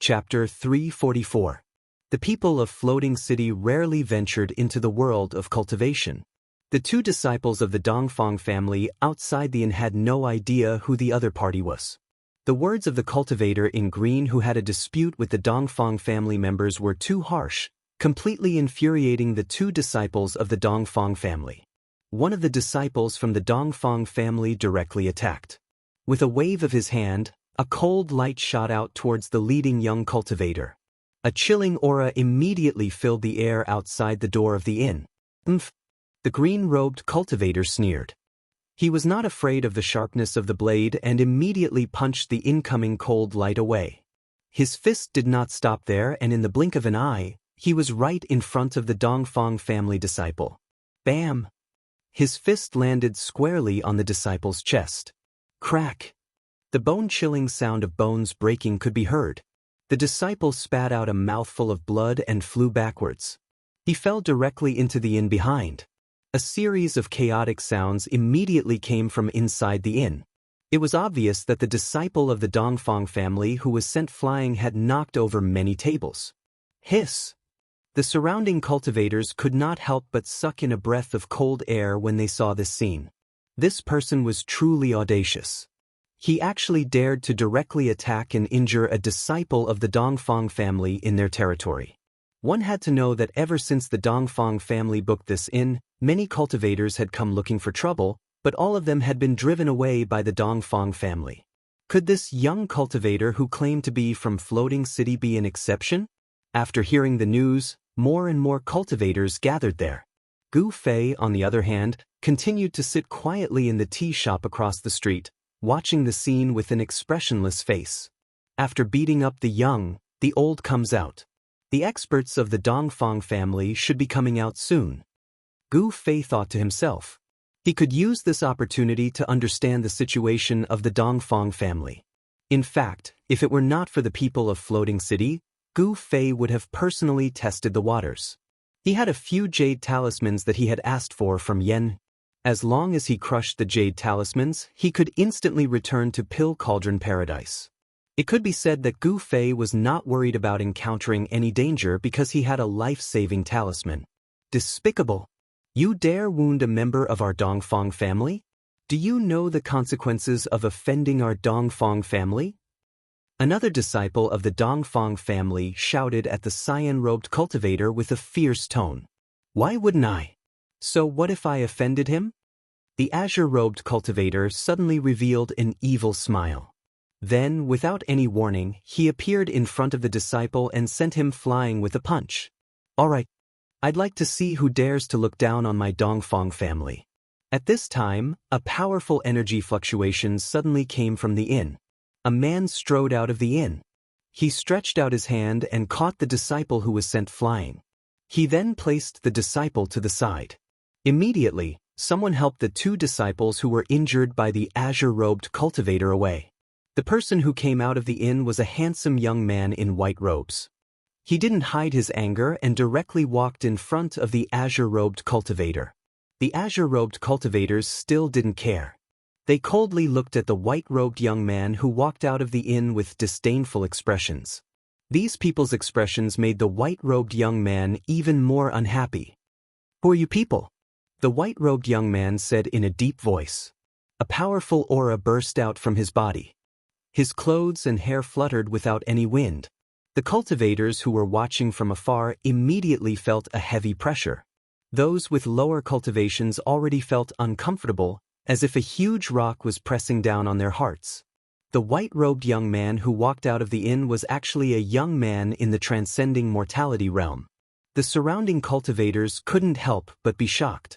Chapter 344. The people of Floating City rarely ventured into the world of cultivation. The two disciples of the Dongfang family outside the inn had no idea who the other party was. The words of the cultivator in green who had a dispute with the Dongfang family members were too harsh, completely infuriating the two disciples of the Dongfang family. One of the disciples from the Dongfang family directly attacked. With a wave of his hand, a cold light shot out towards the leading young cultivator. A chilling aura immediately filled the air outside the door of the inn. "Umph!" The green-robed cultivator sneered. He was not afraid of the sharpness of the blade and immediately punched the incoming cold light away. His fist did not stop there, and in the blink of an eye, he was right in front of the Dongfang family disciple. Bam! His fist landed squarely on the disciple's chest. Crack! The bone-chilling sound of bones breaking could be heard. The disciple spat out a mouthful of blood and flew backwards. He fell directly into the inn behind. A series of chaotic sounds immediately came from inside the inn. It was obvious that the disciple of the Dongfang family who was sent flying had knocked over many tables. Hiss! The surrounding cultivators could not help but suck in a breath of cold air when they saw this scene. This person was truly audacious. He actually dared to directly attack and injure a disciple of the Dongfang family in their territory. One had to know that ever since the Dongfang family booked this inn, many cultivators had come looking for trouble, but all of them had been driven away by the Dongfang family. Could this young cultivator who claimed to be from Floating City be an exception? After hearing the news, more and more cultivators gathered there. Gu Fei, on the other hand, continued to sit quietly in the tea shop across the street, watching the scene with an expressionless face. After beating up the young, the old comes out. The experts of the Dongfang family should be coming out soon. Gu Fei thought to himself. He could use this opportunity to understand the situation of the Dongfang family. In fact, if it were not for the people of Floating City, Gu Fei would have personally tested the waters. He had a few jade talismans that he had asked for from Yen. As long as he crushed the jade talismans, he could instantly return to Pill Cauldron Paradise. It could be said that Gu Fei was not worried about encountering any danger because he had a life-saving talisman. Despicable! You dare wound a member of our Dongfang family? Do you know the consequences of offending our Dongfang family? Another disciple of the Dongfang family shouted at the cyan-robed cultivator with a fierce tone. Why wouldn't I? So what if I offended him? The azure-robed cultivator suddenly revealed an evil smile. Then, without any warning, he appeared in front of the disciple and sent him flying with a punch. All right, I'd like to see who dares to look down on my Dongfang family. At this time, a powerful energy fluctuation suddenly came from the inn. A man strode out of the inn. He stretched out his hand and caught the disciple who was sent flying. He then placed the disciple to the side. Immediately, someone helped the two disciples who were injured by the azure-robed cultivator away. The person who came out of the inn was a handsome young man in white robes. He didn't hide his anger and directly walked in front of the azure-robed cultivator. The azure-robed cultivators still didn't care. They coldly looked at the white-robed young man who walked out of the inn with disdainful expressions. These people's expressions made the white-robed young man even more unhappy. Who are you people? The white-robed young man said in a deep voice. A powerful aura burst out from his body. His clothes and hair fluttered without any wind. The cultivators who were watching from afar immediately felt a heavy pressure. Those with lower cultivations already felt uncomfortable, as if a huge rock was pressing down on their hearts. The white-robed young man who walked out of the inn was actually a young man in the transcending mortality realm. The surrounding cultivators couldn't help but be shocked.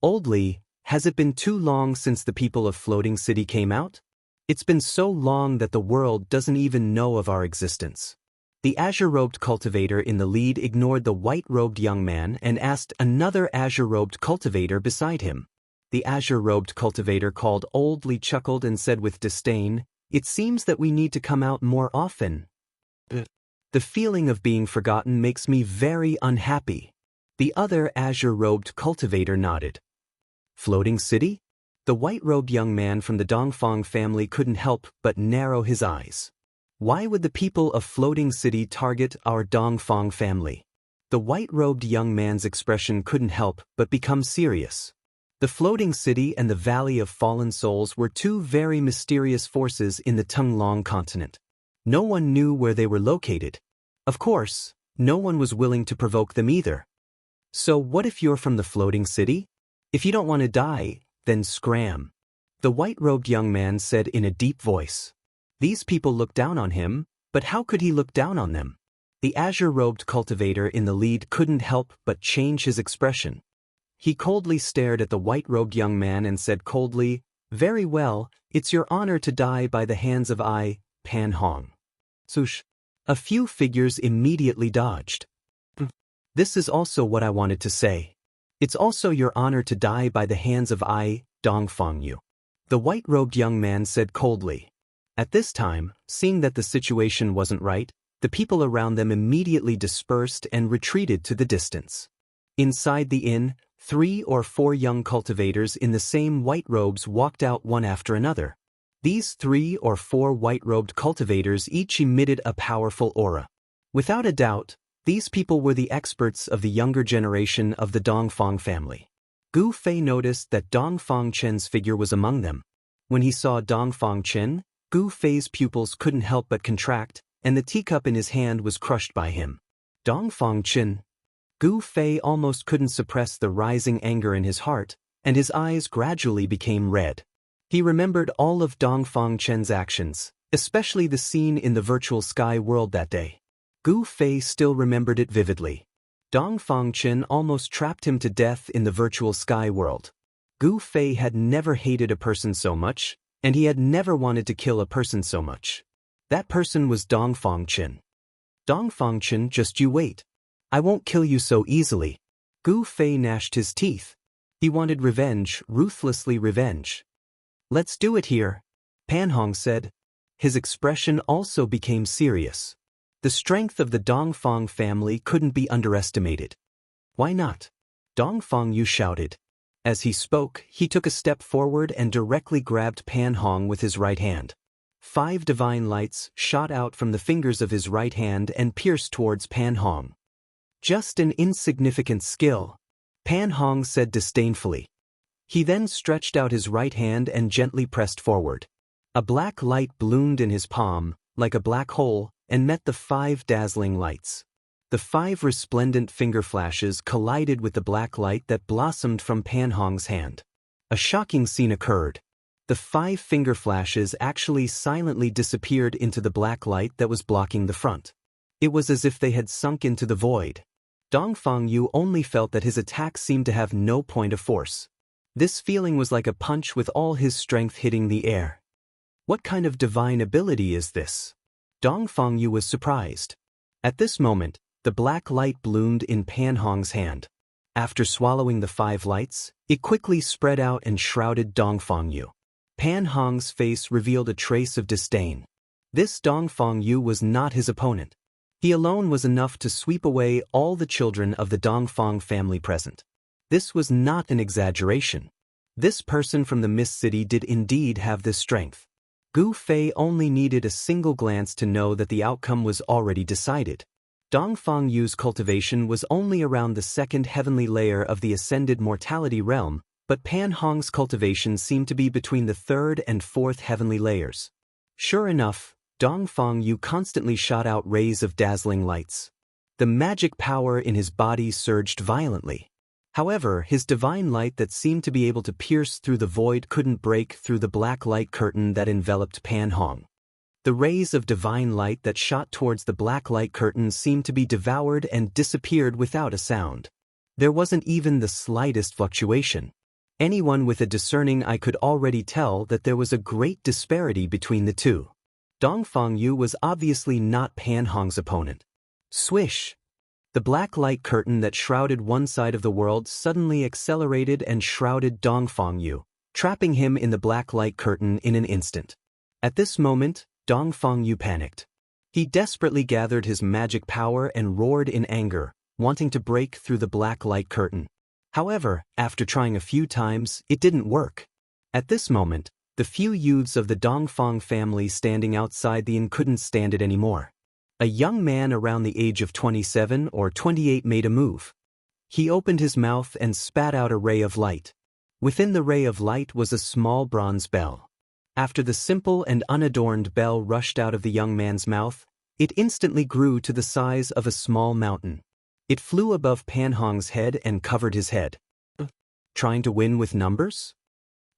Old Li, has it been too long since the people of Floating City came out? It's been so long that the world doesn't even know of our existence. The azure-robed cultivator in the lead ignored the white-robed young man and asked another azure-robed cultivator beside him. The azure-robed cultivator called Old Li chuckled and said with disdain, "It seems that we need to come out more often. The feeling of being forgotten makes me very unhappy." The other azure-robed cultivator nodded. Floating City? The white-robed young man from the Dongfang family couldn't help but narrow his eyes. Why would the people of Floating City target our Dongfang family? The white-robed young man's expression couldn't help but become serious. The Floating City and the Valley of Fallen Souls were two very mysterious forces in the Tunglong continent. No one knew where they were located. Of course, no one was willing to provoke them either. So what if you're from the Floating City? If you don't want to die, then scram. The white-robed young man said in a deep voice. These people looked down on him, but how could he look down on them? The azure-robed cultivator in the lead couldn't help but change his expression. He coldly stared at the white-robed young man and said coldly, "Very well, it's your honor to die by the hands of Pan Hong." Swoosh. A few figures immediately dodged. This is also what I wanted to say. It's also your honor to die by the hands of Dongfang Yu. The white-robed young man said coldly. At this time, seeing that the situation wasn't right, the people around them immediately dispersed and retreated to the distance. Inside the inn, 3 or 4 young cultivators in the same white robes walked out one after another. These 3 or 4 white-robed cultivators each emitted a powerful aura. Without a doubt, these people were the experts of the younger generation of the Dongfang family. Gu Fei noticed that Dongfang Chen's figure was among them. When he saw Dongfang Chen, Gu Fei's pupils couldn't help but contract, and the teacup in his hand was crushed by him. Dongfang Chen. Gu Fei almost couldn't suppress the rising anger in his heart, and his eyes gradually became red. He remembered all of Dongfang Chen's actions, especially the scene in the virtual sky world that day. Gu Fei still remembered it vividly. Dongfang Chen almost trapped him to death in the virtual sky world. Gu Fei had never hated a person so much, and he had never wanted to kill a person so much. That person was Dongfang Chen. Dongfang Chen, just you wait. I won't kill you so easily. Gu Fei gnashed his teeth. He wanted revenge, ruthlessly revenge. Let's do it here, Pan Hong said. His expression also became serious. The strength of the Dongfang family couldn't be underestimated. Why not? Dongfang Yu shouted. As he spoke, he took a step forward and directly grabbed Pan Hong with his right hand. 5 divine lights shot out from the fingers of his right hand and pierced towards Pan Hong. Just an insignificant skill, Pan Hong said disdainfully. He then stretched out his right hand and gently pressed forward. A black light bloomed in his palm, like a black hole, and met the 5 dazzling lights. The 5 resplendent finger flashes collided with the black light that blossomed from Pan Hong's hand. A shocking scene occurred. The 5 finger flashes actually silently disappeared into the black light that was blocking the front. It was as if they had sunk into the void. Dongfang Yu only felt that his attack seemed to have no point of force. This feeling was like a punch with all his strength hitting the air. What kind of divine ability is this? Dongfang Yu was surprised. At this moment, the black light bloomed in Pan Hong's hand. After swallowing the 5 lights, it quickly spread out and shrouded Dongfang Yu. Pan Hong's face revealed a trace of disdain. This Dongfang Yu was not his opponent. He alone was enough to sweep away all the children of the Dongfang family present. This was not an exaggeration. This person from the Mist City did indeed have this strength. Gu Fei only needed a single glance to know that the outcome was already decided. Dongfang Yu's cultivation was only around the 2nd heavenly layer of the ascended mortality realm, but Pan Hong's cultivation seemed to be between the 3rd and 4th heavenly layers. Sure enough, Dongfang Yu constantly shot out rays of dazzling lights. The magic power in his body surged violently. However, his divine light that seemed to be able to pierce through the void couldn't break through the black light curtain that enveloped Pan Hong. The rays of divine light that shot towards the black light curtain seemed to be devoured and disappeared without a sound. There wasn't even the slightest fluctuation. Anyone with a discerning eye could already tell that there was a great disparity between the two. Dongfang Yu was obviously not Pan Hong's opponent. Swish! The black light curtain that shrouded one side of the world suddenly accelerated and shrouded Dongfang Yu, trapping him in the black light curtain in an instant. At this moment, Dongfang Yu panicked. He desperately gathered his magic power and roared in anger, wanting to break through the black light curtain. However, after trying a few times, it didn't work. At this moment, The few youths of the Dongfang family standing outside the inn couldn't stand it anymore. A young man around the age of 27 or 28 made a move. He opened his mouth and spat out a ray of light. Within the ray of light was a small bronze bell. After the simple and unadorned bell rushed out of the young man's mouth, it instantly grew to the size of a small mountain. It flew above Pan Hong's head and covered his head. Trying to win with numbers?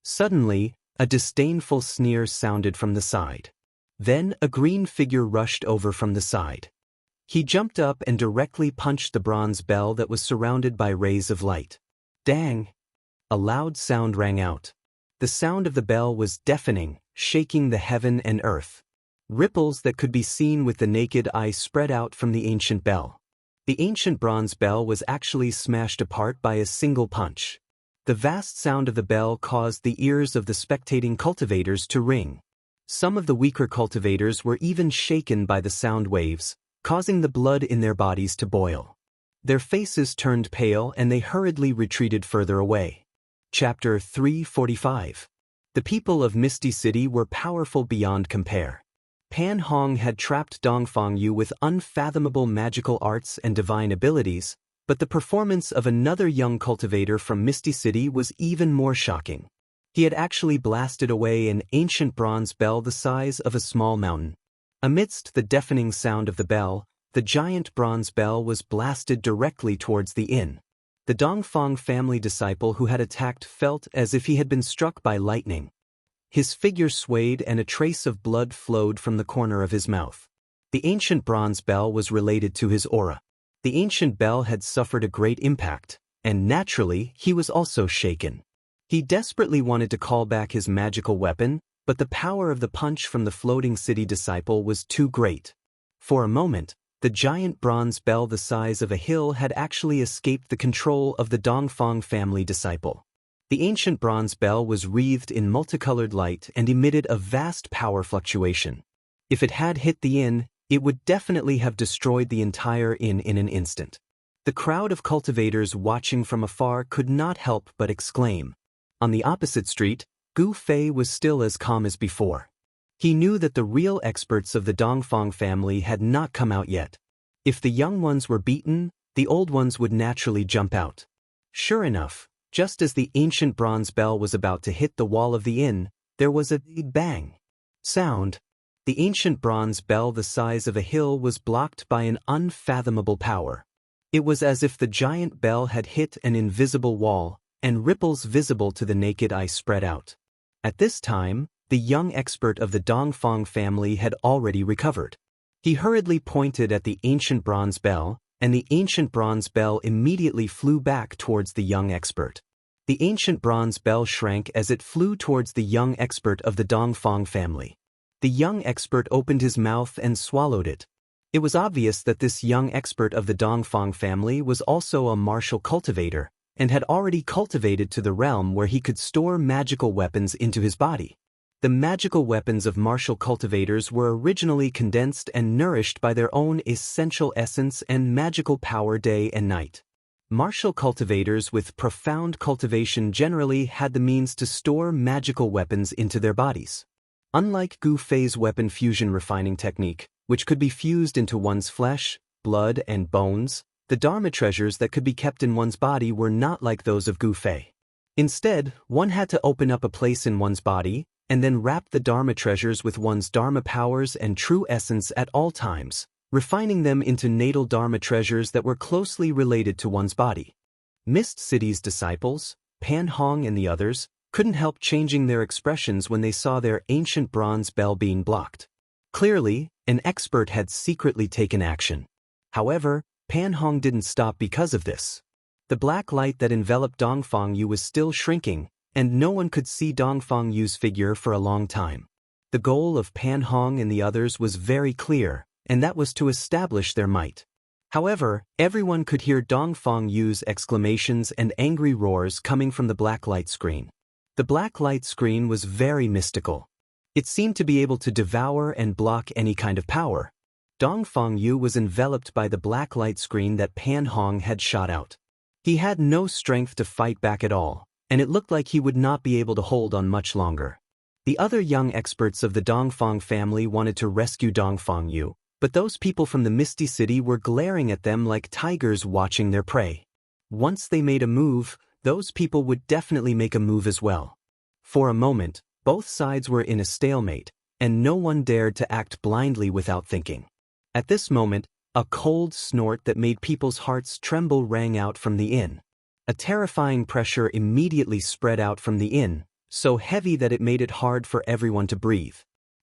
Suddenly, a disdainful sneer sounded from the side. Then a green figure rushed over from the side. He jumped up and directly punched the bronze bell that was surrounded by rays of light. Dang! A loud sound rang out. The sound of the bell was deafening, shaking the heaven and earth. Ripples that could be seen with the naked eye spread out from the ancient bell. The ancient bronze bell was actually smashed apart by a single punch. The vast sound of the bell caused the ears of the spectating cultivators to ring. Some of the weaker cultivators were even shaken by the sound waves, causing the blood in their bodies to boil. Their faces turned pale and they hurriedly retreated further away. Chapter 345. The people of Misty City were powerful beyond compare. Pan Hong had trapped Dongfang Yu with unfathomable magical arts and divine abilities, but the performance of another young cultivator from Misty City was even more shocking. He had actually blasted away an ancient bronze bell the size of a small mountain. Amidst the deafening sound of the bell, the giant bronze bell was blasted directly towards the inn. The Dongfang family disciple who had attacked felt as if he had been struck by lightning. His figure swayed and a trace of blood flowed from the corner of his mouth. The ancient bronze bell was related to his aura. The ancient bell had suffered a great impact, and naturally, he was also shaken. He desperately wanted to call back his magical weapon, but the power of the punch from the floating city disciple was too great. For a moment, the giant bronze bell the size of a hill had actually escaped the control of the Dongfang family disciple. The ancient bronze bell was wreathed in multicolored light and emitted a vast power fluctuation. If it had hit the inn, it would definitely have destroyed the entire inn in an instant. The crowd of cultivators watching from afar could not help but exclaim. On the opposite street, Gu Fei was still as calm as before. He knew that the real experts of the Dongfang family had not come out yet. If the young ones were beaten, the old ones would naturally jump out. Sure enough, just as the ancient bronze bell was about to hit the wall of the inn, there was a bang sound. The ancient bronze bell the size of a hill was blocked by an unfathomable power. It was as if the giant bell had hit an invisible wall, and ripples visible to the naked eye spread out. At this time, the young expert of the Dongfang family had already recovered. He hurriedly pointed at the ancient bronze bell, and the ancient bronze bell immediately flew back towards the young expert. The ancient bronze bell shrank as it flew towards the young expert of the Dongfang family. The young expert opened his mouth and swallowed it. It was obvious that this young expert of the Dongfang family was also a martial cultivator, and had already cultivated to the realm where he could store magical weapons into his body. The magical weapons of martial cultivators were originally condensed and nourished by their own essential essence and magical power day and night. Martial cultivators with profound cultivation generally had the means to store magical weapons into their bodies. Unlike Gu Fei's weapon fusion refining technique, which could be fused into one's flesh, blood, and bones, the Dharma treasures that could be kept in one's body were not like those of Gu Fei. Instead, one had to open up a place in one's body, and then wrap the Dharma treasures with one's Dharma powers and true essence at all times, refining them into natal Dharma treasures that were closely related to one's body. Mist City's disciples, Pan Hong and the others, couldn't help changing their expressions when they saw their ancient bronze bell being blocked. Clearly, an expert had secretly taken action. However, Pan Hong didn't stop because of this. The black light that enveloped Dongfang Yu was still shrinking, and no one could see Dongfang Yu's figure for a long time. The goal of Pan Hong and the others was very clear, and that was to establish their might. However, everyone could hear Dongfang Yu's exclamations and angry roars coming from the black light screen. The black light screen was very mystical. It seemed to be able to devour and block any kind of power. Dongfang Yu was enveloped by the black light screen that Pan Hong had shot out. He had no strength to fight back at all, and it looked like he would not be able to hold on much longer. The other young experts of the Dongfang family wanted to rescue Dongfang Yu, but those people from the Misty City were glaring at them like tigers watching their prey. Once they made a move, those people would definitely make a move as well. For a moment, both sides were in a stalemate, and no one dared to act blindly without thinking. At this moment, a cold snort that made people's hearts tremble rang out from the inn. A terrifying pressure immediately spread out from the inn, so heavy that it made it hard for everyone to breathe.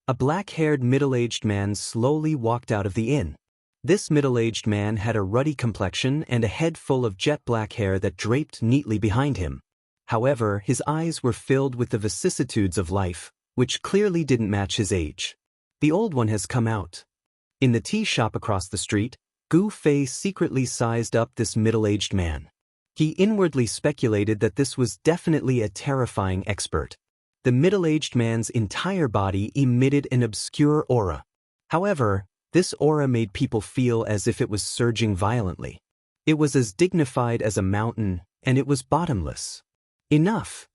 A black-haired middle-aged man slowly walked out of the inn. This middle-aged man had a ruddy complexion and a head full of jet-black hair that draped neatly behind him. However, his eyes were filled with the vicissitudes of life, which clearly didn't match his age. The old one has come out. In the tea shop across the street, Gu Fei secretly sized up this middle-aged man. He inwardly speculated that this was definitely a terrifying expert. The middle-aged man's entire body emitted an obscure aura. However, this aura made people feel as if it was surging violently. It was as dignified as a mountain, and it was bottomless. Enough!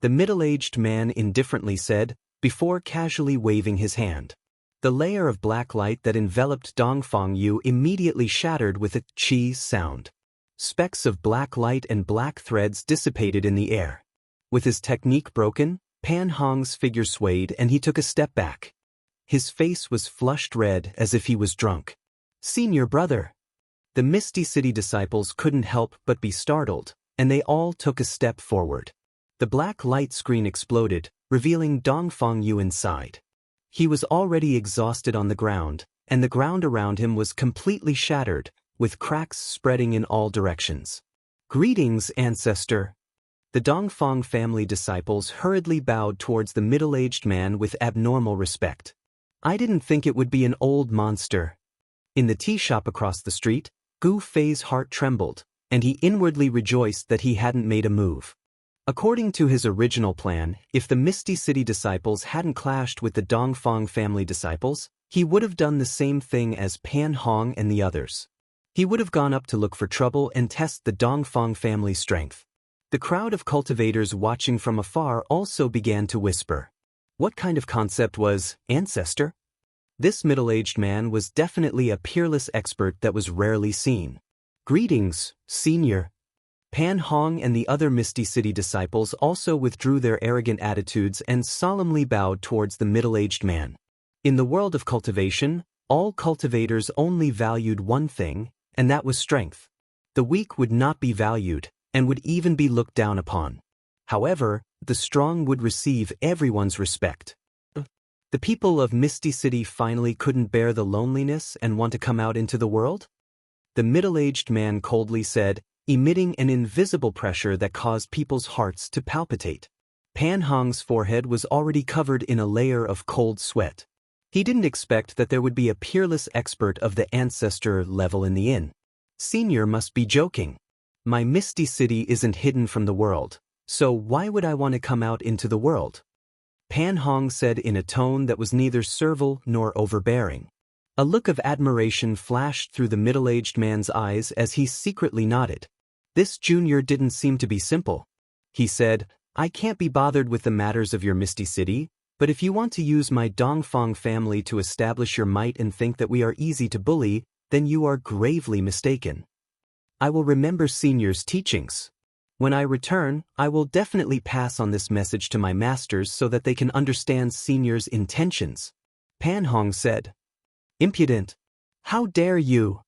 The middle-aged man indifferently said, before casually waving his hand. The layer of black light that enveloped Dongfang Yu immediately shattered with a cheese sound. Specks of black light and black threads dissipated in the air. With his technique broken, Pan Hong's figure swayed and he took a step back. His face was flushed red as if he was drunk. "Senior brother!" The Misty City disciples couldn't help but be startled, and they all took a step forward. The black light screen exploded, revealing Dongfang Yu inside. He was already exhausted on the ground, and the ground around him was completely shattered, with cracks spreading in all directions. "Greetings, ancestor!" The Dongfang family disciples hurriedly bowed towards the middle-aged man with abnormal respect. "I didn't think it would be an old monster." In the tea shop across the street, Gu Fei's heart trembled, and he inwardly rejoiced that he hadn't made a move. According to his original plan, if the Misty City disciples hadn't clashed with the Dongfang family disciples, he would have done the same thing as Pan Hong and the others. He would have gone up to look for trouble and test the Dongfang family's strength. The crowd of cultivators watching from afar also began to whisper. What kind of concept was ancestor? This middle-aged man was definitely a peerless expert that was rarely seen. "Greetings, senior." Pan Hong and the other Misty City disciples also withdrew their arrogant attitudes and solemnly bowed towards the middle-aged man. In the world of cultivation, all cultivators only valued one thing, and that was strength. The weak would not be valued, and would even be looked down upon. However, the strong would receive everyone's respect. The people of Misty City finally couldn't bear the loneliness and want to come out into the world? The middle-aged man coldly said, emitting an invisible pressure that caused people's hearts to palpitate. Pan Hong's forehead was already covered in a layer of cold sweat. He didn't expect that there would be a peerless expert of the ancestor level in the inn. "Senior must be joking. My Misty City isn't hidden from the world, so why would I want to come out into the world?" Pan Hong said in a tone that was neither servile nor overbearing. A look of admiration flashed through the middle-aged man's eyes as he secretly nodded. This junior didn't seem to be simple. He said, "I can't be bothered with the matters of your Misty City, but if you want to use my Dongfang family to establish your might and think that we are easy to bully, then you are gravely mistaken. I will remember senior's teachings. When I return, I will definitely pass on this message to my masters so that they can understand senior's intentions." Pan Hong said. "Impudent! How dare you!"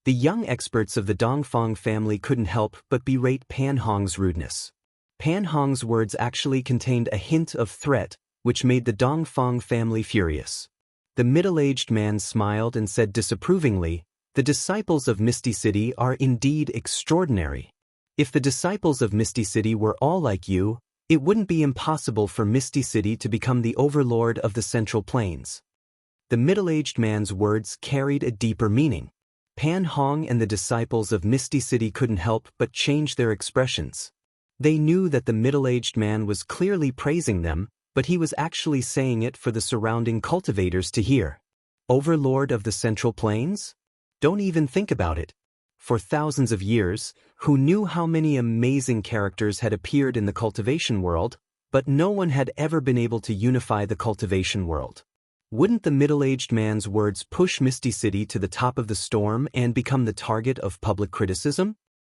The young experts of the Dongfang family couldn't help but berate Pan Hong's rudeness. Pan Hong's words actually contained a hint of threat, which made the Dongfang family furious. The middle-aged man smiled and said disapprovingly, "The disciples of Misty City are indeed extraordinary. If the disciples of Misty City were all like you, it wouldn't be impossible for Misty City to become the overlord of the Central Plains." The middle-aged man's words carried a deeper meaning. Pan Hong and the disciples of Misty City couldn't help but change their expressions. They knew that the middle-aged man was clearly praising them, but he was actually saying it for the surrounding cultivators to hear. Overlord of the Central Plains? Don't even think about it. For thousands of years, who knew how many amazing characters had appeared in the cultivation world, But no one had ever been able to unify the cultivation world. Wouldn't the middle-aged man's words push Misty City to the top of the storm and become the target of public criticism?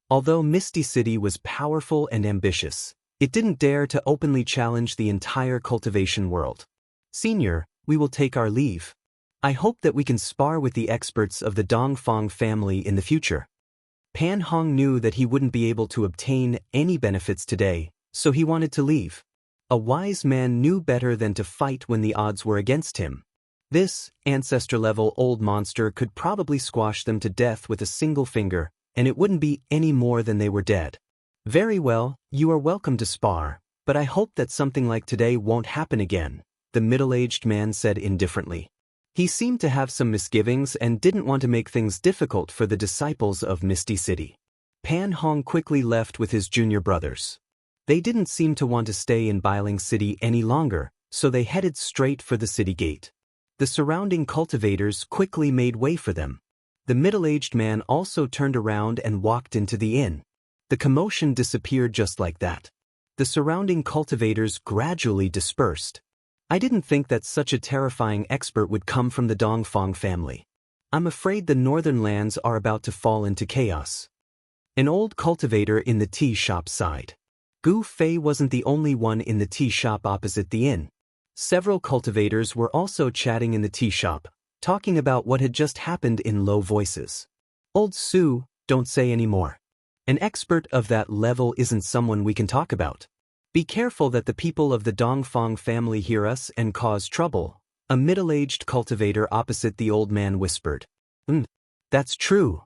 Although Misty City was powerful and ambitious, it didn't dare to openly challenge the entire cultivation world. "Senior, we will take our leave. I hope that we can spar with the experts of the Dongfang family in the future." Pan Hong knew that he wouldn't be able to obtain any benefits today, so he wanted to leave. A wise man knew better than to fight when the odds were against him. This ancestor-level old monster could probably squash them to death with a single finger, and it wouldn't be any more than they were dead. "Very well, you are welcome to spar, but I hope that something like today won't happen again," the middle-aged man said indifferently. He seemed to have some misgivings and didn't want to make things difficult for the disciples of Misty City. Pan Hong quickly left with his junior brothers. They didn't seem to want to stay in Bailing City any longer, so they headed straight for the city gate. The surrounding cultivators quickly made way for them. The middle-aged man also turned around and walked into the inn. The commotion disappeared just like that. The surrounding cultivators gradually dispersed. "I didn't think that such a terrifying expert would come from the Dongfang family. I'm afraid the northern lands are about to fall into chaos." An old cultivator in the tea shop sighed. Gu Fei wasn't the only one in the tea shop opposite the inn. Several cultivators were also chatting in the tea shop, talking about what had just happened in low voices. "Old Su, don't say any more. An expert of that level isn't someone we can talk about. Be careful that the people of the Dongfang family hear us and cause trouble," a middle-aged cultivator opposite the old man whispered. That's true."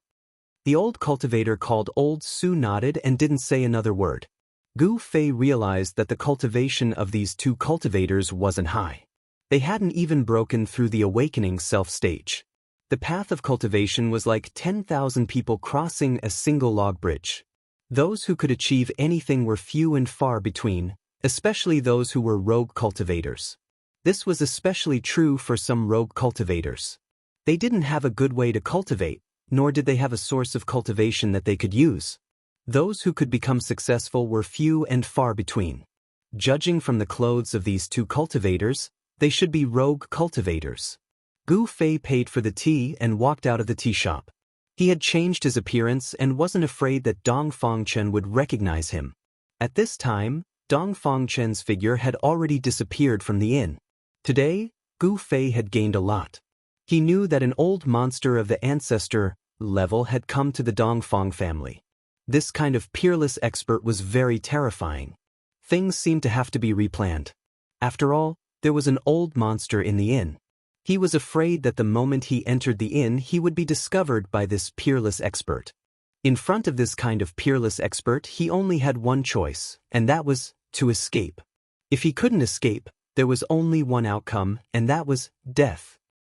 The old cultivator called Old Su nodded and didn't say another word. Gu Fei realized that the cultivation of these two cultivators wasn't high. They hadn't even broken through the awakening self stage. The path of cultivation was like 10,000 people crossing a single log bridge. Those who could achieve anything were few and far between, especially those who were rogue cultivators. This was especially true for some rogue cultivators. They didn't have a good way to cultivate, nor did they have a source of cultivation that they could use. Those who could become successful were few and far between. Judging from the clothes of these two cultivators, they should be rogue cultivators. Gu Fei paid for the tea and walked out of the tea shop. He had changed his appearance and wasn't afraid that Dong Fangchen would recognize him. At this time, Dong Fangchen's figure had already disappeared from the inn. Today, Gu Fei had gained a lot. He knew that an old monster of the ancestor level had come to the Dongfang family. This kind of peerless expert was very terrifying. Things seemed to have to be replanned. After all, there was an old monster in the inn. He was afraid that the moment he entered the inn he would be discovered by this peerless expert. In front of this kind of peerless expert he only had one choice, and that was to escape. If he couldn't escape, there was only one outcome, and that was death.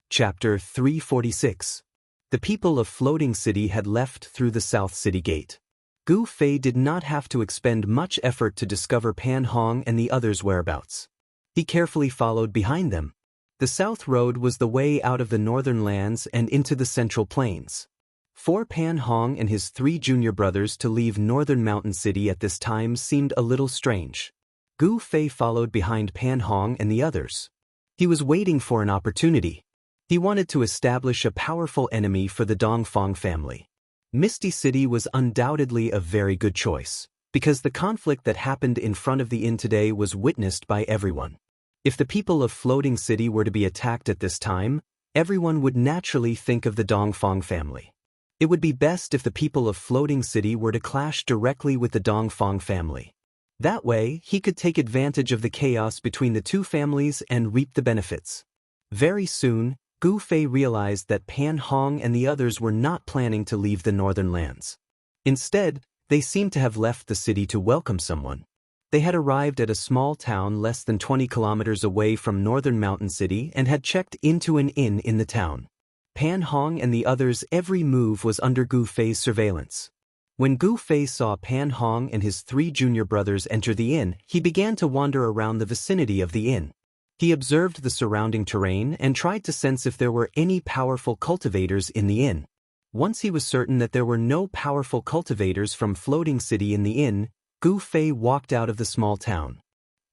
Chapter 346. The people of Floating City had left through the South City Gate. Gu Fei did not have to expend much effort to discover Pan Hong and the others' whereabouts. He carefully followed behind them. The South Road was the way out of the northern lands and into the Central Plains. For Pan Hong and his 3 junior brothers to leave Northern Mountain City at this time seemed a little strange. Gu Fei followed behind Pan Hong and the others. He was waiting for an opportunity. He wanted to establish a powerful enemy for the Dongfang family. Misty City was undoubtedly a very good choice, because the conflict that happened in front of the inn today was witnessed by everyone. If the people of Floating City were to be attacked at this time, everyone would naturally think of the Dongfang family. It would be best if the people of Floating City were to clash directly with the Dongfang family. That way, he could take advantage of the chaos between the two families and reap the benefits. Very soon, Gu Fei realized that Pan Hong and the others were not planning to leave the northern lands. Instead, they seemed to have left the city to welcome someone. They had arrived at a small town less than 20 kilometers away from Northern Mountain City and had checked into an inn in the town. Pan Hong and the others' every move was under Gu Fei's surveillance. When Gu Fei saw Pan Hong and his 3 junior brothers enter the inn, he began to wander around the vicinity of the inn. He observed the surrounding terrain and tried to sense if there were any powerful cultivators in the inn. Once he was certain that there were no powerful cultivators from Floating City in the inn, Gu Fei walked out of the small town.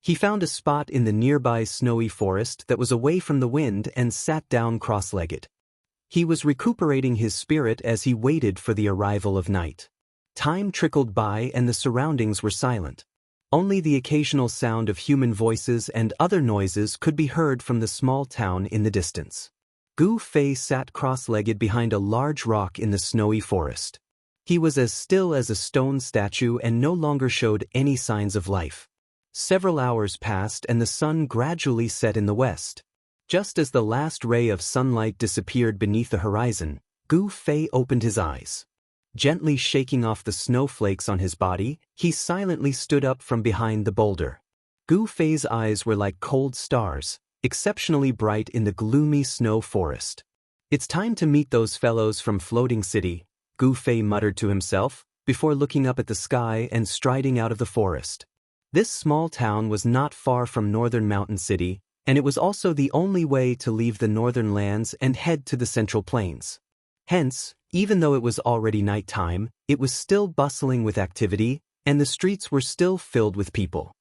He found a spot in the nearby snowy forest that was away from the wind and sat down cross-legged. He was recuperating his spirit as he waited for the arrival of night. Time trickled by and the surroundings were silent. Only the occasional sound of human voices and other noises could be heard from the small town in the distance. Gu Fei sat cross-legged behind a large rock in the snowy forest. He was as still as a stone statue and no longer showed any signs of life. Several hours passed and the sun gradually set in the west. Just as the last ray of sunlight disappeared beneath the horizon, Gu Fei opened his eyes. Gently shaking off the snowflakes on his body, he silently stood up from behind the boulder. Gu Fei's eyes were like cold stars, exceptionally bright in the gloomy snow forest. "It's time to meet those fellows from Floating City," Gu Fei muttered to himself, before looking up at the sky and striding out of the forest. This small town was not far from Northern Mountain City, and it was also the only way to leave the northern lands and head to the Central Plains. Hence, even though it was already nighttime, it was still bustling with activity, and the streets were still filled with people.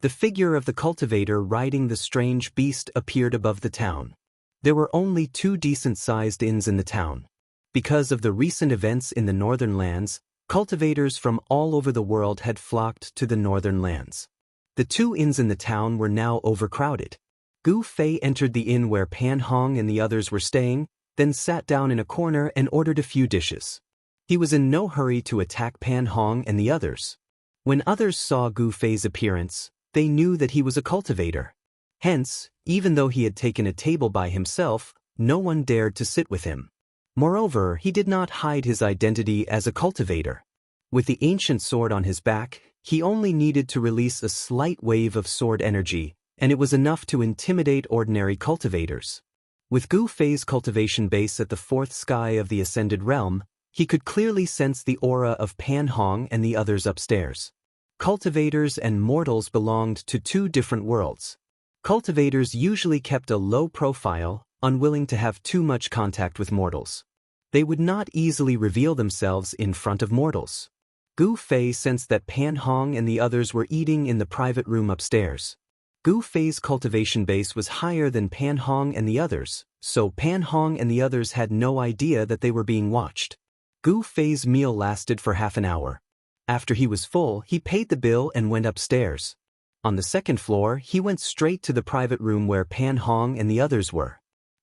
The figure of the cultivator riding the strange beast appeared above the town. There were only 2 decent-sized inns in the town. Because of the recent events in the northern lands, cultivators from all over the world had flocked to the northern lands. The 2 inns in the town were now overcrowded. Gu Fei entered the inn where Pan Hong and the others were staying, then sat down in a corner and ordered a few dishes. He was in no hurry to attack Pan Hong and the others. When others saw Gu Fei's appearance, they knew that he was a cultivator. Hence, even though he had taken a table by himself, no one dared to sit with him. Moreover, he did not hide his identity as a cultivator. With the ancient sword on his back, he only needed to release a slight wave of sword energy, and it was enough to intimidate ordinary cultivators. With Gu Fei's cultivation base at the 4th sky of the Ascended Realm, he could clearly sense the aura of Pan Hong and the others upstairs. Cultivators and mortals belonged to 2 different worlds. Cultivators usually kept a low profile, unwilling to have too much contact with mortals. They would not easily reveal themselves in front of mortals. Gu Fei sensed that Pan Hong and the others were eating in the private room upstairs. Gu Fei's cultivation base was higher than Pan Hong and the others, so Pan Hong and the others had no idea that they were being watched. Gu Fei's meal lasted for half an hour. After he was full, he paid the bill and went upstairs. On the 2nd floor, he went straight to the private room where Pan Hong and the others were.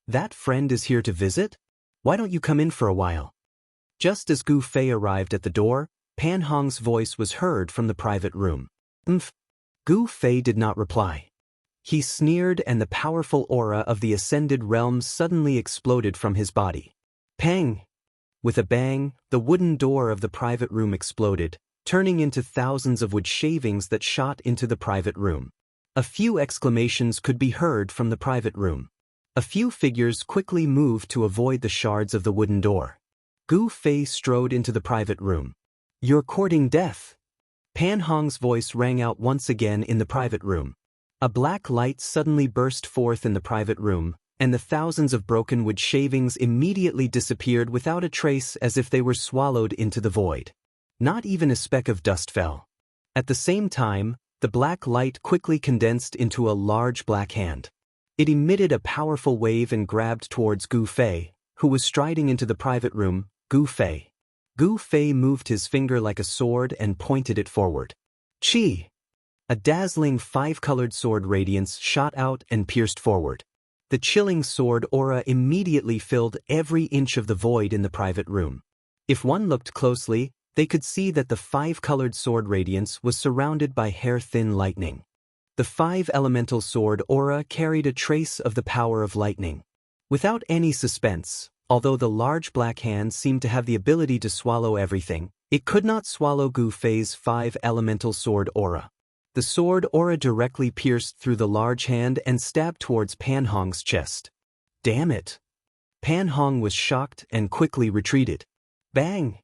"That friend is here to visit? Why don't you come in for a while?" Just as Gu Fei arrived at the door, Pan Hong's voice was heard from the private room. "Umph." Gu Fei did not reply. He sneered and the powerful aura of the Ascended Realm suddenly exploded from his body. Pang! With a bang, the wooden door of the private room exploded, turning into thousands of wood shavings that shot into the private room. A few exclamations could be heard from the private room. A few figures quickly moved to avoid the shards of the wooden door. Gu Fei strode into the private room. "You're courting death." Pan Hong's voice rang out once again in the private room. A black light suddenly burst forth in the private room, and the thousands of broken wood shavings immediately disappeared without a trace, as if they were swallowed into the void. Not even a speck of dust fell. At the same time, the black light quickly condensed into a large black hand. It emitted a powerful wave and grabbed towards Gu Fei, who was striding into the private room. "Gu Fei." Gu Fei moved his finger like a sword and pointed it forward. Chi! A dazzling 5-colored sword radiance shot out and pierced forward. The chilling sword aura immediately filled every inch of the void in the private room. If one looked closely, they could see that the 5-colored sword radiance was surrounded by hair-thin lightning. The 5-elemental sword aura carried a trace of the power of lightning. Without any suspense, although the large black hand seemed to have the ability to swallow everything, it could not swallow Gu Fei's 5-elemental sword aura. The sword aura directly pierced through the large hand and stabbed towards Pan Hong's chest. Damn it! Pan Hong was shocked and quickly retreated. Bang!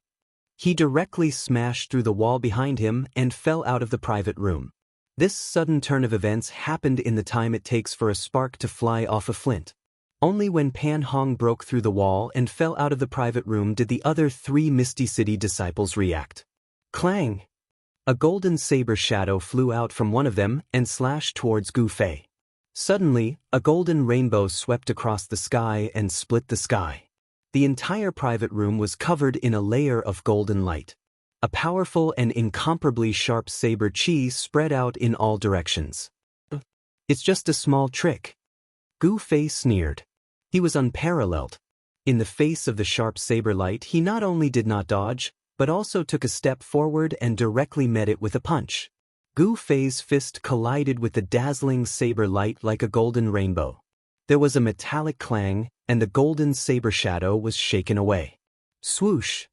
He directly smashed through the wall behind him and fell out of the private room. This sudden turn of events happened in the time it takes for a spark to fly off a flint. Only when Pan Hong broke through the wall and fell out of the private room did the other 3 Misty City disciples react. Clang! A golden saber shadow flew out from one of them and slashed towards Gu Fei. Suddenly, a golden rainbow swept across the sky and split the sky. The entire private room was covered in a layer of golden light. A powerful and incomparably sharp saber chi spread out in all directions. It's just a small trick. Gu Fei sneered. He was unparalleled. In the face of the sharp saber light, he not only did not dodge, but also took a step forward and directly met it with a punch. Gu Fei's fist collided with the dazzling saber light like a golden rainbow. There was a metallic clang, and the golden saber shadow was shaken away. Swoosh!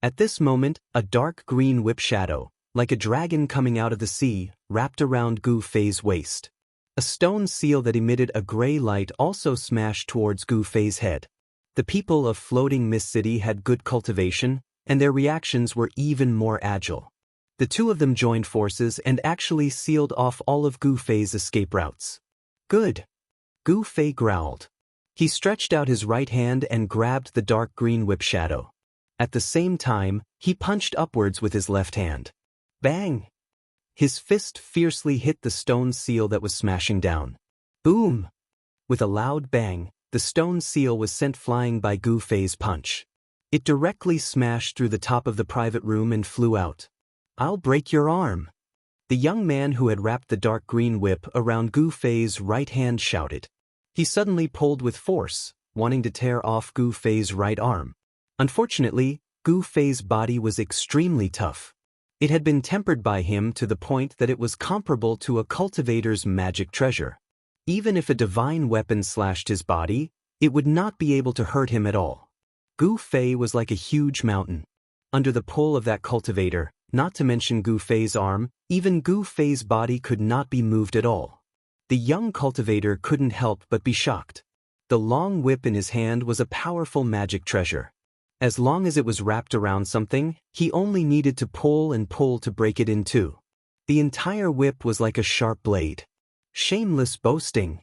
At this moment, a dark green whip shadow, like a dragon coming out of the sea, wrapped around Gu Fei's waist. A stone seal that emitted a gray light also smashed towards Gu Fei's head. The people of Floating Mist City had good cultivation, and their reactions were even more agile. The two of them joined forces and actually sealed off all of Gu Fei's escape routes. Good. Gu Fei growled. He stretched out his right hand and grabbed the dark green whip shadow. At the same time, he punched upwards with his left hand. Bang! His fist fiercely hit the stone seal that was smashing down. Boom! With a loud bang, the stone seal was sent flying by Gu Fei's punch. It directly smashed through the top of the private room and flew out. I'll break your arm. The young man who had wrapped the dark green whip around Gu Fei's right hand shouted. He suddenly pulled with force, wanting to tear off Gu Fei's right arm. Unfortunately, Gu Fei's body was extremely tough. It had been tempered by him to the point that it was comparable to a cultivator's magic treasure. Even if a divine weapon slashed his body, it would not be able to hurt him at all. Gu Fei was like a huge mountain. Under the pull of that cultivator, not to mention Gu Fei's arm, even Gu Fei's body could not be moved at all. The young cultivator couldn't help but be shocked. The long whip in his hand was a powerful magic treasure. As long as it was wrapped around something, he only needed to pull and pull to break it in two. The entire whip was like a sharp blade. Shameless boasting!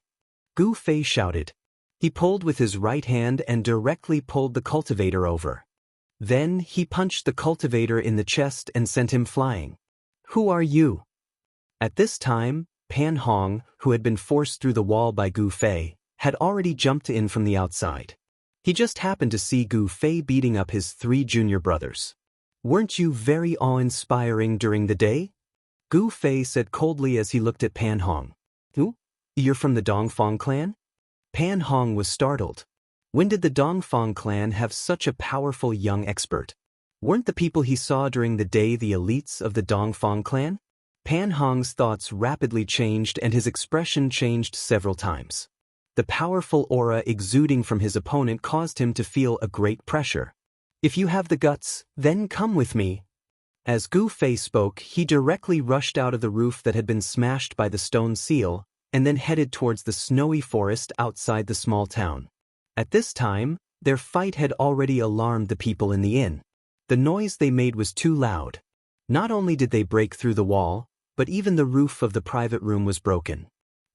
Gu Fei shouted. He pulled with his right hand and directly pulled the cultivator over. Then he punched the cultivator in the chest and sent him flying. Who are you? At this time, Pan Hong, who had been forced through the wall by Gu Fei, had already jumped in from the outside. He just happened to see Gu Fei beating up his 3 junior brothers. Weren't you very awe-inspiring during the day? Gu Fei said coldly as he looked at Pan Hong. Who? You're from the Dongfang clan? Pan Hong was startled. When did the Dongfang clan have such a powerful young expert? Weren't the people he saw during the day the elites of the Dongfang clan? Pan Hong's thoughts rapidly changed and his expression changed several times. The powerful aura exuding from his opponent caused him to feel a great pressure. If you have the guts, then come with me. As Gu Fei spoke, he directly rushed out of the roof that had been smashed by the stone seal, and then headed towards the snowy forest outside the small town. At this time, their fight had already alarmed the people in the inn. The noise they made was too loud. Not only did they break through the wall, but even the roof of the private room was broken.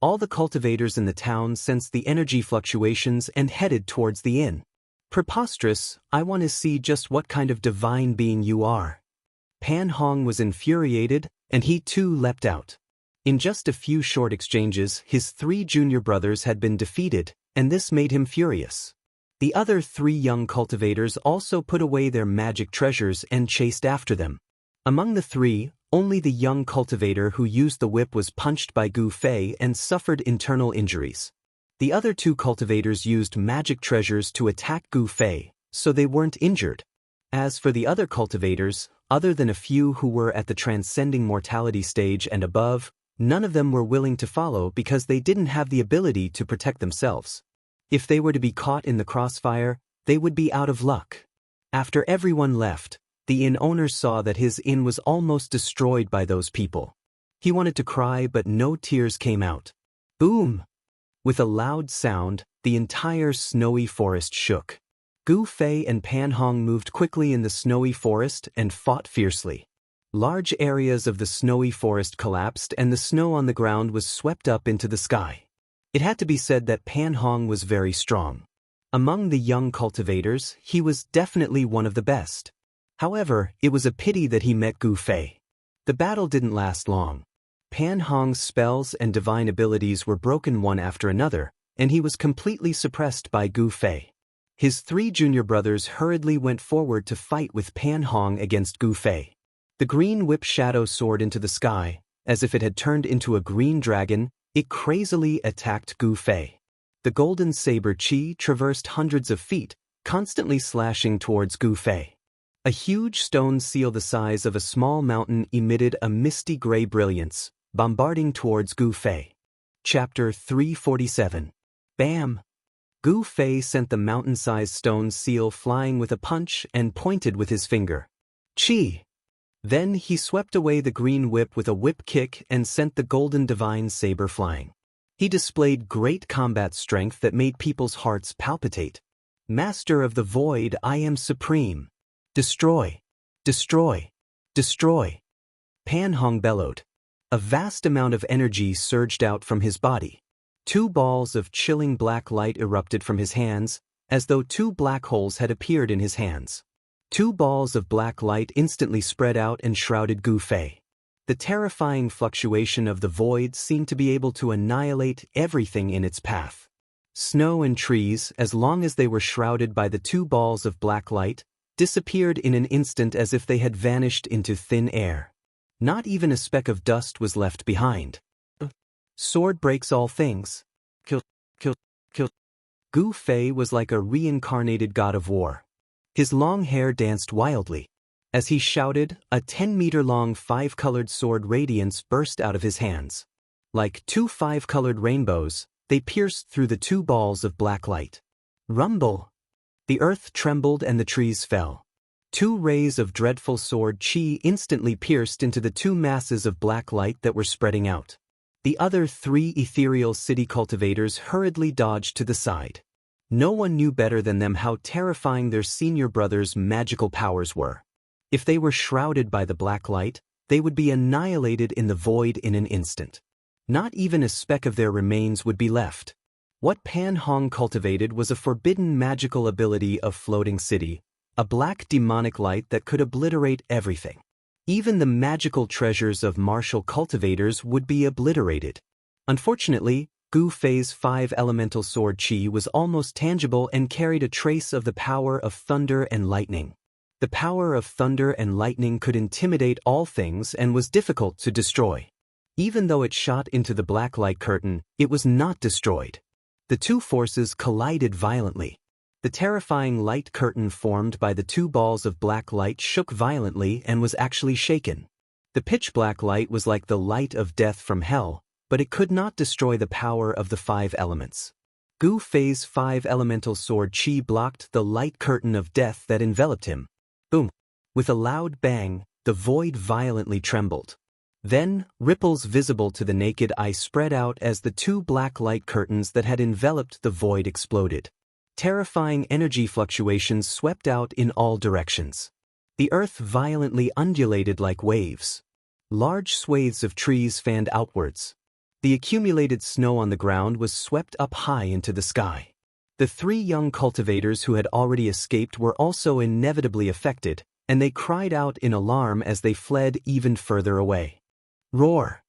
All the cultivators in the town sensed the energy fluctuations and headed towards the inn. Preposterous, I want to see just what kind of divine being you are. Pan Hong was infuriated, and he too leapt out. In just a few short exchanges, his 3 junior brothers had been defeated, and this made him furious. The other 3 young cultivators also put away their magic treasures and chased after them. Among the 3, only the young cultivator who used the whip was punched by Gu Fei and suffered internal injuries. The other 2 cultivators used magic treasures to attack Gu Fei, so they weren't injured. As for the other cultivators, other than a few who were at the transcending mortality stage and above, none of them were willing to follow because they didn't have the ability to protect themselves. If they were to be caught in the crossfire, they would be out of luck. After everyone left, the inn owner saw that his inn was almost destroyed by those people. He wanted to cry, but no tears came out. Boom! With a loud sound, the entire snowy forest shook. Gu Fei and Pan Hong moved quickly in the snowy forest and fought fiercely. Large areas of the snowy forest collapsed and the snow on the ground was swept up into the sky. It had to be said that Pan Hong was very strong. Among the young cultivators, he was definitely one of the best. However, it was a pity that he met Gu Fei. The battle didn't last long. Pan Hong's spells and divine abilities were broken one after another, and he was completely suppressed by Gu Fei. His 3 junior brothers hurriedly went forward to fight with Pan Hong against Gu Fei. The green whip shadow soared into the sky. As if it had turned into a green dragon, it crazily attacked Gu Fei. The golden saber chi traversed hundreds of feet, constantly slashing towards Gu Fei. A huge stone seal the size of a small mountain emitted a misty gray brilliance, bombarding towards Gu Fei. Chapter 347. Bam! Gu Fei sent the mountain-sized stone seal flying with a punch and pointed with his finger. Chi! Then he swept away the green whip with a whip kick and sent the golden divine saber flying. He displayed great combat strength that made people's hearts palpitate. Master of the Void, I am supreme. Destroy! Destroy! Destroy! Pan Hong bellowed. A vast amount of energy surged out from his body. 2 balls of chilling black light erupted from his hands, as though 2 black holes had appeared in his hands. 2 balls of black light instantly spread out and shrouded Gu Fei. The terrifying fluctuation of the void seemed to be able to annihilate everything in its path. Snow and trees, as long as they were shrouded by the 2 balls of black light, disappeared in an instant as if they had vanished into thin air. Not even a speck of dust was left behind. Sword breaks all things. Kill, kill, kill. Gu Fei was like a reincarnated god of war. His long hair danced wildly. As he shouted, a 10-meter-long 5-colored sword radiance burst out of his hands. Like 2 5-colored rainbows, they pierced through the 2 balls of black light. Rumble! The earth trembled and the trees fell. 2 rays of dreadful sword chi instantly pierced into the 2 masses of black light that were spreading out. The other 3 ethereal city cultivators hurriedly dodged to the side. No one knew better than them how terrifying their senior brother's magical powers were. If they were shrouded by the black light, they would be annihilated in the void in an instant. Not even a speck of their remains would be left. What Pan Hong cultivated was a forbidden magical ability of Floating City, a black demonic light that could obliterate everything. Even the magical treasures of martial cultivators would be obliterated. Unfortunately, Gu Fei's 5 elemental sword chi was almost tangible and carried a trace of the power of thunder and lightning. The power of thunder and lightning could intimidate all things and was difficult to destroy. Even though it shot into the black light curtain, it was not destroyed. The 2 forces collided violently. The terrifying light curtain formed by the 2 balls of black light shook violently and was actually shaken. The pitch-black light was like the light of death from hell, but it could not destroy the power of the 5 elements. Gu Fei's 5 elemental sword chi blocked the light curtain of death that enveloped him. Boom! With a loud bang, the void violently trembled. Then, ripples visible to the naked eye spread out as the 2 black light curtains that had enveloped the void exploded. Terrifying energy fluctuations swept out in all directions. The earth violently undulated like waves. Large swathes of trees fanned outwards. The accumulated snow on the ground was swept up high into the sky. The 3 young cultivators who had already escaped were also inevitably affected, and they cried out in alarm as they fled even further away. Roar!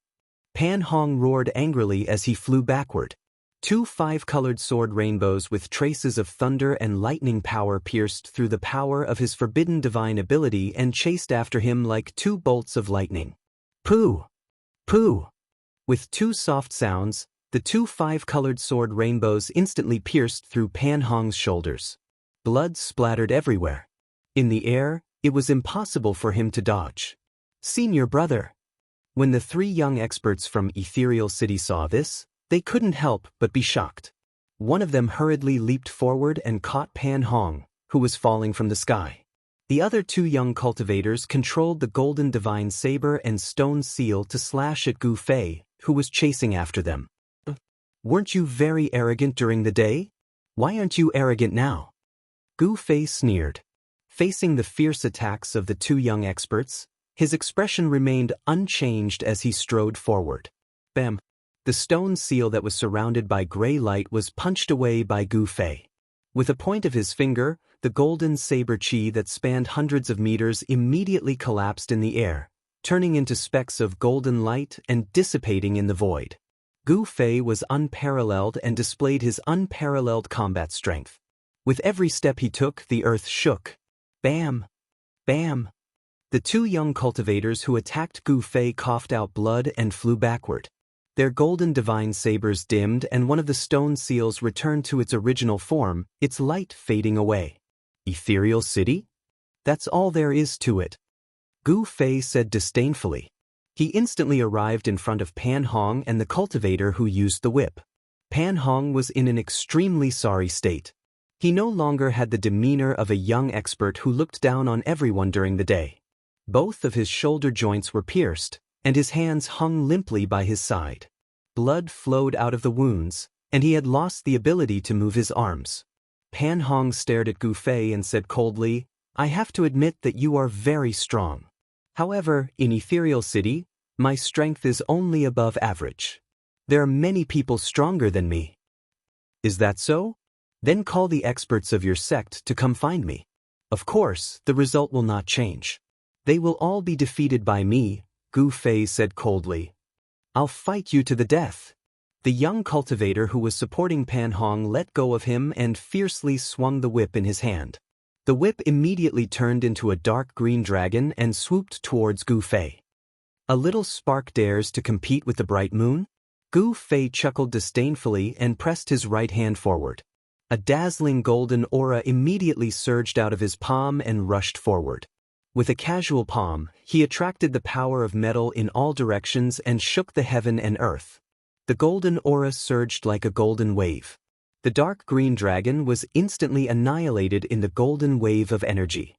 Pan Hong roared angrily as he flew backward. 2 5-colored sword rainbows with traces of thunder and lightning power pierced through the power of his forbidden divine ability and chased after him like 2 bolts of lightning. Pooh! Pooh! With 2 soft sounds, the 2 5-colored sword rainbows instantly pierced through Pan Hong's shoulders. Blood splattered everywhere. In the air, it was impossible for him to dodge. Senior brother! When the 3 young experts from Ethereal City saw this, they couldn't help but be shocked. One of them hurriedly leaped forward and caught Pan Hong, who was falling from the sky. The other 2 young cultivators controlled the golden divine saber and stone seal to slash at Gu Fei, who was chasing after them. Weren't you very arrogant during the day? Why aren't you arrogant now? Gu Fei sneered. Facing the fierce attacks of the 2 young experts, his expression remained unchanged as he strode forward. Bam! The stone seal that was surrounded by gray light was punched away by Gu Fei. With a point of his finger, the golden saber chi that spanned hundreds of meters immediately collapsed in the air, turning into specks of golden light and dissipating in the void. Gu Fei was unparalleled and displayed his unparalleled combat strength. With every step he took, the earth shook. Bam! Bam! The two young cultivators who attacked Gu Fei coughed out blood and flew backward. Their golden divine sabers dimmed and one of the stone seals returned to its original form, its light fading away. Ethereal city? That's all there is to it. Gu Fei said disdainfully. He instantly arrived in front of Pan Hong and the cultivator who used the whip. Pan Hong was in an extremely sorry state. He no longer had the demeanor of a young expert who looked down on everyone during the day. Both of his shoulder joints were pierced, and his hands hung limply by his side. Blood flowed out of the wounds, and he had lost the ability to move his arms. Pan Hong stared at Gu Fei and said coldly, "I have to admit that you are very strong. However, in Ethereal City, my strength is only above average. There are many people stronger than me." "Is that so? Then call the experts of your sect to come find me. Of course, the result will not change. They will all be defeated by me," Gu Fei said coldly. "I'll fight you to the death." The young cultivator who was supporting Pan Hong let go of him and fiercely swung the whip in his hand. The whip immediately turned into a dark green dragon and swooped towards Gu Fei. "A little spark dares to compete with the bright moon?" Gu Fei chuckled disdainfully and pressed his right hand forward. A dazzling golden aura immediately surged out of his palm and rushed forward. With a casual palm, he attracted the power of metal in all directions and shook the heaven and earth. The golden aura surged like a golden wave. The dark green dragon was instantly annihilated in the golden wave of energy.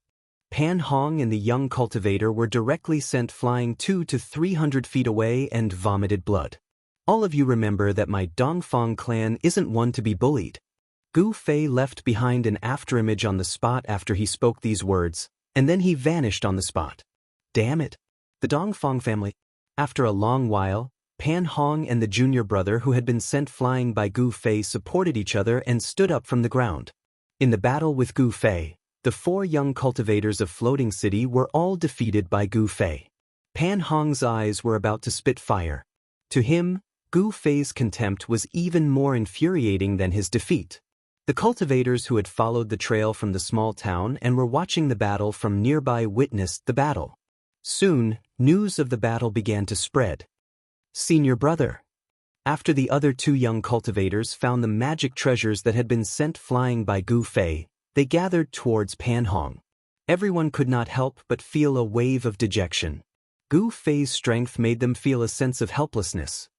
Pan Hong and the young cultivator were directly sent flying 200 to 300 feet away and vomited blood. "All of you remember that my Dongfang clan isn't one to be bullied." Gu Fei left behind an afterimage on the spot after he spoke these words, and then he vanished on the spot. Damn it! The Dongfang family. After a long while, Pan Hong and the junior brother who had been sent flying by Gu Fei supported each other and stood up from the ground. In the battle with Gu Fei, the 4 young cultivators of Floating City were all defeated by Gu Fei. Pan Hong's eyes were about to spit fire. To him, Gu Fei's contempt was even more infuriating than his defeat. The cultivators who had followed the trail from the small town and were watching the battle from nearby witnessed the battle. Soon, news of the battle began to spread. "Senior brother." After the other 2 young cultivators found the magic treasures that had been sent flying by Gu Fei, they gathered towards Pan Hong. Everyone could not help but feel a wave of dejection. Gu Fei's strength made them feel a sense of helplessness.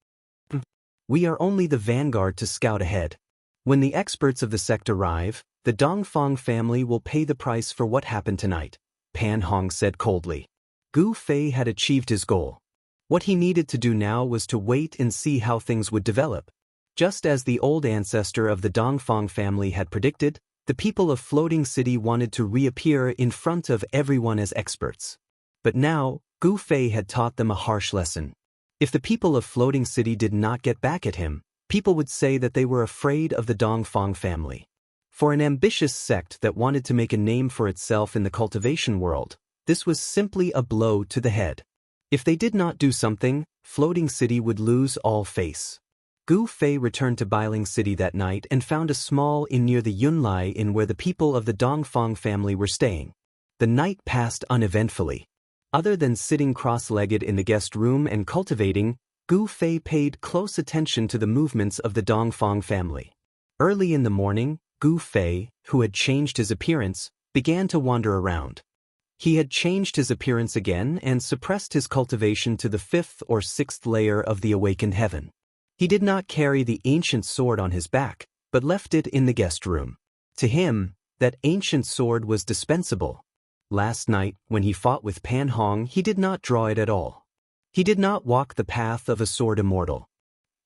"We are only the vanguard to scout ahead. When the experts of the sect arrive, the Dongfang family will pay the price for what happened tonight," Pan Hong said coldly. Gu Fei had achieved his goal. What he needed to do now was to wait and see how things would develop. Just as the old ancestor of the Dongfang family had predicted, the people of Floating City wanted to reappear in front of everyone as experts. But now, Gu Fei had taught them a harsh lesson. If the people of Floating City did not get back at him, people would say that they were afraid of the Dongfang family. For an ambitious sect that wanted to make a name for itself in the cultivation world, this was simply a blow to the head. If they did not do something, Floating City would lose all face. Gu Fei returned to Bailing City that night and found a small inn near the Yunlai Inn where the people of the Dongfang family were staying. The night passed uneventfully. Other than sitting cross-legged in the guest room and cultivating, Gu Fei paid close attention to the movements of the Dongfang family. Early in the morning, Gu Fei, who had changed his appearance, began to wander around. He had changed his appearance again and suppressed his cultivation to the 5th or 6th layer of the awakened heaven. He did not carry the ancient sword on his back, but left it in the guest room. To him, that ancient sword was dispensable. Last night, when he fought with Pan Hong, he did not draw it at all. He did not walk the path of a sword immortal.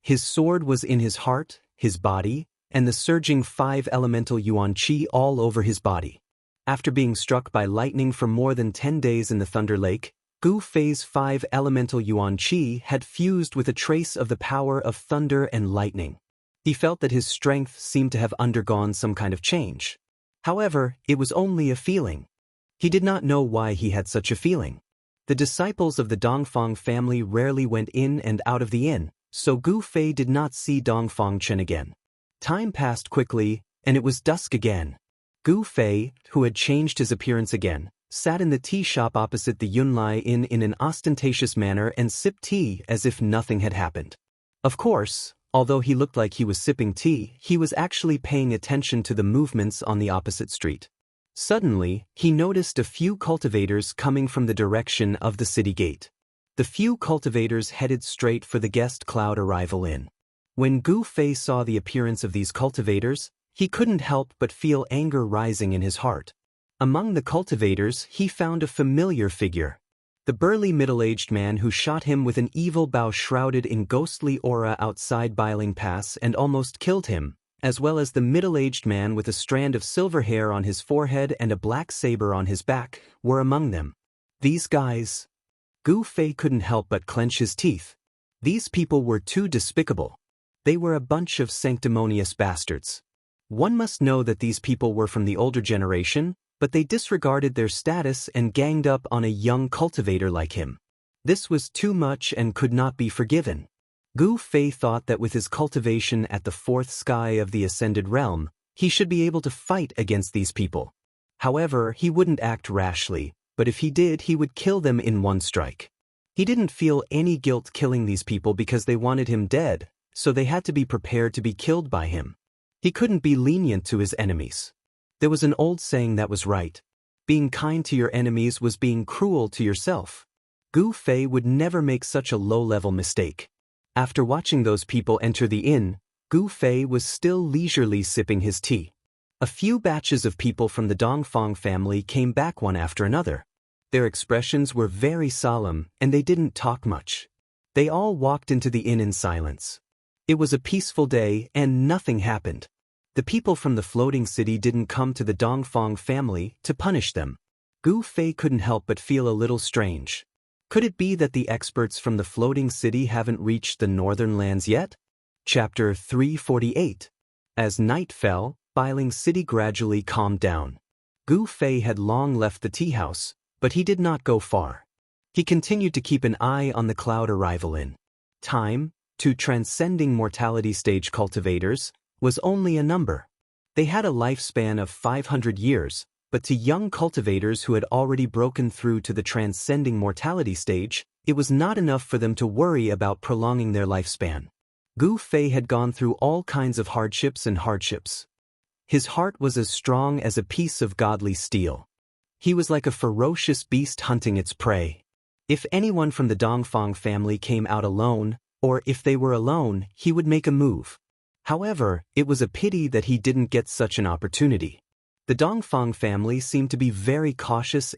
His sword was in his heart, his body, and the surging 5 elemental yuan qi all over his body. After being struck by lightning for more than 10 days in the Thunder Lake, Gu Fei's 5 elemental yuan qi had fused with a trace of the power of thunder and lightning. He felt that his strength seemed to have undergone some kind of change. However, it was only a feeling. He did not know why he had such a feeling. The disciples of the Dongfang family rarely went in and out of the inn, so Gu Fei did not see Dongfang Chen again. Time passed quickly, and it was dusk again. Gu Fei, who had changed his appearance again, sat in the tea shop opposite the Yunlai Inn in an ostentatious manner and sipped tea as if nothing had happened. Of course, although he looked like he was sipping tea, he was actually paying attention to the movements on the opposite street. Suddenly, he noticed a few cultivators coming from the direction of the city gate. The few cultivators headed straight for the guest cloud arrival inn. When Gu Fei saw the appearance of these cultivators, he couldn't help but feel anger rising in his heart. Among the cultivators, he found a familiar figure. The burly middle-aged man who shot him with an evil bow shrouded in ghostly aura outside Biling Pass and almost killed him, as well as the middle-aged man with a strand of silver hair on his forehead and a black saber on his back, were among them. These guys... Gu Fei couldn't help but clench his teeth. These people were too despicable. They were a bunch of sanctimonious bastards. One must know that these people were from the older generation, but they disregarded their status and ganged up on a young cultivator like him. This was too much and could not be forgiven. Gu Fei thought that with his cultivation at the fourth sky of the Ascended Realm, he should be able to fight against these people. However, he wouldn't act rashly, but if he did, he would kill them in one strike. He didn't feel any guilt killing these people because they wanted him dead, so they had to be prepared to be killed by him. He couldn't be lenient to his enemies. There was an old saying that was right. Being kind to your enemies was being cruel to yourself. Gu Fei would never make such a low-level mistake. After watching those people enter the inn, Gu Fei was still leisurely sipping his tea. A few batches of people from the Dongfang family came back one after another. Their expressions were very solemn, and they didn't talk much. They all walked into the inn in silence. It was a peaceful day, and nothing happened. The people from the floating city didn't come to the Dongfang family to punish them. Gu Fei couldn't help but feel a little strange. Could it be that the experts from the floating city haven't reached the northern lands yet? Chapter 348. As night fell, Biling City gradually calmed down. Gu Fei had long left the tea house, but he did not go far. He continued to keep an eye on the cloud arrival inn. Time, to transcending mortality stage cultivators, was only a number. They had a lifespan of 500 years, but to young cultivators who had already broken through to the transcending mortality stage, it was not enough for them to worry about prolonging their lifespan. Gu Fei had gone through all kinds of hardships. His heart was as strong as a piece of godly steel. He was like a ferocious beast hunting its prey. If anyone from the Dongfang family came out alone, or if they were alone, he would make a move. However, it was a pity that he didn't get such an opportunity. The Dongfang family seemed to be very cautious.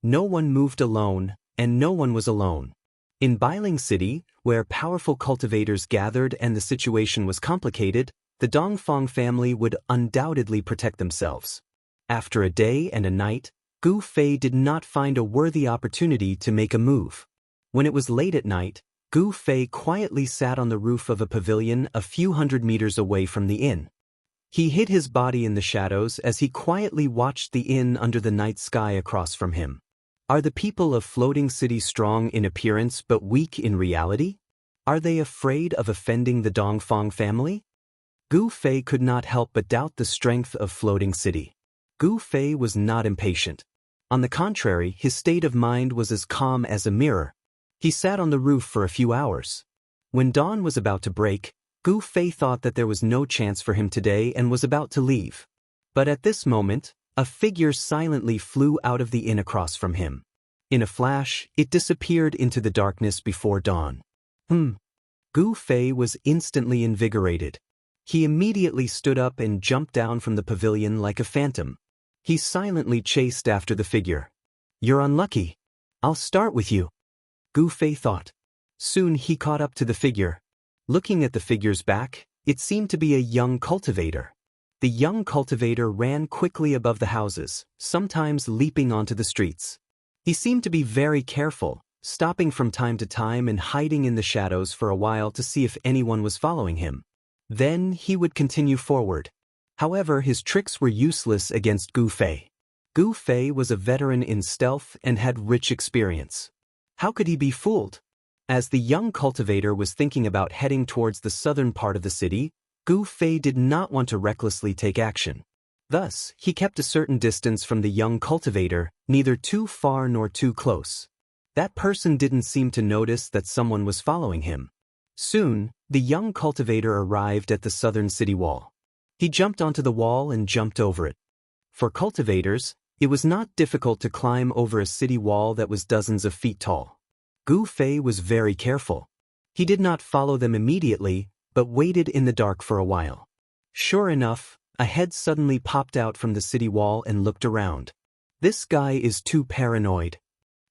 No one moved alone, and no one was alone. In Biling City, where powerful cultivators gathered and the situation was complicated, the Dongfang family would undoubtedly protect themselves. After a day and a night, Gu Fei did not find a worthy opportunity to make a move. When it was late at night, Gu Fei quietly sat on the roof of a pavilion a few hundred meters away from the inn. He hid his body in the shadows as he quietly watched the inn under the night sky across from him. Are the people of Floating City strong in appearance but weak in reality? Are they afraid of offending the Dongfang family? Gu Fei could not help but doubt the strength of Floating City. Gu Fei was not impatient. On the contrary, his state of mind was as calm as a mirror. He sat on the roof for a few hours. When dawn was about to break, Gu Fei thought that there was no chance for him today and was about to leave. But at this moment, a figure silently flew out of the inn across from him. In a flash, it disappeared into the darkness before dawn. Gu Fei was instantly invigorated. He immediately stood up and jumped down from the pavilion like a phantom. He silently chased after the figure. "You're unlucky. I'll start with you," Gu Fei thought. Soon he caught up to the figure. Looking at the figure's back, it seemed to be a young cultivator. The young cultivator ran quickly above the houses, sometimes leaping onto the streets. He seemed to be very careful, stopping from time to time and hiding in the shadows for a while to see if anyone was following him. Then he would continue forward. However, his tricks were useless against Gu Fei. Gu Fei was a veteran in stealth and had rich experience. How could he be fooled? As the young cultivator was thinking about heading towards the southern part of the city, Gu Fei did not want to recklessly take action. Thus, he kept a certain distance from the young cultivator, neither too far nor too close. That person didn't seem to notice that someone was following him. Soon, the young cultivator arrived at the southern city wall. He jumped onto the wall and jumped over it. For cultivators, it was not difficult to climb over a city wall that was dozens of feet tall. Gu Fei was very careful. He did not follow them immediately, but waited in the dark for a while. Sure enough, a head suddenly popped out from the city wall and looked around. This guy is too paranoid.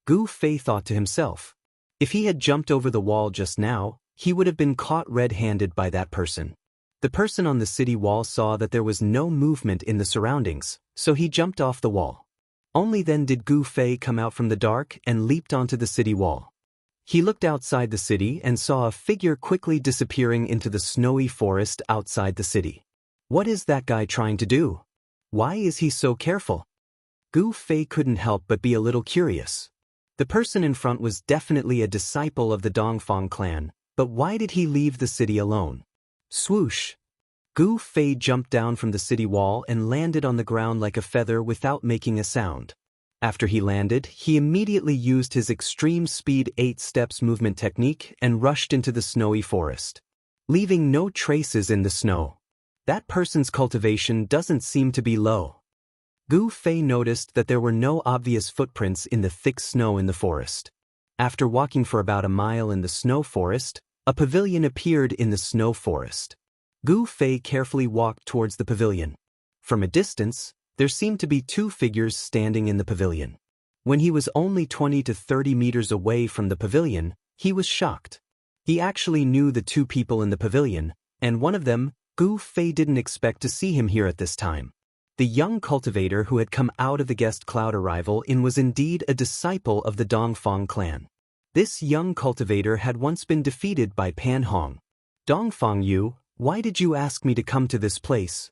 Gu Fei thought to himself. If he had jumped over the wall just now, he would have been caught red-handed by that person. The person on the city wall saw that there was no movement in the surroundings, so he jumped off the wall. Only then did Gu Fei come out from the dark and leaped onto the city wall. He looked outside the city and saw a figure quickly disappearing into the snowy forest outside the city. What is that guy trying to do? Why is he so careful? Gu Fei couldn't help but be a little curious. The person in front was definitely a disciple of the Dongfang clan, but why did he leave the city alone? Swoosh! Gu Fei jumped down from the city wall and landed on the ground like a feather without making a sound. After he landed, he immediately used his extreme speed 8 steps movement technique and rushed into the snowy forest, leaving no traces in the snow. That person's cultivation doesn't seem to be low. Gu Fei noticed that there were no obvious footprints in the thick snow in the forest. After walking for about a mile in the snow forest, a pavilion appeared in the snow forest. Gu Fei carefully walked towards the pavilion. From a distance, there seemed to be 2 figures standing in the pavilion. When he was only 20 to 30 meters away from the pavilion, he was shocked. He actually knew the 2 people in the pavilion, and one of them, Gu Fei didn't expect to see him here at this time. The young cultivator who had come out of the guest cloud arrival in was indeed a disciple of the Dongfang clan. This young cultivator had once been defeated by Pan Hong. Dongfang Yu, why did you ask me to come to this place?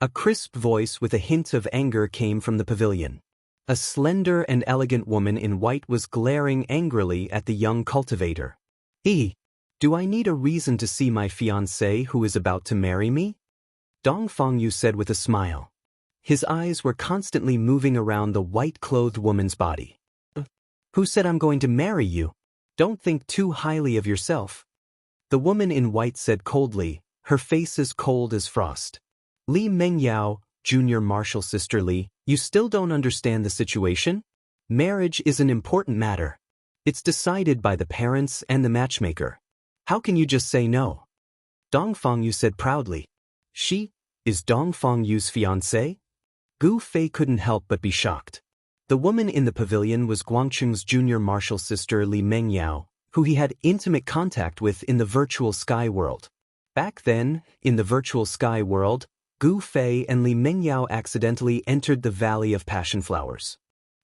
A crisp voice with a hint of anger came from the pavilion. A slender and elegant woman in white was glaring angrily at the young cultivator. Do I need a reason to see my fiancé who is about to marry me? Dongfang Yu said with a smile. His eyes were constantly moving around the white-clothed woman's body. Who said I'm going to marry you? Don't think too highly of yourself. The woman in white said coldly, her face as cold as frost. Li Mengyao, Junior Marshal Sister Li, you still don't understand the situation? Marriage is an important matter. It's decided by the parents and the matchmaker. How can you just say no? Dongfang Yu said proudly. She is Dongfang Yu's fiancée? Gu Fei couldn't help but be shocked. The woman in the pavilion was Guangcheng's Junior Marshal Sister Li Mengyao, who he had intimate contact with in the virtual sky world. Back then, in the virtual sky world, Gu Fei and Li Mengyao accidentally entered the Valley of Passion Flowers.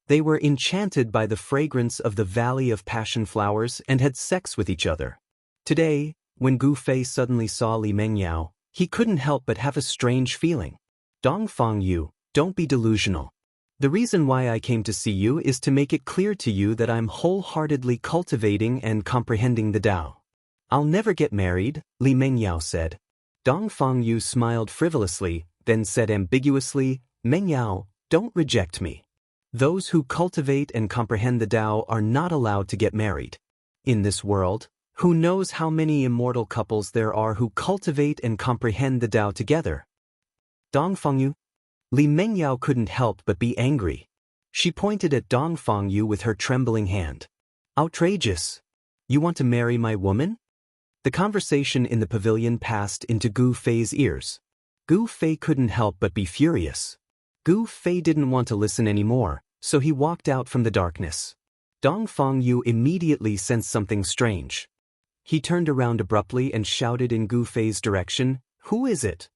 They were enchanted by the fragrance of the Valley of Passion Flowers and had sex with each other. Today, when Gu Fei suddenly saw Li Mengyao, he couldn't help but have a strange feeling. Dongfang Yu, don't be delusional. The reason why I came to see you is to make it clear to you that I'm wholeheartedly cultivating and comprehending the Tao. I'll never get married, Li Mengyao said. Dongfang Yu smiled frivolously, then said ambiguously, Mengyao, don't reject me. Those who cultivate and comprehend the Tao are not allowed to get married. In this world, who knows how many immortal couples there are who cultivate and comprehend the Tao together? Dongfang Yu? Li Mengyao couldn't help but be angry. She pointed at Dongfang Yu with her trembling hand. Outrageous! You want to marry my woman? The conversation in the pavilion passed into Gu Fei's ears. Gu Fei couldn't help but be furious. Gu Fei didn't want to listen anymore, so he walked out from the darkness. Dongfang Yu immediately sensed something strange. He turned around abruptly and shouted in Gu Fei's direction, Who is it?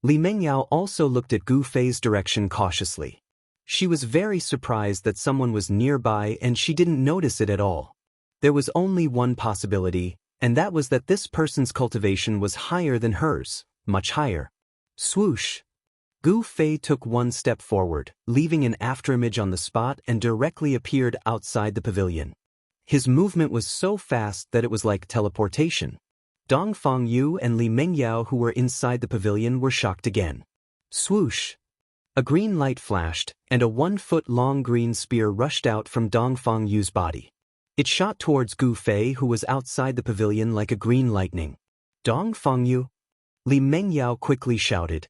Li Mengyao also looked at Gu Fei's direction cautiously. She was very surprised that someone was nearby and she didn't notice it at all. There was only one possibility, and that was that this person's cultivation was higher than hers, much higher. Swoosh! Gu Fei took one step forward, leaving an afterimage on the spot and directly appeared outside the pavilion. His movement was so fast that it was like teleportation. Dongfang Yu and Li Mengyao, who were inside the pavilion, were shocked again. Swoosh! A green light flashed, and a 1-foot-long green spear rushed out from Dongfang Yu's body. It shot towards Gu Fei, who was outside the pavilion, like a green lightning. Dongfang Yu? Li Mengyao quickly shouted.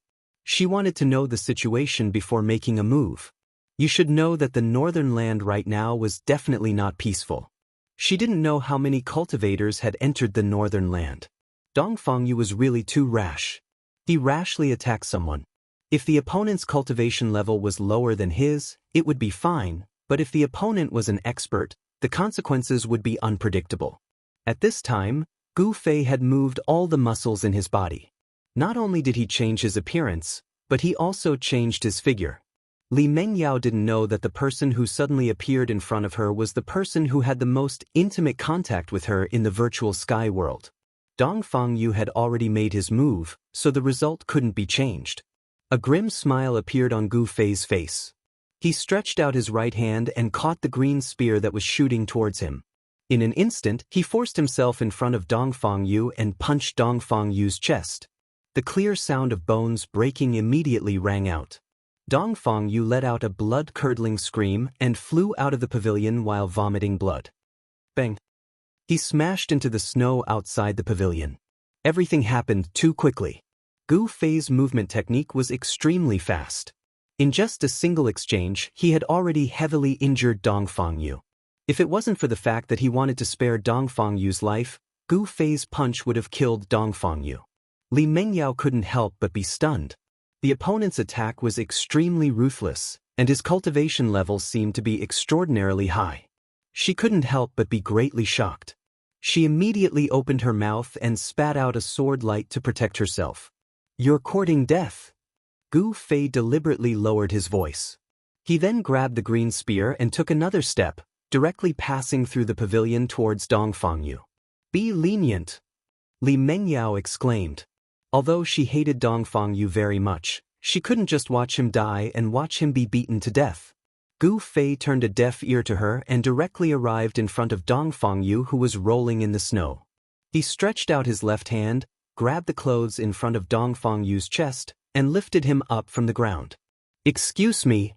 She wanted to know the situation before making a move. You should know that the northern land right now was definitely not peaceful. She didn't know how many cultivators had entered the northern land. Dongfang Yu was really too rash. He rashly attacked someone. If the opponent's cultivation level was lower than his, it would be fine, but if the opponent was an expert, the consequences would be unpredictable. At this time, Gu Fei had moved all the muscles in his body. Not only did he change his appearance, but he also changed his figure. Li Mengyao didn't know that the person who suddenly appeared in front of her was the person who had the most intimate contact with her in the virtual sky world. Dongfang Yu had already made his move, so the result couldn't be changed. A grim smile appeared on Gu Fei's face. He stretched out his right hand and caught the green spear that was shooting towards him. In an instant, he forced himself in front of Dongfang Yu and punched Dongfang Yu's chest. The clear sound of bones breaking immediately rang out. Dongfang Yu let out a blood-curdling scream and flew out of the pavilion while vomiting blood. Bang! He smashed into the snow outside the pavilion. Everything happened too quickly. Gu Fei's movement technique was extremely fast. In just a single exchange, he had already heavily injured Dongfang Yu. If it wasn't for the fact that he wanted to spare Dongfang Yu's life, Gu Fei's punch would have killed Dongfang Yu. Li Mengyao couldn't help but be stunned. The opponent's attack was extremely ruthless, and his cultivation level seemed to be extraordinarily high. She couldn't help but be greatly shocked. She immediately opened her mouth and spat out a sword light to protect herself. "You're courting death." Gu Fei deliberately lowered his voice. He then grabbed the green spear and took another step, directly passing through the pavilion towards Dongfang Yu. "Be lenient," Li Mengyao exclaimed. Although she hated Dongfang Yu very much, she couldn't just watch him die and watch him be beaten to death. Gu Fei turned a deaf ear to her and directly arrived in front of Dongfang Yu, who was rolling in the snow. He stretched out his left hand, grabbed the clothes in front of Dongfang Yu's chest, and lifted him up from the ground. "Excuse me!"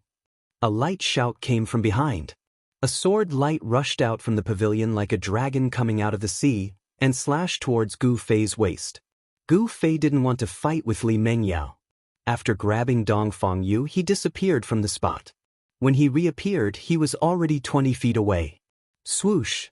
A light shout came from behind. A sword light rushed out from the pavilion like a dragon coming out of the sea, and slashed towards Gu Fei's waist. Gu Fei didn't want to fight with Li Mengyao. After grabbing Dongfang Yu, he disappeared from the spot. When he reappeared, he was already 20 feet away. Swoosh!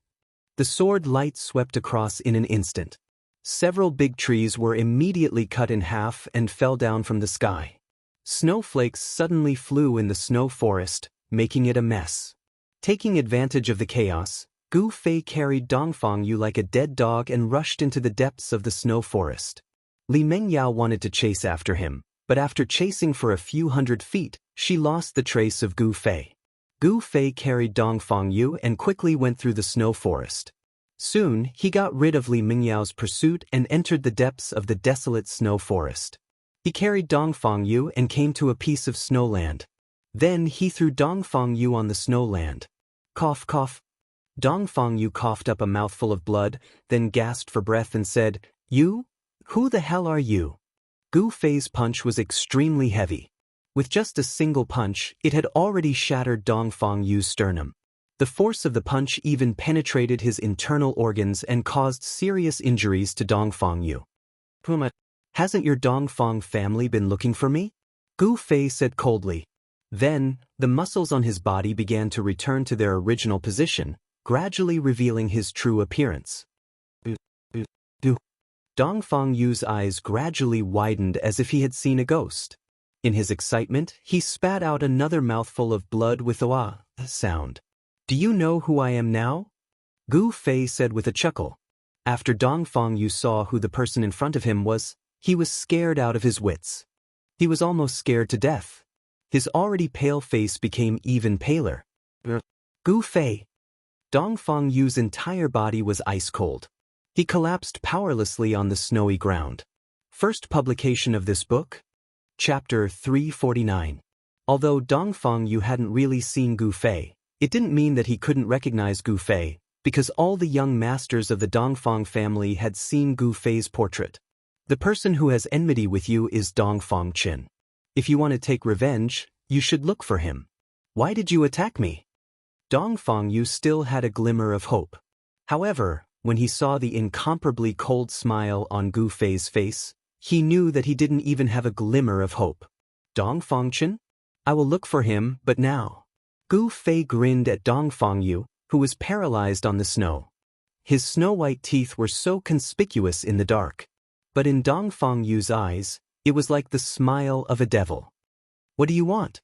The sword light swept across in an instant. Several big trees were immediately cut in half and fell down from the sky. Snowflakes suddenly flew in the snow forest, making it a mess. Taking advantage of the chaos, Gu Fei carried Dongfang Yu like a dead dog and rushed into the depths of the snow forest. Li Mengyao wanted to chase after him, but after chasing for a few hundred feet, she lost the trace of Gu Fei. Gu Fei carried Dongfang Yu and quickly went through the snow forest. Soon, he got rid of Li Mengyao's pursuit and entered the depths of the desolate snow forest. He carried Dongfang Yu and came to a piece of snowland. Then he threw Dongfang Yu on the snowland. Cough, cough. Dongfang Yu coughed up a mouthful of blood, then gasped for breath and said, "You? Who the hell are you?" Gu Fei's punch was extremely heavy. With just a single punch, it had already shattered Dongfang Yu's sternum. The force of the punch even penetrated his internal organs and caused serious injuries to Dongfang Yu. "Puma, hasn't your Dongfang family been looking for me?" Gu Fei said coldly. Then, the muscles on his body began to return to their original position, gradually revealing his true appearance. Dongfang Yu's eyes gradually widened as if he had seen a ghost. In his excitement, he spat out another mouthful of blood with a "ah" sound. "Do you know who I am now?" Gu Fei said with a chuckle. After Dongfang Yu saw who the person in front of him was, he was scared out of his wits. He was almost scared to death. His already pale face became even paler. Gu Fei. Dongfang Yu's entire body was ice cold. He collapsed powerlessly on the snowy ground. First publication of this book? Chapter 349. Although Dongfang Yu hadn't really seen Gu Fei, it didn't mean that he couldn't recognize Gu Fei, because all the young masters of the Dongfang family had seen Gu Fei's portrait. The person who has enmity with you is Dongfang Qin. If you want to take revenge, you should look for him. Why did you attack me? Dongfang Yu still had a glimmer of hope. However, when he saw the incomparably cold smile on Gu Fei's face, he knew that he didn't even have a glimmer of hope. Dongfang Qin? I will look for him, but now. Gu Fei grinned at Dongfang Yu, who was paralyzed on the snow. His snow-white teeth were so conspicuous in the dark. But in Dongfang Yu's eyes, it was like the smile of a devil. What do you want?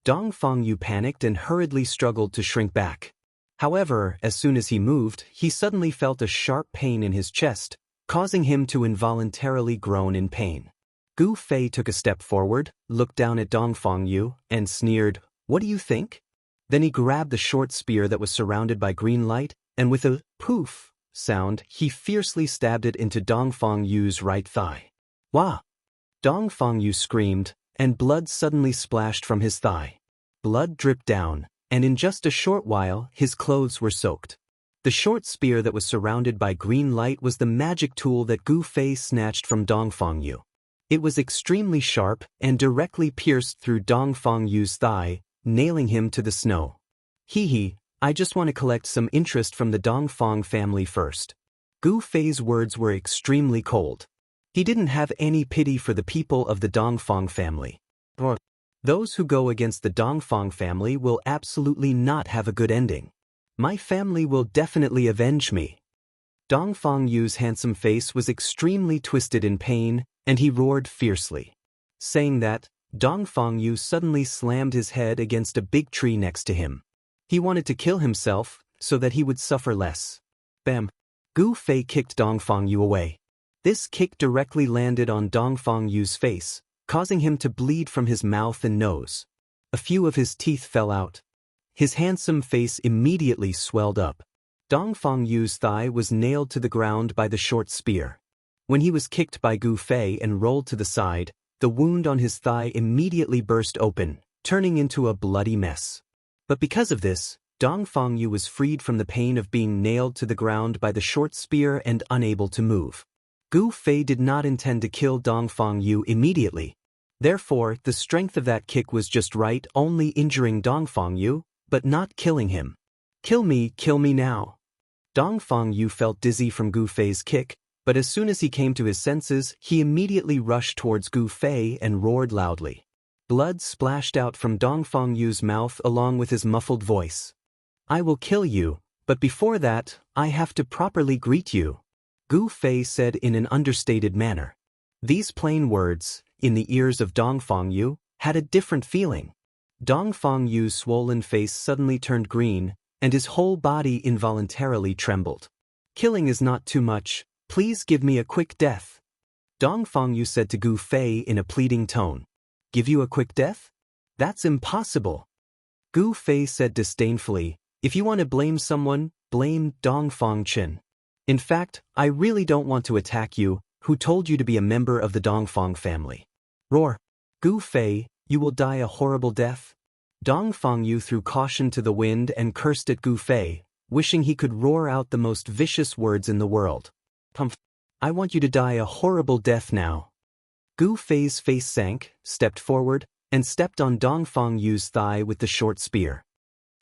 Dongfang Yu panicked and hurriedly struggled to shrink back. However, as soon as he moved, he suddenly felt a sharp pain in his chest, causing him to involuntarily groan in pain. Gu Fei took a step forward, looked down at Dongfang Yu, and sneered, "What do you think?" Then he grabbed the short spear that was surrounded by green light, and with a poof sound, he fiercely stabbed it into Dongfang Yu's right thigh. Wah! Dongfang Yu screamed, and blood suddenly splashed from his thigh. Blood dripped down, and in just a short while, his clothes were soaked. The short spear that was surrounded by green light was the magic tool that Gu Fei snatched from Dongfang Yu. It was extremely sharp and directly pierced through Dongfang Yu's thigh, nailing him to the snow. Hee, I just want to collect some interest from the Dongfang family first. Gu Fei's words were extremely cold. He didn't have any pity for the people of the Dongfang family. Those who go against the Dongfang family will absolutely not have a good ending. My family will definitely avenge me. Dongfang Yu's handsome face was extremely twisted in pain, and he roared fiercely. Saying that, Dongfang Yu suddenly slammed his head against a big tree next to him. He wanted to kill himself, so that he would suffer less. Bam! Gu Fei kicked Dongfang Yu away. This kick directly landed on Dongfang Yu's face, causing him to bleed from his mouth and nose. A few of his teeth fell out. His handsome face immediately swelled up. Dongfang Yu's thigh was nailed to the ground by the short spear. When he was kicked by Gu Fei and rolled to the side, the wound on his thigh immediately burst open, turning into a bloody mess. But because of this, Dongfang Yu was freed from the pain of being nailed to the ground by the short spear and unable to move. Gu Fei did not intend to kill Dongfang Yu immediately. Therefore, the strength of that kick was just right, only injuring Dongfang Yu, but not killing him. Kill me now. Dongfang Yu felt dizzy from Gu Fei's kick, but as soon as he came to his senses, he immediately rushed towards Gu Fei and roared loudly. Blood splashed out from Dongfang Yu's mouth along with his muffled voice. I will kill you, but before that, I have to properly greet you, Gu Fei said in an understated manner. These plain words, in the ears of Dongfang Yu, had a different feeling. Dongfang Yu's swollen face suddenly turned green, and his whole body involuntarily trembled. Killing is not too much, please give me a quick death, Dongfang Yu said to Gu Fei in a pleading tone. Give you a quick death? That's impossible. Gu Fei said disdainfully, if you want to blame someone, blame Dongfang Qin. In fact, I really don't want to attack you, who told you to be a member of the Dongfang family. Roar. Gu Fei, you will die a horrible death. Dongfang Yu threw caution to the wind and cursed at Gu Fei, wishing he could roar out the most vicious words in the world. I want you to die a horrible death now. Gu Fei's face sank, stepped forward, and stepped on Dongfang Yu's thigh with the short spear.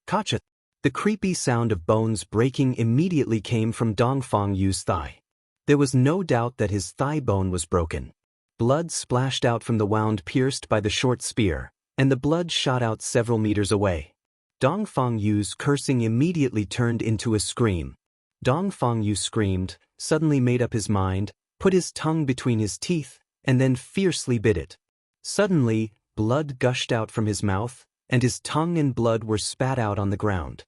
Kacha! The creepy sound of bones breaking immediately came from Dongfang Yu's thigh. There was no doubt that his thigh bone was broken. Blood splashed out from the wound pierced by the short spear, and the blood shot out several meters away. Dongfang Yu's cursing immediately turned into a scream. Dongfang Yu screamed, suddenly made up his mind, put his tongue between his teeth, and then fiercely bit it. Suddenly, blood gushed out from his mouth, and his tongue and blood were spat out on the ground.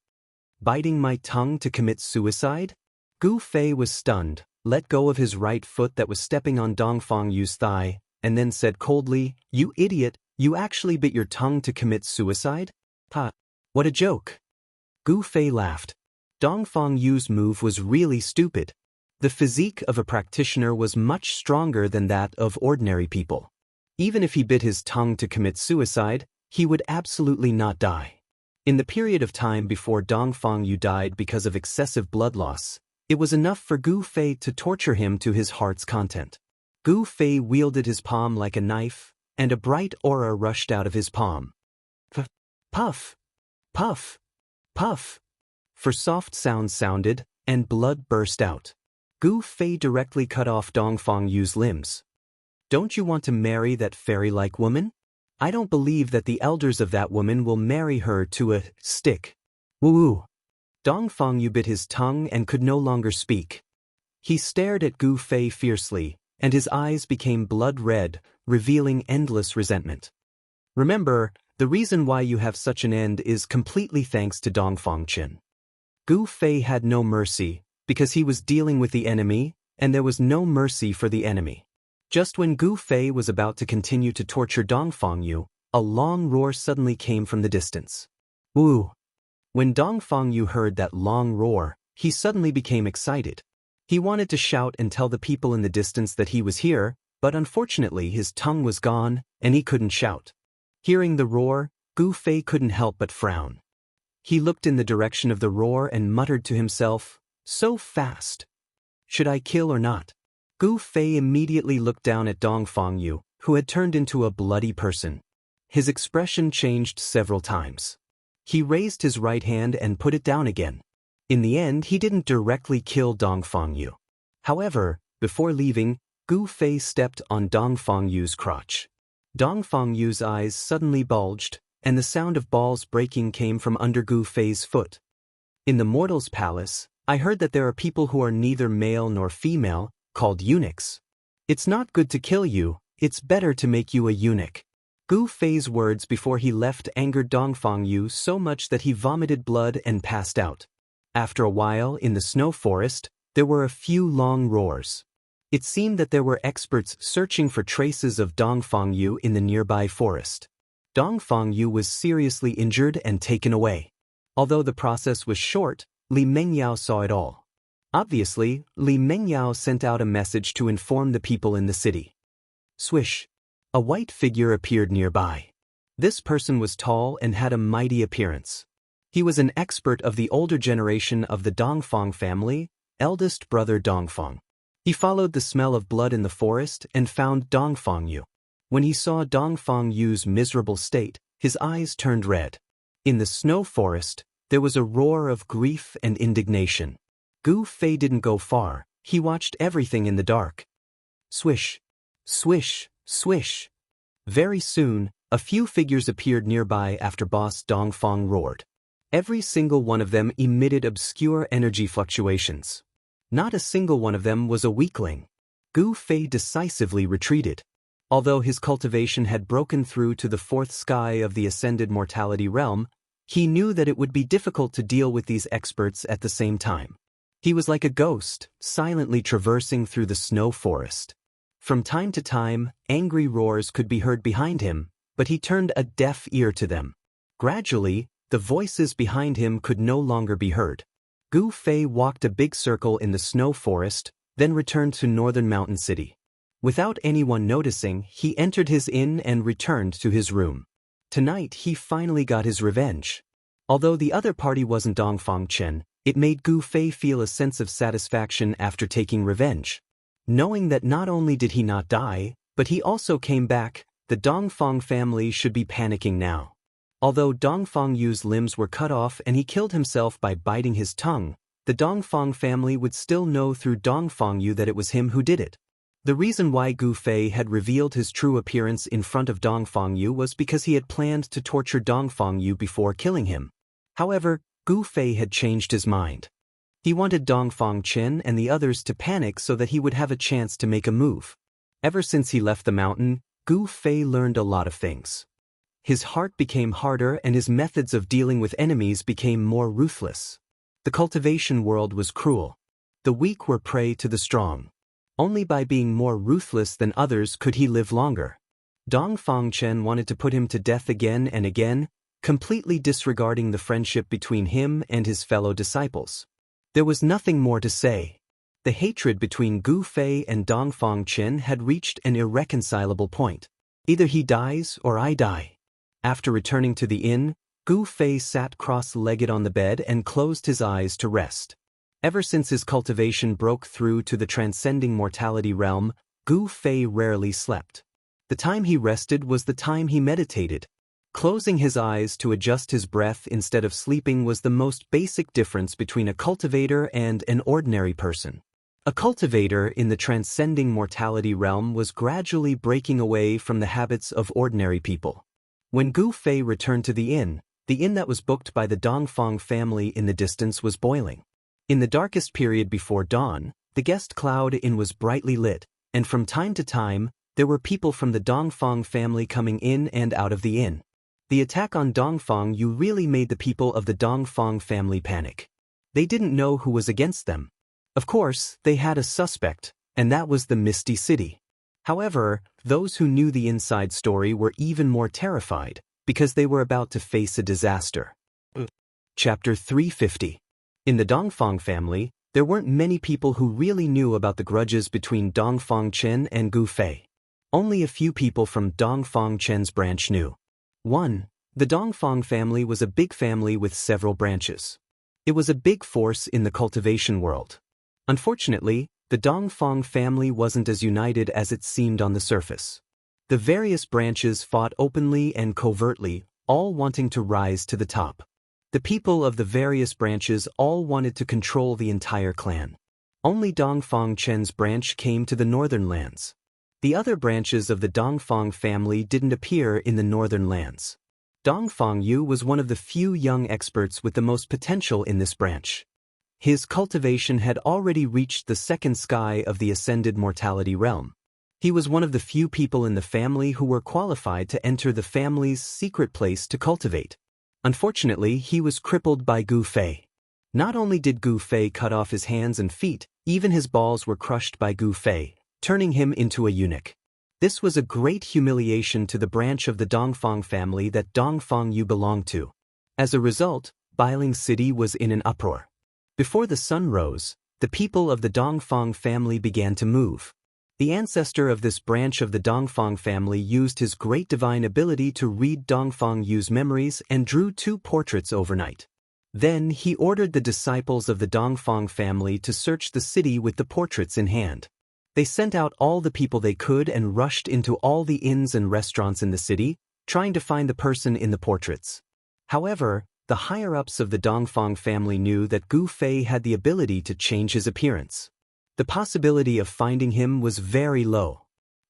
Biting my tongue to commit suicide? Gu Fei was stunned, let go of his right foot that was stepping on Dongfang Yu's thigh, and then said coldly, You idiot, you actually bit your tongue to commit suicide? Ha! What a joke! Gu Fei laughed. Dongfang Yu's move was really stupid. The physique of a practitioner was much stronger than that of ordinary people. Even if he bit his tongue to commit suicide, he would absolutely not die. In the period of time before Dongfang Yu died because of excessive blood loss, it was enough for Gu Fei to torture him to his heart's content. Gu Fei wielded his palm like a knife, and a bright aura rushed out of his palm. Puff! Puff! Puff! For soft sounds sounded, and blood burst out. Gu Fei directly cut off Dongfang Yu's limbs. Don't you want to marry that fairy-like woman? I don't believe that the elders of that woman will marry her to a stick. Woo-woo. Dongfang Yu bit his tongue and could no longer speak. He stared at Gu Fei fiercely, and his eyes became blood-red, revealing endless resentment. Remember, the reason why you have such an end is completely thanks to Dongfang Qin. Gu Fei had no mercy, because he was dealing with the enemy, and there was no mercy for the enemy. Just when Gu Fei was about to continue to torture Dongfang Yu, a long roar suddenly came from the distance. Woo! When Dongfang Yu heard that long roar, he suddenly became excited. He wanted to shout and tell the people in the distance that he was here, but unfortunately his tongue was gone, and he couldn't shout. Hearing the roar, Gu Fei couldn't help but frown. He looked in the direction of the roar and muttered to himself, "So fast. Should I kill or not?" Gu Fei immediately looked down at Dongfang Yu, who had turned into a bloody person. His expression changed several times. He raised his right hand and put it down again. In the end, he didn't directly kill Dongfang Yu. However, before leaving, Gu Fei stepped on Dongfang Yu's crotch. Dongfang Yu's eyes suddenly bulged, and the sound of balls breaking came from under Gu Fei's foot. In the mortal's palace, I heard that there are people who are neither male nor female, called eunuchs. It's not good to kill you, it's better to make you a eunuch. Gu Fei's words before he left angered Dongfang Yu so much that he vomited blood and passed out. After a while, in the snow forest, there were a few long roars. It seemed that there were experts searching for traces of Dongfang Yu in the nearby forest. Dongfang Yu was seriously injured and taken away. Although the process was short, Li Mengyao saw it all. Obviously, Li Mengyao sent out a message to inform the people in the city. Swish! A white figure appeared nearby. This person was tall and had a mighty appearance. He was an expert of the older generation of the Dongfang family, eldest brother Dongfang. He followed the smell of blood in the forest and found Dongfang Yu. When he saw Dongfang Yu's miserable state, his eyes turned red. In the snow forest, there was a roar of grief and indignation. Gu Fei didn't go far, he watched everything in the dark. Swish! Swish! Swish! Very soon, a few figures appeared nearby after boss Dongfang roared. Every single one of them emitted obscure energy fluctuations. Not a single one of them was a weakling. Gu Fei decisively retreated. Although his cultivation had broken through to the fourth sky of the ascended mortality realm, he knew that it would be difficult to deal with these experts at the same time. He was like a ghost, silently traversing through the snow forest. From time to time, angry roars could be heard behind him, but he turned a deaf ear to them. Gradually, the voices behind him could no longer be heard. Gu Fei walked a big circle in the snow forest, then returned to Northern Mountain City. Without anyone noticing, he entered his inn and returned to his room. Tonight, he finally got his revenge. Although the other party wasn't Dongfang Chen, it made Gu Fei feel a sense of satisfaction after taking revenge. Knowing that not only did he not die, but he also came back, the Dongfang family should be panicking now. Although Dongfang Yu's limbs were cut off and he killed himself by biting his tongue, the Dongfang family would still know through Dongfang Yu that it was him who did it. The reason why Gu Fei had revealed his true appearance in front of Dongfang Yu was because he had planned to torture Dongfang Yu before killing him. However, Gu Fei had changed his mind. He wanted Dongfang Chen and the others to panic so that he would have a chance to make a move. Ever since he left the mountain, Gu Fei learned a lot of things. His heart became harder and his methods of dealing with enemies became more ruthless. The cultivation world was cruel. The weak were prey to the strong. Only by being more ruthless than others could he live longer. Dongfang Chen wanted to put him to death again and again, completely disregarding the friendship between him and his fellow disciples. There was nothing more to say. The hatred between Gu Fei and Dongfang Chen had reached an irreconcilable point. Either he dies or I die. After returning to the inn, Gu Fei sat cross-legged on the bed and closed his eyes to rest. Ever since his cultivation broke through to the transcending mortality realm, Gu Fei rarely slept. The time he rested was the time he meditated. Closing his eyes to adjust his breath instead of sleeping was the most basic difference between a cultivator and an ordinary person. A cultivator in the transcending mortality realm was gradually breaking away from the habits of ordinary people. When Gu Fei returned to the inn that was booked by the Dongfang family in the distance was boiling. In the darkest period before dawn, the guest cloud inn was brightly lit, and from time to time, there were people from the Dongfang family coming in and out of the inn. The attack on Dongfang Yu really made the people of the Dongfang family panic. They didn't know who was against them. Of course, they had a suspect, and that was the Misty City. However, those who knew the inside story were even more terrified, because they were about to face a disaster. Chapter 350. In the Dongfang family, there weren't many people who really knew about the grudges between Dongfang Chen and Gu Fei. Only a few people from Dongfang Chen's branch knew. 1. The Dongfang family was a big family with several branches. It was a big force in the cultivation world. Unfortunately, the Dongfang family wasn't as united as it seemed on the surface. The various branches fought openly and covertly, all wanting to rise to the top. The people of the various branches all wanted to control the entire clan. Only Dongfang Chen's branch came to the northern lands. The other branches of the Dongfang family didn't appear in the northern lands. Dongfang Yu was one of the few young experts with the most potential in this branch. His cultivation had already reached the second sky of the ascended mortality realm. He was one of the few people in the family who were qualified to enter the family's secret place to cultivate. Unfortunately, he was crippled by Gu Fei. Not only did Gu Fei cut off his hands and feet, even his balls were crushed by Gu Fei, turning him into a eunuch. This was a great humiliation to the branch of the Dongfang family that Dongfang Yu belonged to. As a result, Bailing City was in an uproar. Before the sun rose, the people of the Dongfang family began to move. The ancestor of this branch of the Dongfang family used his great divine ability to read Dongfang Yu's memories and drew 2 portraits overnight. Then he ordered the disciples of the Dongfang family to search the city with the portraits in hand. They sent out all the people they could and rushed into all the inns and restaurants in the city, trying to find the person in the portraits. However, the higher-ups of the Dongfang family knew that Gu Fei had the ability to change his appearance. The possibility of finding him was very low.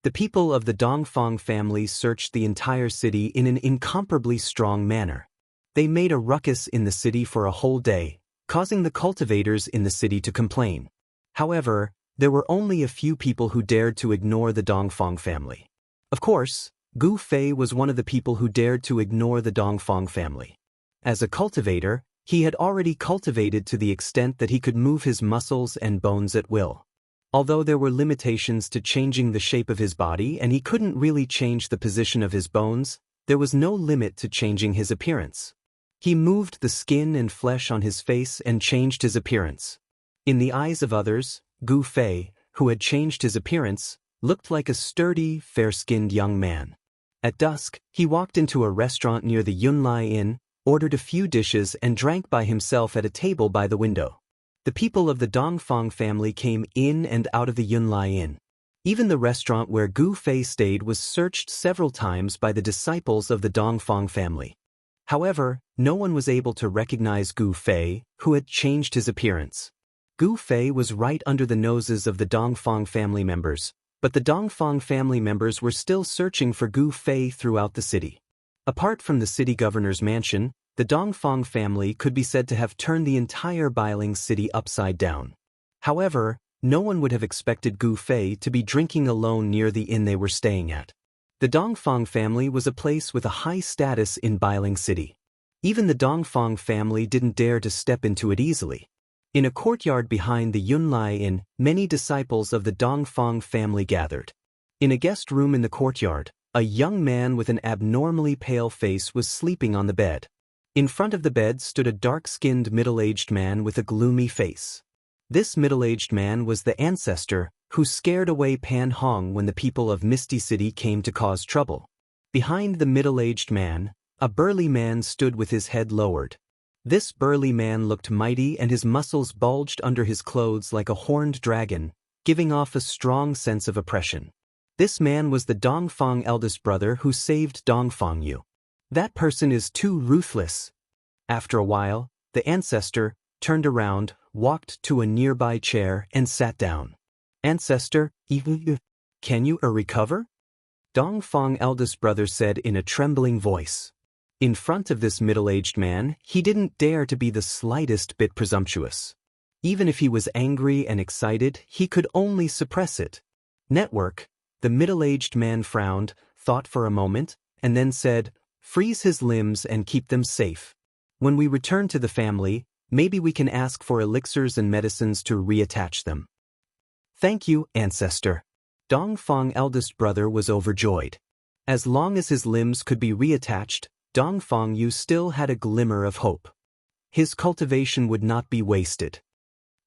The people of the Dongfang family searched the entire city in an incomparably strong manner. They made a ruckus in the city for a whole day, causing the cultivators in the city to complain. However, there were only a few people who dared to ignore the Dongfang family. Of course, Gu Fei was one of the people who dared to ignore the Dongfang family. As a cultivator, he had already cultivated to the extent that he could move his muscles and bones at will. Although there were limitations to changing the shape of his body and he couldn't really change the position of his bones, there was no limit to changing his appearance. He moved the skin and flesh on his face and changed his appearance. In the eyes of others, Gu Fei, who had changed his appearance, looked like a sturdy, fair-skinned young man. At dusk, he walked into a restaurant near the Yunlai Inn, ordered a few dishes and drank by himself at a table by the window. The people of the Dongfang family came in and out of the Yunlai Inn. Even the restaurant where Gu Fei stayed was searched several times by the disciples of the Dongfang family. However, no one was able to recognize Gu Fei, who had changed his appearance. Gu Fei was right under the noses of the Dongfang family members, but the Dongfang family members were still searching for Gu Fei throughout the city. Apart from the city governor's mansion, the Dongfang family could be said to have turned the entire Bailing City upside down. However, no one would have expected Gu Fei to be drinking alone near the inn they were staying at. The Dongfang family was a place with a high status in Bailing City. Even the Dongfang family didn't dare to step into it easily. In a courtyard behind the Yunlai Inn, many disciples of the Dongfang family gathered. In a guest room in the courtyard, a young man with an abnormally pale face was sleeping on the bed. In front of the bed stood a dark-skinned middle-aged man with a gloomy face. This middle-aged man was the ancestor, who scared away Pan Hong when the people of Misty City came to cause trouble. Behind the middle-aged man, a burly man stood with his head lowered. This burly man looked mighty and his muscles bulged under his clothes like a horned dragon, giving off a strong sense of oppression. This man was the Dongfang eldest brother who saved Dongfang Yu. That person is too ruthless. After a while, the ancestor turned around, walked to a nearby chair and sat down. Ancestor, can you recover? Dongfang eldest brother said in a trembling voice. In front of this middle-aged man, he didn't dare to be the slightest bit presumptuous. Even if he was angry and excited, he could only suppress it. Network, the middle-aged man frowned, thought for a moment, and then said, freeze his limbs and keep them safe. When we return to the family, maybe we can ask for elixirs and medicines to reattach them. Thank you, ancestor. Dongfang eldest brother was overjoyed. As long as his limbs could be reattached, Dongfang Yu still had a glimmer of hope. His cultivation would not be wasted.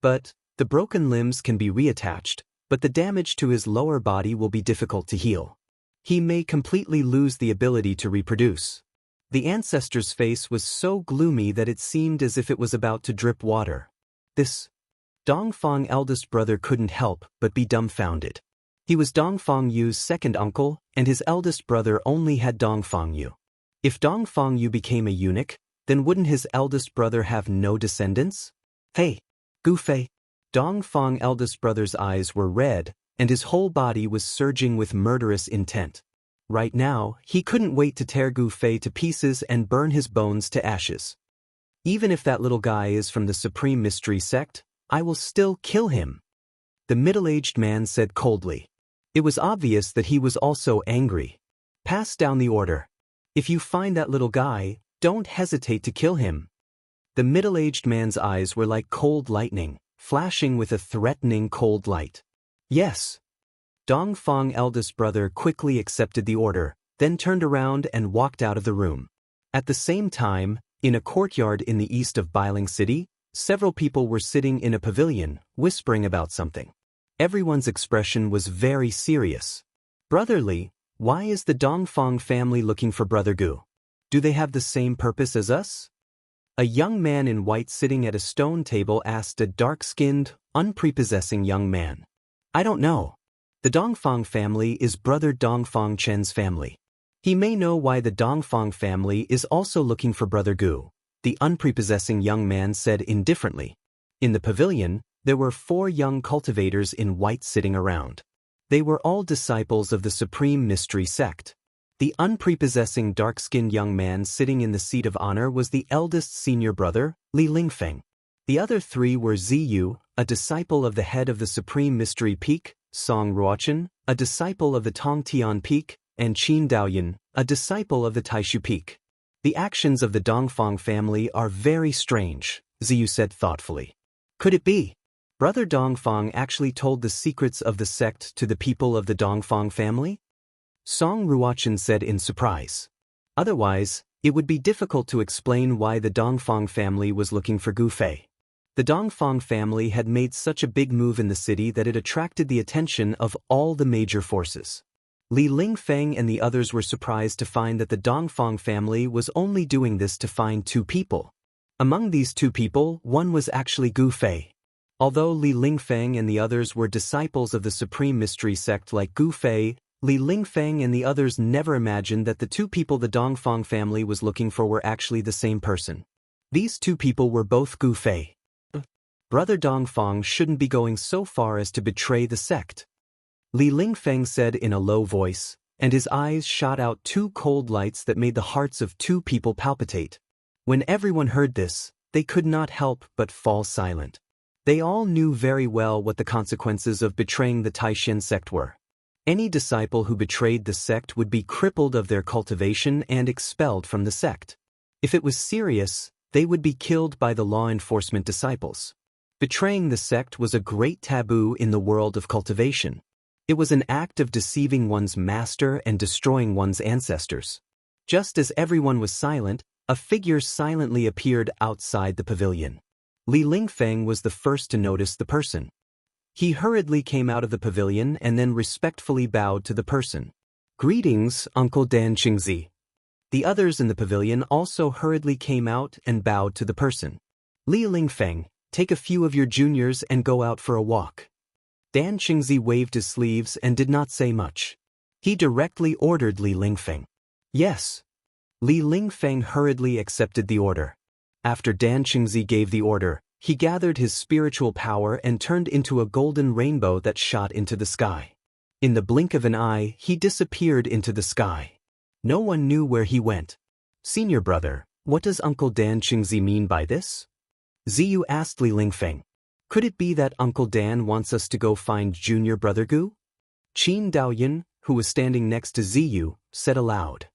But the broken limbs can be reattached, but the damage to his lower body will be difficult to heal. He may completely lose the ability to reproduce. The ancestor's face was so gloomy that it seemed as if it was about to drip water. This Dongfang eldest brother couldn't help but be dumbfounded. He was Dongfang Yu's second uncle, and his eldest brother only had Dongfang Yu. If Dongfang Yu became a eunuch, then wouldn't his eldest brother have no descendants? Hey, Gu Fei! Dongfang eldest brother's eyes were red, and his whole body was surging with murderous intent. Right now, he couldn't wait to tear Gu Fei to pieces and burn his bones to ashes. Even if that little guy is from the Supreme Mystery Sect, I will still kill him. The middle-aged man said coldly. It was obvious that he was also angry. Pass down the order. If you find that little guy, don't hesitate to kill him. The middle-aged man's eyes were like cold lightning, flashing with a threatening cold light. Yes. Dongfang eldest brother quickly accepted the order, then turned around and walked out of the room. At the same time, in a courtyard in the east of Bailing City, several people were sitting in a pavilion, whispering about something. Everyone's expression was very serious. Brotherly, why is the Dongfang family looking for Brother Gu? Do they have the same purpose as us? A young man in white sitting at a stone table asked a dark-skinned, unprepossessing young man. I don't know. The Dongfang family is Brother Dongfang Chen's family. He may know why the Dongfang family is also looking for Brother Gu, the unprepossessing young man said indifferently. In the pavilion, there were 4 young cultivators in white sitting around. They were all disciples of the Supreme Mystery Sect. The unprepossessing dark-skinned young man sitting in the seat of honor was the eldest senior brother, Li Lingfeng. The other 3 were Ziyu, a disciple of the head of the Supreme Mystery Peak, Song Ruochen, a disciple of the Tongtian Peak, and Qin Daoyan, a disciple of the Taishu Peak. The actions of the Dongfang family are very strange, Ziyu said thoughtfully. Could it be? Brother Dongfang actually told the secrets of the sect to the people of the Dongfang family? Song Ruochen said in surprise. Otherwise, it would be difficult to explain why the Dongfang family was looking for Gu Fei. The Dongfang family had made such a big move in the city that it attracted the attention of all the major forces. Li Lingfeng and the others were surprised to find that the Dongfang family was only doing this to find 2 people. Among these 2 people, one was actually Gu Fei. Although Li Lingfeng and the others were disciples of the Supreme Mystery Sect like Gu Fei, Li Lingfeng and the others never imagined that the 2 people the Dongfang family was looking for were actually the same person. These 2 people were both Gu Fei. Brother Dongfang shouldn't be going so far as to betray the sect. Li Lingfeng said in a low voice, and his eyes shot out 2 cold lights that made the hearts of 2 people palpitate. When everyone heard this, they could not help but fall silent. They all knew very well what the consequences of betraying the Taishan sect were. Any disciple who betrayed the sect would be crippled of their cultivation and expelled from the sect. If it was serious, they would be killed by the law enforcement disciples. Betraying the sect was a great taboo in the world of cultivation. It was an act of deceiving one's master and destroying one's ancestors. Just as everyone was silent, a figure silently appeared outside the pavilion. Li Lingfeng was the first to notice the person. He hurriedly came out of the pavilion and then respectfully bowed to the person. "Greetings, Uncle Dan Qingzi." The others in the pavilion also hurriedly came out and bowed to the person. "Li Lingfeng, take a few of your juniors and go out for a walk." Dan Qingzi waved his sleeves and did not say much. He directly ordered Li Lingfeng. "Yes." Li Lingfeng hurriedly accepted the order. After Dan Qingzi gave the order, he gathered his spiritual power and turned into a golden rainbow that shot into the sky. In the blink of an eye, he disappeared into the sky. No one knew where he went. "Senior brother, what does Uncle Dan Qingzi mean by this?" Ziyu asked Li Lingfeng. "Could it be that Uncle Dan wants us to go find junior brother Gu?" Qin Daoyun, who was standing next to Ziyu, said aloud.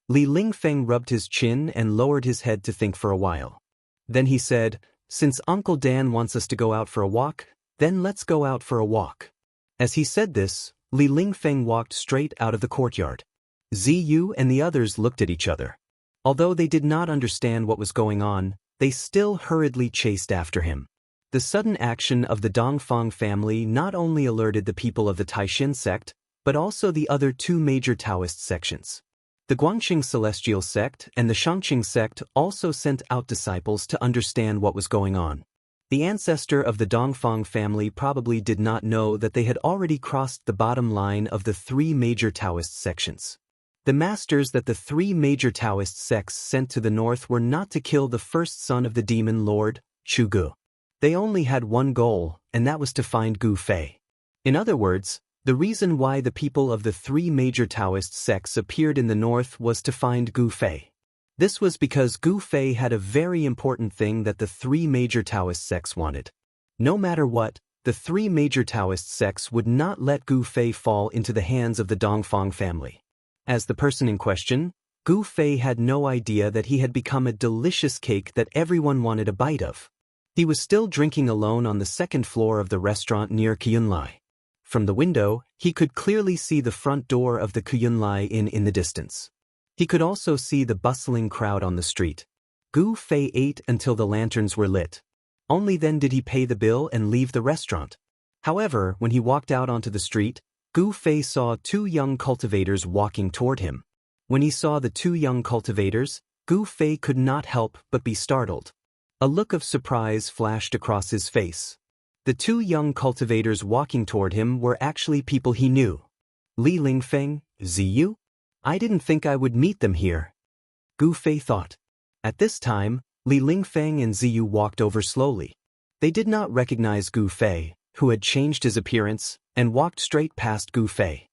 Li Lingfeng rubbed his chin and lowered his head to think for a while. Then he said, "Since Uncle Dan wants us to go out for a walk, then let's go out for a walk." As he said this, Li Lingfeng walked straight out of the courtyard. Ziyu and the others looked at each other. Although they did not understand what was going on, they still hurriedly chased after him. The sudden action of the Dongfang family not only alerted the people of the Taishin sect, but also the other two major Taoist sections. The Guangqing Celestial sect and the Shangqing sect also sent out disciples to understand what was going on. The ancestor of the Dongfang family probably did not know that they had already crossed the bottom line of the three major Taoist sections. The masters that the three major Taoist sects sent to the north were not to kill the first son of the demon lord, Chu Gu. They only had one goal, and that was to find Gu Fei. In other words, the reason why the people of the three major Taoist sects appeared in the north was to find Gu Fei. This was because Gu Fei had a very important thing that the three major Taoist sects wanted. No matter what, the three major Taoist sects would not let Gu Fei fall into the hands of the Dongfang family. As the person in question, Gu Fei had no idea that he had become a delicious cake that everyone wanted a bite of. He was still drinking alone on the second floor of the restaurant near Qiyunlai. From the window, he could clearly see the front door of the Qiyunlai Inn in the distance. He could also see the bustling crowd on the street. Gu Fei ate until the lanterns were lit. Only then did he pay the bill and leave the restaurant. However, when he walked out onto the street, Gu Fei saw two young cultivators walking toward him. When he saw the two young cultivators, Gu Fei could not help but be startled. A look of surprise flashed across his face. The two young cultivators walking toward him were actually people he knew. Li Lingfeng, Ziyu? I didn't think I would meet them here. Gu Fei thought. At this time, Li Lingfeng and Ziyu walked over slowly. They did not recognize Gu Fei, who had changed his appearance, and walked straight past Gu Fei.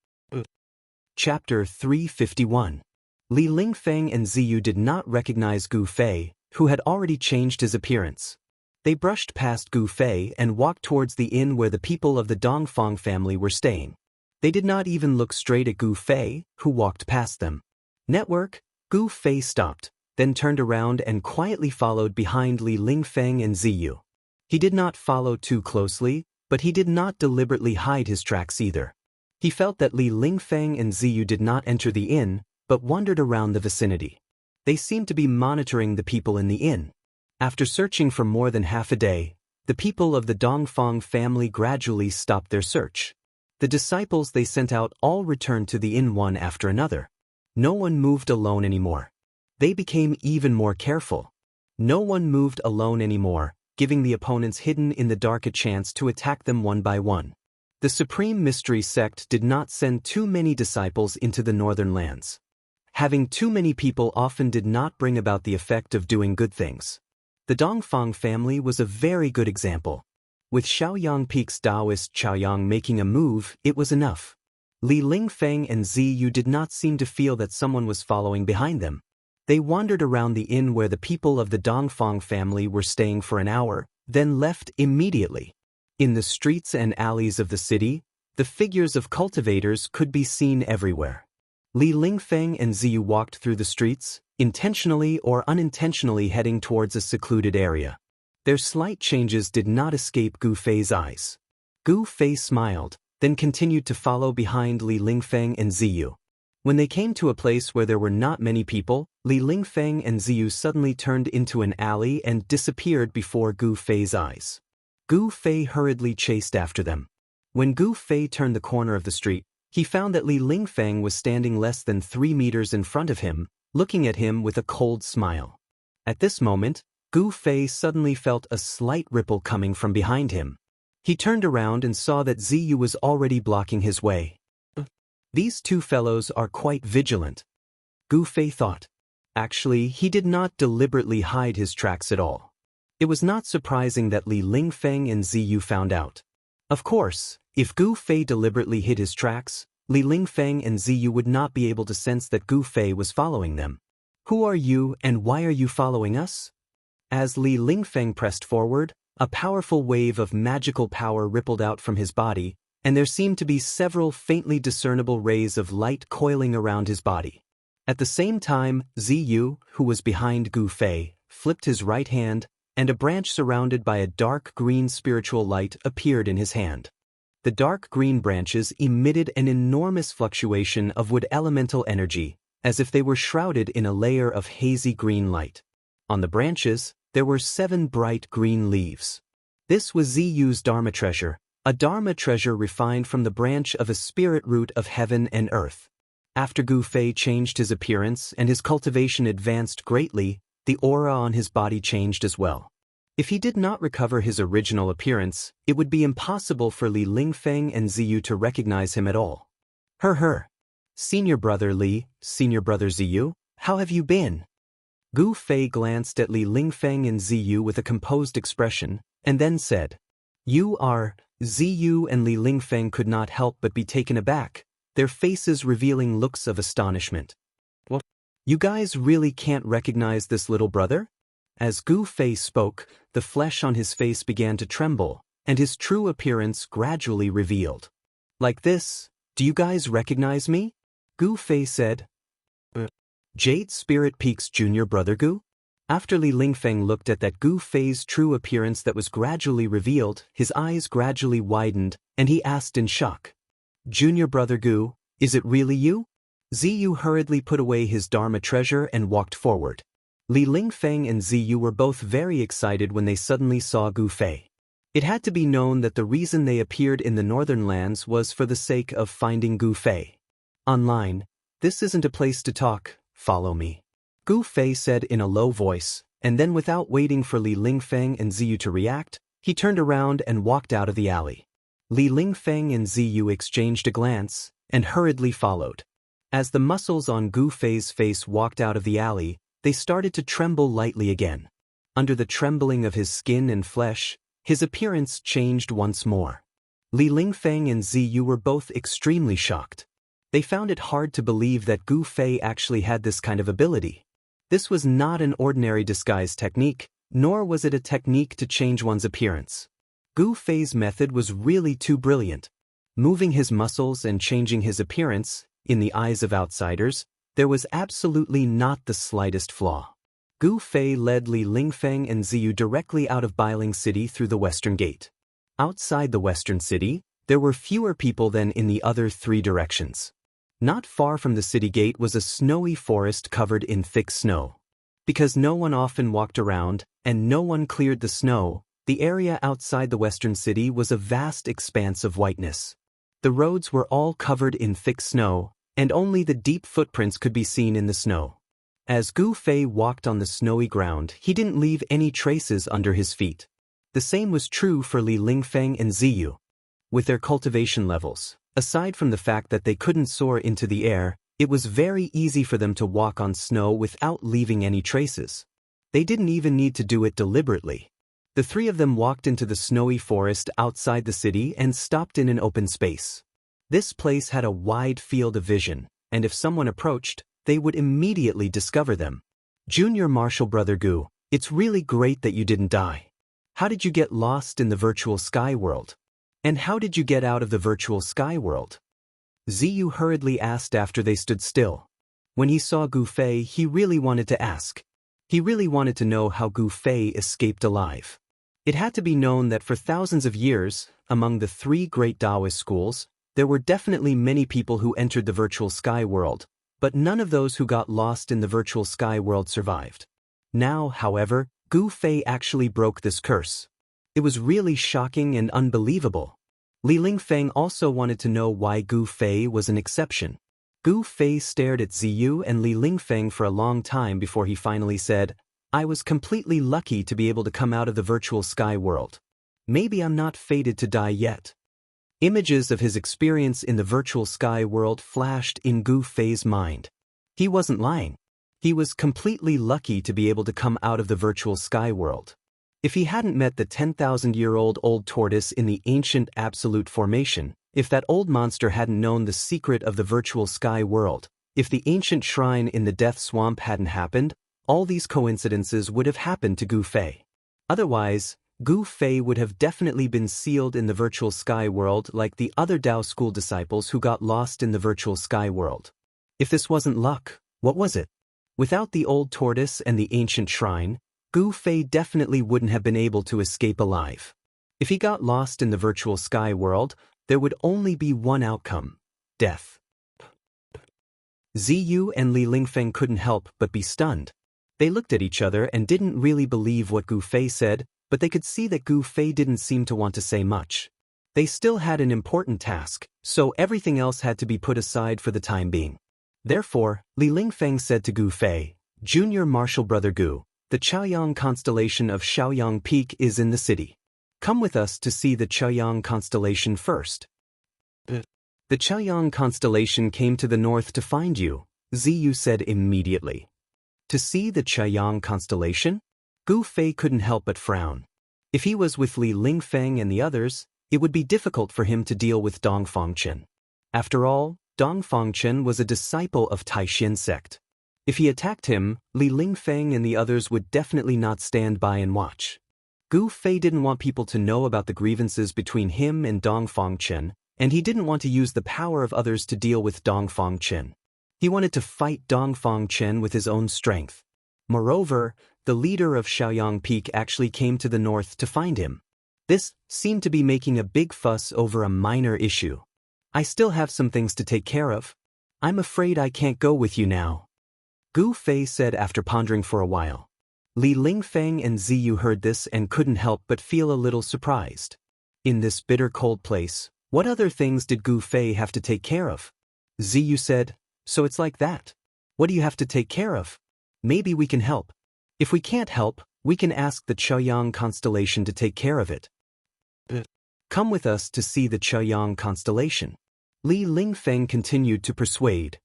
Chapter 351. Li Lingfeng and Ziyu did not recognize Gu Fei, who had already changed his appearance. They brushed past Gu Fei and walked towards the inn where the people of the Dongfang family were staying. They did not even look straight at Gu Fei, who walked past them. Network, Gu Fei stopped, then turned around and quietly followed behind Li Lingfeng and Ziyu. He did not follow too closely, but he did not deliberately hide his tracks either. He felt that Li Lingfeng and Ziyu did not enter the inn, but wandered around the vicinity. They seemed to be monitoring the people in the inn. After searching for more than half a day, the people of the Dongfang family gradually stopped their search. The disciples they sent out all returned to the inn one after another. No one moved alone anymore. They became even more careful. No one moved alone anymore, giving the opponents hidden in the dark a chance to attack them one by one. The Supreme Mystery Sect did not send too many disciples into the northern lands. Having too many people often did not bring about the effect of doing good things. The Dongfang family was a very good example. With Shaoyang Peak's Taoist Chaoyang making a move, it was enough. Li Lingfeng and Ziyu did not seem to feel that someone was following behind them. They wandered around the inn where the people of the Dongfang family were staying for an hour, then left immediately. In the streets and alleys of the city, the figures of cultivators could be seen everywhere. Li Lingfeng and Ziyu walked through the streets, intentionally or unintentionally heading towards a secluded area. Their slight changes did not escape Gu Fei's eyes. Gu Fei smiled, then continued to follow behind Li Lingfeng and Ziyu. When they came to a place where there were not many people, Li Lingfeng and Ziyu suddenly turned into an alley and disappeared before Gu Fei's eyes. Gu Fei hurriedly chased after them. When Gu Fei turned the corner of the street, he found that Li Lingfeng was standing less than 3 meters in front of him, looking at him with a cold smile. At this moment, Gu Fei suddenly felt a slight ripple coming from behind him. He turned around and saw that Ziyu was already blocking his way. These two fellows are quite vigilant, Gu Fei thought. Actually, he did not deliberately hide his tracks at all. It was not surprising that Li Lingfeng and Ziyu found out. Of course, if Gu Fei deliberately hid his tracks, Li Lingfeng and Ziyu would not be able to sense that Gu Fei was following them. Who are you and why are you following us? As Li Lingfeng pressed forward, a powerful wave of magical power rippled out from his body, and there seemed to be several faintly discernible rays of light coiling around his body. At the same time, Ziyu, who was behind Gu Fei, flipped his right hand, and a branch surrounded by a dark green spiritual light appeared in his hand. The dark green branches emitted an enormous fluctuation of wood elemental energy, as if they were shrouded in a layer of hazy green light. On the branches, there were 7 bright green leaves. This was Ziyu's Dharma treasure, a Dharma treasure refined from the branch of a spirit root of heaven and earth. After Gu Fei changed his appearance and his cultivation advanced greatly, the aura on his body changed as well. If he did not recover his original appearance, it would be impossible for Li Lingfeng and Ziyu to recognize him at all. Senior brother Li, senior brother Ziyu, how have you been? Gu Fei glanced at Li Lingfeng and Ziyu with a composed expression, and then said, You are. Ziyu and Li Lingfeng could not help but be taken aback, their faces revealing looks of astonishment. What? You guys really can't recognize this little brother? As Gu Fei spoke, the flesh on his face began to tremble, and his true appearance gradually revealed. Like this, do you guys recognize me? Gu Fei said. Jade Spirit Peak's junior brother Gu? After Li Lingfeng looked at that Gu Fei's true appearance that was gradually revealed, his eyes gradually widened, and he asked in shock. Junior brother Gu, is it really you? Ziyu hurriedly put away his Dharma treasure and walked forward. Li Lingfeng and Ziyu were both very excited when they suddenly saw Gu Fei. It had to be known that the reason they appeared in the northern lands was for the sake of finding Gu Fei. Online, this isn't a place to talk, follow me. Gu Fei said in a low voice, and then without waiting for Li Lingfeng and Ziyu to react, he turned around and walked out of the alley. Li Lingfeng and Ziyu exchanged a glance, and hurriedly followed. As the muscles on Gu Fei's face walked out of the alley, they started to tremble lightly again. Under the trembling of his skin and flesh, his appearance changed once more. Li Lingfeng and Ziyu were both extremely shocked. They found it hard to believe that Gu Fei actually had this kind of ability. This was not an ordinary disguise technique, nor was it a technique to change one's appearance. Gu Fei's method was really too brilliant. Moving his muscles and changing his appearance, in the eyes of outsiders, there was absolutely not the slightest flaw. Gu Fei led Li Lingfeng and Ziyu directly out of Bailing City through the western gate. Outside the western city, there were fewer people than in the other 3 directions. Not far from the city gate was a snowy forest covered in thick snow. Because no one often walked around, and no one cleared the snow, the area outside the western city was a vast expanse of whiteness. The roads were all covered in thick snow, and only the deep footprints could be seen in the snow. As Gu Fei walked on the snowy ground, he didn't leave any traces under his feet. The same was true for Li Lingfeng and Ziyu. With their cultivation levels, aside from the fact that they couldn't soar into the air, it was very easy for them to walk on snow without leaving any traces. They didn't even need to do it deliberately. The 3 of them walked into the snowy forest outside the city and stopped in an open space. This place had a wide field of vision, and if someone approached, they would immediately discover them. Junior Martial Brother Gu, it's really great that you didn't die. How did you get lost in the virtual sky world? And how did you get out of the virtual sky world? Ziyu hurriedly asked after they stood still. When he saw Gu Fei, he really wanted to ask. He really wanted to know how Gu Fei escaped alive. It had to be known that for thousands of years, among the 3 great Taoist schools, there were definitely many people who entered the virtual sky world, but none of those who got lost in the virtual sky world survived. Now, however, Gu Fei actually broke this curse. It was really shocking and unbelievable. Li Lingfeng also wanted to know why Gu Fei was an exception. Gu Fei stared at Ziyu and Li Lingfeng for a long time before he finally said, "I was completely lucky to be able to come out of the virtual sky world. Maybe I'm not fated to die yet." Images of his experience in the virtual sky world flashed in Gu Fei's mind. He wasn't lying. He was completely lucky to be able to come out of the virtual sky world. If he hadn't met the 10,000-year-old old tortoise in the ancient absolute formation, if that old monster hadn't known the secret of the virtual sky world, if the ancient shrine in the death swamp hadn't happened, all these coincidences would have happened to Gu Fei. Otherwise, Gu Fei would have definitely been sealed in the virtual sky world like the other Dao school disciples who got lost in the virtual sky world. If this wasn't luck, what was it? Without the old tortoise and the ancient shrine, Gu Fei definitely wouldn't have been able to escape alive. If he got lost in the virtual sky world, there would only be one outcome: death. Ziyu and Li Lingfeng couldn't help but be stunned. They looked at each other and didn't really believe what Gu Fei said, but they could see that Gu Fei didn't seem to want to say much. They still had an important task, so everything else had to be put aside for the time being. Therefore, Li Lingfeng said to Gu Fei, "Junior Martial Brother Gu, the Chaoyang constellation of Shaoyang Peak is in the city. Come with us to see the Chaoyang constellation first." The Chaoyang constellation came to the north to find you, Ziyu said immediately. To see the Chaoyang constellation? Gu Fei couldn't help but frown. If he was with Li Lingfeng and the others, it would be difficult for him to deal with Dongfang Chen. After all, Dongfang Chen was a disciple of Taixin sect. If he attacked him, Li Lingfeng and the others would definitely not stand by and watch. Gu Fei didn't want people to know about the grievances between him and Dongfang Chen, and he didn't want to use the power of others to deal with Dongfang Chen. He wanted to fight Dongfang Chen with his own strength. Moreover, the leader of Shaoyang Peak actually came to the north to find him. This seemed to be making a big fuss over a minor issue. "I still have some things to take care of. I'm afraid I can't go with you now," Gu Fei said after pondering for a while. Li Lingfeng and Ziyu heard this and couldn't help but feel a little surprised. In this bitter cold place, what other things did Gu Fei have to take care of? Ziyu said, "So it's like that. What do you have to take care of? Maybe we can help. If we can't help, we can ask the Chaoyang constellation to take care of it. Come with us to see the Chaoyang constellation." Li Lingfeng continued to persuade.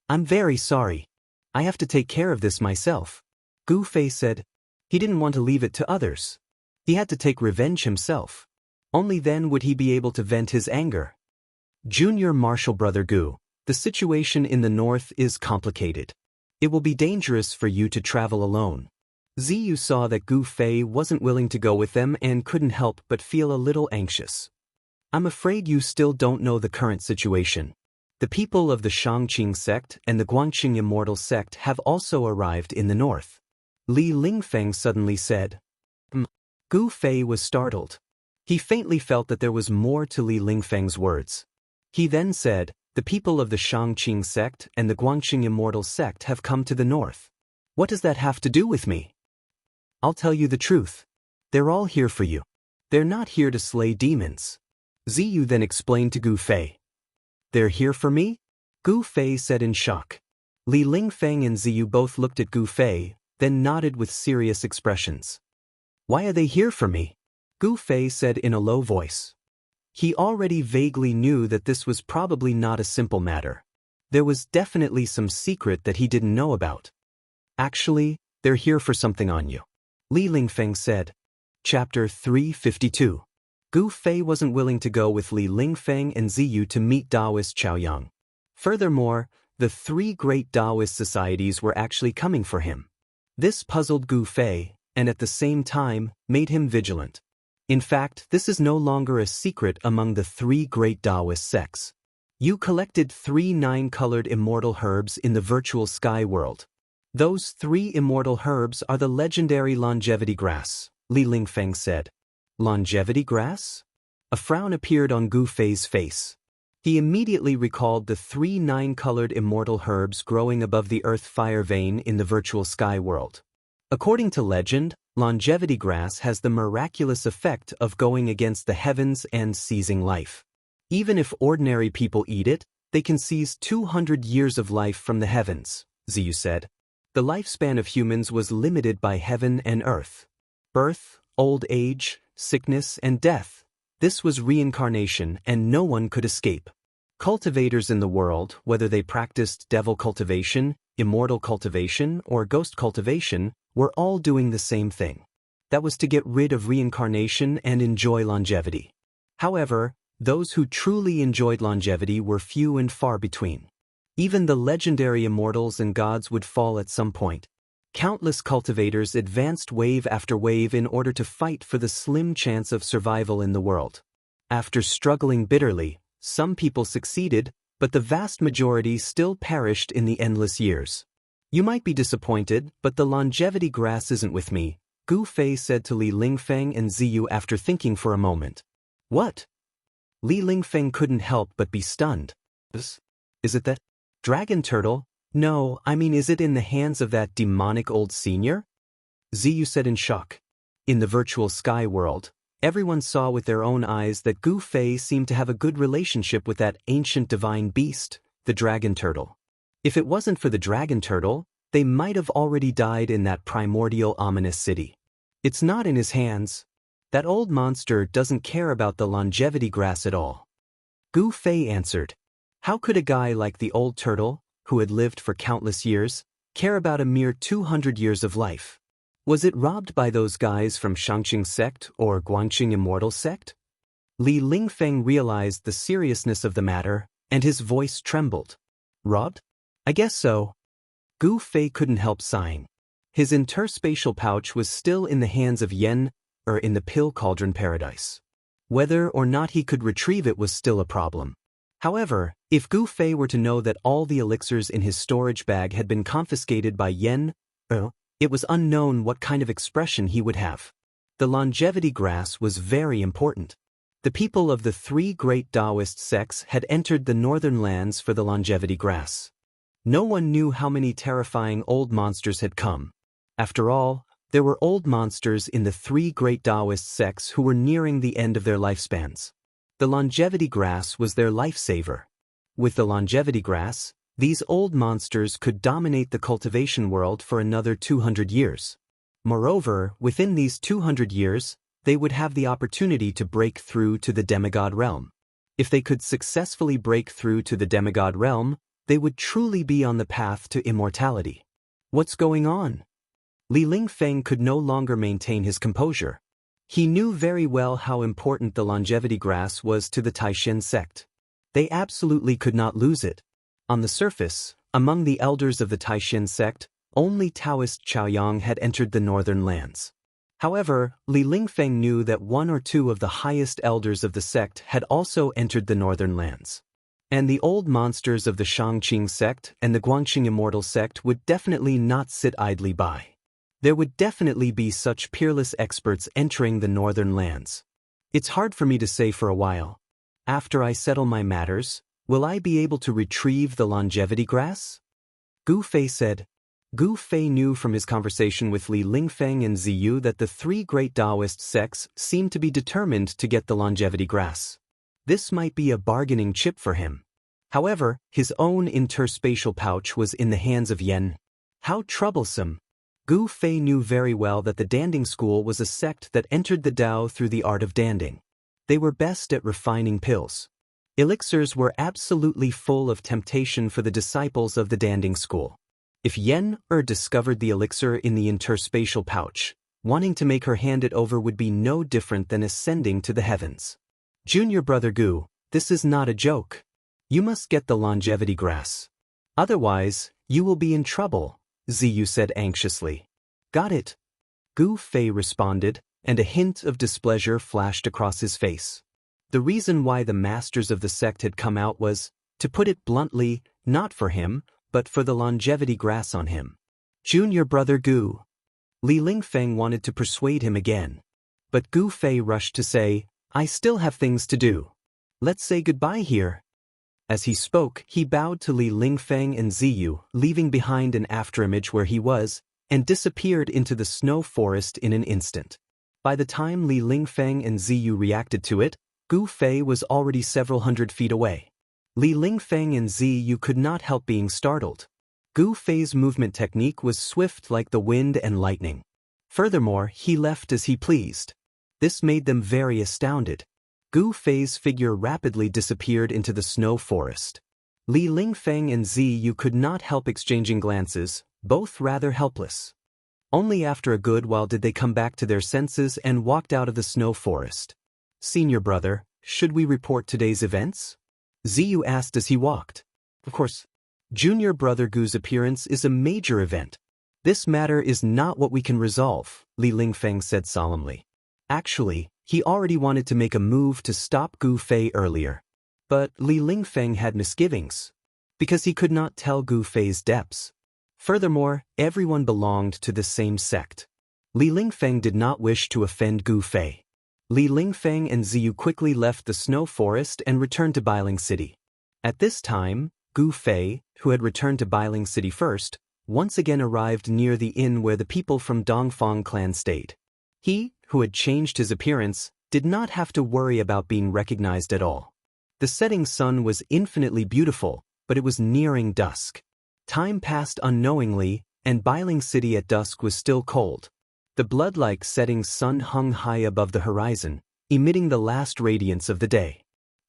"I'm very sorry. I have to take care of this myself," Gu Fei said. He didn't want to leave it to others. He had to take revenge himself. Only then would he be able to vent his anger. "Junior Martial Brother Gu, the situation in the north is complicated. It will be dangerous for you to travel alone." Ziyu saw that Gu Fei wasn't willing to go with them and couldn't help but feel a little anxious. "I'm afraid you still don't know the current situation. The people of the Shangqing sect and the Guangqing Immortal sect have also arrived in the north," Li Lingfeng suddenly said. Gu Fei was startled. He faintly felt that there was more to Li Lingfeng's words. He then said, "The people of the Shangqing sect and the Guangqing Immortal sect have come to the north. What does that have to do with me? I'll tell you the truth. They're all here for you. They're not here to slay demons." Ziyu then explained to Gu Fei. "They're here for me?" Gu Fei said in shock. Li Lingfeng and Ziyu both looked at Gu Fei, then nodded with serious expressions. "Why are they here for me?" Gu Fei said in a low voice. He already vaguely knew that this was probably not a simple matter. There was definitely some secret that he didn't know about. "Actually, they're here for something on you," Li Lingfeng said. Chapter 352. Gu Fei wasn't willing to go with Li Lingfeng and Ziyu to meet Taoist Chaoyang. Furthermore, the three great Taoist societies were actually coming for him. This puzzled Gu Fei, and at the same time, made him vigilant. In fact, this is no longer a secret among the three great Taoist sects. You collected 3 9-colored immortal herbs in the virtual sky world. Those 3 immortal herbs are the legendary longevity grass, Li Lingfeng said. Longevity grass? A frown appeared on Gu Fei's face. He immediately recalled the 3 9-colored immortal herbs growing above the earth fire vein in the virtual sky world. According to legend, Longevity grass has the miraculous effect of going against the heavens and seizing life. Even if ordinary people eat it, they can seize 200 years of life from the heavens, Ziyu said. The lifespan of humans was limited by heaven and earth. Birth, old age, sickness, and death. This was reincarnation, and no one could escape. Cultivators in the world, whether they practiced devil cultivation, immortal cultivation, or ghost cultivation, were all doing the same thing. That was to get rid of reincarnation and enjoy longevity. However, those who truly enjoyed longevity were few and far between. Even the legendary immortals and gods would fall at some point. Countless cultivators advanced wave after wave in order to fight for the slim chance of survival in the world. After struggling bitterly, some people succeeded, but the vast majority still perished in the endless years. You might be disappointed, but the longevity grass isn't with me, Gu Fei said to Li Lingfeng and Ziyu after thinking for a moment. What? Li Lingfeng couldn't help but be stunned. Is it that dragon turtle? No, I mean, is it in the hands of that demonic old senior? Ziyu said in shock. In the virtual sky world, everyone saw with their own eyes that Gu Fei seemed to have a good relationship with that ancient divine beast, the dragon turtle. If it wasn't for the dragon turtle, they might have already died in that primordial ominous city. It's not in his hands. That old monster doesn't care about the longevity grass at all. Gu Fei answered. How could a guy like the old turtle, who had lived for countless years, care about a mere 200 years of life? Was it robbed by those guys from Shangqing sect or Guangqing immortal sect? Li Lingfeng realized the seriousness of the matter, and his voice trembled. Robbed? I guess so. Gu Fei couldn't help sighing. His interspatial pouch was still in the hands of Yen, or in the pill cauldron paradise. Whether or not he could retrieve it was still a problem. However, if Gu Fei were to know that all the elixirs in his storage bag had been confiscated by Yen, it was unknown what kind of expression he would have. The longevity grass was very important. The people of the three great Taoist sects had entered the northern lands for the longevity grass. No one knew how many terrifying old monsters had come. After all, there were old monsters in the three great Taoist sects who were nearing the end of their lifespans. The longevity grass was their lifesaver. With the longevity grass, these old monsters could dominate the cultivation world for another 200 years. Moreover, within these 200 years, they would have the opportunity to break through to the demigod realm. If they could successfully break through to the demigod realm, they would truly be on the path to immortality. What's going on? Li Lingfeng could no longer maintain his composure. He knew very well how important the longevity grass was to the Taishan sect. They absolutely could not lose it. On the surface, among the elders of the Taishan sect, only Taoist Chaoyang had entered the northern lands. However, Li Lingfeng knew that one or two of the highest elders of the sect had also entered the northern lands. And the old monsters of the Shangqing sect and the Guangqing immortal sect would definitely not sit idly by. There would definitely be such peerless experts entering the northern lands. It's hard for me to say for a while. After I settle my matters, will I be able to retrieve the longevity grass? Gu Fei said. Gu Fei knew from his conversation with Li Lingfeng and Ziyu that the three great Taoist sects seemed to be determined to get the longevity grass. This might be a bargaining chip for him. However, his own interspatial pouch was in the hands of Yen. How troublesome! Gu Fei knew very well that the Danding school was a sect that entered the Tao through the art of danding. They were best at refining pills. Elixirs were absolutely full of temptation for the disciples of the Danding school. If Yen discovered the elixir in the interspatial pouch, wanting to make her hand it over would be no different than ascending to the heavens. Junior brother Gu, this is not a joke. You must get the longevity grass. Otherwise, you will be in trouble, Ziyu said anxiously. Got it. Gu Fei responded, and a hint of displeasure flashed across his face. The reason why the masters of the sect had come out was, to put it bluntly, not for him, but for the longevity grass on him. Junior brother Gu. Li Lingfeng wanted to persuade him again. But Gu Fei rushed to say, I still have things to do. Let's say goodbye here. As he spoke, he bowed to Li Lingfeng and Ziyu, leaving behind an afterimage where he was, and disappeared into the snow forest in an instant. By the time Li Lingfeng and Ziyu reacted to it, Gu Fei was already several hundred feet away. Li Lingfeng and Ziyu could not help being startled. Gu Fei's movement technique was swift like the wind and lightning. Furthermore, he left as he pleased. This made them very astounded. Gu Fei's figure rapidly disappeared into the snow forest. Li Lingfeng and Ziyu could not help exchanging glances, both rather helpless. Only after a good while did they come back to their senses and walked out of the snow forest. "Senior brother, should we report today's events?" Ziyu asked as he walked. "Of course. Junior brother Gu's appearance is a major event. This matter is not what we can resolve," Li Lingfeng said solemnly. Actually, he already wanted to make a move to stop Gu Fei earlier. But Li Lingfeng had misgivings, because he could not tell Gu Fei's depths. Furthermore, everyone belonged to the same sect. Li Lingfeng did not wish to offend Gu Fei. Li Lingfeng and Ziyu quickly left the snow forest and returned to Bailing City. At this time, Gu Fei, who had returned to Bailing City first, once again arrived near the inn where the people from Dongfang clan stayed. He, who had changed his appearance, did not have to worry about being recognized at all. The setting sun was infinitely beautiful, but it was nearing dusk. Time passed unknowingly, and Bailing City at dusk was still cold. The blood-like setting sun hung high above the horizon, emitting the last radiance of the day.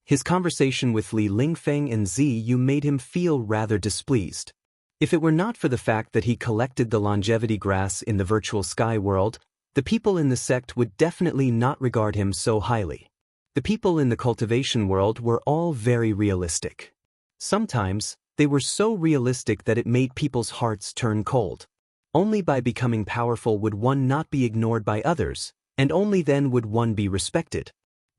His conversation with Li Lingfeng and Ziyu made him feel rather displeased. If it were not for the fact that he collected the longevity grass in the virtual sky world, the people in the sect would definitely not regard him so highly. The people in the cultivation world were all very realistic. Sometimes, they were so realistic that it made people's hearts turn cold. Only by becoming powerful would one not be ignored by others, and only then would one be respected.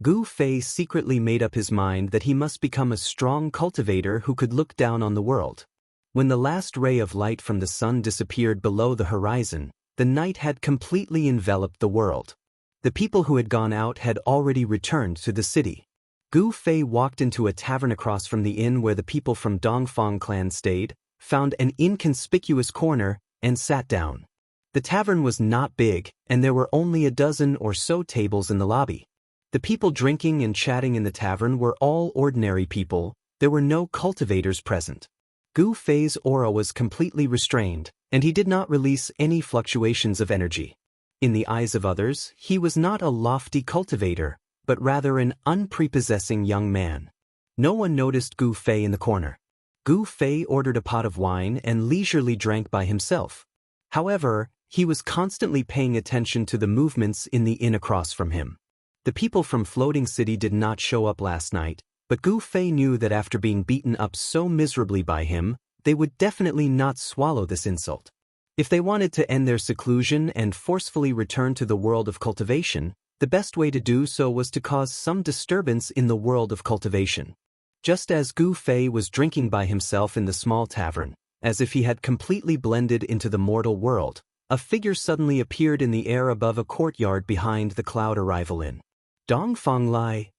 Gu Fei secretly made up his mind that he must become a strong cultivator who could look down on the world. When the last ray of light from the sun disappeared below the horizon, the night had completely enveloped the world. The people who had gone out had already returned to the city. Gu Fei walked into a tavern across from the inn where the people from Dongfang clan stayed, found an inconspicuous corner, and sat down. The tavern was not big, and there were only a dozen or so tables in the lobby. The people drinking and chatting in the tavern were all ordinary people. There were no cultivators present. Gu Fei's aura was completely restrained, and he did not release any fluctuations of energy. In the eyes of others, he was not a lofty cultivator, but rather an unprepossessing young man. No one noticed Gu Fei in the corner. Gu Fei ordered a pot of wine and leisurely drank by himself. However, he was constantly paying attention to the movements in the inn across from him. The people from Floating City did not show up last night, but Gu Fei knew that after being beaten up so miserably by him, they would definitely not swallow this insult. If they wanted to end their seclusion and forcefully return to the world of cultivation, the best way to do so was to cause some disturbance in the world of cultivation. Just as Gu Fei was drinking by himself in the small tavern, as if he had completely blended into the mortal world, a figure suddenly appeared in the air above a courtyard behind the Cloud Arrival Inn. "Dongfang Lai,"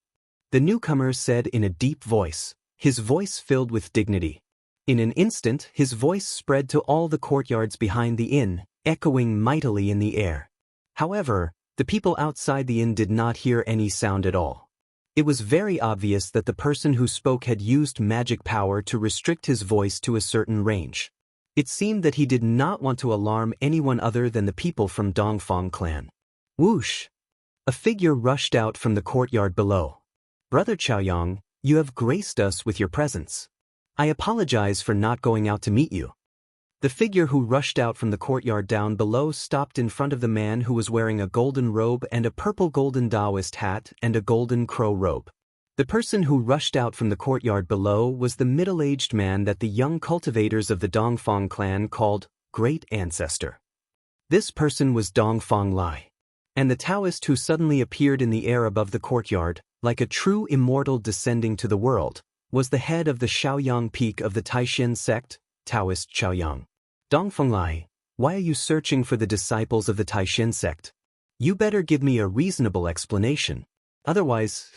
the newcomer said in a deep voice, his voice filled with dignity. In an instant, his voice spread to all the courtyards behind the inn, echoing mightily in the air. However, the people outside the inn did not hear any sound at all. It was very obvious that the person who spoke had used magic power to restrict his voice to a certain range. It seemed that he did not want to alarm anyone other than the people from Dongfang clan. Whoosh! A figure rushed out from the courtyard below. "Brother Chaoyang, you have graced us with your presence. I apologize for not going out to meet you." The figure who rushed out from the courtyard down below stopped in front of the man who was wearing a golden robe and a purple golden Taoist hat and a golden crow robe. The person who rushed out from the courtyard below was the middle-aged man that the young cultivators of the Dongfang clan called Great Ancestor. This person was Dongfang Lai. And the Taoist who suddenly appeared in the air above the courtyard, like a true immortal descending to the world, was the head of the Shaoyang peak of the Taishan sect, Taoist Shaoyang. "Dongfang Lai, why are you searching for the disciples of the Taishan sect? You better give me a reasonable explanation. Otherwise..."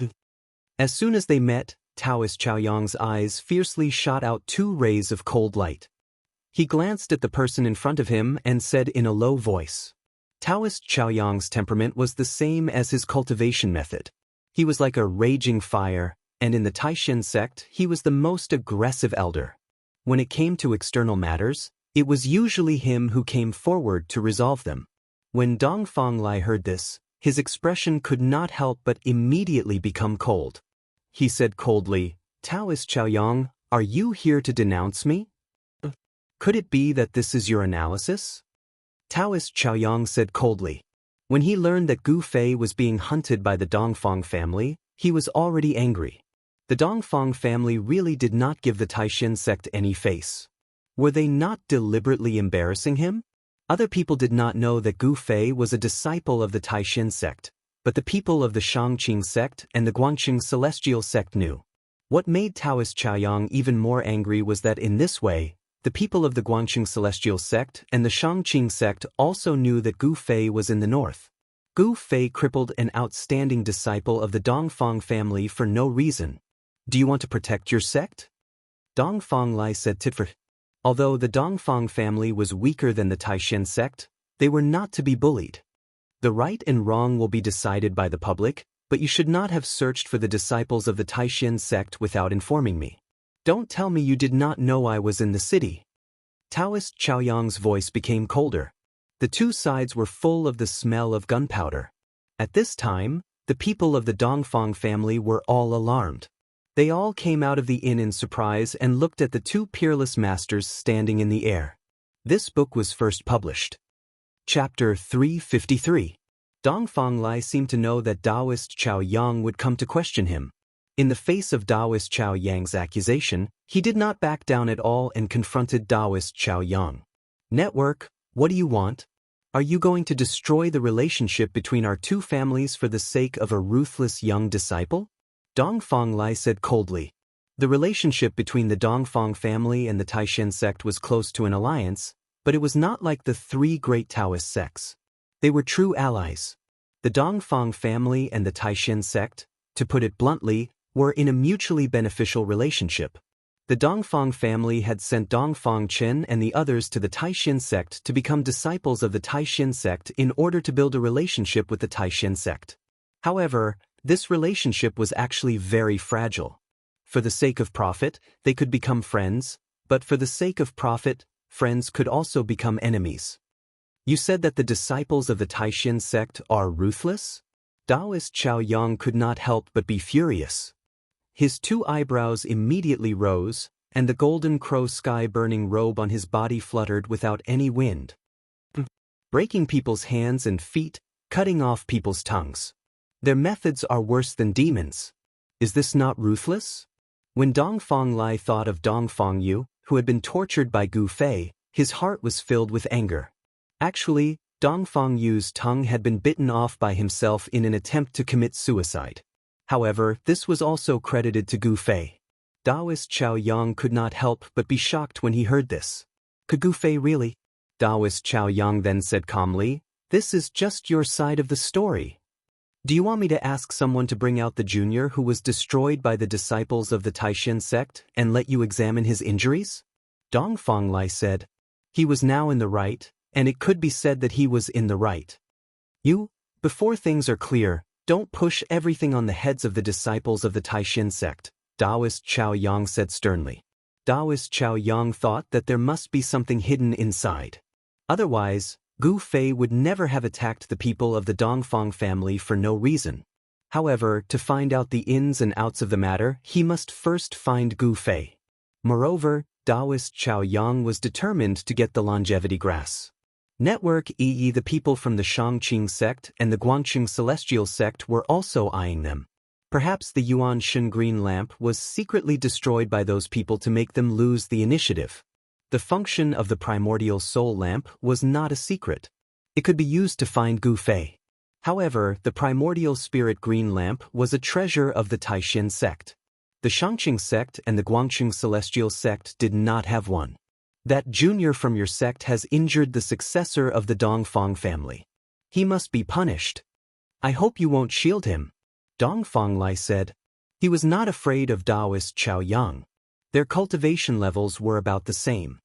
As soon as they met, Taoist Chaoyang's eyes fiercely shot out two rays of cold light. He glanced at the person in front of him and said in a low voice. Taoist Chaoyang's temperament was the same as his cultivation method. He was like a raging fire, and in the Taishan sect he was the most aggressive elder. When it came to external matters, it was usually him who came forward to resolve them. When Dongfang Lai heard this, his expression could not help but immediately become cold. He said coldly, Taoist Chaoyang, are you here to denounce me? Could it be that this is your analysis? Taoist Chaoyang said coldly. When he learned that Gu Fei was being hunted by the Dongfang family, he was already angry. The Dongfang family really did not give the Taishan sect any face. Were they not deliberately embarrassing him? Other people did not know that Gu Fei was a disciple of the Taishan sect, but the people of the Shangqing sect and the Guangqing celestial sect knew. What made Taoist Chaoyang even more angry was that in this way, the people of the Guangqing celestial sect and the Shangqing sect also knew that Gu Fei was in the north. Gu Fei crippled an outstanding disciple of the Dongfang family for no reason. Do you want to protect your sect? Dongfang Lai said tit for tat. Although the Dongfang family was weaker than the Taishan sect, they were not to be bullied. The right and wrong will be decided by the public, but you should not have searched for the disciples of the Taishan sect without informing me. Don't tell me you did not know I was in the city. Taoist Chaoyang's voice became colder. The two sides were full of the smell of gunpowder. At this time, the people of the Dongfang family were all alarmed. They all came out of the inn in surprise and looked at the two peerless masters standing in the air. This book was first published. Chapter 353. Dongfang Lai seemed to know that Taoist Chaoyang would come to question him. In the face of Taoist Chaoyang's accusation, he did not back down at all and confronted Taoist Chaoyang. Network, what do you want? Are you going to destroy the relationship between our two families for the sake of a ruthless young disciple? Dongfang Lai said coldly. The relationship between the Dongfang family and the Taishan sect was close to an alliance, but it was not like the three great Taoist sects. They were true allies. The Dongfang family and the Taishan sect, to put it bluntly, were in a mutually beneficial relationship. The Dongfang family had sent Dongfang Chen and the others to the Taishan sect to become disciples of the Taishan sect in order to build a relationship with the Taishan sect. However, this relationship was actually very fragile. For the sake of profit, they could become friends, but for the sake of profit, friends could also become enemies. You said that the disciples of the Taishan sect are ruthless? Taoist Chaoyang could not help but be furious. His two eyebrows immediately rose, and the golden crow sky-burning robe on his body fluttered without any wind. Breaking people's hands and feet, cutting off people's tongues. Their methods are worse than demons. Is this not ruthless? When Dongfang Lai thought of Dongfang Yu, who had been tortured by Gu Fei, his heart was filled with anger. Actually, Dongfang Yu's tongue had been bitten off by himself in an attempt to commit suicide. However, this was also credited to Gu Fei. Taoist Chaoyang could not help but be shocked when he heard this. Could Gu Fei really? Taoist Chaoyang then said calmly, this is just your side of the story. Do you want me to ask someone to bring out the junior who was destroyed by the disciples of the Taishan sect and let you examine his injuries? Dongfang Lai said. He was now in the right, and it could be said that he was in the right. You, before things are clear, don't push everything on the heads of the disciples of the Taishan sect, Taoist Chaoyang said sternly. Taoist Chaoyang thought that there must be something hidden inside. Otherwise, Gu Fei would never have attacked the people of the Dongfang family for no reason. However, to find out the ins and outs of the matter, he must first find Gu Fei. Moreover, Taoist Chaoyang was determined to get the longevity grass. Network e.e. the people from the Shangqing sect and the Guangqing celestial sect were also eyeing them. Perhaps the Yuan Shen green lamp was secretly destroyed by those people to make them lose the initiative. The function of the primordial soul lamp was not a secret. It could be used to find Gu Fei. However, the primordial spirit green lamp was a treasure of the Taishan sect. The Shangqing sect and the Guangqing celestial sect did not have one. That junior from your sect has injured the successor of the Dongfang family. He must be punished. I hope you won't shield him. Dongfang Lai said. He was not afraid of Taoist Chaoyang. Their cultivation levels were about the same.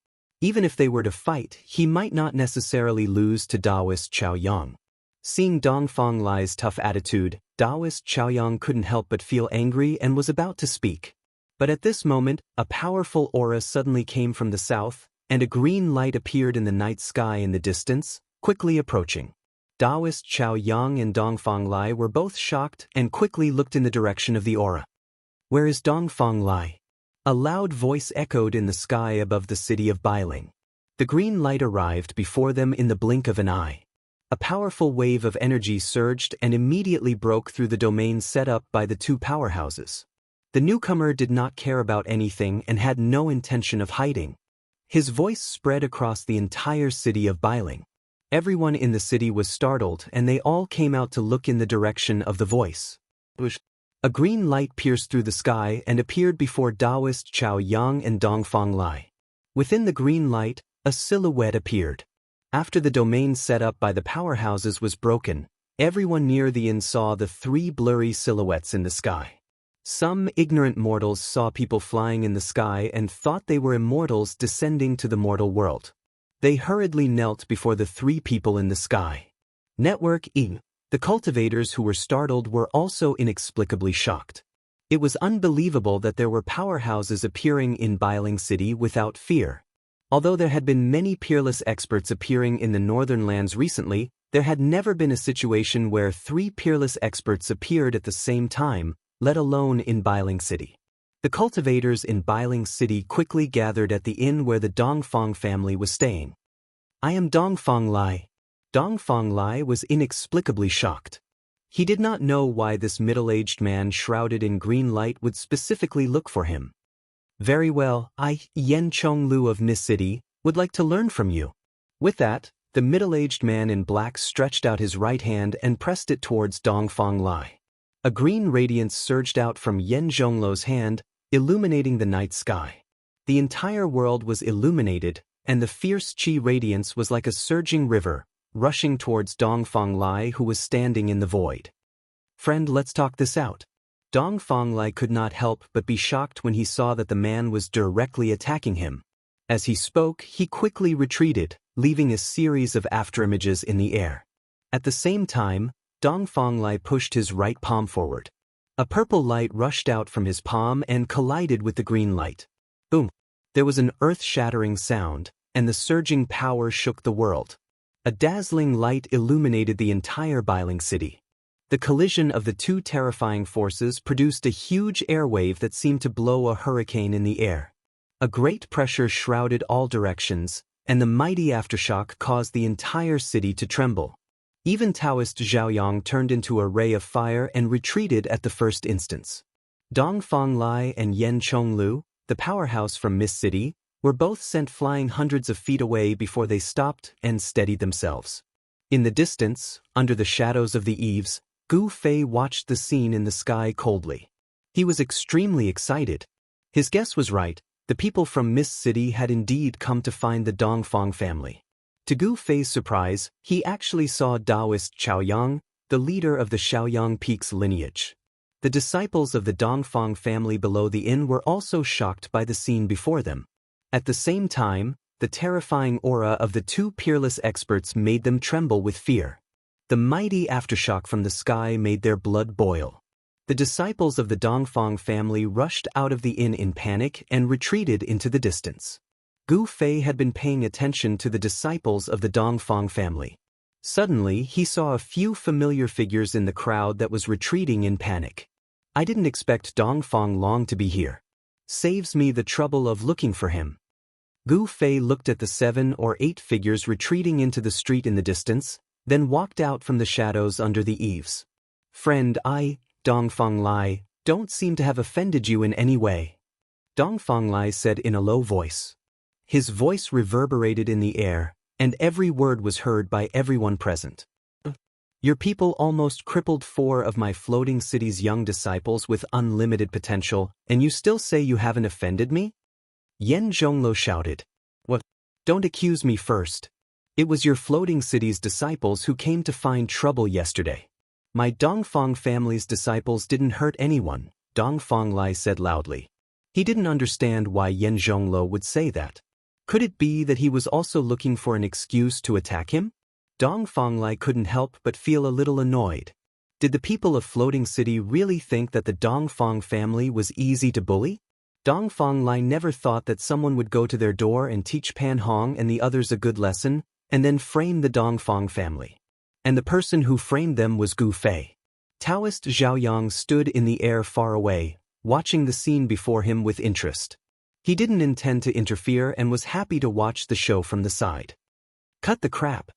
Even if they were to fight, he might not necessarily lose to Taoist Chao Yang. Seeing Dongfang Lai's tough attitude, Taoist Chao Yang couldn't help but feel angry and was about to speak. But at this moment, a powerful aura suddenly came from the south, and a green light appeared in the night sky in the distance, quickly approaching. Taoist Chao Yang and Dongfang Lai were both shocked and quickly looked in the direction of the aura. "Where is Dongfang Lai?" A loud voice echoed in the sky above the city of Bailing. The green light arrived before them in the blink of an eye. A powerful wave of energy surged and immediately broke through the domain set up by the two powerhouses. The newcomer did not care about anything and had no intention of hiding. His voice spread across the entire city of Bailing. Everyone in the city was startled and they all came out to look in the direction of the voice. A green light pierced through the sky and appeared before Taoist Chao Yang and Dongfang Lai. Within the green light, a silhouette appeared. After the domain set up by the powerhouses was broken, everyone near the inn saw the three blurry silhouettes in the sky. Some ignorant mortals saw people flying in the sky and thought they were immortals descending to the mortal world. They hurriedly knelt before the three people in the sky. Network E. The cultivators who were startled were also inexplicably shocked. It was unbelievable that there were powerhouses appearing in Bailing City without fear. Although there had been many peerless experts appearing in the northern lands recently, there had never been a situation where three peerless experts appeared at the same time, let alone in Bailing City. The cultivators in Bailing City quickly gathered at the inn where the Dongfang family was staying. "I am Dongfang Lai." Dongfang Lai was inexplicably shocked. He did not know why this middle-aged man shrouded in green light would specifically look for him. "Very well, I, Yen Chonglu of Miss City, would like to learn from you." With that, the middle-aged man in black stretched out his right hand and pressed it towards Dongfang Lai. A green radiance surged out from Yen Zhonglu's hand, illuminating the night sky. The entire world was illuminated, and the fierce chi radiance was like a surging river, rushing towards Dongfang Lai who was standing in the void. "Friend, let's talk this out." Dongfang Lai could not help but be shocked when he saw that the man was directly attacking him. As he spoke, he quickly retreated, leaving a series of afterimages in the air. At the same time, Dongfang Lai pushed his right palm forward. A purple light rushed out from his palm and collided with the green light. Boom! There was an earth-shattering sound, and the surging power shook the world. A dazzling light illuminated the entire Bailing City. The collision of the two terrifying forces produced a huge airwave that seemed to blow a hurricane in the air. A great pressure shrouded all directions, and the mighty aftershock caused the entire city to tremble. Even Taoist Zhao Yang turned into a ray of fire and retreated at the first instance. Dongfang Lai and Yen Chonglu, the powerhouse from Miss City, were both sent flying hundreds of feet away before they stopped and steadied themselves. In the distance, under the shadows of the eaves, Gu Fei watched the scene in the sky coldly. He was extremely excited. His guess was right, the people from Miss City had indeed come to find the Dongfang family. To Gu Fei's surprise, he actually saw Taoist Chao Yang, the leader of the Shaoyang Peaks lineage. The disciples of the Dongfang family below the inn were also shocked by the scene before them. At the same time, the terrifying aura of the two peerless experts made them tremble with fear. The mighty aftershock from the sky made their blood boil. The disciples of the Dongfang family rushed out of the inn in panic and retreated into the distance. Gu Fei had been paying attention to the disciples of the Dongfang family. Suddenly, he saw a few familiar figures in the crowd that was retreating in panic. "I didn't expect Dongfang Long to be here. Saves me the trouble of looking for him." Gu Fei looked at the 7 or 8 figures retreating into the street in the distance, then walked out from the shadows under the eaves. "Friend, I, Dongfang Lai, don't seem to have offended you in any way," Dongfang Lai said in a low voice. His voice reverberated in the air, and every word was heard by everyone present. "Your people almost crippled 4 of my floating city's young disciples with unlimited potential, and you still say you haven't offended me?" Yen Zhonglo shouted. "What? Don't accuse me first. It was your floating city's disciples who came to find trouble yesterday. My Dongfang family's disciples didn't hurt anyone," Dongfang Lai said loudly. He didn't understand why Yen Zhonglo would say that. Could it be that he was also looking for an excuse to attack him? Dong Fanglai couldn't help but feel a little annoyed. Did the people of Floating City really think that the Dongfang family was easy to bully? Dong Fanglai never thought that someone would go to their door and teach Pan Hong and the others a good lesson, and then frame the Dongfang family. And the person who framed them was Gu Fei. Taoist Zhao Yang stood in the air far away, watching the scene before him with interest. He didn't intend to interfere and was happy to watch the show from the side. Cut the crap.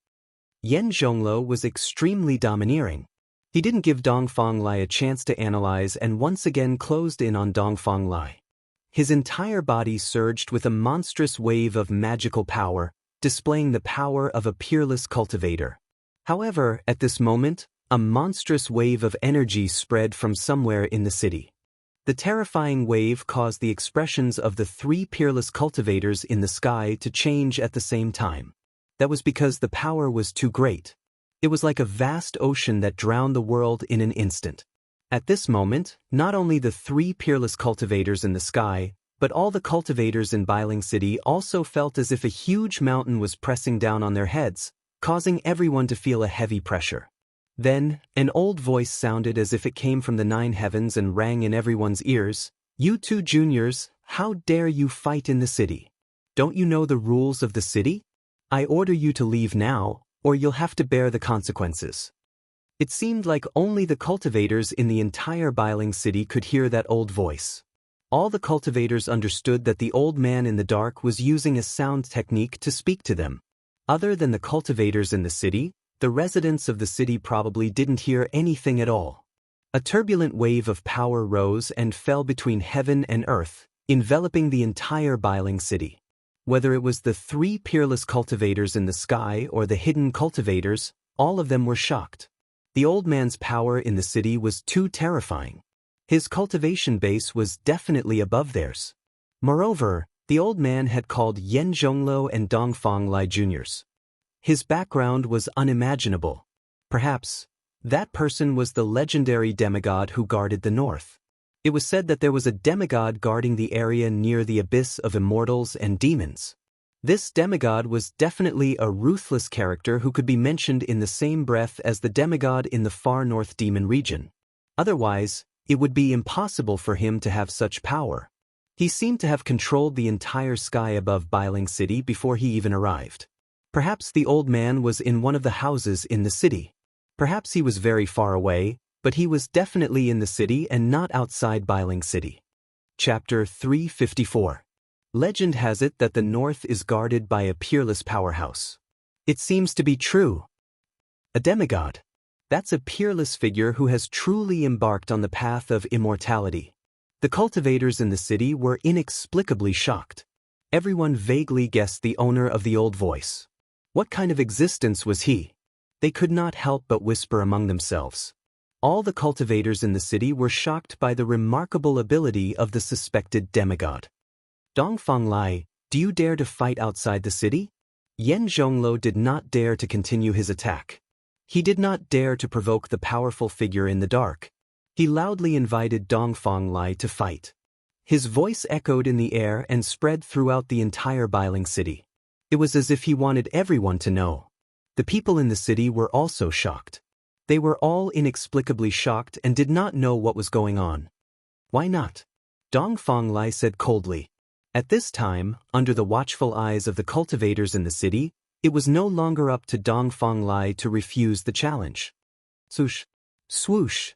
Yen Zhonglo was extremely domineering. He didn't give Dong Fanglai a chance to analyze and once again closed in on Dong Fanglai. His entire body surged with a monstrous wave of magical power, displaying the power of a peerless cultivator. However, at this moment, a monstrous wave of energy spread from somewhere in the city. The terrifying wave caused the expressions of the three peerless cultivators in the sky to change at the same time. That was because the power was too great. It was like a vast ocean that drowned the world in an instant. At this moment, not only the three peerless cultivators in the sky, but all the cultivators in Bailing City also felt as if a huge mountain was pressing down on their heads, causing everyone to feel a heavy pressure. Then, an old voice sounded as if it came from the 9 heavens and rang in everyone's ears. "You two juniors, how dare you fight in the city? Don't you know the rules of the city? I order you to leave now, or you'll have to bear the consequences." It seemed like only the cultivators in the entire Bailing City could hear that old voice. All the cultivators understood that the old man in the dark was using a sound technique to speak to them. Other than the cultivators in the city, the residents of the city probably didn't hear anything at all. A turbulent wave of power rose and fell between heaven and earth, enveloping the entire Bailing City. Whether it was the three peerless cultivators in the sky or the hidden cultivators, all of them were shocked. The old man's power in the city was too terrifying. His cultivation base was definitely above theirs. Moreover, the old man had called Yen Zhonglo and Dong Fanglai juniors. His background was unimaginable. Perhaps, that person was the legendary demigod who guarded the north. It was said that there was a demigod guarding the area near the abyss of immortals and demons. This demigod was definitely a ruthless character who could be mentioned in the same breath as the demigod in the far north demon region. Otherwise, it would be impossible for him to have such power. He seemed to have controlled the entire sky above Bailing City before he even arrived. Perhaps the old man was in one of the houses in the city. Perhaps he was very far away, but he was definitely in the city and not outside Bailing City. Chapter 354. Legend has it that the north is guarded by a peerless powerhouse. It seems to be true. A demigod. That's a peerless figure who has truly embarked on the path of immortality. The cultivators in the city were inexplicably shocked. Everyone vaguely guessed the owner of the old voice. What kind of existence was he? They could not help but whisper among themselves. All the cultivators in the city were shocked by the remarkable ability of the suspected demigod. Dong Fanglai, do you dare to fight outside the city? Yen Zhonglo did not dare to continue his attack. He did not dare to provoke the powerful figure in the dark. He loudly invited Dong Fanglai to fight. His voice echoed in the air and spread throughout the entire Bailing City. It was as if he wanted everyone to know. The people in the city were also shocked. They were all inexplicably shocked and did not know what was going on. Why not? Dong Fanglai said coldly. At this time, under the watchful eyes of the cultivators in the city, it was no longer up to Dong Fanglai to refuse the challenge. Swoosh, swoosh.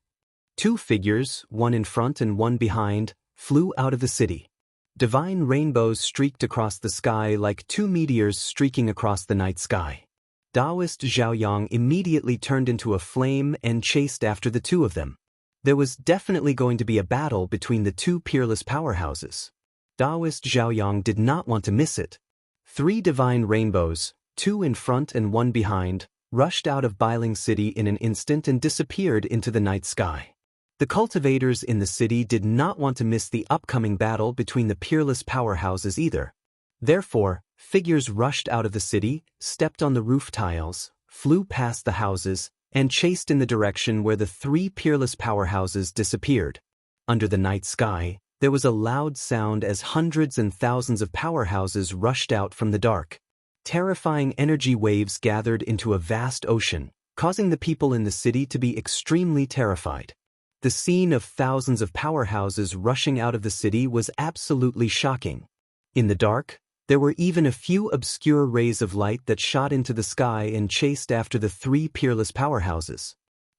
2 figures, one in front and one behind, flew out of the city. Divine rainbows streaked across the sky like 2 meteors streaking across the night sky. Taoist Zhao Yang immediately turned into a flame and chased after the 2 of them. There was definitely going to be a battle between the 2 peerless powerhouses. Taoist Zhao Yang did not want to miss it. 3 divine rainbows, 2 in front and 1 behind, rushed out of Bailing City in an instant and disappeared into the night sky. The cultivators in the city did not want to miss the upcoming battle between the peerless powerhouses either. Therefore, figures rushed out of the city, stepped on the roof tiles, flew past the houses, and chased in the direction where the 3 peerless powerhouses disappeared. Under the night sky, There was a loud sound as hundreds and thousands of powerhouses rushed out from the dark. Terrifying energy waves gathered into a vast ocean, causing the people in the city to be extremely terrified. The scene of thousands of powerhouses rushing out of the city was absolutely shocking. In the dark, there were even a few obscure rays of light that shot into the sky and chased after the three peerless powerhouses.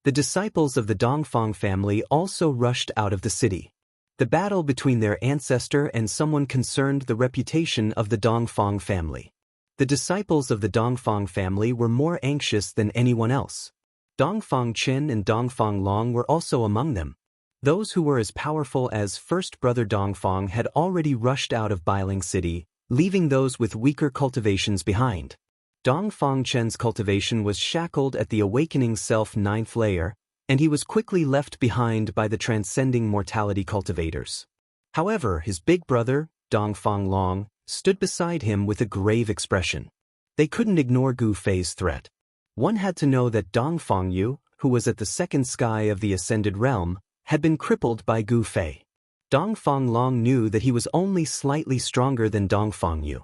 The disciples of the Dongfang family also rushed out of the city. The battle between their ancestor and someone concerned the reputation of the Dongfang family. The disciples of the Dongfang family were more anxious than anyone else. Dongfang Qin and Dongfang Long were also among them. Those who were as powerful as first brother Dongfang had already rushed out of Bailing City, leaving those with weaker cultivations behind. Dongfang Chen's cultivation was shackled at the awakening self 9th layer, and he was quickly left behind by the transcending mortality cultivators. However, his big brother, Dongfang Long, stood beside him with a grave expression. They couldn't ignore Gu Fei's threat. One had to know that Dongfang Yu, who was at the second sky of the ascended realm, had been crippled by Gu Fei. Dongfang Long knew that he was only slightly stronger than Dongfang Yu.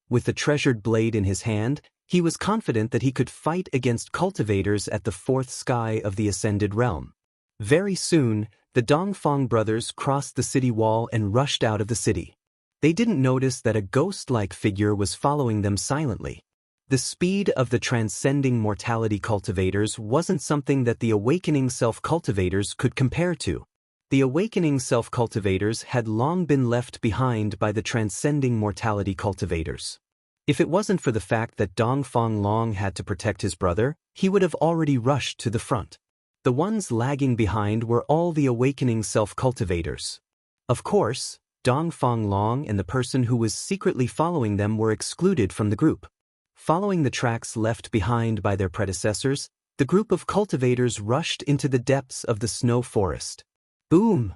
With the treasured blade in his hand, he was confident that he could fight against cultivators at the fourth sky of the ascended realm. Very soon, the Dongfang brothers crossed the city wall and rushed out of the city. They didn't notice that a ghost-like figure was following them silently. The speed of the transcending mortality cultivators wasn't something that the awakening self-cultivators could compare to. The awakening self-cultivators had long been left behind by the transcending mortality cultivators. If it wasn't for the fact that Dongfang Long had to protect his brother, he would have already rushed to the front. The ones lagging behind were all the awakening self-cultivators. Of course, Dongfang Long and the person who was secretly following them were excluded from the group. Following the tracks left behind by their predecessors, the group of cultivators rushed into the depths of the snow forest. Boom!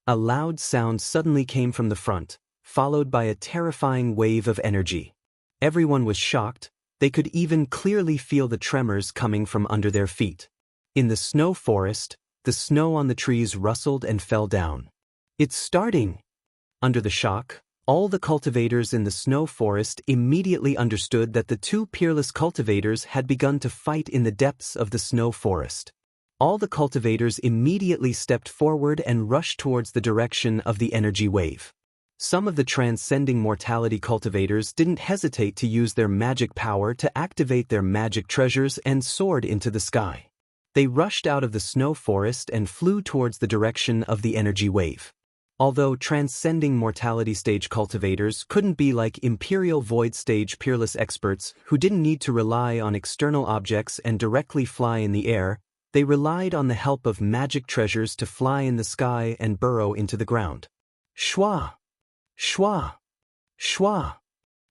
A loud sound suddenly came from the front, followed by a terrifying wave of energy. Everyone was shocked. They could even clearly feel the tremors coming from under their feet. In the snow forest, the snow on the trees rustled and fell down. It's starting! Under the shock, all the cultivators in the snow forest immediately understood that the two peerless cultivators had begun to fight in the depths of the snow forest. All the cultivators immediately stepped forward and rushed towards the direction of the energy wave. Some of the transcending mortality cultivators didn't hesitate to use their magic power to activate their magic treasures and soared into the sky. They rushed out of the snow forest and flew towards the direction of the energy wave. Although transcending mortality stage cultivators couldn't be like Imperial Void stage peerless experts who didn't need to rely on external objects and directly fly in the air, they relied on the help of magic treasures to fly in the sky and burrow into the ground. Shwa! Shwa! Shwa!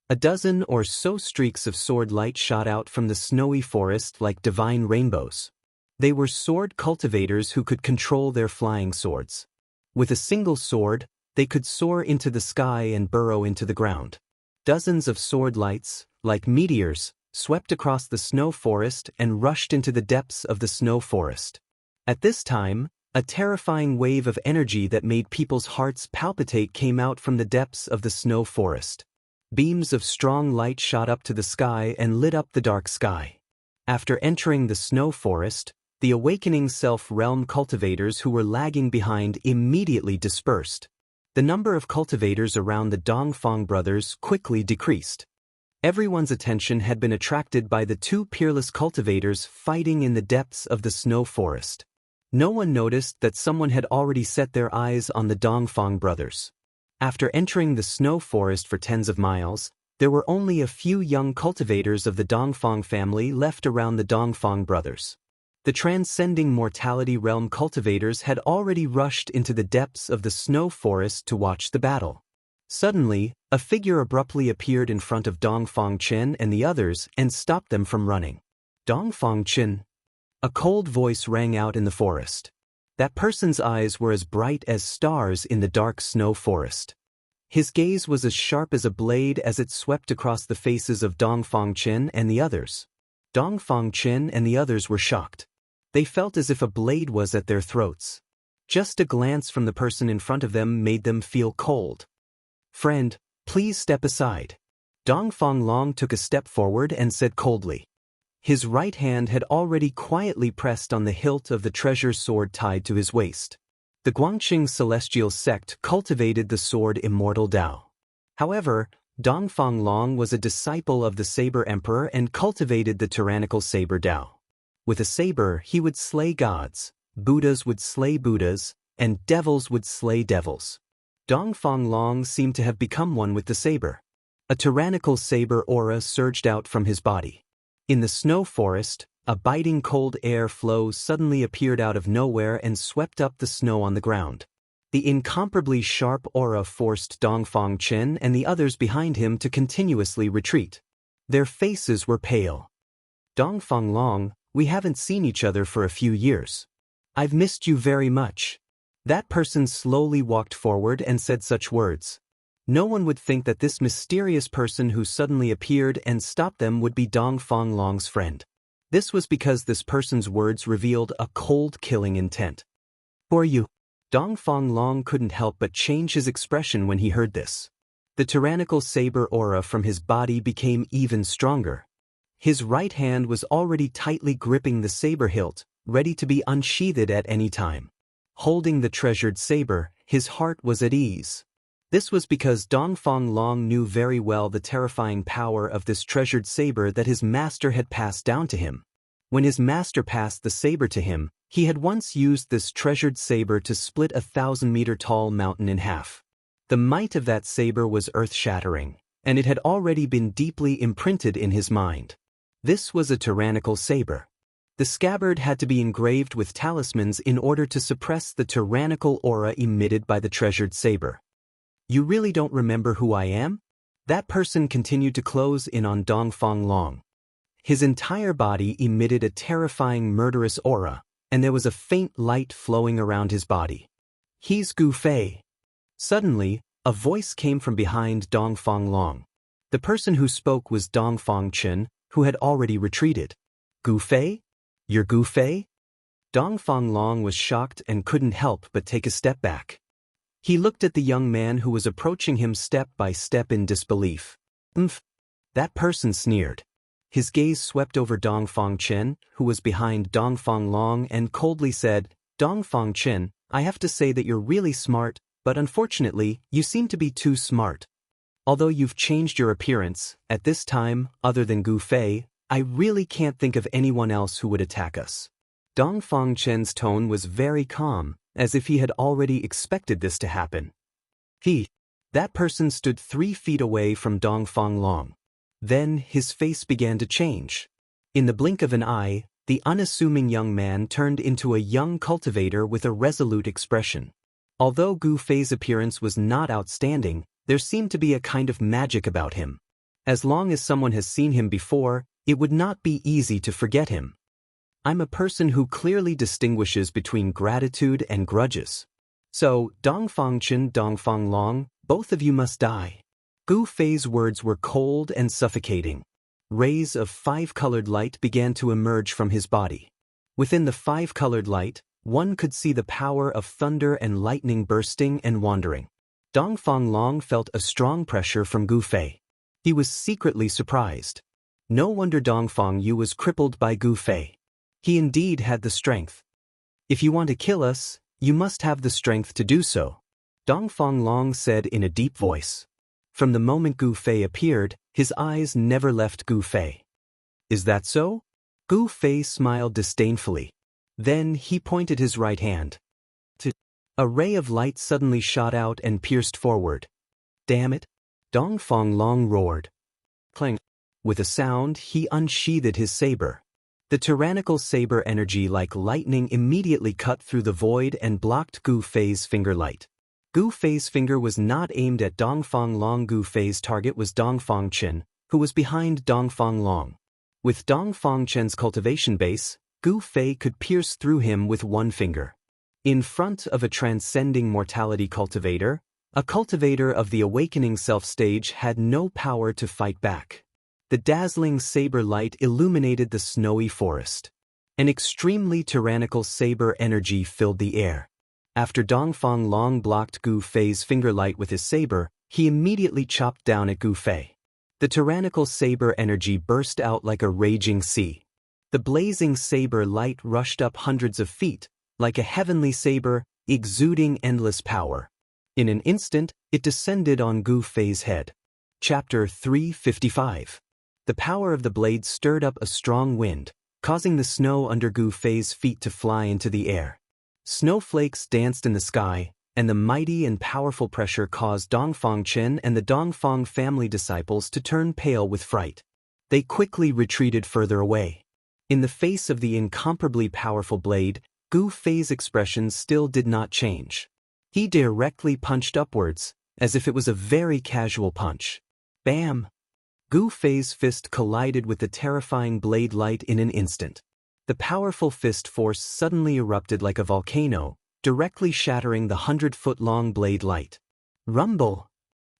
A dozen or so streaks of sword light shot out from the snowy forest like divine rainbows. They were sword cultivators who could control their flying swords. With a single sword, they could soar into the sky and burrow into the ground. Dozens of sword lights, like meteors, swept across the snow forest and rushed into the depths of the snow forest. At this time, a terrifying wave of energy that made people's hearts palpitate came out from the depths of the snow forest. Beams of strong light shot up to the sky and lit up the dark sky. After entering the snow forest, the awakening self-realm cultivators who were lagging behind immediately dispersed. The number of cultivators around the Dongfang brothers quickly decreased. Everyone's attention had been attracted by the two peerless cultivators fighting in the depths of the snow forest. No one noticed that someone had already set their eyes on the Dongfang brothers. After entering the snow forest for tens of miles, there were only a few young cultivators of the Dongfang family left around the Dongfang brothers. The transcending mortality realm cultivators had already rushed into the depths of the snow forest to watch the battle. Suddenly, a figure abruptly appeared in front of Dongfang Qin and the others and stopped them from running. Dongfang Qin. A cold voice rang out in the forest. That person's eyes were as bright as stars in the dark snow forest. His gaze was as sharp as a blade as it swept across the faces of Dongfang Qin and the others. Dongfang Qin and the others were shocked. They felt as if a blade was at their throats. Just a glance from the person in front of them made them feel cold. "Friend, please step aside." Dongfang Long took a step forward and said coldly. His right hand had already quietly pressed on the hilt of the treasure sword tied to his waist. The Guangqing celestial sect cultivated the sword Immortal Dao. However, Dongfang Long was a disciple of the Saber Emperor and cultivated the tyrannical Saber Dao. With a saber, he would slay gods, Buddhas would slay Buddhas, and devils would slay devils. Dongfang Long seemed to have become one with the saber. A tyrannical saber aura surged out from his body. In the snow forest, a biting cold air flow suddenly appeared out of nowhere and swept up the snow on the ground. The incomparably sharp aura forced Dongfang Chen and the others behind him to continuously retreat. Their faces were pale. "Dongfang Long, we haven't seen each other for a few years. I've missed you very much." That person slowly walked forward and said such words. No one would think that this mysterious person who suddenly appeared and stopped them would be Dongfang Long's friend. This was because this person's words revealed a cold killing intent. "Who are you?" Dongfang Long couldn't help but change his expression when he heard this. The tyrannical saber aura from his body became even stronger. His right hand was already tightly gripping the saber hilt, ready to be unsheathed at any time. Holding the treasured saber, his heart was at ease. This was because Dongfang Long knew very well the terrifying power of this treasured saber that his master had passed down to him. When his master passed the saber to him, he had once used this treasured saber to split a 1,000-meter-tall mountain in half. The might of that saber was earth-shattering, and it had already been deeply imprinted in his mind. This was a tyrannical saber. The scabbard had to be engraved with talismans in order to suppress the tyrannical aura emitted by the treasured saber. "You really don't remember who I am?" That person continued to close in on Dongfang Long. His entire body emitted a terrifying murderous aura, and there was a faint light flowing around his body. "He's Gu Fei." Suddenly, a voice came from behind Dongfang Long. The person who spoke was Dongfang Chen, who had already retreated. "Gu Fei? You're Gu Fei?" Dongfang Long was shocked and couldn't help but take a step back. He looked at the young man who was approaching him step by step in disbelief. "Umph." That person sneered. His gaze swept over Dongfang Chen, who was behind Dongfang Long, and coldly said, "Dongfang Chen, I have to say that you're really smart, but unfortunately, you seem to be too smart. Although you've changed your appearance, at this time, other than Gu Fei, I really can't think of anyone else who would attack us." Dongfang Chen's tone was very calm, as if he had already expected this to happen. That person stood 3 feet away from Dongfang Long. Then his face began to change. In the blink of an eye, the unassuming young man turned into a young cultivator with a resolute expression. Although Gu Fei's appearance was not outstanding, there seemed to be a kind of magic about him. As long as someone has seen him before, it would not be easy to forget him. "I'm a person who clearly distinguishes between gratitude and grudges. So, Dongfang Chen, Dongfang Long, both of you must die." Gu Fei's words were cold and suffocating. Rays of 5-colored light began to emerge from his body. Within the 5-colored light, one could see the power of thunder and lightning bursting and wandering. Dongfang Long felt a strong pressure from Gu Fei. He was secretly surprised. No wonder Dongfang Yu was crippled by Gu Fei. He indeed had the strength. "If you want to kill us, you must have the strength to do so," Dongfang Long said in a deep voice. From the moment Gu Fei appeared, his eyes never left Gu Fei. "Is that so?" Gu Fei smiled disdainfully. Then he pointed his right hand. A ray of light suddenly shot out and pierced forward. "Damn it!" Dongfang Long roared. Clang! With a sound, he unsheathed his saber. The tyrannical saber energy like lightning immediately cut through the void and blocked Gu Fei's finger light. Gu Fei's finger was not aimed at Dongfang Long. Gu Fei's target was Dongfang Chen, who was behind Dongfang Long. With Dongfang Chen's cultivation base, Gu Fei could pierce through him with one finger. In front of a transcending mortality cultivator, a cultivator of the awakening self stage had no power to fight back. The dazzling saber light illuminated the snowy forest. An extremely tyrannical saber energy filled the air. After Dongfang Long blocked Gu Fei's finger light with his saber, he immediately chopped down at Gu Fei. The tyrannical saber energy burst out like a raging sea. The blazing saber light rushed up hundreds of feet, like a heavenly saber, exuding endless power. In an instant, it descended on Gu Fei's head. Chapter 355. The power of the blade stirred up a strong wind, causing the snow under Gu Fei's feet to fly into the air. Snowflakes danced in the sky, and the mighty and powerful pressure caused Dongfang Chen and the Dongfang family disciples to turn pale with fright. They quickly retreated further away. In the face of the incomparably powerful blade, Gu Fei's expression still did not change. He directly punched upwards, as if it was a very casual punch. Bam! Gu Fei's fist collided with the terrifying blade light in an instant. The powerful fist force suddenly erupted like a volcano, directly shattering the 100-foot-long blade light. Rumble!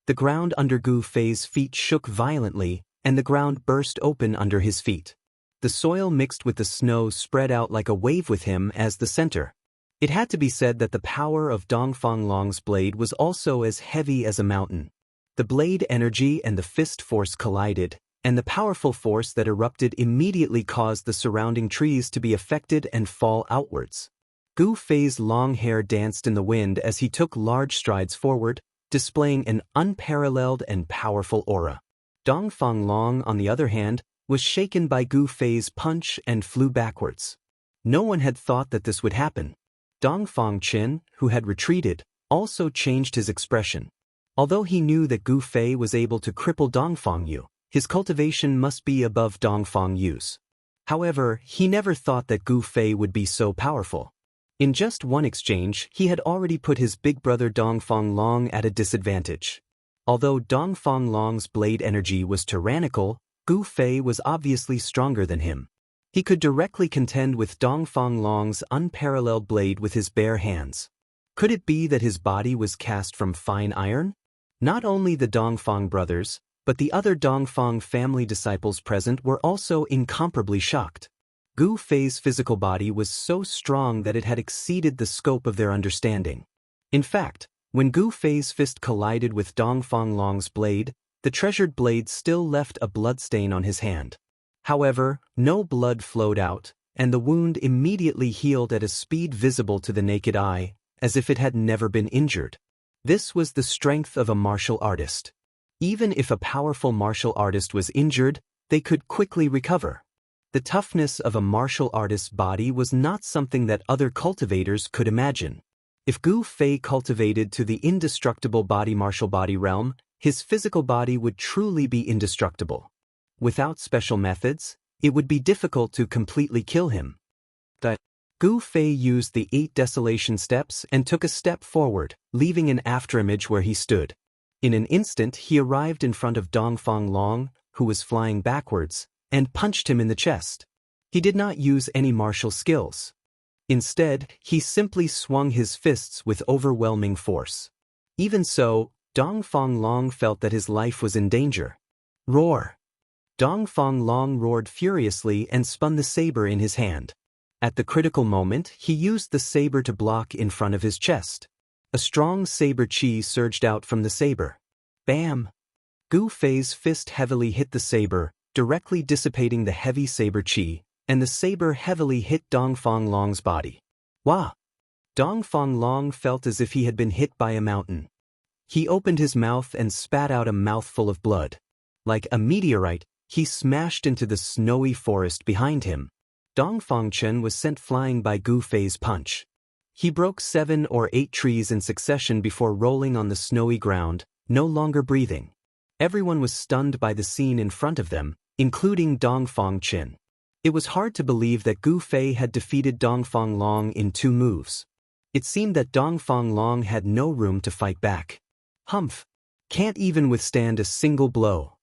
The ground under Gu Fei's feet shook violently, and the ground burst open under his feet. The soil mixed with the snow spread out like a wave with him as the center. It had to be said that the power of Dongfang Long's blade was also as heavy as a mountain. The blade energy and the fist force collided, and the powerful force that erupted immediately caused the surrounding trees to be affected and fall outwards. Gu Fei's long hair danced in the wind as he took large strides forward, displaying an unparalleled and powerful aura. Dongfang Long, on the other hand, was shaken by Gu Fei's punch and flew backwards. No one had thought that this would happen. Dongfang Chen, who had retreated, also changed his expression. Although he knew that Gu Fei was able to cripple Dongfang Yu, his cultivation must be above Dongfang Yu's. However, he never thought that Gu Fei would be so powerful. In just one exchange, he had already put his big brother Dongfang Long at a disadvantage. Although Dongfang Long's blade energy was tyrannical, Gu Fei was obviously stronger than him. He could directly contend with Dongfang Long's unparalleled blade with his bare hands. Could it be that his body was cast from fine iron? Not only the Dongfang brothers, but the other Dongfang family disciples present were also incomparably shocked. Gu Fei's physical body was so strong that it had exceeded the scope of their understanding. In fact, when Gu Fei's fist collided with Dongfang Long's blade, the treasured blade still left a bloodstain on his hand. However, no blood flowed out, and the wound immediately healed at a speed visible to the naked eye, as if it had never been injured. This was the strength of a martial artist. Even if a powerful martial artist was injured, they could quickly recover. The toughness of a martial artist's body was not something that other cultivators could imagine. If Gu Fei cultivated to the indestructible martial body realm, his physical body would truly be indestructible. Without special methods, it would be difficult to completely kill him. Gu Fei used the 8 desolation steps and took a step forward, leaving an afterimage where he stood. In an instant he arrived in front of Dongfang Long, who was flying backwards, and punched him in the chest. He did not use any martial skills. Instead, he simply swung his fists with overwhelming force. Even so, Dongfang Long felt that his life was in danger. Roar! Dongfang Long roared furiously and spun the saber in his hand. At the critical moment, he used the saber to block in front of his chest. A strong saber chi surged out from the saber. Bam! Gu Fei's fist heavily hit the saber, directly dissipating the heavy saber chi, and the saber heavily hit Dongfang Long's body. Wah! Dongfang Long felt as if he had been hit by a mountain. He opened his mouth and spat out a mouthful of blood. Like a meteorite, he smashed into the snowy forest behind him. Dongfang Chen was sent flying by Gu Fei's punch. He broke 7 or 8 trees in succession before rolling on the snowy ground, no longer breathing. Everyone was stunned by the scene in front of them, including Dongfang Chen. It was hard to believe that Gu Fei had defeated Dongfang Long in 2 moves. It seemed that Dongfang Long had no room to fight back. Humph! Can't even withstand a single blow.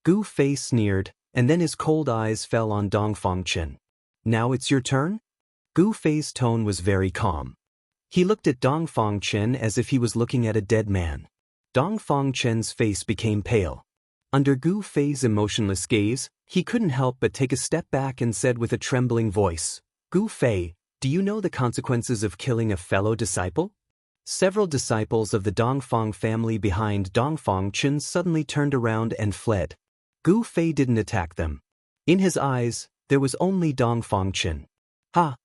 Gu Fei sneered, and then his cold eyes fell on Dongfang Chen. Now it's your turn? Gu Fei's tone was very calm. He looked at Dongfang Chen as if he was looking at a dead man. Dongfang Chen's face became pale. Under Gu Fei's emotionless gaze, he couldn't help but take a step back and said with a trembling voice, "Gu Fei, Do you know the consequences of killing a fellow disciple? Several disciples of the Dongfang family behind Dongfang Chun suddenly turned around and fled. Gu Fei didn't attack them. In his eyes, there was only Dongfang Chun. Ha!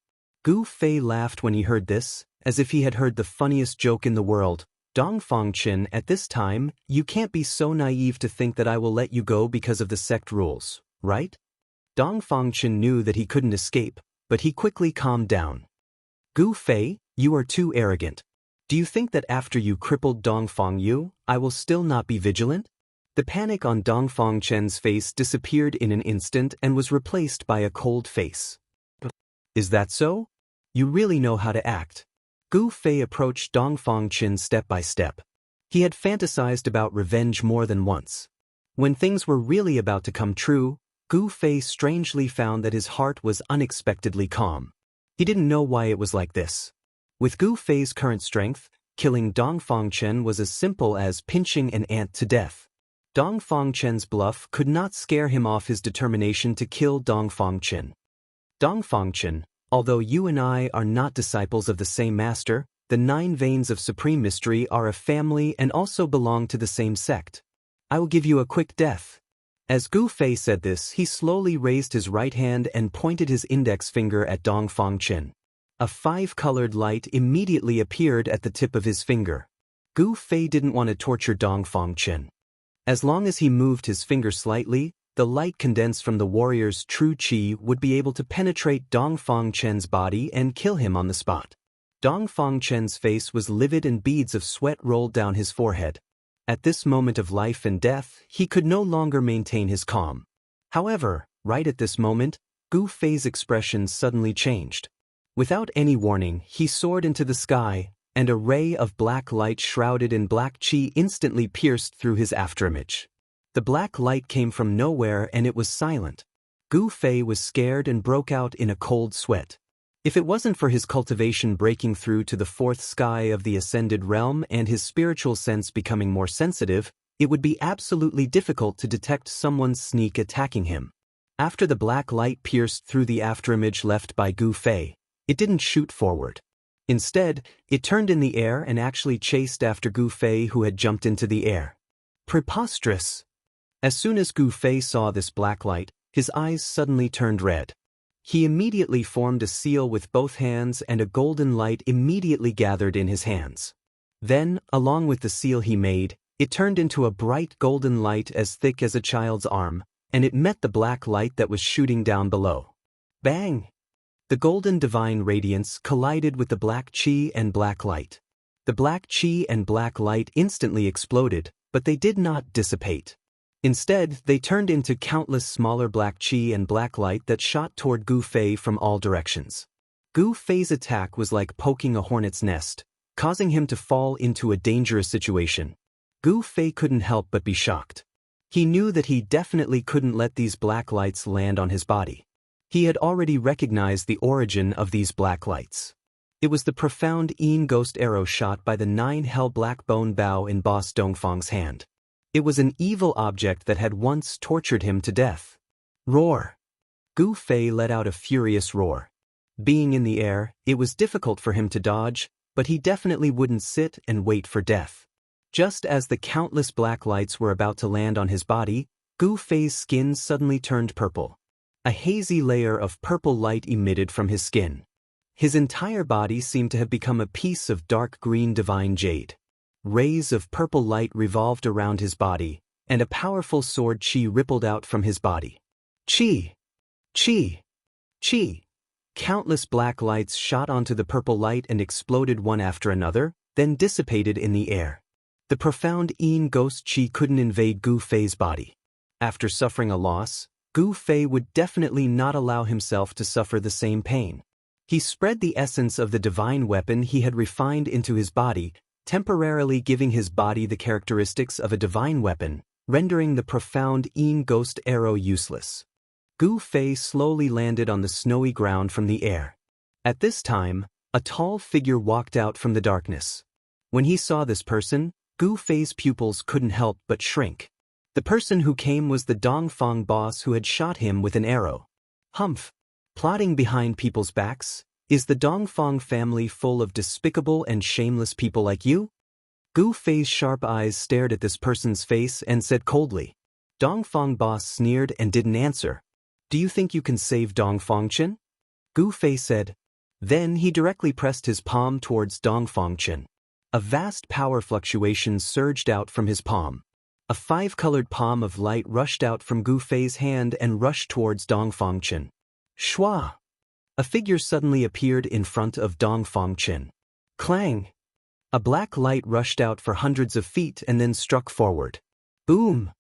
Gu Fei laughed when he heard this, as if he had heard the funniest joke in the world. Dongfang Chun, at this time, you can't be so naive to think that I will let you go because of the sect rules, right? Dongfang Chun knew that he couldn't escape, but he quickly calmed down. Gu Fei, you are too arrogant. Do you think that after you crippled Dongfang Yu, I will still not be vigilant? The panic on Dongfang Chen's face disappeared in an instant and was replaced by a cold face. Is that so? You really know how to act. Gu Fei approached Dongfang Chen step by step. He had fantasized about revenge more than once. When things were really about to come true, Gu Fei strangely found that his heart was unexpectedly calm. He didn't know why it was like this. With Gu Fei's current strength, killing Dongfang Chen was as simple as pinching an ant to death. Dongfang Chen's bluff could not scare him off his determination to kill Dongfang Chen. Dongfang Chen, although you and I are not disciples of the same master, the 9 veins of supreme mystery are a family and also belong to the same sect. I will give you a quick death. As Gu Fei said this, he slowly raised his right hand and pointed his index finger at Dongfang Chen. A 5-colored light immediately appeared at the tip of his finger. Gu Fei didn't want to torture Dongfang Chen. As long as he moved his finger slightly, the light condensed from the warrior's true qi would be able to penetrate Dongfang Chen's body and kill him on the spot. Dongfang Chen's face was livid and beads of sweat rolled down his forehead. At this moment of life and death, he could no longer maintain his calm. However, right at this moment, Gu Fei's expression suddenly changed. Without any warning, he soared into the sky, and a ray of black light shrouded in black qi instantly pierced through his afterimage. The black light came from nowhere and it was silent. Gu Fei was scared and broke out in a cold sweat. If it wasn't for his cultivation breaking through to the 4th sky of the ascended realm and his spiritual sense becoming more sensitive, it would be absolutely difficult to detect someone's sneak attacking him. After the black light pierced through the afterimage left by Gu Fei, it didn't shoot forward. Instead, it turned in the air and actually chased after Gu Fei, who had jumped into the air. Preposterous! As soon as Gu Fei saw this black light, his eyes suddenly turned red. He immediately formed a seal with both hands and a golden light immediately gathered in his hands. Then, along with the seal he made, it turned into a bright golden light as thick as a child's arm, and it met the black light that was shooting down below. Bang! The golden divine radiance collided with the black qi and black light. The black qi and black light instantly exploded, but they did not dissipate. Instead, they turned into countless smaller black qi and black light that shot toward Gu Fei from all directions. Gu Fei's attack was like poking a hornet's nest, causing him to fall into a dangerous situation. Gu Fei couldn't help but be shocked. He knew that he definitely couldn't let these black lights land on his body. He had already recognized the origin of these black lights. It was the profound Yin ghost arrow shot by the 9 hell black bone bow in Boss Dongfang's hand. It was an evil object that had once tortured him to death. Roar! Gu Fei let out a furious roar. Being in the air, it was difficult for him to dodge, but he definitely wouldn't sit and wait for death. Just as the countless black lights were about to land on his body, Gu Fei's skin suddenly turned purple. A hazy layer of purple light emitted from his skin. His entire body seemed to have become a piece of dark green divine jade. Rays of purple light revolved around his body, and a powerful sword qi rippled out from his body. Qi! Qi! Qi! Countless black lights shot onto the purple light and exploded one after another, then dissipated in the air. The profound Yin ghost qi couldn't invade Gu Fei's body. After suffering a loss, Gu Fei would definitely not allow himself to suffer the same pain. He spread the essence of the divine weapon he had refined into his body, temporarily giving his body the characteristics of a divine weapon, rendering the profound Yin ghost arrow useless. Gu Fei slowly landed on the snowy ground from the air. At this time, a tall figure walked out from the darkness. When he saw this person, Gu Fei's pupils couldn't help but shrink. The person who came was the Dongfang boss who had shot him with an arrow. Humph! Plotting behind people's backs, Is the Dongfang family full of despicable and shameless people like you? Gu Fei's sharp eyes stared at this person's face and said coldly. Dongfang boss sneered and didn't answer. Do you think you can save Dongfang Chen? Gu Fei said. Then he directly pressed his palm towards Dongfang Chen. A vast power fluctuation surged out from his palm. A five-colored palm of light rushed out from Gu Fei's hand and rushed towards Dongfang Chen. Shua! A figure suddenly appeared in front of Dongfang Chen. Clang! A black light rushed out for hundreds of feet and then struck forward. Boom!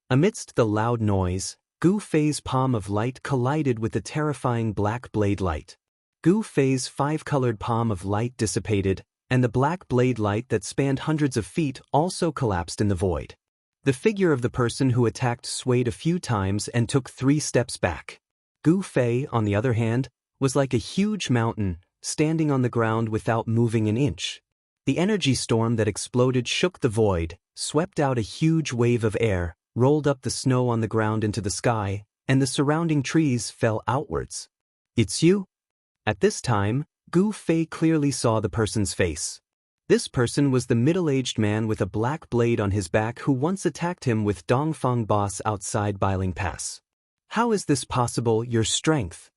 Amidst the loud noise, Gu Fei's palm of light collided with the terrifying black blade light. Gu Fei's five-colored palm of light dissipated, and the black blade light that spanned hundreds of feet also collapsed in the void. The figure of the person who attacked swayed a few times and took 3 steps back. Gu Fei, on the other hand, was like a huge mountain, standing on the ground without moving an inch. The energy storm that exploded shook the void, swept out a huge wave of air, rolled up the snow on the ground into the sky, and the surrounding trees fell outwards. It's you? At this time, Gu Fei clearly saw the person's face. This person was the middle-aged man with a black blade on his back who once attacked him with Dongfang Boss outside Bailing Pass. How is this possible, your strength?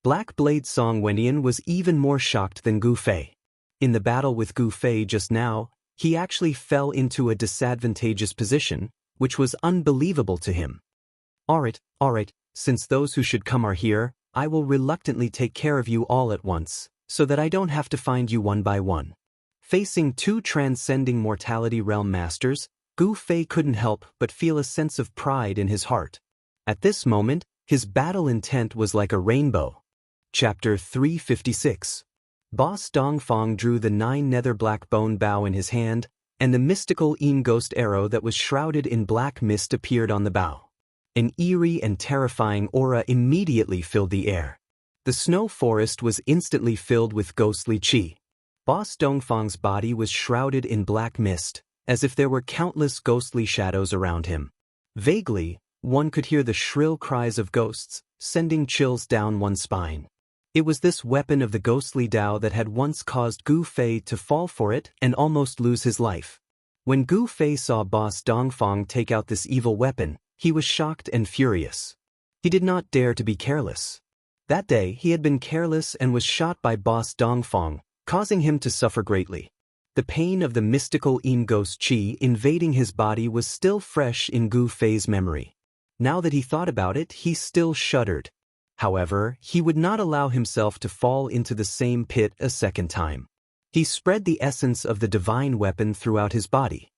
Black Blade Song Wendian was even more shocked than Gu Fei. In the battle with Gu Fei just now, he actually fell into a disadvantageous position, which was unbelievable to him. Alright, since those who should come are here, I will reluctantly take care of you all at once, so that I don't have to find you one by one. Facing 2 transcending mortality realm masters, Gu Fei couldn't help but feel a sense of pride in his heart. At this moment, his battle intent was like a rainbow. Chapter 356. Boss Dongfang drew the 9 nether black bone bow in his hand, and the mystical ghost arrow that was shrouded in black mist appeared on the bow. An eerie and terrifying aura immediately filled the air. The snow forest was instantly filled with ghostly qi. Boss Dongfang's body was shrouded in black mist, as if there were countless ghostly shadows around him. Vaguely, one could hear the shrill cries of ghosts, sending chills down one's spine. It was this weapon of the ghostly Dao that had once caused Gu Fei to fall for it and almost lose his life. When Gu Fei saw Boss Dongfang take out this evil weapon, he was shocked and furious. He did not dare to be careless. That day he had been careless and was shot by Boss Dongfang, causing him to suffer greatly. The pain of the mystical ghost qi invading his body was still fresh in Gu Fei's memory. Now that he thought about it, he still shuddered. However, he would not allow himself to fall into the same pit a second time. He spread the essence of the divine weapon throughout his body.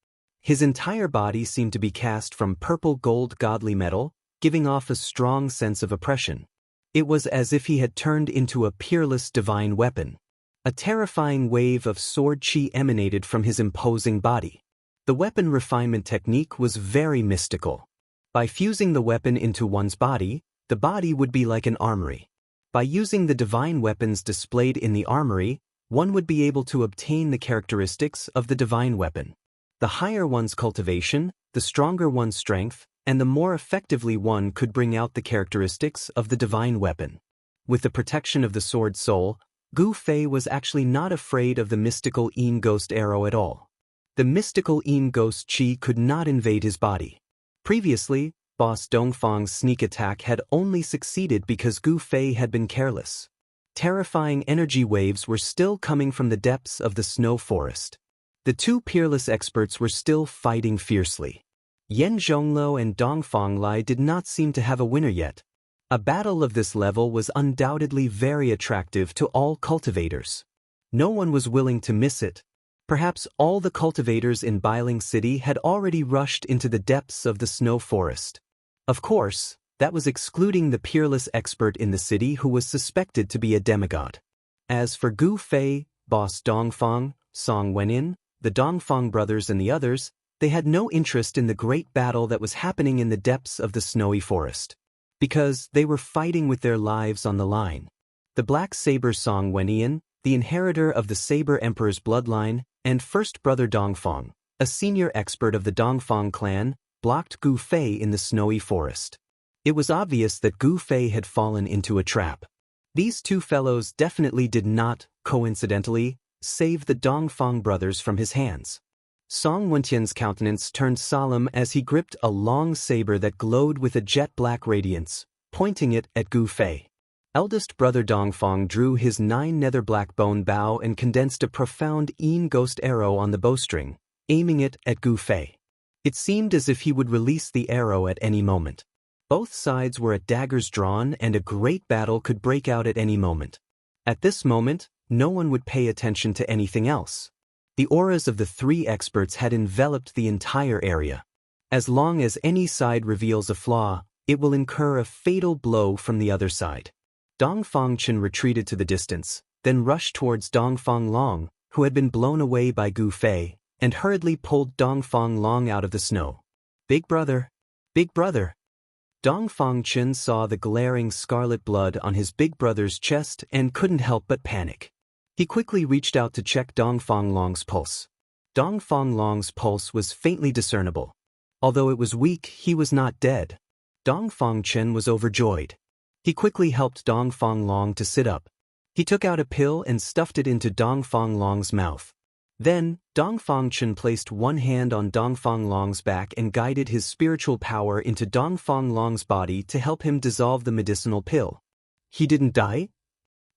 His entire body seemed to be cast from purple gold godly metal, giving off a strong sense of oppression. It was as if he had turned into a peerless divine weapon. A terrifying wave of sword qi emanated from his imposing body. The weapon refinement technique was very mystical. By fusing the weapon into one's body, the body would be like an armory. By using the divine weapons displayed in the armory, one would be able to obtain the characteristics of the divine weapon. The higher one's cultivation, the stronger one's strength, and the more effectively one could bring out the characteristics of the divine weapon. With the protection of the sword soul, Gu Fei was actually not afraid of the mystical ghost arrow at all. The mystical ghost qi could not invade his body. Previously, Boss Dongfang's sneak attack had only succeeded because Gu Fei had been careless. Terrifying energy waves were still coming from the depths of the snow forest. The 2 peerless experts were still fighting fiercely. Yan Zhongluo and Dongfang Lai did not seem to have a winner yet. A battle of this level was undoubtedly very attractive to all cultivators. No one was willing to miss it. Perhaps all the cultivators in Bailing City had already rushed into the depths of the snow forest. Of course, that was excluding the peerless expert in the city who was suspected to be a demigod. As for Gu Fei, Boss Dongfang, Song Wenyin, the Dongfang brothers and the others, they had no interest in the great battle that was happening in the depths of the snowy forest. Because they were fighting with their lives on the line. The Black Saber Song Wenyin, the inheritor of the Saber Emperor's bloodline, and first brother Dongfang, a senior expert of the Dongfang clan, blocked Gu Fei in the snowy forest. It was obvious that Gu Fei had fallen into a trap. These two fellows definitely did not, coincidentally, save the Dongfang brothers from his hands. Song Wentian's countenance turned solemn as he gripped a long saber that glowed with a jet-black radiance, pointing it at Gu Fei. Eldest brother Dongfang drew his 9 nether black bone bow and condensed a profound ghost arrow on the bowstring, aiming it at Gu Fei. It seemed as if he would release the arrow at any moment. Both sides were at daggers drawn and a great battle could break out at any moment. At this moment, no one would pay attention to anything else. The auras of the 3 experts had enveloped the entire area. As long as any side reveals a flaw, it will incur a fatal blow from the other side. Dongfang Chen retreated to the distance, then rushed towards Dongfang Long, who had been blown away by Gu Fei, and hurriedly pulled Dongfang Long out of the snow. Big brother! Big brother! Dongfang Chen saw the glaring scarlet blood on his big brother's chest and couldn't help but panic. He quickly reached out to check Dongfang Long's pulse. Dongfang Long's pulse was faintly discernible. Although it was weak, he was not dead. Dongfang Chen was overjoyed. He quickly helped Dongfang Long to sit up. He took out a pill and stuffed it into Dongfang Long's mouth. Then, Dongfang Chen placed one hand on Dongfang Long's back and guided his spiritual power into Dongfang Long's body to help him dissolve the medicinal pill. He didn't die?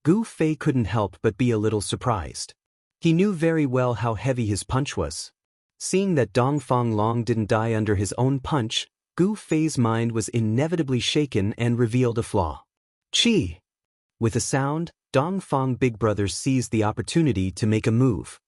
Gu Fei couldn't help but be a little surprised. He knew very well how heavy his punch was. Seeing that Dongfang Long didn't die under his own punch, Gu Fei's mind was inevitably shaken and revealed a flaw. Chi! With a sound, Dongfang Big Brother seized the opportunity to make a move.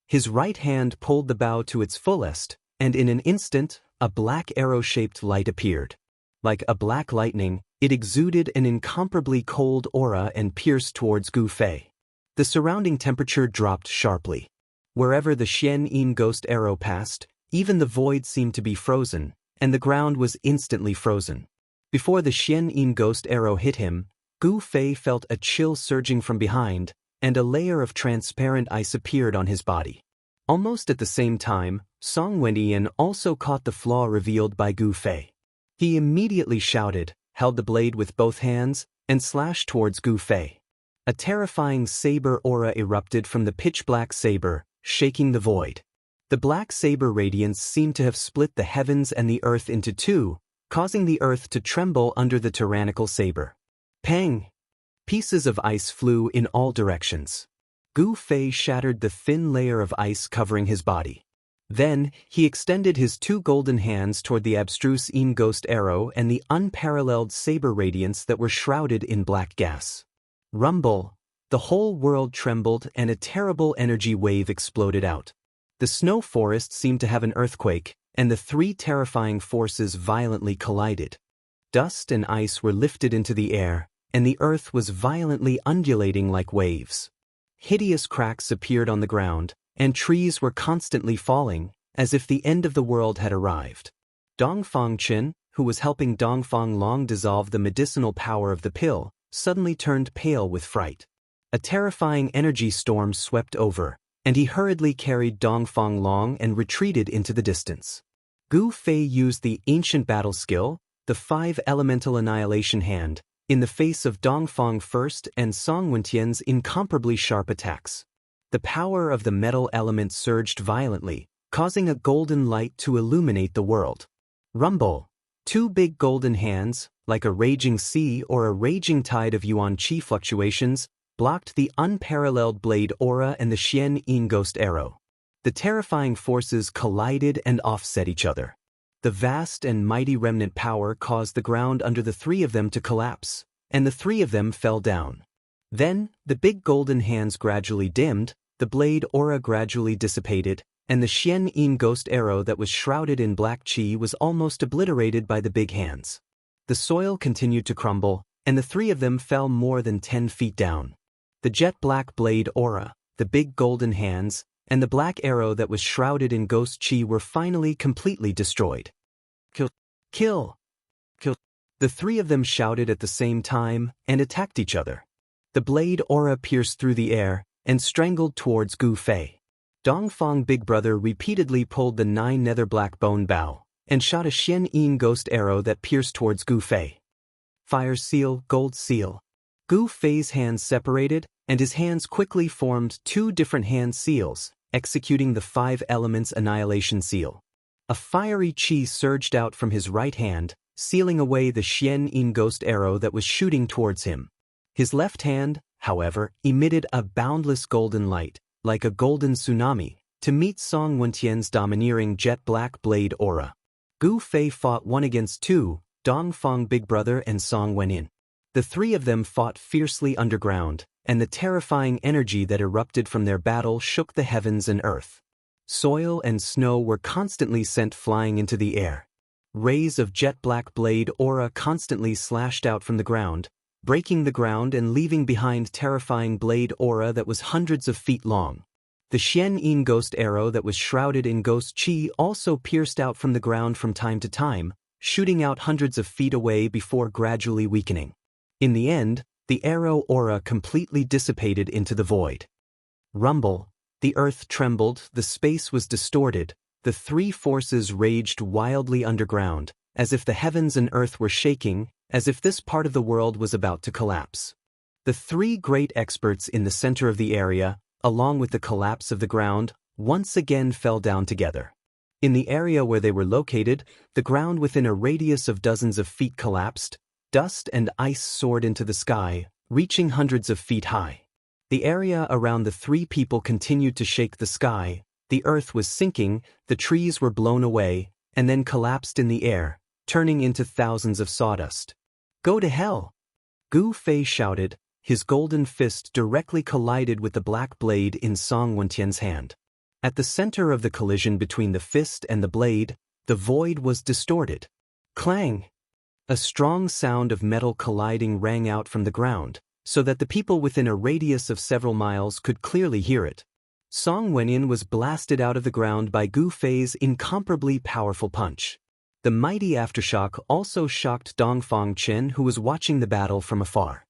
His right hand pulled the bow to its fullest, and in an instant, a black arrow-shaped light appeared. Like a black lightning, it exuded an incomparably cold aura and pierced towards Gu Fei. The surrounding temperature dropped sharply. Wherever the Xian ghost arrow passed, even the void seemed to be frozen, and the ground was instantly frozen. Before the Xian ghost arrow hit him, Gu Fei felt a chill surging from behind, and a layer of transparent ice appeared on his body. Almost at the same time, Song Wentian also caught the flaw revealed by Gu Fei. He immediately shouted, held the blade with both hands, and slashed towards Gu Fei. A terrifying saber aura erupted from the pitch-black saber, shaking the void. The black saber radiance seemed to have split the heavens and the earth into two, causing the earth to tremble under the tyrannical saber. Pang! Pieces of ice flew in all directions. Gu Fei shattered the thin layer of ice covering his body. Then, he extended his 2 golden hands toward the abstruse ghost arrow and the unparalleled saber radiance that were shrouded in black gas. Rumble! The whole world trembled and a terrible energy wave exploded out. The snow forest seemed to have an earthquake, and the 3 terrifying forces violently collided. Dust and ice were lifted into the air, and the earth was violently undulating like waves. Hideous cracks appeared on the ground, and trees were constantly falling, as if the end of the world had arrived. Dongfang Chen, who was helping Dongfang Long dissolve the medicinal power of the pill, suddenly turned pale with fright. A terrifying energy storm swept over, and he hurriedly carried Dongfang Long and retreated into the distance. Gu Fei used the ancient battle skill, the 5 elemental annihilation hand, in the face of Dongfang First and Song Wentian's incomparably sharp attacks. The power of the metal element surged violently, causing a golden light to illuminate the world. Rumble! 2 big golden hands, like a raging sea or a raging tide of yuan qi fluctuations, blocked the unparalleled blade aura and the Xian ghost arrow. The terrifying forces collided and offset each other. The vast and mighty remnant power caused the ground under the 3 of them to collapse, and the 3 of them fell down. Then, the big golden hands gradually dimmed, the blade aura gradually dissipated, and the Xian ghost arrow that was shrouded in black qi was almost obliterated by the big hands. The soil continued to crumble, and the 3 of them fell more than 10 feet down. The jet-black blade aura, the big golden hands, and the black arrow that was shrouded in ghost qi were finally completely destroyed. Kill! Kill! Kill! The 3 of them shouted at the same time and attacked each other. The blade aura pierced through the air and strangled towards Gu Fei. Dongfang Big Brother repeatedly pulled the 9 nether black bone bow and shot a Xian ghost arrow that pierced towards Gu Fei. Fire seal, gold seal. Gu Fei's hands separated, and his hands quickly formed two different hand seals, executing the 5 elements annihilation seal. A fiery chi surged out from his right hand, sealing away the Xian Yin ghost arrow that was shooting towards him. His left hand, however, emitted a boundless golden light, like a golden tsunami, to meet Song Wentian's domineering jet black blade aura. Gu Fei fought 1 against 2, Dongfang Big Brother and Song Wenin. The 3 of them fought fiercely underground, and the terrifying energy that erupted from their battle shook the heavens and earth. Soil and snow were constantly sent flying into the air. Rays of jet black blade aura constantly slashed out from the ground, breaking the ground and leaving behind terrifying blade aura that was hundreds of feet long. The Xian Yin ghost arrow that was shrouded in ghost chi also pierced out from the ground from time to time, shooting out hundreds of feet away before gradually weakening. In the end, the arrow aura completely dissipated into the void. Rumble, the earth trembled, the space was distorted, the 3 forces raged wildly underground, as if the heavens and earth were shaking, as if this part of the world was about to collapse. The 3 great experts in the center of the area, along with the collapse of the ground, once again fell down together. In the area where they were located, the ground within a radius of dozens of feet collapsed. Dust and ice soared into the sky, reaching hundreds of feet high. The area around the 3 people continued to shake the sky, the earth was sinking, the trees were blown away, and then collapsed in the air, turning into thousands of sawdust. "Go to hell!" Gu Fei shouted, his golden fist directly collided with the black blade in Song Wentian's hand. At the center of the collision between the fist and the blade, the void was distorted. Clang! A strong sound of metal colliding rang out from the ground, so that the people within a radius of several miles could clearly hear it. Song Wenin was blasted out of the ground by Gu Fei's incomparably powerful punch. The mighty aftershock also shocked Dongfang Chen, who was watching the battle from afar.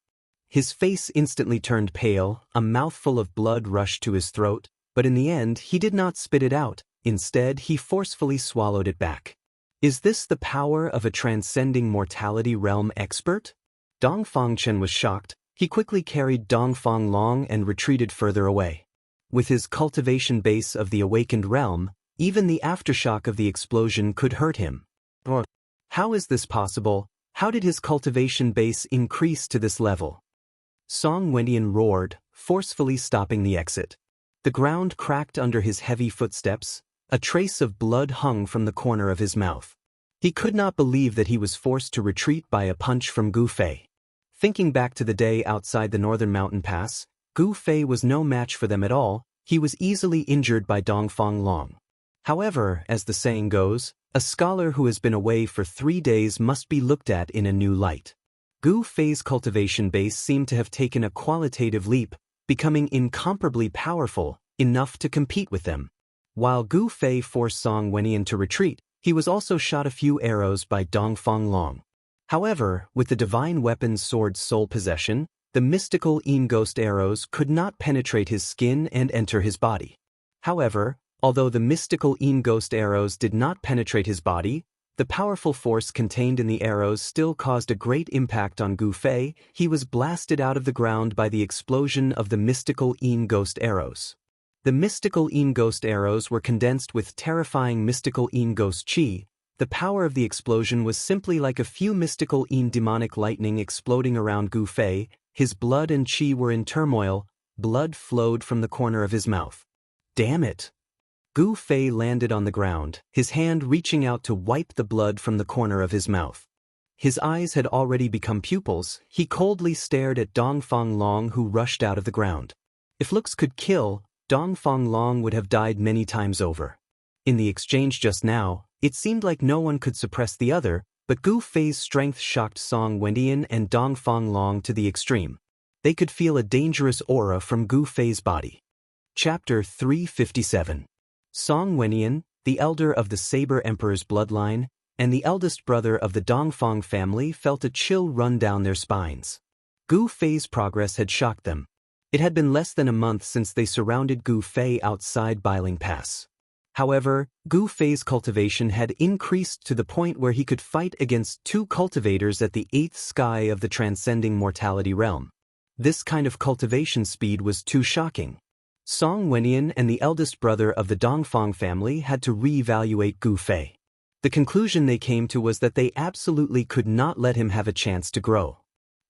His face instantly turned pale, a mouthful of blood rushed to his throat, but in the end he did not spit it out, instead he forcefully swallowed it back. Is this the power of a transcending mortality realm expert? Dongfang Chen was shocked. He quickly carried Dongfang Long and retreated further away. With his cultivation base of the awakened realm, even the aftershock of the explosion could hurt him. How is this possible? How did his cultivation base increase to this level? Song Wentian roared, forcefully stopping the exit. The ground cracked under his heavy footsteps. A trace of blood hung from the corner of his mouth. He could not believe that he was forced to retreat by a punch from Gu Fei. Thinking back to the day outside the northern mountain pass, Gu Fei was no match for them at all. He was easily injured by Dongfang Long. However, as the saying goes, a scholar who has been away for 3 days must be looked at in a new light. Gu Fei's cultivation base seemed to have taken a qualitative leap, becoming incomparably powerful, enough to compete with them. While Gu Fei forced Song Wentian to retreat, he was also shot a few arrows by Dongfang Long. However, with the divine weapon's sword's sole possession, the mystical Yin ghost arrows could not penetrate his skin and enter his body. However, although the mystical Yin ghost arrows did not penetrate his body, the powerful force contained in the arrows still caused a great impact on Gu Fei. He was blasted out of the ground by the explosion of the mystical Yin ghost arrows. The mystical Yin ghost arrows were condensed with terrifying mystical Yin ghost chi. The power of the explosion was simply like a few mystical Yin demonic lightning exploding around Gu Fei. His blood and chi were in turmoil. Blood flowed from the corner of his mouth. Damn it! Gu Fei landed on the ground, his hand reaching out to wipe the blood from the corner of his mouth. His eyes had already become pupils. He coldly stared at Dongfang Long, who rushed out of the ground. If looks could kill, Dongfang Long would have died many times over. In the exchange just now, it seemed like no one could suppress the other, but Gu Fei's strength shocked Song Wentian and Dongfang Long to the extreme. They could feel a dangerous aura from Gu Fei's body. Chapter 357. Song Wentian, the elder of the Saber Emperor's bloodline, and the eldest brother of the Dongfang family felt a chill run down their spines. Gu Fei's progress had shocked them. It had been less than a month since they surrounded Gu Fei outside Bailing Pass. However, Gu Fei's cultivation had increased to the point where he could fight against 2 cultivators at the 8th sky of the transcending mortality realm. This kind of cultivation speed was too shocking. Song Wenyan and the eldest brother of the Dongfang family had to re-evaluate Gu Fei. The conclusion they came to was that they absolutely could not let him have a chance to grow.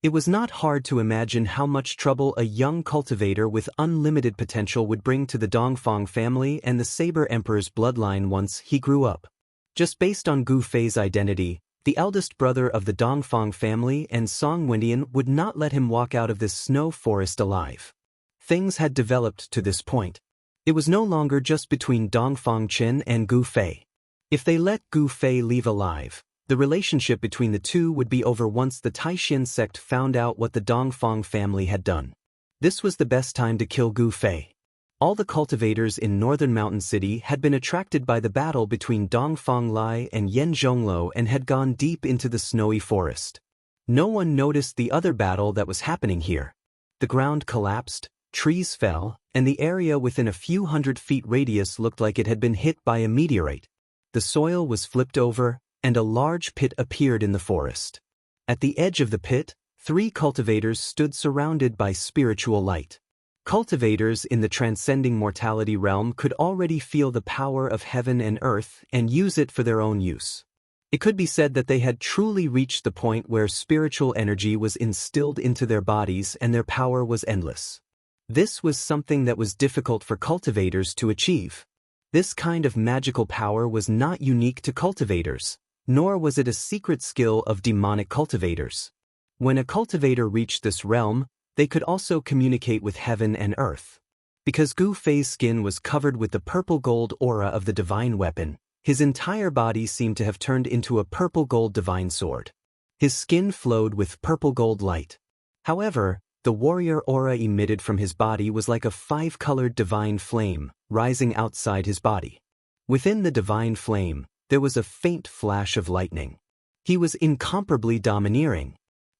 It was not hard to imagine how much trouble a young cultivator with unlimited potential would bring to the Dongfang family and the Saber Emperor's bloodline once he grew up. Just based on Gu Fei's identity, the eldest brother of the Dongfang family and Song Wenyan would not let him walk out of this snow forest alive. Things had developed to this point. It was no longer just between Dongfang Chen and Gu Fei. If they let Gu Fei leave alive, the relationship between the two would be over once the Taishan sect found out what the Dongfang family had done. This was the best time to kill Gu Fei. All the cultivators in northern Mountain City had been attracted by the battle between Dongfang Lai and Yan Zhongluo and had gone deep into the snowy forest. No one noticed the other battle that was happening here. The ground collapsed, trees fell, and the area within a few hundred feet radius looked like it had been hit by a meteorite. The soil was flipped over, and a large pit appeared in the forest. At the edge of the pit, 3 cultivators stood surrounded by spiritual light. Cultivators in the transcending mortality realm could already feel the power of heaven and earth and use it for their own use. It could be said that they had truly reached the point where spiritual energy was instilled into their bodies and their power was endless. This was something that was difficult for cultivators to achieve. This kind of magical power was not unique to cultivators, nor was it a secret skill of demonic cultivators. When a cultivator reached this realm, they could also communicate with heaven and earth. Because Gu Fei's skin was covered with the purple-gold aura of the divine weapon, his entire body seemed to have turned into a purple-gold divine sword. His skin flowed with purple-gold light. However, the warrior aura emitted from his body was like a 5-colored divine flame, rising outside his body. Within the divine flame, there was a faint flash of lightning. He was incomparably domineering.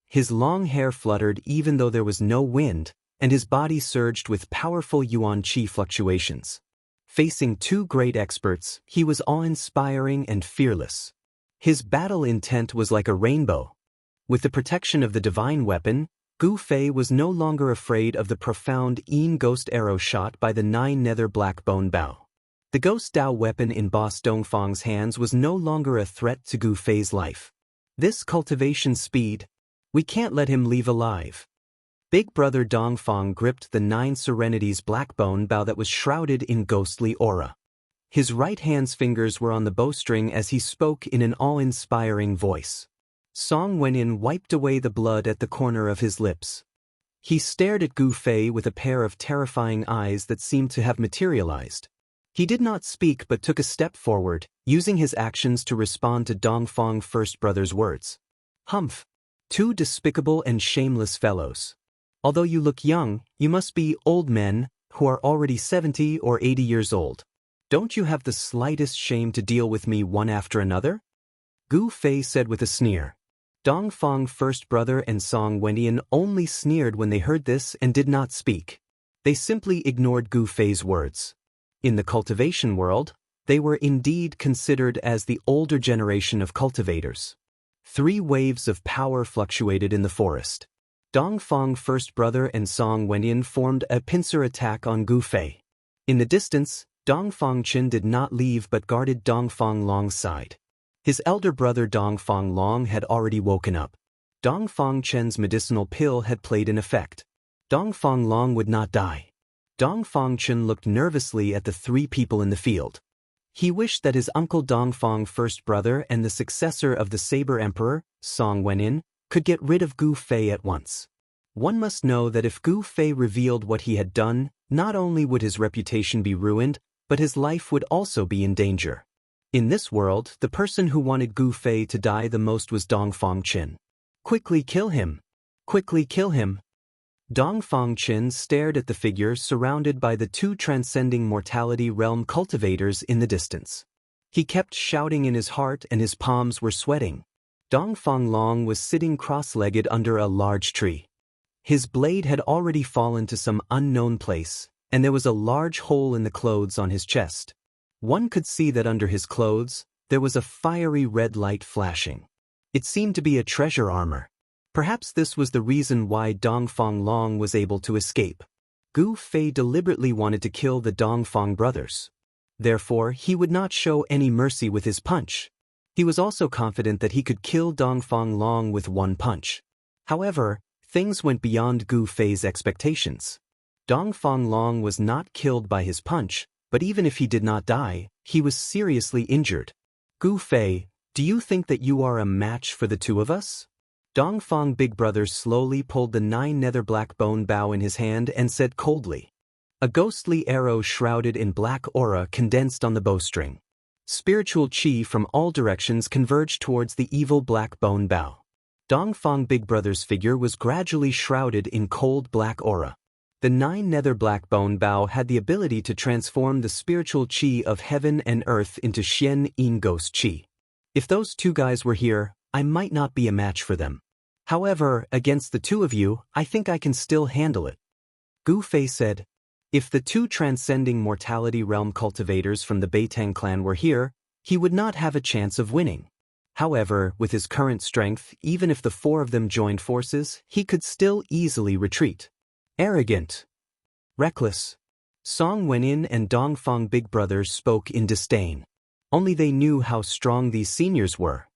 His long hair fluttered even though there was no wind, and his body surged with powerful yuan qi fluctuations. Facing 2 great experts, he was awe-inspiring and fearless. His battle intent was like a rainbow. With the protection of the divine weapon, Gu Fei was no longer afraid of the profound Yin ghost arrow shot by the 9 nether black bone bow. The ghost Dao weapon in Boss Dongfang's hands was no longer a threat to Gu Fei's life. This cultivation speed, we can't let him leave alive. Big brother Dongfang gripped the 9 Serenity's black bone bow that was shrouded in ghostly aura. His right hand's fingers were on the bowstring as he spoke in an awe-inspiring voice. Song Wenyan wiped away the blood at the corner of his lips. He stared at Gu Fei with a pair of terrifying eyes that seemed to have materialized. He did not speak but took a step forward, using his actions to respond to Dongfang first brother's words. Humph! 2 despicable and shameless fellows. Although you look young, you must be old men who are already 70 or 80 years old. Don't you have the slightest shame to deal with me one after another? Gu Fei said with a sneer. Dongfang first brother and Song Wenyan only sneered when they heard this and did not speak. They simply ignored Gu Fei's words. In the cultivation world, they were indeed considered as the older generation of cultivators. 3 waves of power fluctuated in the forest. Dongfang first brother and Song Wenyan formed a pincer attack on Gu Fei. In the distance, Dongfang Chen did not leave but guarded Dongfang Long's side. His elder brother Dongfang Long had already woken up. Dongfang Chen's medicinal pill had played an effect. Dongfang Long would not die. Dongfang Chen looked nervously at the 3 people in the field. He wished that his uncle Dongfang first brother and the successor of the Saber Emperor, Song Wenyan, could get rid of Gu Fei at once. One must know that if Gu Fei revealed what he had done, not only would his reputation be ruined, but his life would also be in danger. In this world, the person who wanted Gu Fei to die the most was Dongfang Chen. Quickly kill him! Quickly kill him! Dongfang Chen stared at the figure surrounded by the 2 transcending mortality realm cultivators in the distance. He kept shouting in his heart and his palms were sweating. Dongfang Long was sitting cross-legged under a large tree. His blade had already fallen to some unknown place, and there was a large hole in the clothes on his chest. One could see that under his clothes, there was a fiery red light flashing. It seemed to be a treasure armor. Perhaps this was the reason why Dongfang Long was able to escape. Gu Fei deliberately wanted to kill the Dongfang brothers. Therefore, he would not show any mercy with his punch. He was also confident that he could kill Dongfang Long with one punch. However, things went beyond Gu Fei's expectations. Dongfang Long was not killed by his punch, but even if he did not die, he was seriously injured. Gu Fei, do you think that you are a match for the two of us? Dongfang Big Brother slowly pulled the 9 nether black bone bow in his hand and said coldly. A ghostly arrow shrouded in black aura condensed on the bowstring. Spiritual chi from all directions converged towards the evil black bone bow. Dongfang Big Brother's figure was gradually shrouded in cold black aura. The 9 nether black bone bow had the ability to transform the spiritual chi of heaven and earth into Xian Yin ghost chi. If those two guys were here, I might not be a match for them. However, against the two of you, I think I can still handle it. Gu Fei said. If the 2 transcending mortality realm cultivators from the Beitang clan were here, he would not have a chance of winning. However, with his current strength, even if the 4 of them joined forces, he could still easily retreat. Arrogant. Reckless. Song Wenin and Dongfang Big Brother spoke in disdain. Only they knew how strong these seniors were.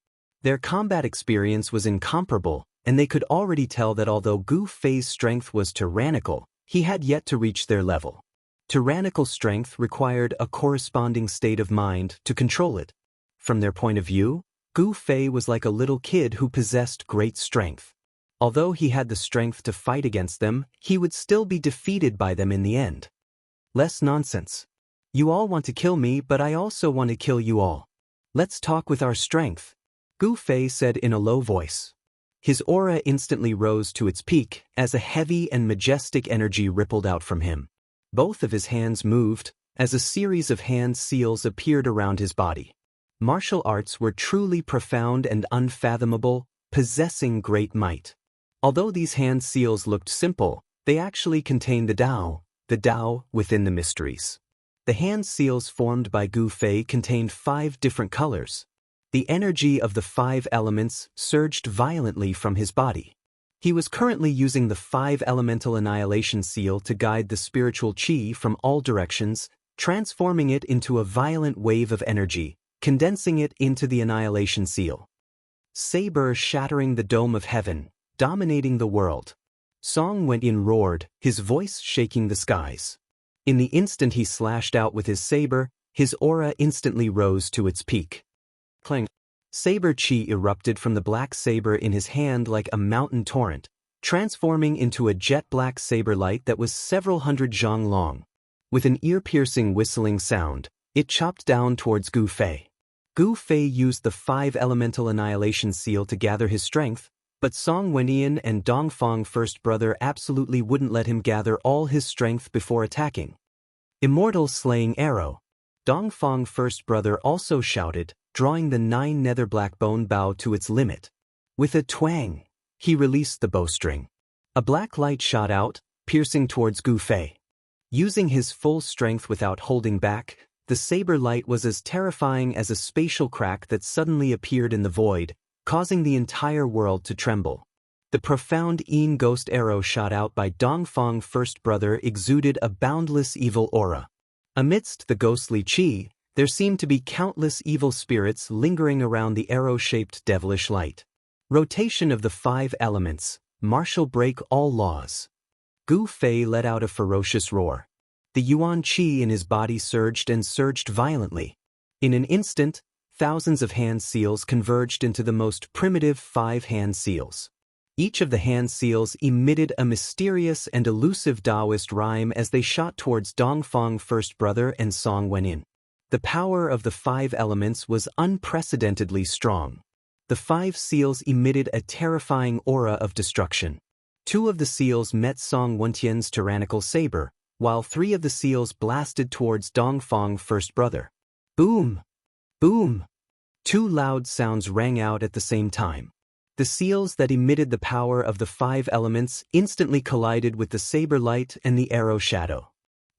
Their combat experience was incomparable, and they could already tell that although Gu Fei's strength was tyrannical, he had yet to reach their level. Tyrannical strength required a corresponding state of mind to control it. From their point of view, Gu Fei was like a little kid who possessed great strength. Although he had the strength to fight against them, he would still be defeated by them in the end. Less nonsense. You all want to kill me, but I also want to kill you all. Let's talk with our strength, Gu Fei said in a low voice. His aura instantly rose to its peak as a heavy and majestic energy rippled out from him. Both of his hands moved as a series of hand seals appeared around his body. Martial arts were truly profound and unfathomable, possessing great might. Although these hand seals looked simple, they actually contained the Tao within the mysteries. The hand seals formed by Gu Fei contained 5 different colors. The energy of the 5 elements surged violently from his body. He was currently using the 5 elemental annihilation seal to guide the spiritual chi from all directions, transforming it into a violent wave of energy, condensing it into the annihilation seal. Saber shattering the dome of heaven, dominating the world. Song Wenin roared, his voice shaking the skies. In the instant he slashed out with his saber, his aura instantly rose to its peak. Clang. Saber chi erupted from the black saber in his hand like a mountain torrent, transforming into a jet-black saber light that was several hundred zhang long. With an ear-piercing whistling sound, it chopped down towards Gu Fei. Gu Fei used the 5 elemental annihilation seal to gather his strength, but Song Wenin and Dongfang First Brother absolutely wouldn't let him gather all his strength before attacking. Immortal slaying arrow. Dongfang First Brother also shouted, drawing the 9 nether black bone bow to its limit. With a twang, he released the bowstring. A black light shot out, piercing towards Gu Fei. Using his full strength without holding back, the saber light was as terrifying as a spatial crack that suddenly appeared in the void, causing the entire world to tremble. The profound Yin ghost arrow shot out by Dongfang First Brother exuded a boundless evil aura. Amidst the ghostly chi, there seemed to be countless evil spirits lingering around the arrow-shaped devilish light. Rotation of the 5 elements, martial break all laws. Gu Fei let out a ferocious roar. The yuan chi in his body surged and surged violently. In an instant, thousands of hand seals converged into the most primitive 5 hand seals. Each of the hand seals emitted a mysterious and elusive Taoist rhyme as they shot towards Dongfang First Brother and Song Wenin. The power of the 5 elements was unprecedentedly strong. The 5 seals emitted a terrifying aura of destruction. 2 of the seals met Song Wentian's tyrannical saber, while 3 of the seals blasted towards Dongfang First Brother. Boom! Boom! 2 loud sounds rang out at the same time. The seals that emitted the power of the 5 elements instantly collided with the saber light and the arrow shadow.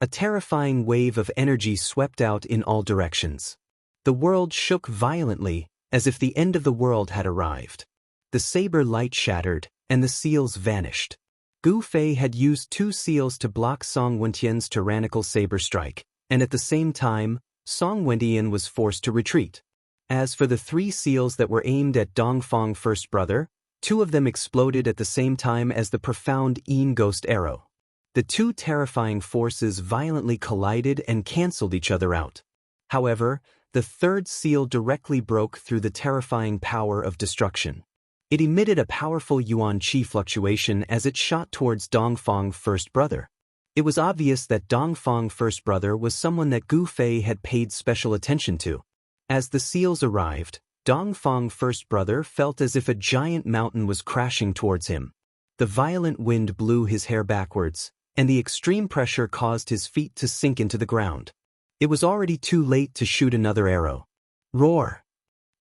A terrifying wave of energy swept out in all directions. The world shook violently, as if the end of the world had arrived. The saber light shattered, and the seals vanished. Gu Fei had used 2 seals to block Song Wentian's tyrannical saber strike, and at the same time, Song Wentian was forced to retreat. As for the 3 seals that were aimed at Dongfang First Brother, 2 of them exploded at the same time as the profound Yin Ghost arrow. The 2 terrifying forces violently collided and cancelled each other out. However, the 3rd seal directly broke through the terrifying power of destruction. It emitted a powerful yuan qi fluctuation as it shot towards Dongfang First Brother. It was obvious that Dongfang First Brother was someone that Gu Fei had paid special attention to. As the seals arrived, Dongfang First Brother felt as if a giant mountain was crashing towards him. The violent wind blew his hair backwards, and the extreme pressure caused his feet to sink into the ground. It was already too late to shoot another arrow. Roar!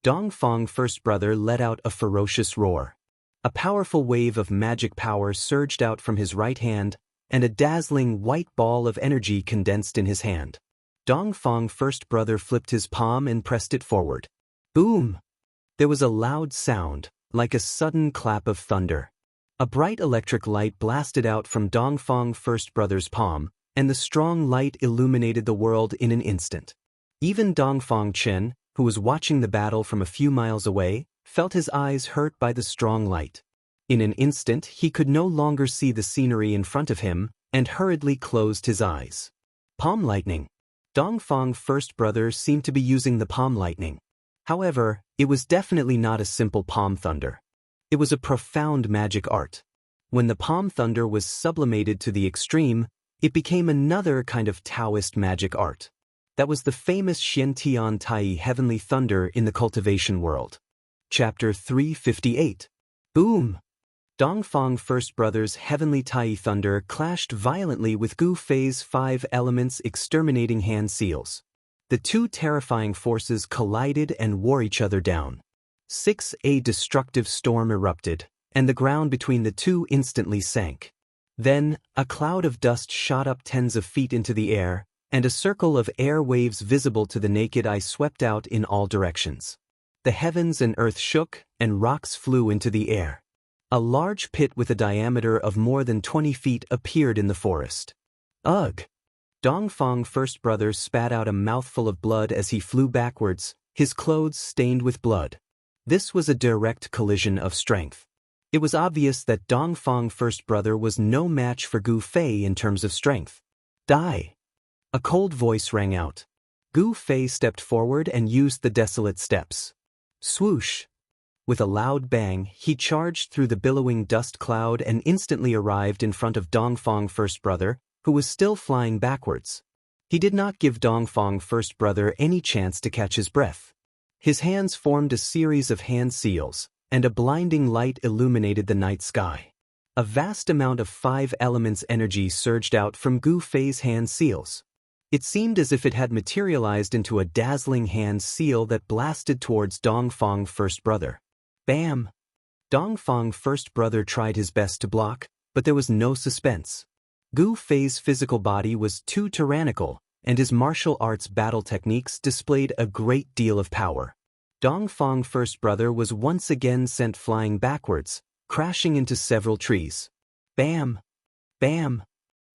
Dongfang First Brother let out a ferocious roar. A powerful wave of magic power surged out from his right hand, and a dazzling white ball of energy condensed in his hand. Dongfang First Brother flipped his palm and pressed it forward. Boom! There was a loud sound, like a sudden clap of thunder. A bright electric light blasted out from Dongfang First Brother's palm, and the strong light illuminated the world in an instant. Even Dongfang Chen, who was watching the battle from a few miles away, felt his eyes hurt by the strong light. In an instant he could no longer see the scenery in front of him, and hurriedly closed his eyes. Palm lightning. Dongfang First Brother seemed to be using the palm lightning. However, it was definitely not a simple palm thunder. It was a profound magic art. When the palm thunder was sublimated to the extreme, it became another kind of Taoist magic art. That was the famous Xiantian Tai Heavenly Thunder in the cultivation world. Chapter 358. Boom! Dongfang First Brother's Heavenly Tai Thunder clashed violently with Gu Fei's 5 elements exterminating hand seals. The 2 terrifying forces collided and wore each other down. A destructive storm erupted, and the ground between the 2 instantly sank. Then, a cloud of dust shot up tens of feet into the air, and a circle of air waves visible to the naked eye swept out in all directions. The heavens and earth shook, and rocks flew into the air. A large pit with a diameter of more than 20 feet appeared in the forest. Ugh! Dongfang First Brother spat out a mouthful of blood as he flew backwards, his clothes stained with blood. This was a direct collision of strength. It was obvious that Dongfang First Brother was no match for Gu Fei in terms of strength. Die! A cold voice rang out. Gu Fei stepped forward and used the desolate steps. Swoosh! With a loud bang, he charged through the billowing dust cloud and instantly arrived in front of Dongfang First Brother, who was still flying backwards. He did not give Dongfang First Brother any chance to catch his breath. His hands formed a series of hand seals, and a blinding light illuminated the night sky. A vast amount of 5 elements energy surged out from Gu Fei's hand seals. It seemed as if it had materialized into a dazzling hand seal that blasted towards Dongfang First Brother. Bam! Dongfang First Brother tried his best to block, but there was no suspense. Gu Fei's physical body was too tyrannical, and his martial arts battle techniques displayed a great deal of power. Dongfang First Brother was once again sent flying backwards, crashing into several trees. Bam! Bam!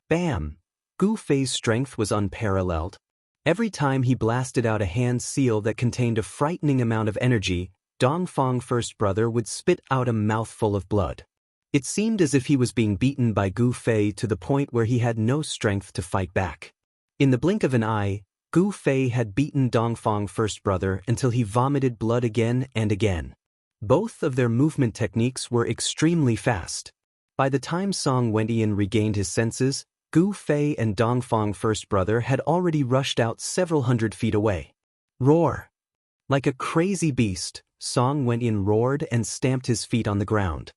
Bam! Gu Fei's strength was unparalleled. Every time he blasted out a hand seal that contained a frightening amount of energy, Dongfang First Brother would spit out a mouthful of blood. It seemed as if he was being beaten by Gu Fei to the point where he had no strength to fight back. In the blink of an eye, Gu Fei had beaten Dongfang First Brother until he vomited blood again and again. Both of their movement techniques were extremely fast. By the time Song Wentian regained his senses, Gu Fei and Dongfang First Brother had already rushed out several hundred feet away. Roar! Like a crazy beast, Song Wentian roared and stamped his feet on the ground.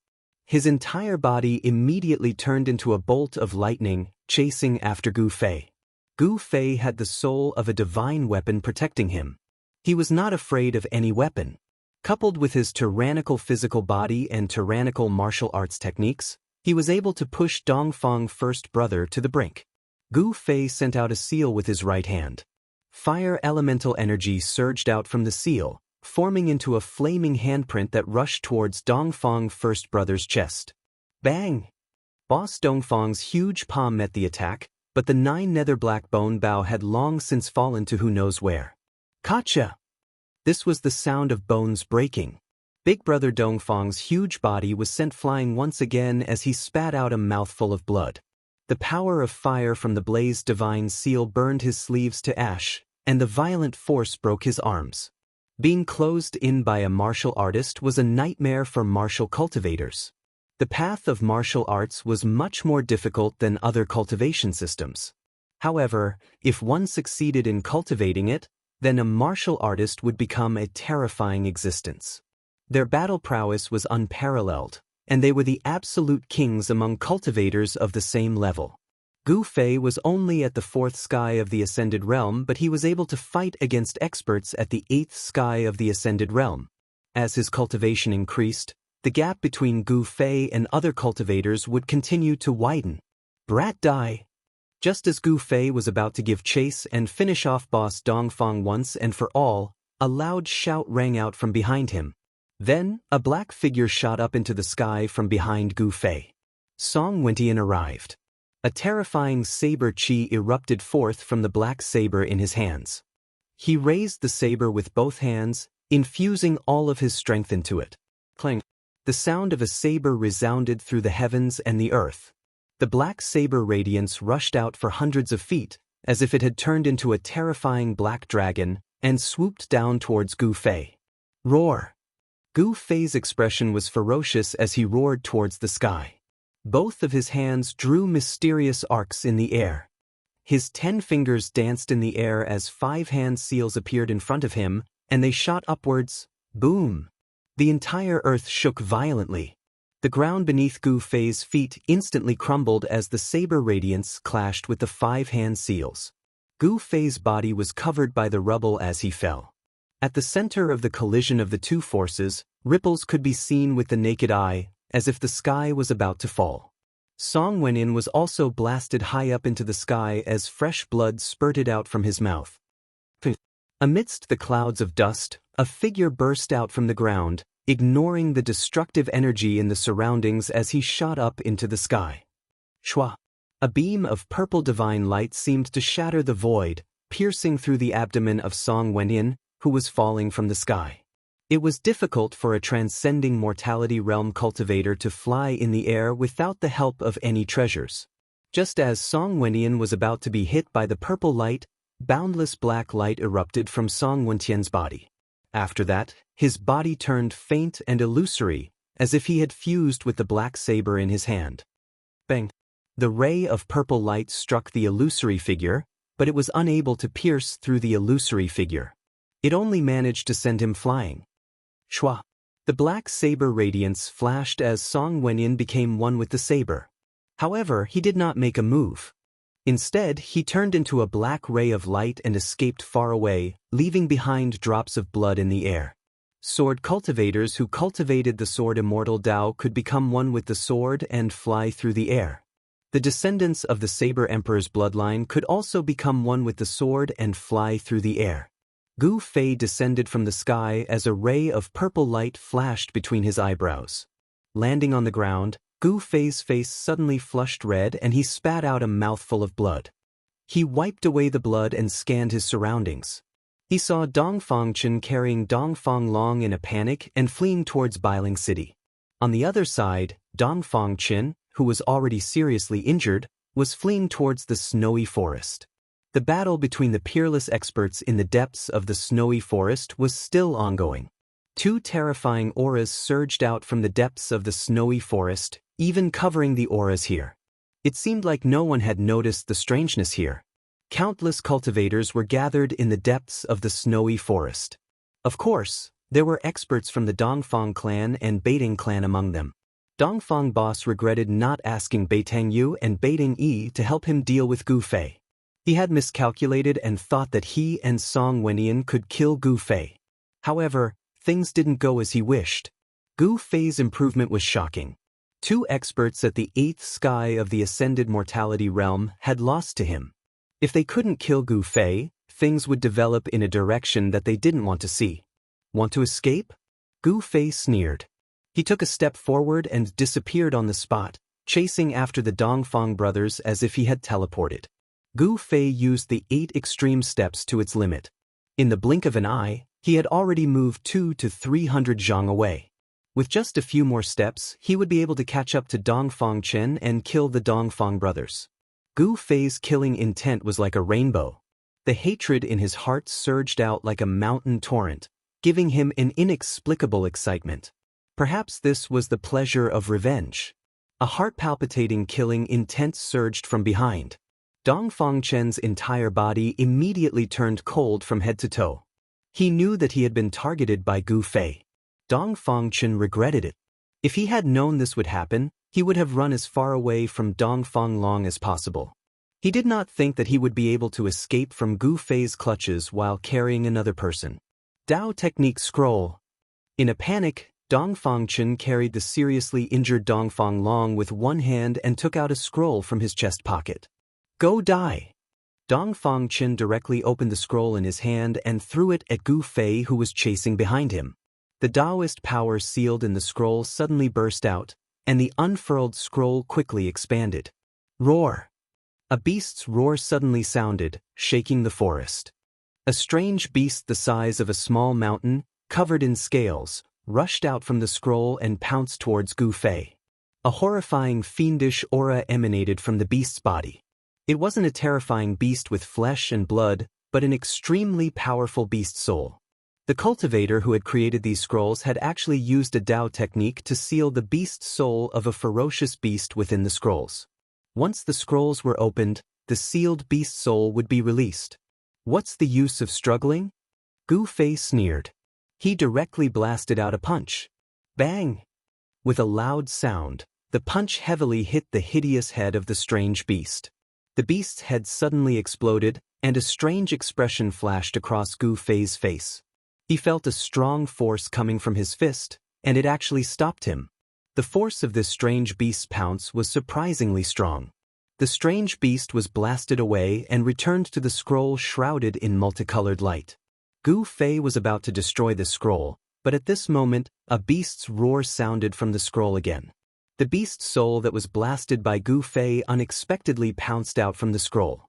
His entire body immediately turned into a bolt of lightning, chasing after Gu Fei. Gu Fei had the soul of a divine weapon protecting him. He was not afraid of any weapon. Coupled with his tyrannical physical body and tyrannical martial arts techniques, he was able to push Dongfang First Brother to the brink. Gu Fei sent out a seal with his right hand. Fire elemental energy surged out from the seal, forming into a flaming handprint that rushed towards Dongfang First Brother's chest. Bang! Boss Dongfang's huge palm met the attack, but the 9 nether black bone bow had long since fallen to who knows where. Gotcha! This was the sound of bones breaking. Big Brother Dongfang's huge body was sent flying once again as he spat out a mouthful of blood. The power of fire from the blazed divine seal burned his sleeves to ash, and the violent force broke his arms. Being closed in by a martial artist was a nightmare for martial cultivators. The path of martial arts was much more difficult than other cultivation systems. However, if one succeeded in cultivating it, then a martial artist would become a terrifying existence. Their battle prowess was unparalleled, and they were the absolute kings among cultivators of the same level. Gu Fei was only at the 4th sky of the Ascended Realm, but he was able to fight against experts at the 8th sky of the Ascended Realm. As his cultivation increased, the gap between Gu Fei and other cultivators would continue to widen. Brat die! Just as Gu Fei was about to give chase and finish off Boss Dongfang once and for all, a loud shout rang out from behind him. Then, a black figure shot up into the sky from behind Gu Fei. Song Wentian arrived. A terrifying saber chi erupted forth from the black saber in his hands. He raised the saber with both hands, infusing all of his strength into it. Clang! The sound of a saber resounded through the heavens and the earth. The black saber radiance rushed out for hundreds of feet, as if it had turned into a terrifying black dragon, and swooped down towards Gu Fei. Roar! Gu Fei's expression was ferocious as he roared towards the sky. Both of his hands drew mysterious arcs in the air. His 10 fingers danced in the air as 5 hand seals appeared in front of him, and they shot upwards. Boom! The entire earth shook violently. The ground beneath Gu Fei's feet instantly crumbled as the saber radiance clashed with the 5 hand seals. Gu Fei's body was covered by the rubble as he fell. At the center of the collision of the two forces, ripples could be seen with the naked eye, as if the sky was about to fall. Song Wenin was also blasted high up into the sky as fresh blood spurted out from his mouth. Amidst the clouds of dust, a figure burst out from the ground, ignoring the destructive energy in the surroundings as he shot up into the sky. Shwa! A beam of purple divine light seemed to shatter the void, piercing through the abdomen of Song Wenin, who was falling from the sky. It was difficult for a transcending mortality realm cultivator to fly in the air without the help of any treasures. Just as Song Wentian was about to be hit by the purple light, boundless black light erupted from Song Wentian's body. After that, his body turned faint and illusory, as if he had fused with the black saber in his hand. Bang! The ray of purple light struck the illusory figure, but it was unable to pierce through the illusory figure. It only managed to send him flying. Shwa! The black saber radiance flashed as Song Wentian became one with the saber. However, he did not make a move. Instead, he turned into a black ray of light and escaped far away, leaving behind drops of blood in the air. Sword cultivators who cultivated the sword Immortal Tao could become one with the sword and fly through the air. The descendants of the Saber Emperor's bloodline could also become one with the sword and fly through the air. Gu Fei descended from the sky as a ray of purple light flashed between his eyebrows. Landing on the ground, Gu Fei's face suddenly flushed red and he spat out a mouthful of blood. He wiped away the blood and scanned his surroundings. He saw Dongfang Chen carrying Dongfang Long in a panic and fleeing towards Bailing City. On the other side, Dongfang Chen, who was already seriously injured, was fleeing towards the snowy forest. The battle between the peerless experts in the depths of the snowy forest was still ongoing. 2 terrifying auras surged out from the depths of the snowy forest, even covering the auras here. It seemed like no one had noticed the strangeness here. Countless cultivators were gathered in the depths of the snowy forest. Of course, there were experts from the Dongfang clan and Beiting clan among them. Dongfang boss regretted not asking Beitang Yu and Beiting Yi to help him deal with Gu Fei. He had miscalculated and thought that he and Song Wentian could kill Gu Fei. However, things didn't go as he wished. Gu Fei's improvement was shocking. 2 experts at the 8th sky of the Ascended Mortality Realm had lost to him. If they couldn't kill Gu Fei, things would develop in a direction that they didn't want to see. Want to escape? Gu Fei sneered. He took a step forward and disappeared on the spot, chasing after the Dongfang brothers as if he had teleported. Gu Fei used the 8 extreme steps to its limit. In the blink of an eye, he had already moved 200 to 300 zhang away. With just a few more steps, he would be able to catch up to Dongfang Chen and kill the Dongfang brothers. Gu Fei's killing intent was like a rainbow. The hatred in his heart surged out like a mountain torrent, giving him an inexplicable excitement. Perhaps this was the pleasure of revenge. A heart-palpitating killing intent surged from behind. Dongfang Chen's entire body immediately turned cold from head to toe. He knew that he had been targeted by Gu Fei. Dongfang Chen regretted it. If he had known this would happen, he would have run as far away from Dongfang Long as possible. He did not think that he would be able to escape from Gu Fei's clutches while carrying another person. Dao Technique Scroll. In a panic, Dongfang Chen carried the seriously injured Dongfang Long with one hand and took out a scroll from his chest pocket. Go die! Dongfang Chen directly opened the scroll in his hand and threw it at Gu Fei, who was chasing behind him. The Taoist power sealed in the scroll suddenly burst out, and the unfurled scroll quickly expanded. Roar! A beast's roar suddenly sounded, shaking the forest. A strange beast the size of a small mountain, covered in scales, rushed out from the scroll and pounced towards Gu Fei. A horrifying fiendish aura emanated from the beast's body. It wasn't a terrifying beast with flesh and blood, but an extremely powerful beast soul. The cultivator who had created these scrolls had actually used a Dao technique to seal the beast soul of a ferocious beast within the scrolls. Once the scrolls were opened, the sealed beast soul would be released. What's the use of struggling? Gu Fei sneered. He directly blasted out a punch. Bang! With a loud sound, the punch heavily hit the hideous head of the strange beast. The beast's head suddenly exploded, and a strange expression flashed across Gu Fei's face. He felt a strong force coming from his fist, and it actually stopped him. The force of this strange beast's pounce was surprisingly strong. The strange beast was blasted away and returned to the scroll shrouded in multicolored light. Gu Fei was about to destroy the scroll, but at this moment, a beast's roar sounded from the scroll again. The beast's soul that was blasted by Gu Fei unexpectedly pounced out from the scroll.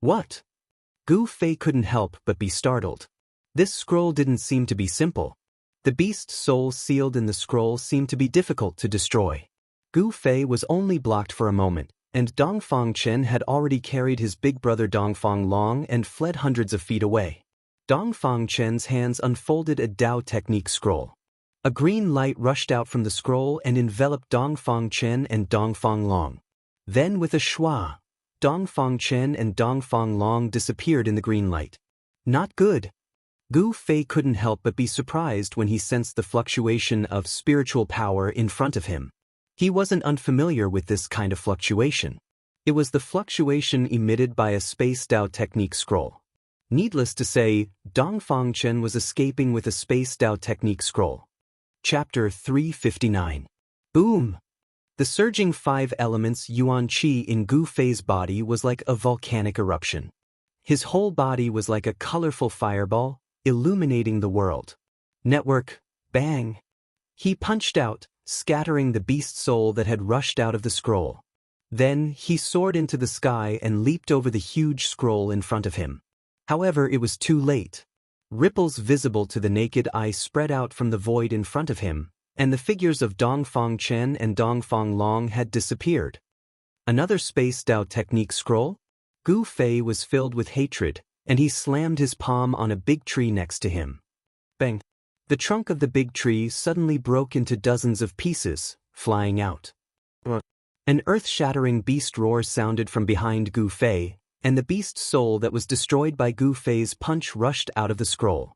What? Gu Fei couldn't help but be startled. This scroll didn't seem to be simple. The beast's soul sealed in the scroll seemed to be difficult to destroy. Gu Fei was only blocked for a moment, and Dongfang Chen had already carried his big brother Dongfang Long and fled hundreds of feet away. Dongfang Chen's hands unfolded a Dao technique scroll. A green light rushed out from the scroll and enveloped Dongfang Chen and Dongfang Long. Then with a schwa, Dongfang Chen and Dongfang Long disappeared in the green light. Not good. Gu Fei couldn't help but be surprised when he sensed the fluctuation of spiritual power in front of him. He wasn't unfamiliar with this kind of fluctuation. It was the fluctuation emitted by a space Dao technique scroll. Needless to say, Dongfang Chen was escaping with a space Dao technique scroll. Chapter 359. Boom! The surging 5 elements Yuan Qi in Gu Fei's body was like a volcanic eruption. His whole body was like a colorful fireball, illuminating the world. Network, bang! He punched out, scattering the beast soul that had rushed out of the scroll. Then, he soared into the sky and leaped over the huge scroll in front of him. However, it was too late. Ripples visible to the naked eye spread out from the void in front of him, and the figures of Dongfang Chen and Dongfang Long had disappeared. Another space Dao technique scroll? Gu Fei was filled with hatred, and he slammed his palm on a big tree next to him. Bang! The trunk of the big tree suddenly broke into dozens of pieces, flying out. An earth-shattering beast roar sounded from behind Gu Fei, and the beast soul that was destroyed by Gu Fei's punch rushed out of the scroll.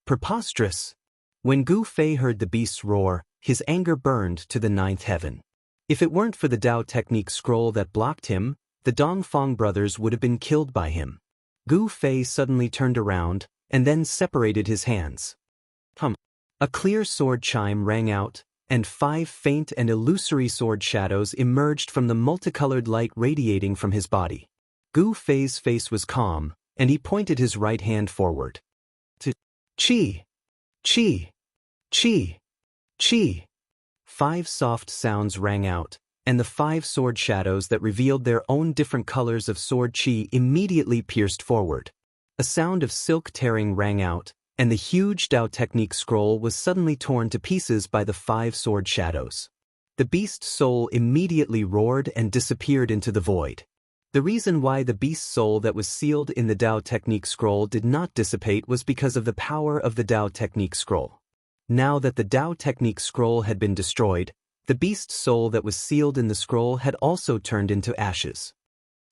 Preposterous! When Gu Fei heard the beast's roar, his anger burned to the 9th heaven. If it weren't for the Dao technique scroll that blocked him, the Dongfang brothers would have been killed by him. Gu Fei suddenly turned around, and then separated his hands. A clear sword chime rang out, and 5 faint and illusory sword shadows emerged from the multicolored light radiating from his body. Gu Fei's face was calm, and he pointed his right hand forward. To Qi! Qi! Qi! Qi! 5 soft sounds rang out, and the 5 sword shadows that revealed their own different colors of sword chi immediately pierced forward. A sound of silk tearing rang out, and the huge Tao technique scroll was suddenly torn to pieces by the 5 sword shadows. The beast soul immediately roared and disappeared into the void. The reason why the beast soul that was sealed in the Tao technique scroll did not dissipate was because of the power of the Tao technique scroll. Now that the Tao technique scroll had been destroyed, the beast soul that was sealed in the scroll had also turned into ashes.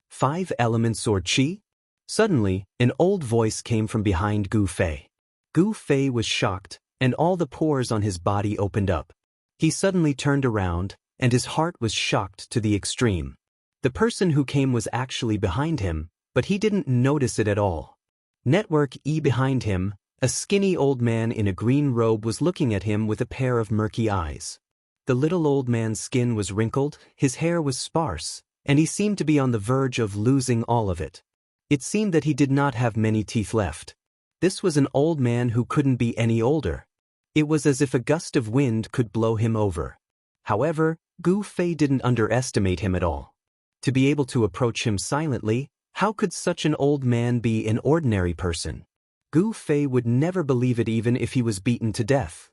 5 element sword chi? Suddenly, an old voice came from behind Gu Fei. Gu Fei was shocked, and all the pores on his body opened up. He suddenly turned around, and his heart was shocked to the extreme. The person who came was actually behind him, but he didn't notice it at all. Network E behind him, a skinny old man in a green robe was looking at him with a pair of murky eyes. The little old man's skin was wrinkled, his hair was sparse, and he seemed to be on the verge of losing all of it. It seemed that he did not have many teeth left. This was an old man who couldn't be any older. It was as if a gust of wind could blow him over. However, Gu Fei didn't underestimate him at all. To be able to approach him silently, how could such an old man be an ordinary person? Gu Fei would never believe it even if he was beaten to death.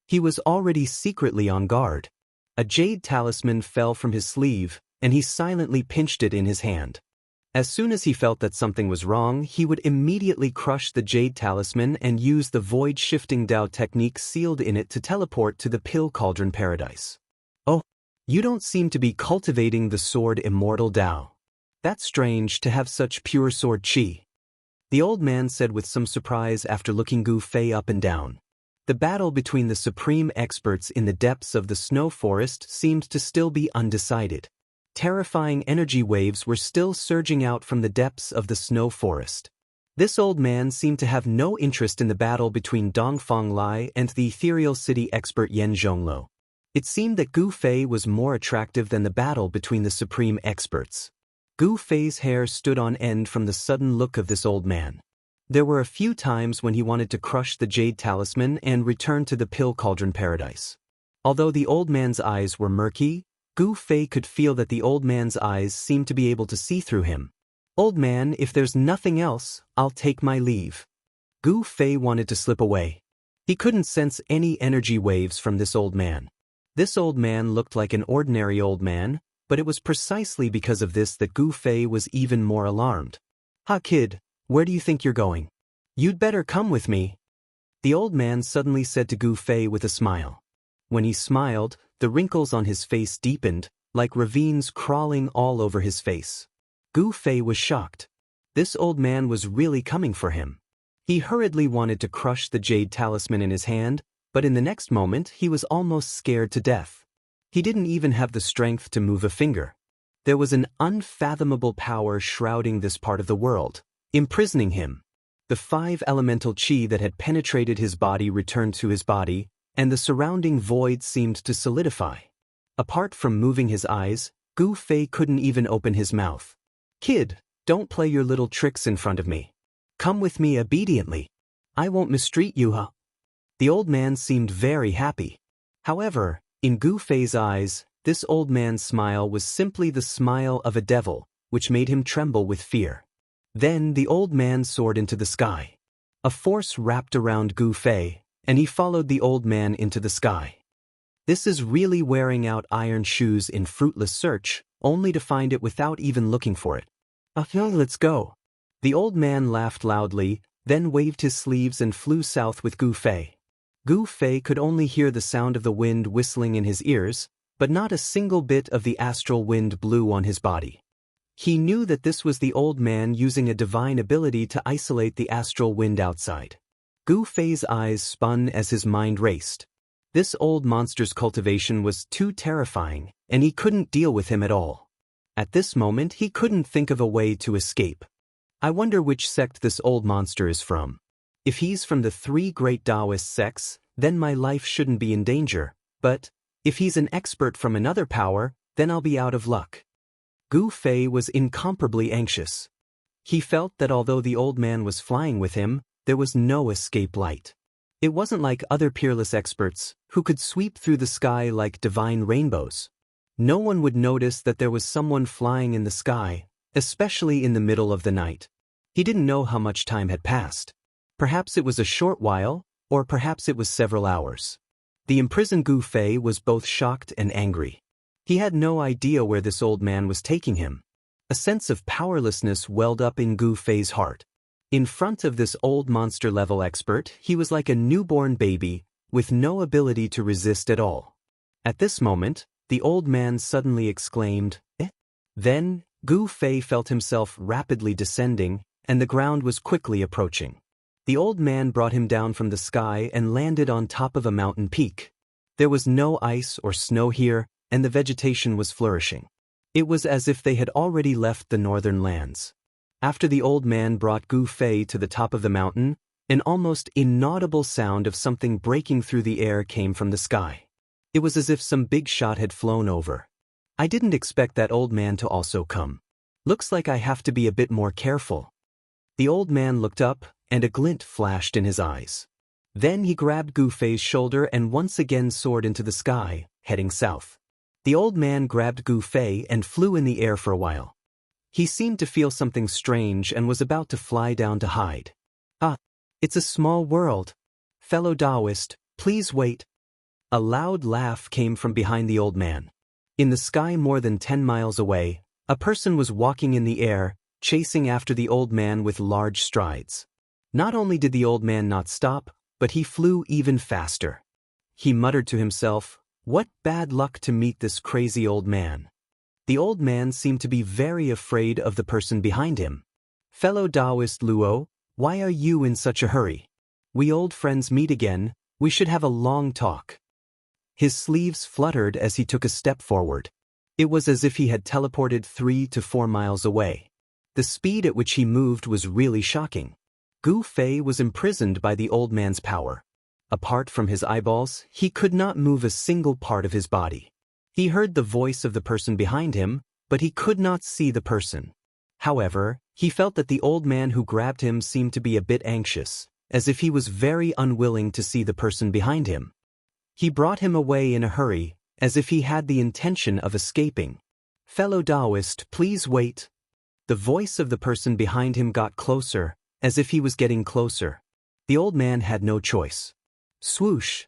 He was already secretly on guard. A jade talisman fell from his sleeve, and he silently pinched it in his hand. As soon as he felt that something was wrong, he would immediately crush the jade talisman and use the void-shifting Tao technique sealed in it to teleport to the Pill Cauldron Paradise. Oh, you don't seem to be cultivating the sword Immortal Tao. That's strange to have such pure sword chi. The old man said with some surprise after looking Gu Fei up and down. The battle between the supreme experts in the depths of the snow forest seemed to still be undecided. Terrifying energy waves were still surging out from the depths of the snow forest. This old man seemed to have no interest in the battle between Dongfang Lai and the ethereal city expert Yan Zhonglo. It seemed that Gu Fei was more attractive than the battle between the supreme experts. Gu Fei's hair stood on end from the sudden look of this old man. There were a few times when he wanted to crush the jade talisman and return to the Pill Cauldron Paradise. Although the old man's eyes were murky, Gu Fei could feel that the old man's eyes seemed to be able to see through him. "Old man, if there's nothing else, I'll take my leave." Gu Fei wanted to slip away. He couldn't sense any energy waves from this old man. This old man looked like an ordinary old man, but it was precisely because of this that Gu Fei was even more alarmed. "Ha kid, where do you think you're going? You'd better come with me," the old man suddenly said to Gu Fei with a smile. When he smiled, the wrinkles on his face deepened, like ravines crawling all over his face. Gu Fei was shocked. This old man was really coming for him. He hurriedly wanted to crush the jade talisman in his hand, but in the next moment he was almost scared to death. He didn't even have the strength to move a finger. There was an unfathomable power shrouding this part of the world, imprisoning him. The 5 elemental chi that had penetrated his body returned to his body, and the surrounding void seemed to solidify. Apart from moving his eyes, Gu Fei couldn't even open his mouth. "Kid, don't play your little tricks in front of me. Come with me obediently. I won't mistreat you, huh?" The old man seemed very happy. However, in Gu Fei's eyes, this old man's smile was simply the smile of a devil, which made him tremble with fear. Then the old man soared into the sky. A force wrapped around Gu Fei, and he followed the old man into the sky. This is really wearing out iron shoes in fruitless search, only to find it without even looking for it. Let's go." The old man laughed loudly, then waved his sleeves and flew south with Gu Fei. Gu Fei could only hear the sound of the wind whistling in his ears, but not a single bit of the astral wind blew on his body. He knew that this was the old man using a divine ability to isolate the astral wind outside. Gu Fei's eyes spun as his mind raced. This old monster's cultivation was too terrifying, and he couldn't deal with him at all. At this moment, he couldn't think of a way to escape. I wonder which sect this old monster is from. If he's from the 3 great Taoist sects, then my life shouldn't be in danger, but if he's an expert from another power, then I'll be out of luck. Gu Fei was incomparably anxious. He felt that although the old man was flying with him, there was no escape light. It wasn't like other peerless experts, who could sweep through the sky like divine rainbows. No one would notice that there was someone flying in the sky, especially in the middle of the night. He didn't know how much time had passed. Perhaps it was a short while, or perhaps it was several hours. The imprisoned Gu Fei was both shocked and angry. He had no idea where this old man was taking him. A sense of powerlessness welled up in Gu Fei's heart. In front of this old monster-level expert, he was like a newborn baby, with no ability to resist at all. At this moment, the old man suddenly exclaimed, "Eh?" Then, Gu Fei felt himself rapidly descending, and the ground was quickly approaching. The old man brought him down from the sky and landed on top of a mountain peak. There was no ice or snow here, and the vegetation was flourishing. It was as if they had already left the northern lands. After the old man brought Gu Fei to the top of the mountain, an almost inaudible sound of something breaking through the air came from the sky. It was as if some big shot had flown over. I didn't expect that old man to also come. Looks like I have to be a bit more careful. The old man looked up, and a glint flashed in his eyes. Then he grabbed Gu Fei's shoulder and once again soared into the sky, heading south. The old man grabbed Gu Fei and flew in the air for a while. He seemed to feel something strange and was about to fly down to hide. "Ah, it's a small world. Fellow Taoist, please wait." A loud laugh came from behind the old man. In the sky more than 10 miles away, a person was walking in the air, chasing after the old man with large strides. Not only did the old man not stop, but he flew even faster. He muttered to himself, "What bad luck to meet this crazy old man." The old man seemed to be very afraid of the person behind him. "Fellow Taoist Luo, why are you in such a hurry? We old friends meet again, we should have a long talk." His sleeves fluttered as he took a step forward. It was as if he had teleported 3 to 4 miles away. The speed at which he moved was really shocking. Gu Fei was imprisoned by the old man's power. Apart from his eyeballs, he could not move a single part of his body. He heard the voice of the person behind him, but he could not see the person. However, he felt that the old man who grabbed him seemed to be a bit anxious, as if he was very unwilling to see the person behind him. He brought him away in a hurry, as if he had the intention of escaping. "Fellow Taoist, please wait." The voice of the person behind him got closer, as if he was getting closer. The old man had no choice. Swoosh!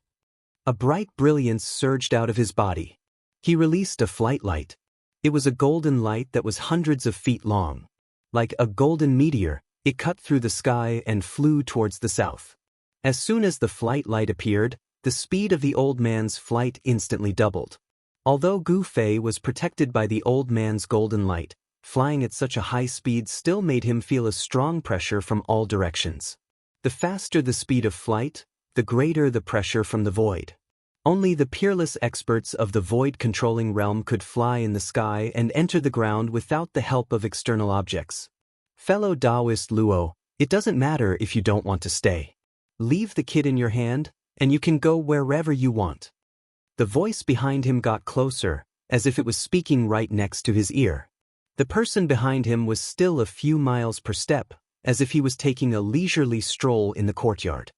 A bright brilliance surged out of his body. He released a flight light. It was a golden light that was hundreds of feet long. Like a golden meteor, it cut through the sky and flew towards the south. As soon as the flight light appeared, the speed of the old man's flight instantly doubled. Although Gu Fei was protected by the old man's golden light, flying at such a high speed still made him feel a strong pressure from all directions. The faster the speed of flight, the greater the pressure from the void. Only the peerless experts of the void-controlling realm could fly in the sky and enter the ground without the help of external objects. "Fellow Taoist Luo, it doesn't matter if you don't want to stay. Leave the kid in your hand, and you can go wherever you want." The voice behind him got closer, as if it was speaking right next to his ear. The person behind him was still a few miles per step, as if he was taking a leisurely stroll in the courtyard.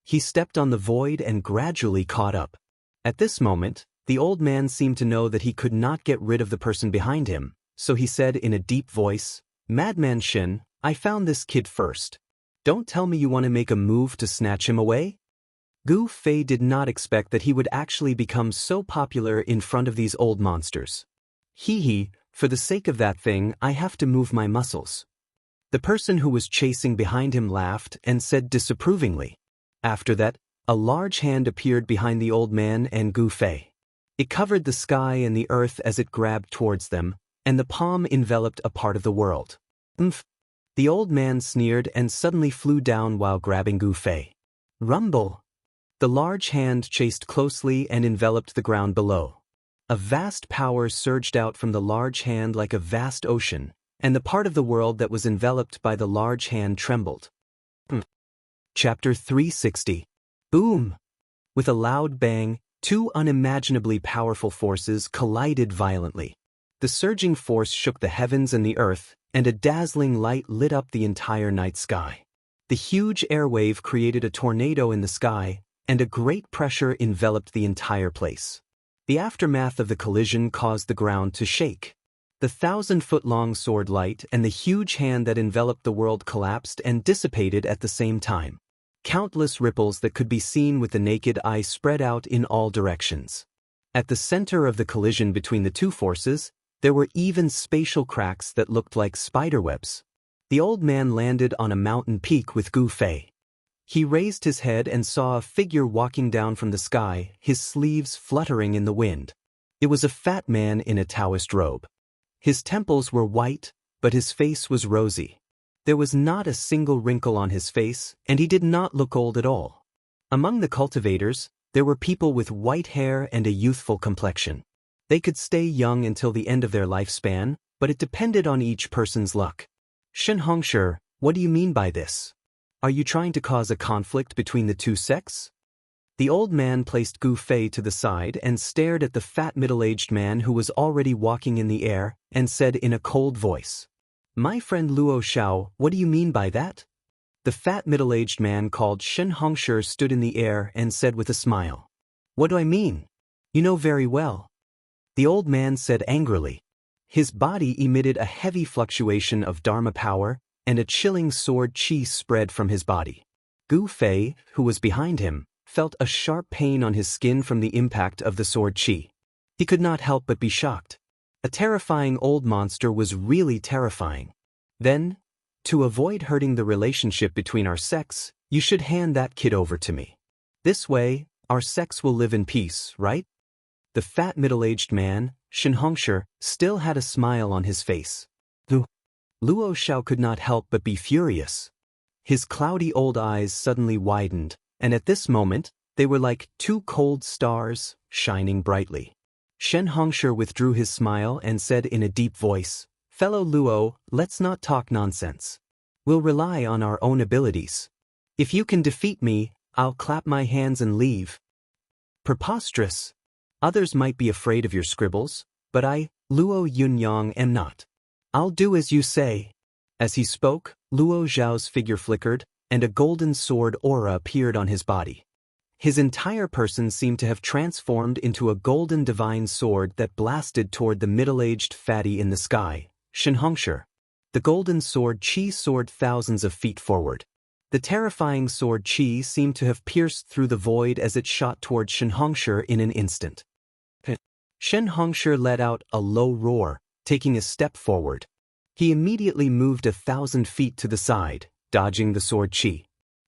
He stepped on the void and gradually caught up. At this moment, the old man seemed to know that he could not get rid of the person behind him, so he said in a deep voice, "Madman Shin, I found this kid first. Don't tell me you want to make a move to snatch him away?" Gu Fei did not expect that he would actually become so popular in front of these old monsters. Hee, for the sake of that thing, I have to move my muscles." The person who was chasing behind him laughed and said disapprovingly. After that, a large hand appeared behind the old man and Gu Fei. It covered the sky and the earth as it grabbed towards them, and the palm enveloped a part of the world. "Umph." The old man sneered and suddenly flew down while grabbing Gu Fei. "Rumble." The large hand chased closely and enveloped the ground below. A vast power surged out from the large hand like a vast ocean, and the part of the world that was enveloped by the large hand trembled. Chapter 360. Boom! With a loud bang, two unimaginably powerful forces collided violently. The surging force shook the heavens and the earth, and a dazzling light lit up the entire night sky. The huge airwave created a tornado in the sky, and a great pressure enveloped the entire place. The aftermath of the collision caused the ground to shake. The 1,000-foot-long sword light and the huge hand that enveloped the world collapsed and dissipated at the same time. Countless ripples that could be seen with the naked eye spread out in all directions. At the center of the collision between the two forces, there were even spatial cracks that looked like spiderwebs. The old man landed on a mountain peak with Gu Fei. He raised his head and saw a figure walking down from the sky, his sleeves fluttering in the wind. It was a fat man in a Taoist robe. His temples were white, but his face was rosy. There was not a single wrinkle on his face, and he did not look old at all. Among the cultivators, there were people with white hair and a youthful complexion. They could stay young until the end of their lifespan, but it depended on each person's luck. Shen Hongshi, what do you mean by this? Are you trying to cause a conflict between the two sects? The old man placed Gu Fei to the side and stared at the fat middle-aged man who was already walking in the air, and said in a cold voice, "My friend Luo Xiao, what do you mean by that?" The fat middle-aged man called Shen Hongshi stood in the air and said with a smile, "What do I mean? You know very well." The old man said angrily. His body emitted a heavy fluctuation of Dharma power, and a chilling sword chi spread from his body. Gu Fei, who was behind him, felt a sharp pain on his skin from the impact of the sword chi. He could not help but be shocked. A terrifying old monster was really terrifying. Then, to avoid hurting the relationship between our sects, you should hand that kid over to me. This way, our sects will live in peace, right? The fat middle-aged man, Shen Hongshi, still had a smile on his face. Luo Xiao could not help but be furious. His cloudy old eyes suddenly widened, and at this moment, they were like two cold stars, shining brightly. Shen Hongshi withdrew his smile and said in a deep voice, "Fellow Luo, let's not talk nonsense. We'll rely on our own abilities. If you can defeat me, I'll clap my hands and leave." Preposterous. Others might be afraid of your scribbles, but I, Luo Yunyang, am not. I'll do as you say. As he spoke, Luo Xiao's figure flickered, and a golden sword aura appeared on his body. His entire person seemed to have transformed into a golden divine sword that blasted toward the middle-aged fatty in the sky, Shen Hongshi. The golden sword chi soared thousands of feet forward. The terrifying sword chi seemed to have pierced through the void as it shot toward Shen Hongshi in an instant. Shen Hongshi let out a low roar, taking a step forward. He immediately moved 1,000 feet to the side, dodging the sword chi.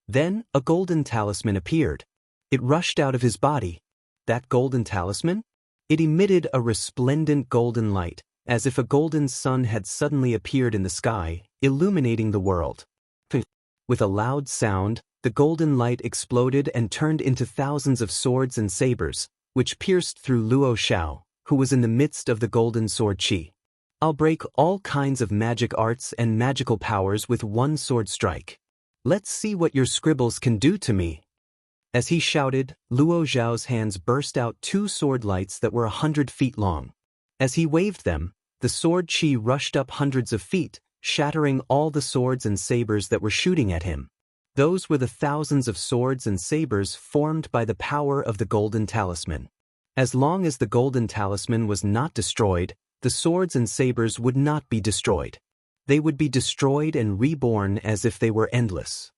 Then, a golden talisman appeared. It rushed out of his body. That golden talisman? It emitted a resplendent golden light, as if a golden sun had suddenly appeared in the sky, illuminating the world. With a loud sound, the golden light exploded and turned into thousands of swords and sabers, which pierced through Luo Xiao, who was in the midst of the golden sword chi. "I'll break all kinds of magic arts and magical powers with one sword strike. Let's see what your scribbles can do to me." As he shouted, Luo Xiao's hands burst out two sword lights that were 100 feet long. As he waved them, the sword chi rushed up hundreds of feet, shattering all the swords and sabers that were shooting at him. Those were the thousands of swords and sabers formed by the power of the golden talisman. As long as the golden talisman was not destroyed, the swords and sabers would not be destroyed. They would be destroyed and reborn as if they were endless.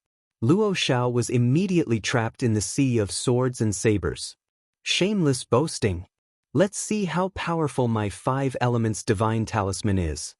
Luo Xiao was immediately trapped in the sea of swords and sabers. Shameless boasting. Let's see how powerful my 5 elements divine talisman is.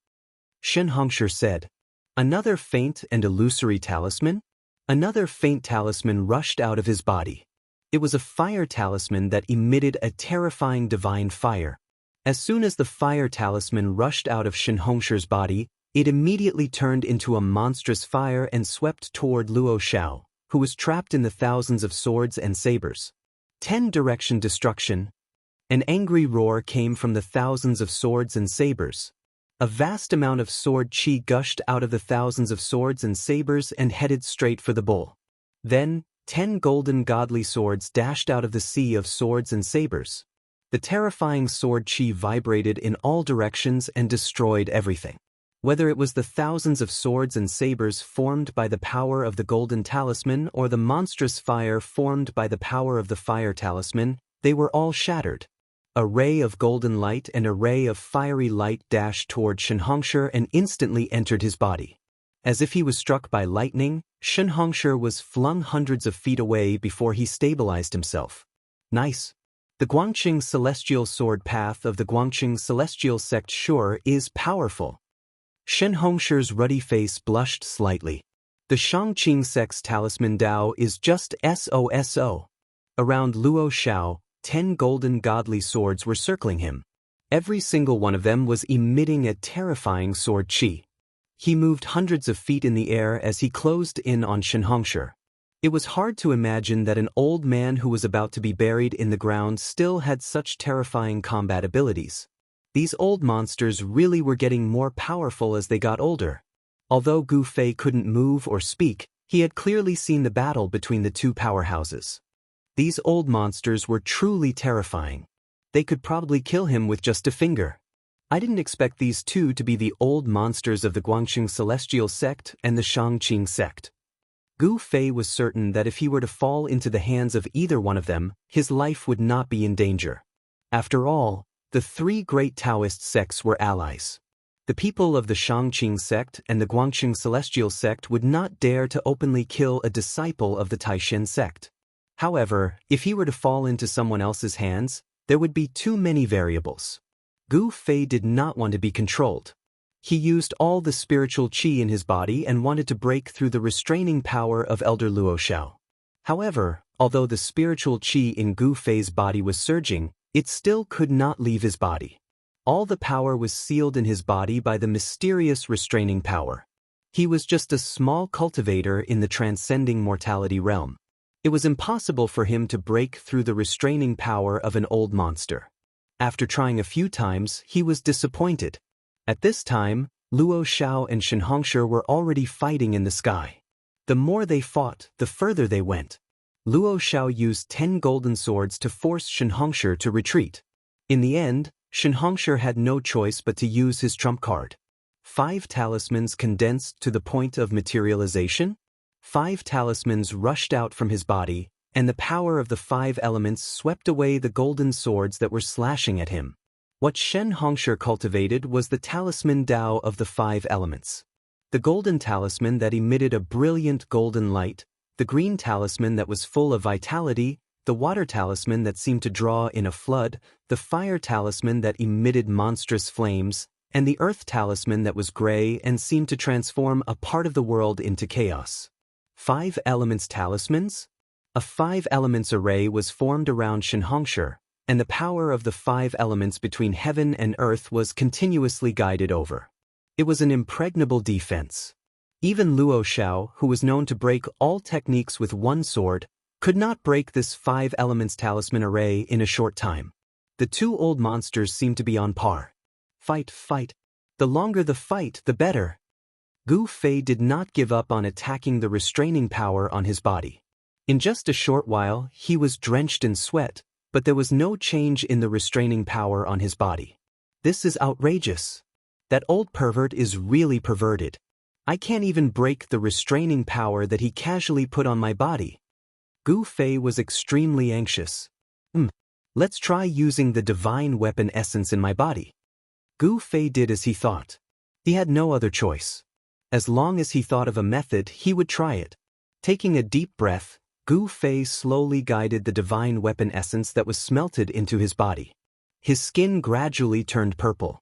Shen Hongshi said. Another faint and illusory talisman? Another faint talisman rushed out of his body. It was a fire talisman that emitted a terrifying divine fire. As soon as the fire talisman rushed out of Shen Hongshi's body, it immediately turned into a monstrous fire and swept toward Luo Xiao, who was trapped in the thousands of swords and sabers. 10-direction destruction. An angry roar came from the thousands of swords and sabers. A vast amount of sword chi gushed out of the thousands of swords and sabers and headed straight for the bull. Then, 10 golden godly swords dashed out of the sea of swords and sabers. The terrifying sword chi vibrated in all directions and destroyed everything. Whether it was the thousands of swords and sabers formed by the power of the golden talisman or the monstrous fire formed by the power of the fire talisman, they were all shattered. A ray of golden light and a ray of fiery light dashed toward Shenhongshi and instantly entered his body. As if he was struck by lightning, Shenhongshi was flung hundreds of feet away before he stabilized himself. Nice. The Guangqing Celestial Sword Path of the Guangqing Celestial Sect sure is powerful. Shenhongshi's ruddy face blushed slightly. The Shangqing Sect's talisman Dao is just SOSO. Around Luo Xiao, 10 golden godly swords were circling him. Every single one of them was emitting a terrifying sword qi. He moved hundreds of feet in the air as he closed in on Shenhongshi. It was hard to imagine that an old man who was about to be buried in the ground still had such terrifying combat abilities. These old monsters really were getting more powerful as they got older. Although Gu Fei couldn't move or speak, he had clearly seen the battle between the two powerhouses. These old monsters were truly terrifying. They could probably kill him with just a finger. I didn't expect these two to be the old monsters of the Guangqing Celestial Sect and the Shangqing Sect. Gu Fei was certain that if he were to fall into the hands of either one of them, his life would not be in danger. After all, the three great Taoist sects were allies. The people of the Shangqing Sect and the Guangqing Celestial Sect would not dare to openly kill a disciple of the Taishan Sect. However, if he were to fall into someone else's hands, there would be too many variables. Gu Fei did not want to be controlled. He used all the spiritual qi in his body and wanted to break through the restraining power of Elder Luo Xiao. However, although the spiritual qi in Gu Fei's body was surging, it still could not leave his body. All the power was sealed in his body by the mysterious restraining power. He was just a small cultivator in the transcending mortality realm. It was impossible for him to break through the restraining power of an old monster. After trying a few times, he was disappointed. At this time, Luo Xiao and Shenhongshi were already fighting in the sky. The more they fought, the further they went. Luo Xiao used 10 golden swords to force Shenhongshi to retreat. In the end, Shenhongshi had no choice but to use his trump card. 5 talismans condensed to the point of materialization. 5 talismans rushed out from his body, and the power of the 5 elements swept away the golden swords that were slashing at him. What Shenhongshi cultivated was the talisman Dao of the 5 elements. The golden talisman that emitted a brilliant golden light, the green talisman that was full of vitality, the water talisman that seemed to draw in a flood, the fire talisman that emitted monstrous flames, and the earth talisman that was gray and seemed to transform a part of the world into chaos. 5 elements talismans? A 5 elements array was formed around Shenhongshi, and the power of the 5 elements between heaven and earth was continuously guided over. It was an impregnable defense. Even Luo Xiao, who was known to break all techniques with one sword, could not break this 5 elements talisman array in a short time. The two old monsters seemed to be on par. Fight, fight. The longer the fight, the better. Gu Fei did not give up on attacking the restraining power on his body. In just a short while, he was drenched in sweat, but there was no change in the restraining power on his body. This is outrageous. That old pervert is really perverted. I can't even break the restraining power that he casually put on my body. Gu Fei was extremely anxious. Let's try using the divine weapon essence in my body. Gu Fei did as he thought. He had no other choice. As long as he thought of a method, he would try it. Taking a deep breath, Gu Fei slowly guided the divine weapon essence that was smelted into his body. His skin gradually turned purple.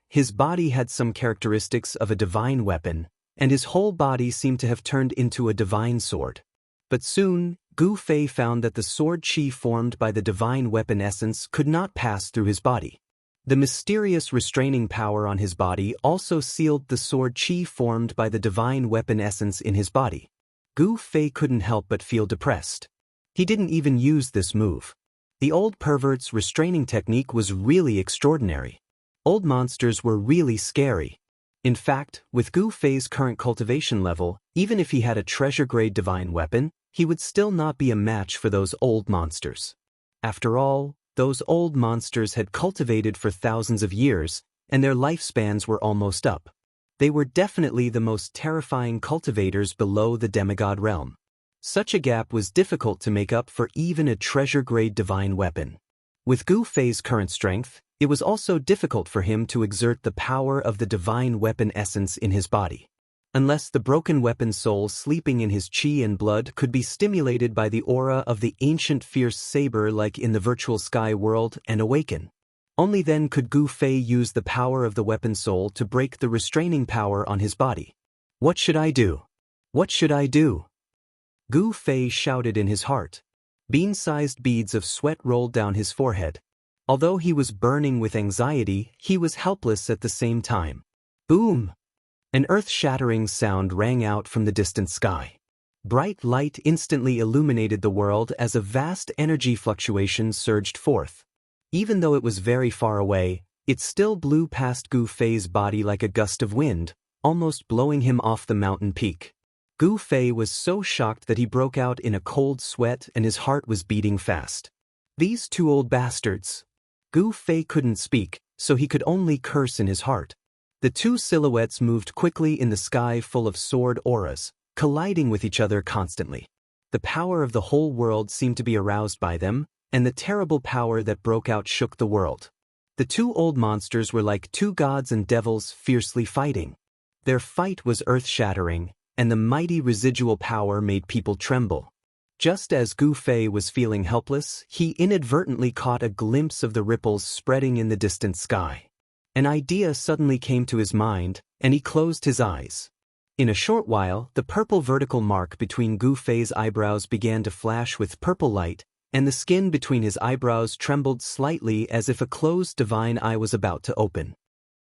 His body had some characteristics of a divine weapon, and his whole body seemed to have turned into a divine sword. But soon, Gu Fei found that the sword qi formed by the divine weapon essence could not pass through his body. The mysterious restraining power on his body also sealed the sword qi formed by the divine weapon essence in his body. Gu Fei couldn't help but feel depressed. He didn't even use this move. The old pervert's restraining technique was really extraordinary. Old monsters were really scary. In fact, with Gu Fei's current cultivation level, even if he had a treasure-grade divine weapon, he would still not be a match for those old monsters. After all, those old monsters had cultivated for thousands of years, and their lifespans were almost up. They were definitely the most terrifying cultivators below the demigod realm. Such a gap was difficult to make up for even a treasure-grade divine weapon. With Gu Fei's current strength, it was also difficult for him to exert the power of the divine weapon essence in his body. Unless the broken weapon soul sleeping in his chi and blood could be stimulated by the aura of the ancient fierce saber like in the virtual sky world and awaken. Only then could Gu Fei use the power of the weapon soul to break the restraining power on his body. What should I do? What should I do? Gu Fei shouted in his heart. Bean-sized beads of sweat rolled down his forehead. Although he was burning with anxiety, he was helpless at the same time. Boom! An earth-shattering sound rang out from the distant sky. Bright light instantly illuminated the world as a vast energy fluctuation surged forth. Even though it was very far away, it still blew past Gu Fei's body like a gust of wind, almost blowing him off the mountain peak. Gu Fei was so shocked that he broke out in a cold sweat and his heart was beating fast. These two old bastards. Gu Fei couldn't speak, so he could only curse in his heart. The two silhouettes moved quickly in the sky full of sword auras, colliding with each other constantly. The power of the whole world seemed to be aroused by them, and the terrible power that broke out shook the world. The two old monsters were like two gods and devils fiercely fighting. Their fight was earth-shattering, and the mighty residual power made people tremble. Just as Gu Fei was feeling helpless, he inadvertently caught a glimpse of the ripples spreading in the distant sky. An idea suddenly came to his mind, and he closed his eyes. In a short while, the purple vertical mark between Gu Fei's eyebrows began to flash with purple light, and the skin between his eyebrows trembled slightly as if a closed divine eye was about to open.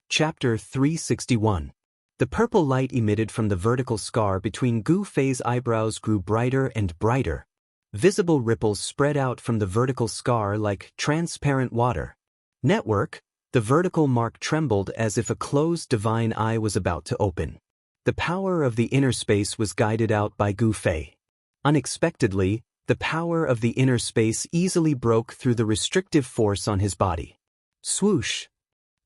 Chapter 361. The purple light emitted from the vertical scar between Gu Fei's eyebrows grew brighter and brighter. Visible ripples spread out from the vertical scar like transparent water. Network, the vertical mark trembled as if a closed divine eye was about to open. The power of the inner space was guided out by Gu Fei. Unexpectedly, the power of the inner space easily broke through the restrictive force on his body. Swoosh!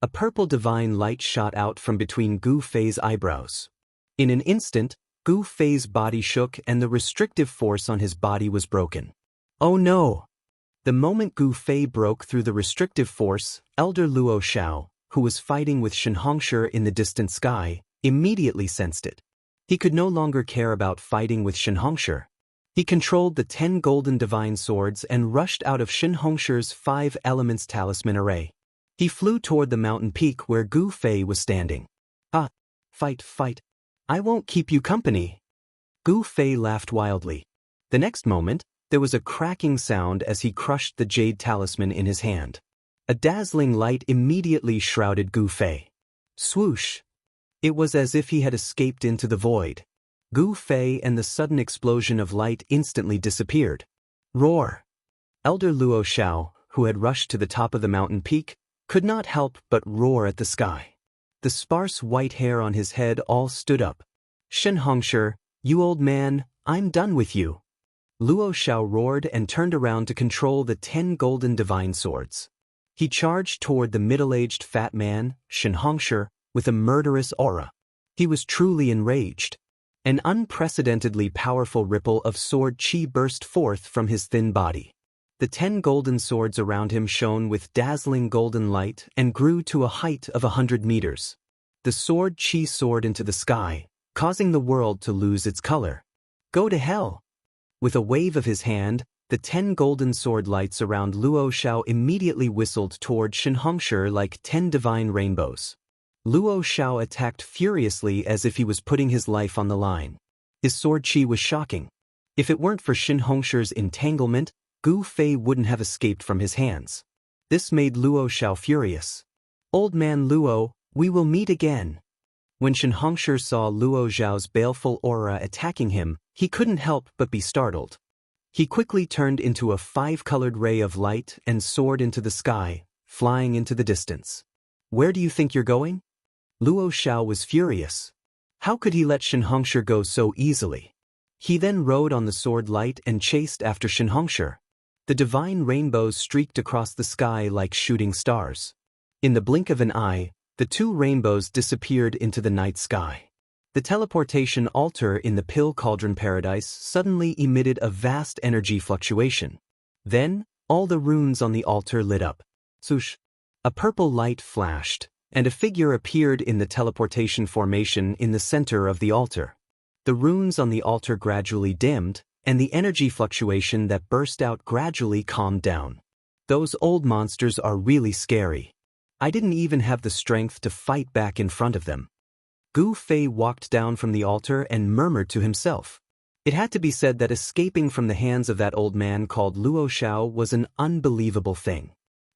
A purple divine light shot out from between Gu Fei's eyebrows. In an instant, Gu Fei's body shook and the restrictive force on his body was broken. Oh no! The moment Gu Fei broke through the restrictive force, Elder Luo Xiao, who was fighting with Shenhongshi in the distant sky, immediately sensed it. He could no longer care about fighting with Shenhongshi. He controlled the 10 golden divine swords and rushed out of Shenhongshi's 5 elements talisman array. He flew toward the mountain peak where Gu Fei was standing. Ah, fight, fight. I won't keep you company. Gu Fei laughed wildly. The next moment, there was a cracking sound as he crushed the jade talisman in his hand. A dazzling light immediately shrouded Gu Fei. Swoosh! It was as if he had escaped into the void. Gu Fei and the sudden explosion of light instantly disappeared. Roar! Elder Luo Xiao, who had rushed to the top of the mountain peak, could not help but roar at the sky. The sparse white hair on his head all stood up. Shenhongshi, you old man, I'm done with you. Luo Xiao roared and turned around to control the 10 golden divine swords. He charged toward the middle-aged fat man, Shenhongshi, with a murderous aura. He was truly enraged. An unprecedentedly powerful ripple of sword chi burst forth from his thin body. The 10 golden swords around him shone with dazzling golden light and grew to a height of 100 meters. The sword chi soared into the sky, causing the world to lose its color. Go to hell! With a wave of his hand, the 10 golden sword lights around Luo Xiao immediately whistled toward Shenhongshi like 10 divine rainbows. Luo Xiao attacked furiously as if he was putting his life on the line. His sword chi was shocking. If it weren't for Shenhongshi's entanglement, Gu Fei wouldn't have escaped from his hands. This made Luo Xiao furious. Old man Luo, we will meet again. When Shenhongshi saw Luo Xiao's baleful aura attacking him, he couldn't help but be startled. He quickly turned into a 5-colored ray of light and soared into the sky, flying into the distance. Where do you think you're going? Luo Xiao was furious. How could he let Shenhongshi go so easily? He then rode on the sword light and chased after Shenhongshi. The divine rainbows streaked across the sky like shooting stars. In the blink of an eye, The two rainbows disappeared into the night sky. The teleportation altar in the Pill Cauldron Paradise suddenly emitted a vast energy fluctuation. Then, all the runes on the altar lit up. Swoosh! A purple light flashed, and a figure appeared in the teleportation formation in the center of the altar. The runes on the altar gradually dimmed, and the energy fluctuation that burst out gradually calmed down. Those old monsters are really scary. I didn't even have the strength to fight back in front of them. Gu Fei walked down from the altar and murmured to himself. It had to be said that escaping from the hands of that old man called Luo Xiao was an unbelievable thing.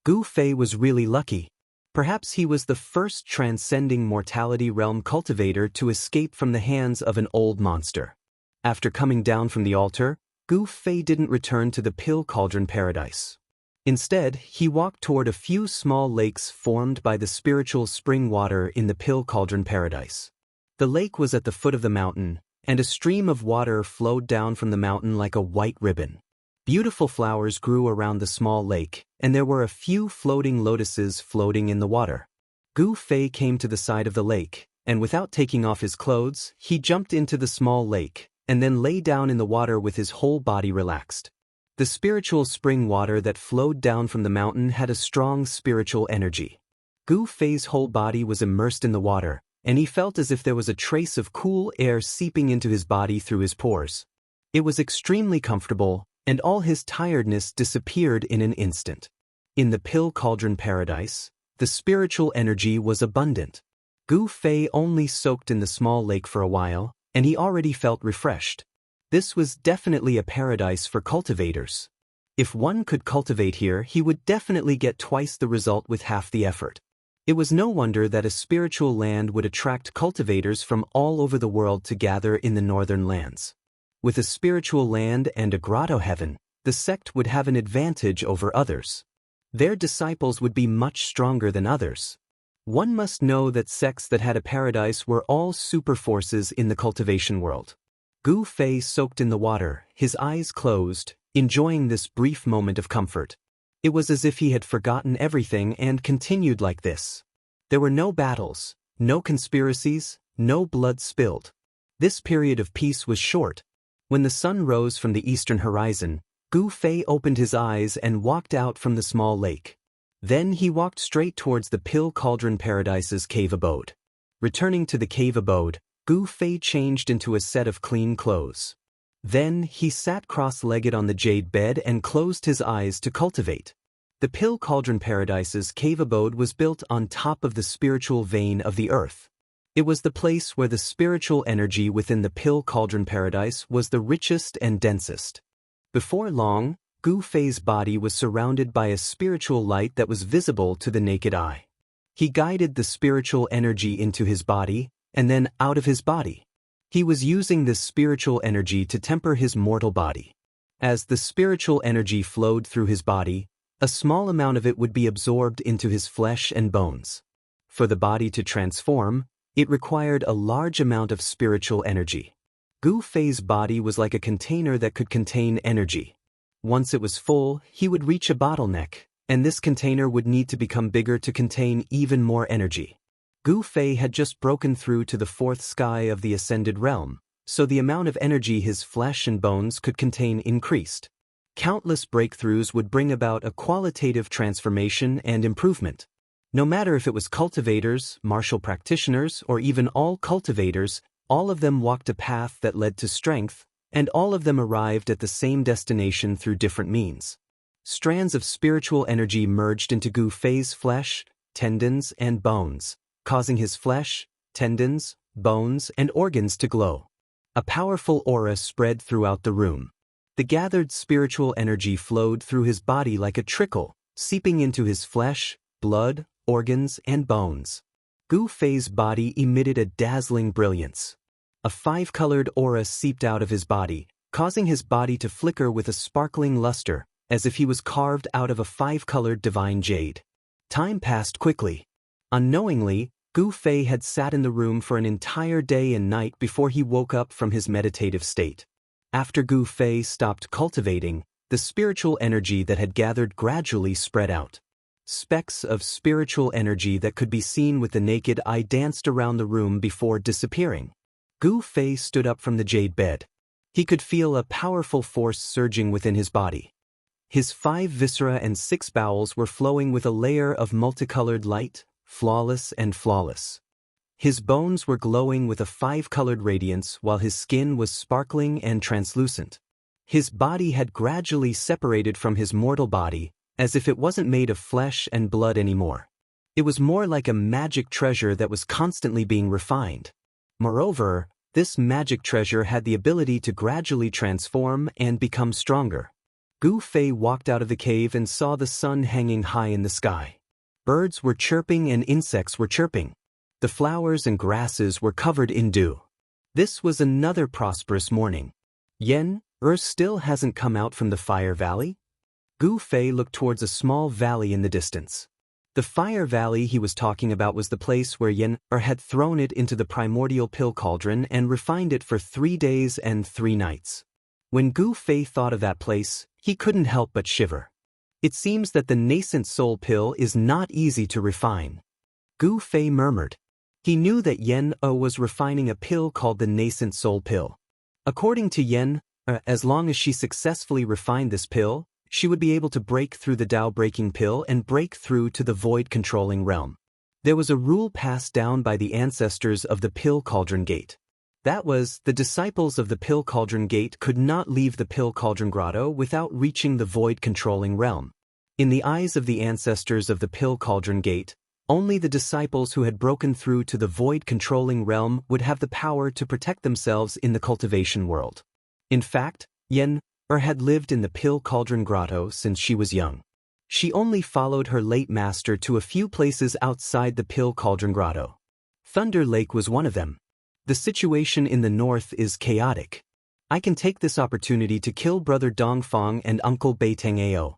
Gu Fei was really lucky. Perhaps he was the first transcending mortality realm cultivator to escape from the hands of an old monster. After coming down from the altar, Gu Fei didn't return to the Pill Cauldron Paradise. Instead, he walked toward a few small lakes formed by the spiritual spring water in the Pill Cauldron Paradise. The lake was at the foot of the mountain, and a stream of water flowed down from the mountain like a white ribbon. Beautiful flowers grew around the small lake, and there were a few floating lotuses floating in the water. Gu Fei came to the side of the lake, and without taking off his clothes, he jumped into the small lake, and then lay down in the water with his whole body relaxed. The spiritual spring water that flowed down from the mountain had a strong spiritual energy. Gu Fei's whole body was immersed in the water, and he felt as if there was a trace of cool air seeping into his body through his pores. It was extremely comfortable, and all his tiredness disappeared in an instant. In the Pill Cauldron Paradise, the spiritual energy was abundant. Gu Fei only soaked in the small lake for a while, and he already felt refreshed. This was definitely a paradise for cultivators. If one could cultivate here, he would definitely get twice the result with half the effort. It was no wonder that a spiritual land would attract cultivators from all over the world to gather in the northern lands. With a spiritual land and a grotto heaven, the sect would have an advantage over others. Their disciples would be much stronger than others. One must know that sects that had a paradise were all super forces in the cultivation world. Gu Fei soaked in the water, his eyes closed, enjoying this brief moment of comfort. It was as if he had forgotten everything and continued like this. There were no battles, no conspiracies, no blood spilled. This period of peace was short. When the sun rose from the eastern horizon, Gu Fei opened his eyes and walked out from the small lake. Then he walked straight towards the Pill Cauldron Paradise's cave abode. Returning to the cave abode, Gu Fei changed into a set of clean clothes. Then he sat cross-legged on the jade bed and closed his eyes to cultivate. The Pill Cauldron Paradise's cave abode was built on top of the spiritual vein of the earth. It was the place where the spiritual energy within the Pill Cauldron Paradise was the richest and densest. Before long, Gu Fei's body was surrounded by a spiritual light that was visible to the naked eye. He guided the spiritual energy into his body, and then out of his body. He was using this spiritual energy to temper his mortal body. As the spiritual energy flowed through his body, a small amount of it would be absorbed into his flesh and bones. For the body to transform, it required a large amount of spiritual energy. Gu Fei's body was like a container that could contain energy. Once it was full, he would reach a bottleneck, and this container would need to become bigger to contain even more energy. Gu Fei had just broken through to the fourth sky of the ascended realm, so the amount of energy his flesh and bones could contain increased. Countless breakthroughs would bring about a qualitative transformation and improvement. No matter if it was cultivators, martial practitioners, or even all cultivators, all of them walked a path that led to strength, and all of them arrived at the same destination through different means. Strands of spiritual energy merged into Gu Fei's flesh, tendons, and bones, causing his flesh, tendons, bones, and organs to glow. A powerful aura spread throughout the room. The gathered spiritual energy flowed through his body like a trickle, seeping into his flesh, blood, organs, and bones. Gu Fei's body emitted a dazzling brilliance. A five-colored aura seeped out of his body, causing his body to flicker with a sparkling luster, as if he was carved out of a five-colored divine jade. Time passed quickly. Unknowingly, Gu Fei had sat in the room for an entire day and night before he woke up from his meditative state. After Gu Fei stopped cultivating, the spiritual energy that had gathered gradually spread out. specks of spiritual energy that could be seen with the naked eye danced around the room before disappearing. Gu Fei stood up from the jade bed. He could feel a powerful force surging within his body. His 5 viscera and 6 bowels were flowing with a layer of multicolored light, flawless and flawless. His bones were glowing with a 5-colored radiance while his skin was sparkling and translucent. His body had gradually separated from his mortal body, as if it wasn't made of flesh and blood anymore. It was more like a magic treasure that was constantly being refined. Moreover, this magic treasure had the ability to gradually transform and become stronger. Gu Fei walked out of the cave and saw the sun hanging high in the sky. Birds were chirping and insects were chirping. The flowers and grasses were covered in dew. This was another prosperous morning. Yen, still hasn't come out from the Fire Valley? Gu Fei looked towards a small valley in the distance. The Fire Valley he was talking about was the place where Yen had thrown it into the primordial pill cauldron and refined it for 3 days and 3 nights. When Gu Fei thought of that place, he couldn't help but shiver. It seems that the nascent soul pill is not easy to refine. Gu Fei murmured. He knew that Yen was refining a pill called the nascent soul pill. According to Yen, as long as she successfully refined this pill, she would be able to break through the Tao-breaking pill and break through to the void-controlling realm. There was a rule passed down by the ancestors of the Pill Cauldron Gate. That was, the disciples of the Pill Cauldron Gate could not leave the Pill Cauldron Grotto without reaching the void-controlling realm. In the eyes of the ancestors of the Pill Cauldron Gate, only the disciples who had broken through to the void-controlling realm would have the power to protect themselves in the cultivation world. In fact, Yen had lived in the Pill Cauldron Grotto since she was young. She only followed her late master to a few places outside the Pill Cauldron Grotto. Thunder Lake was one of them. The situation in the north is chaotic. I can take this opportunity to kill Brother Dongfang and Uncle Beitangao.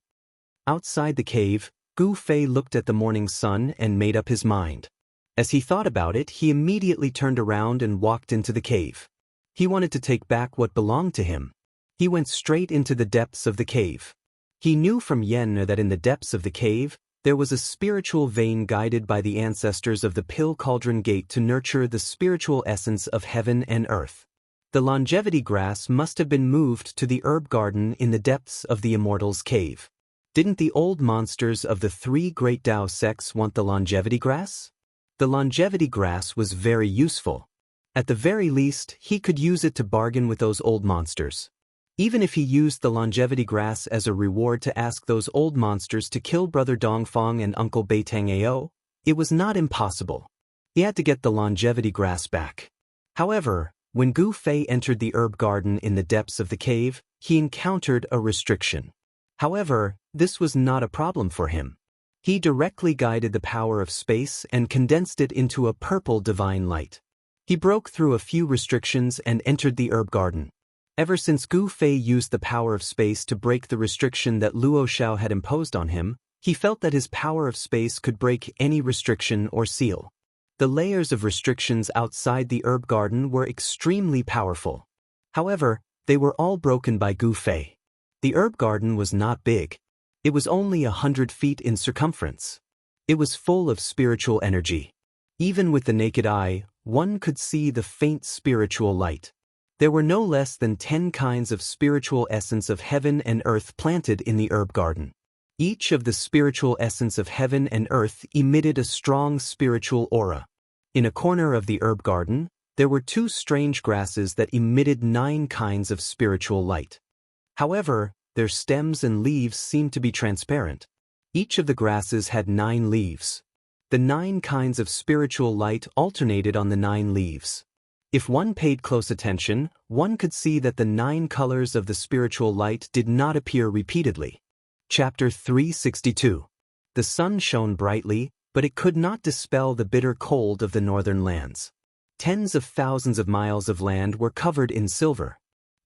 Outside the cave, Gu Fei looked at the morning sun and made up his mind. As he thought about it, he immediately turned around and walked into the cave. He wanted to take back what belonged to him. He went straight into the depths of the cave. He knew from Yen that in the depths of the cave, there was a spiritual vein guided by the ancestors of the Pill Cauldron Gate to nurture the spiritual essence of heaven and earth. The longevity grass must have been moved to the herb garden in the depths of the Immortal's Cave. Didn't the old monsters of the 3 great Tao sects want the longevity grass? The longevity grass was very useful. At the very least, he could use it to bargain with those old monsters. Even if he used the longevity grass as a reward to ask those old monsters to kill Brother Dongfang and Uncle Beitangao, it was not impossible. He had to get the longevity grass back. However, when Gu Fei entered the herb garden in the depths of the cave, he encountered a restriction. However, this was not a problem for him. He directly guided the power of space and condensed it into a purple divine light. He broke through a few restrictions and entered the herb garden. Ever since Gu Fei used the power of space to break the restriction that Luo Xiao had imposed on him, he felt that his power of space could break any restriction or seal. The layers of restrictions outside the herb garden were extremely powerful. However, they were all broken by Gu Fei. The herb garden was not big. It was only 100 feet in circumference. It was full of spiritual energy. Even with the naked eye, one could see the faint spiritual light. There were no less than 10 kinds of spiritual essence of heaven and earth planted in the herb garden. Each of the spiritual essence of heaven and earth emitted a strong spiritual aura. In a corner of the herb garden, there were 2 strange grasses that emitted 9 kinds of spiritual light. However, their stems and leaves seemed to be transparent. Each of the grasses had 9 leaves. The 9 kinds of spiritual light alternated on the 9 leaves. If one paid close attention, one could see that the 9 colors of the spiritual light did not appear repeatedly. Chapter 362. The sun shone brightly, but it could not dispel the bitter cold of the northern lands. Tens of thousands of miles of land were covered in silver.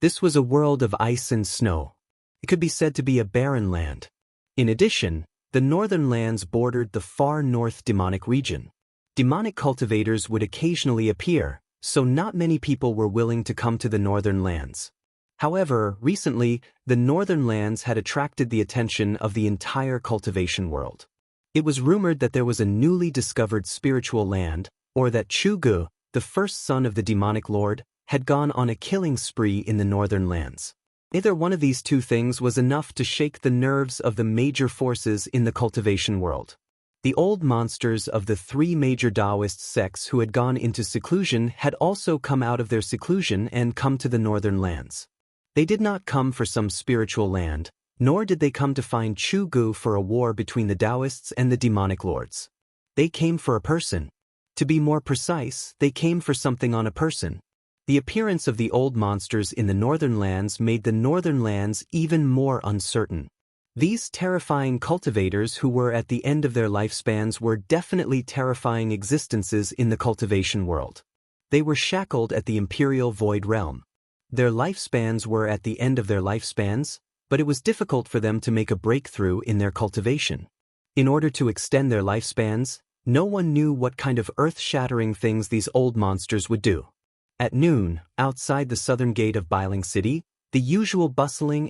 This was a world of ice and snow. It could be said to be a barren land. In addition, the northern lands bordered the far north demonic region. Demonic cultivators would occasionally appear, so not many people were willing to come to the northern lands. However, recently, the northern lands had attracted the attention of the entire cultivation world. It was rumored that there was a newly discovered spiritual land, or that Chu Gu, the first son of the demonic lord, had gone on a killing spree in the northern lands. Either one of these two things was enough to shake the nerves of the major forces in the cultivation world. The old monsters of the three major Taoist sects who had gone into seclusion had also come out of their seclusion and come to the northern lands. They did not come for some spiritual land, nor did they come to find Chu Gu for a war between the Taoists and the demonic lords. They came for a person. To be more precise, they came for something on a person. The appearance of the old monsters in the northern lands made the northern lands even more uncertain. These terrifying cultivators who were at the end of their lifespans were definitely terrifying existences in the cultivation world. They were shackled at the imperial void realm. Their lifespans were at the end of their lifespans, but it was difficult for them to make a breakthrough in their cultivation. In order to extend their lifespans, no one knew what kind of earth-shattering things these old monsters would do. At noon, outside the southern gate of Biling City, the usual bustling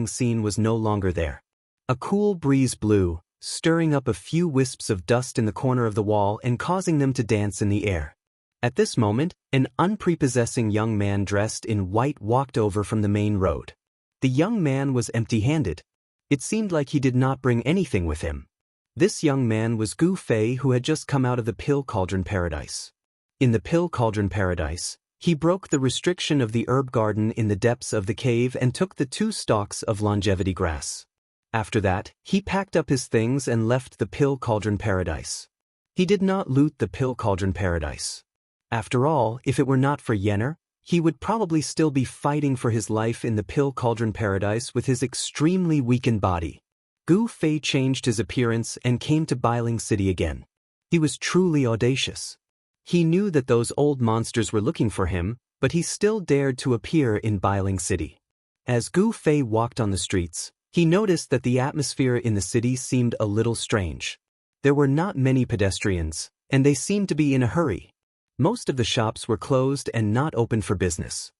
scene was no longer there. A cool breeze blew, stirring up a few wisps of dust in the corner of the wall and causing them to dance in the air. At this moment, an unprepossessing young man dressed in white walked over from the main road. The young man was empty-handed. It seemed like he did not bring anything with him. This young man was Gu Fei, who had just come out of the Pill Cauldron Paradise. In the Pill Cauldron Paradise, he broke the restriction of the herb garden in the depths of the cave and took the 2 stalks of longevity grass. After that, he packed up his things and left the Pill Cauldron Paradise. He did not loot the Pill Cauldron Paradise. After all, if it were not for Yenner, he would probably still be fighting for his life in the Pill Cauldron Paradise with his extremely weakened body. Gu Fei changed his appearance and came to Biling City again. He was truly audacious. He knew that those old monsters were looking for him, but he still dared to appear in Biling City. As Gu Fei walked on the streets, he noticed that the atmosphere in the city seemed a little strange. There were not many pedestrians, and they seemed to be in a hurry. Most of the shops were closed and not open for business.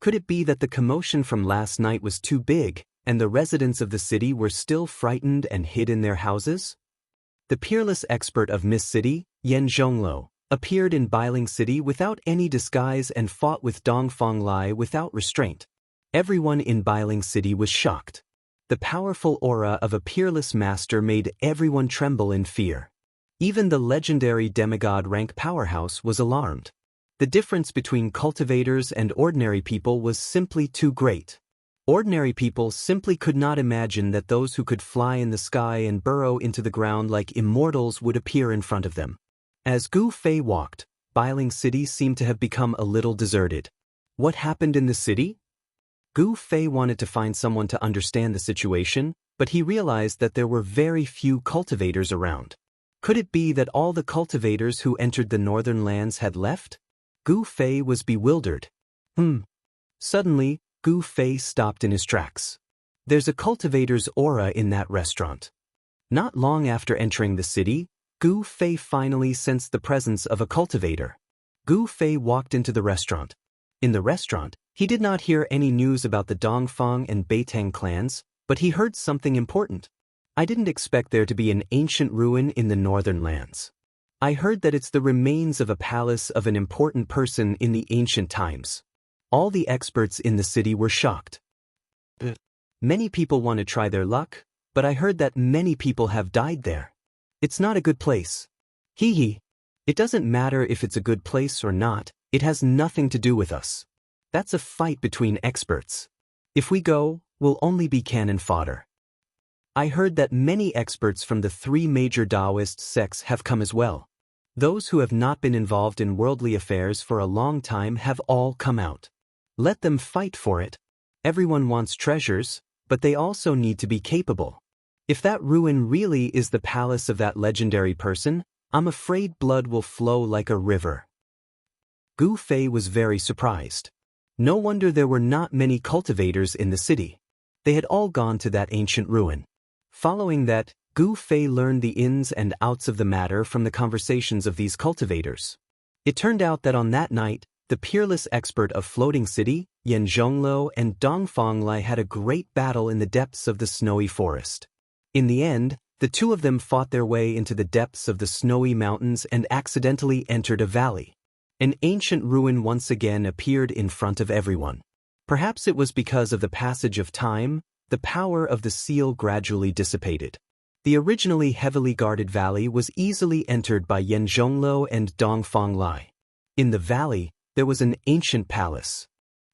Could it be that the commotion from last night was too big, and the residents of the city were still frightened and hid in their houses? The peerless expert of Miss City, Yan Zhongluo, appeared in Biling City without any disguise and fought with Dongfang Lai without restraint. Everyone in Biling City was shocked. The powerful aura of a peerless master made everyone tremble in fear. Even the legendary demigod rank powerhouse was alarmed. The difference between cultivators and ordinary people was simply too great. Ordinary people simply could not imagine that those who could fly in the sky and burrow into the ground like immortals would appear in front of them. As Gu Fei walked, Biling City seemed to have become a little deserted. What happened in the city? Gu Fei wanted to find someone to understand the situation, but he realized that there were very few cultivators around. Could it be that all the cultivators who entered the northern lands had left? Gu Fei was bewildered. Suddenly, Gu Fei stopped in his tracks. There's a cultivator's aura in that restaurant. Not long after entering the city, Gu Fei finally sensed the presence of a cultivator. Gu Fei walked into the restaurant. In the restaurant, he did not hear any news about the Dongfang and Beitang clans, but he heard something important. I didn't expect there to be an ancient ruin in the northern lands. I heard that it's the remains of a palace of an important person in the ancient times. All the experts in the city were shocked. Many people want to try their luck, but I heard that many people have died there. It's not a good place. Hee. It doesn't matter if it's a good place or not, it has nothing to do with us. That's a fight between experts. If we go, we'll only be cannon fodder. I heard that many experts from the 3 major Taoist sects have come as well. Those who have not been involved in worldly affairs for a long time have all come out. Let them fight for it. Everyone wants treasures, but they also need to be capable. If that ruin really is the palace of that legendary person, I'm afraid blood will flow like a river. Gu Fei was very surprised. No wonder there were not many cultivators in the city. They had all gone to that ancient ruin. Following that, Gu Fei learned the ins and outs of the matter from the conversations of these cultivators. It turned out that on that night, the peerless expert of Floating City, Yan Zhongluo and Dongfang Lai had a great battle in the depths of the snowy forest. In the end, The two of them fought their way into the depths of the snowy mountains and accidentally entered a valley. An ancient ruin once again appeared in front of everyone. Perhaps it was because of the passage of time, the power of the seal gradually dissipated. The originally heavily guarded valley was easily entered by Yanzhonglo and Dongfang Lai. In the valley, there was an ancient palace.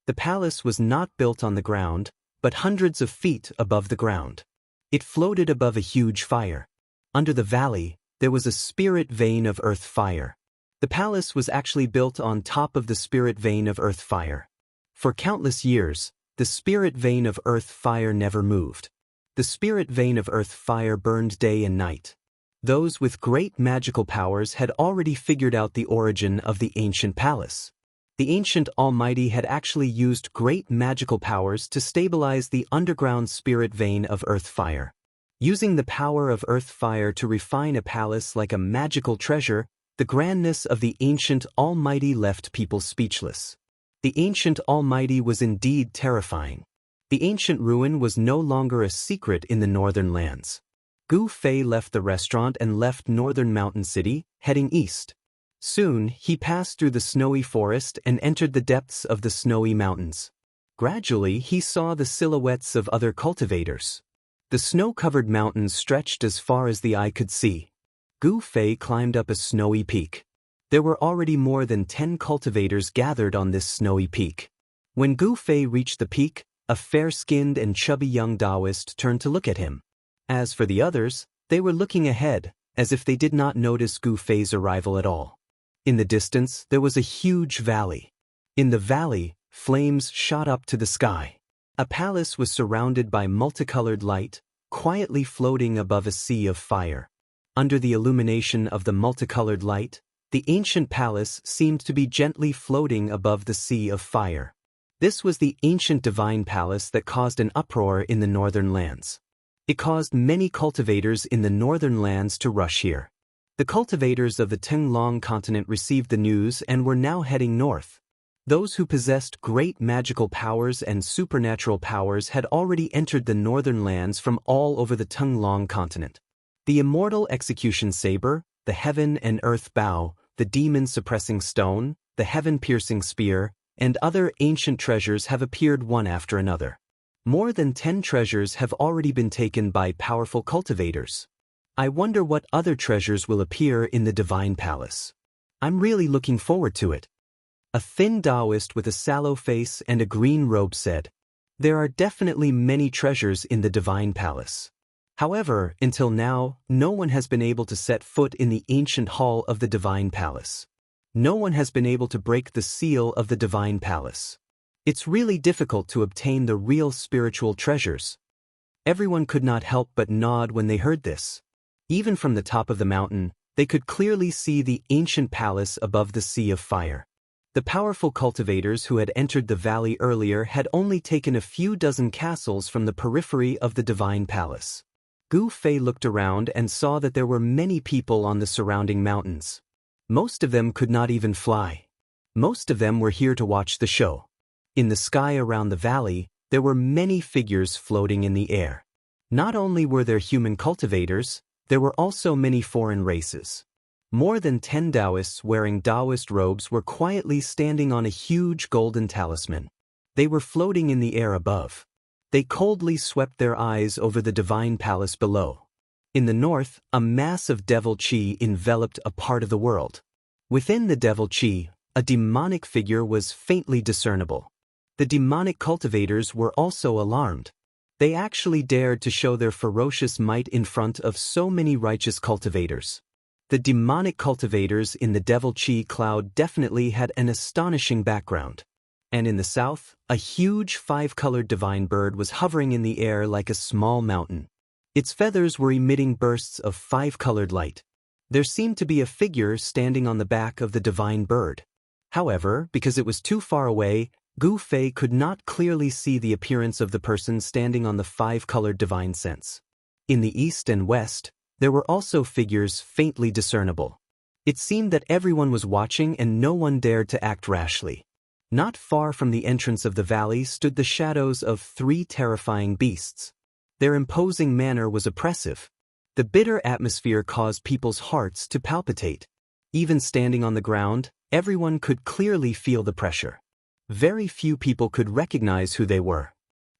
The palace was not built on the ground, but hundreds of feet above the ground. It floated above a huge fire. Under the valley, there was a spirit vein of earth fire. The palace was actually built on top of the spirit vein of earth fire. For countless years, the spirit vein of earth fire never moved. The spirit vein of earth fire burned day and night. Those with great magical powers had already figured out the origin of the ancient palace. The ancient Almighty had actually used great magical powers to stabilize the underground spirit vein of earth fire. Using the power of earth fire to refine a palace like a magical treasure, the grandness of the ancient Almighty left people speechless. The ancient Almighty was indeed terrifying. The ancient ruin was no longer a secret in the northern lands. Gu Fei left the restaurant and left Northern Mountain City, heading east. Soon, he passed through the snowy forest and entered the depths of the snowy mountains. Gradually, he saw the silhouettes of other cultivators. The snow-covered mountains stretched as far as the eye could see. Gu Fei climbed up a snowy peak. There were already more than 10 cultivators gathered on this snowy peak. When Gu Fei reached the peak, a fair-skinned and chubby young Taoist turned to look at him. As for the others, they were looking ahead, as if they did not notice Gu Fei's arrival at all. In the distance, there was a huge valley. In the valley, flames shot up to the sky. A palace was surrounded by multicolored light, quietly floating above a sea of fire. Under the illumination of the multicolored light, the ancient palace seemed to be gently floating above the sea of fire. This was the ancient divine palace that caused an uproar in the northern lands. It caused many cultivators in the northern lands to rush here. The cultivators of the Tenglong continent received the news and were now heading north. Those who possessed great magical powers and supernatural powers had already entered the northern lands from all over the Tenglong continent. The immortal execution saber, the heaven and earth bow, the demon-suppressing stone, the heaven-piercing spear, and other ancient treasures have appeared one after another. More than 10 treasures have already been taken by powerful cultivators. I wonder what other treasures will appear in the Divine Palace. I'm really looking forward to it. A thin Taoist with a sallow face and a green robe said, "There are definitely many treasures in the Divine Palace. However, until now, no one has been able to set foot in the ancient hall of the Divine Palace. No one has been able to break the seal of the Divine Palace. It's really difficult to obtain the real spiritual treasures." Everyone could not help but nod when they heard this. Even from the top of the mountain, they could clearly see the ancient palace above the sea of fire. The powerful cultivators who had entered the valley earlier had only taken a few dozen castles from the periphery of the Divine Palace. Gu Fei looked around and saw that there were many people on the surrounding mountains. Most of them could not even fly. Most of them were here to watch the show. In the sky around the valley, there were many figures floating in the air. Not only were there human cultivators, there were also many foreign races. More than 10 Taoists wearing Taoist robes were quietly standing on a huge golden talisman. They were floating in the air above. They coldly swept their eyes over the divine palace below. In the north, a mass of devil chi enveloped a part of the world. Within the devil chi, a demonic figure was faintly discernible. The demonic cultivators were also alarmed. They actually dared to show their ferocious might in front of so many righteous cultivators. The demonic cultivators in the devil chi cloud definitely had an astonishing background. And in the south, a huge 5-colored divine bird was hovering in the air like a small mountain. Its feathers were emitting bursts of 5-colored light. There seemed to be a figure standing on the back of the divine bird. However, because it was too far away, Gu Fei could not clearly see the appearance of the person standing on the 5-colored divine sense. In the east and west, there were also figures faintly discernible. It seemed that everyone was watching and no one dared to act rashly. Not far from the entrance of the valley stood the shadows of 3 terrifying beasts. Their imposing manner was oppressive. The bitter atmosphere caused people's hearts to palpitate. Even standing on the ground, everyone could clearly feel the pressure. Very few people could recognize who they were.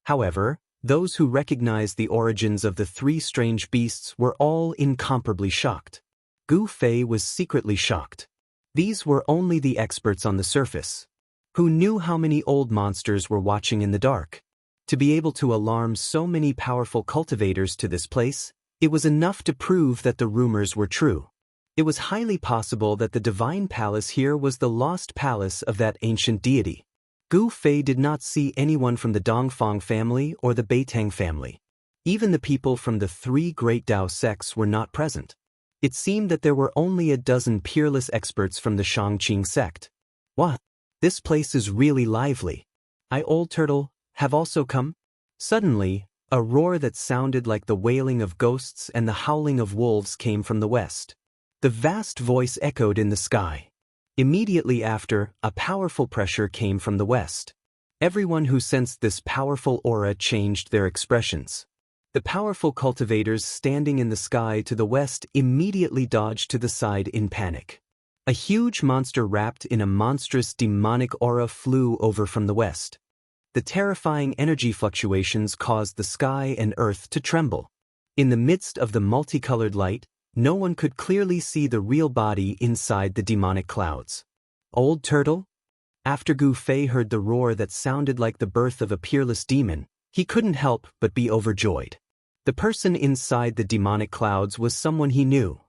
However, those who recognized the origins of the three strange beasts were all incomparably shocked. Gu Fei was secretly shocked. These were only the experts on the surface. Who knew how many old monsters were watching in the dark? To be able to alarm so many powerful cultivators to this place, it was enough to prove that the rumors were true. It was highly possible that the divine palace here was the lost palace of that ancient deity. Gu Fei did not see anyone from the Dongfang family or the Beitang family. Even the people from the three great Dao sects were not present. It seemed that there were only a dozen peerless experts from the Shangqing sect. What? This place is really lively. I, Old Turtle, have also come? Suddenly, a roar that sounded like the wailing of ghosts and the howling of wolves came from the west. The vast voice echoed in the sky. Immediately after, a powerful pressure came from the west. Everyone who sensed this powerful aura changed their expressions. The powerful cultivators standing in the sky to the west immediately dodged to the side in panic. A huge monster wrapped in a monstrous demonic aura flew over from the west. The terrifying energy fluctuations caused the sky and earth to tremble. In the midst of the multicolored light, no one could clearly see the real body inside the demonic clouds. Old Turtle? After Gu Fei heard the roar that sounded like the birth of a peerless demon, he couldn't help but be overjoyed. The person inside the demonic clouds was someone he knew.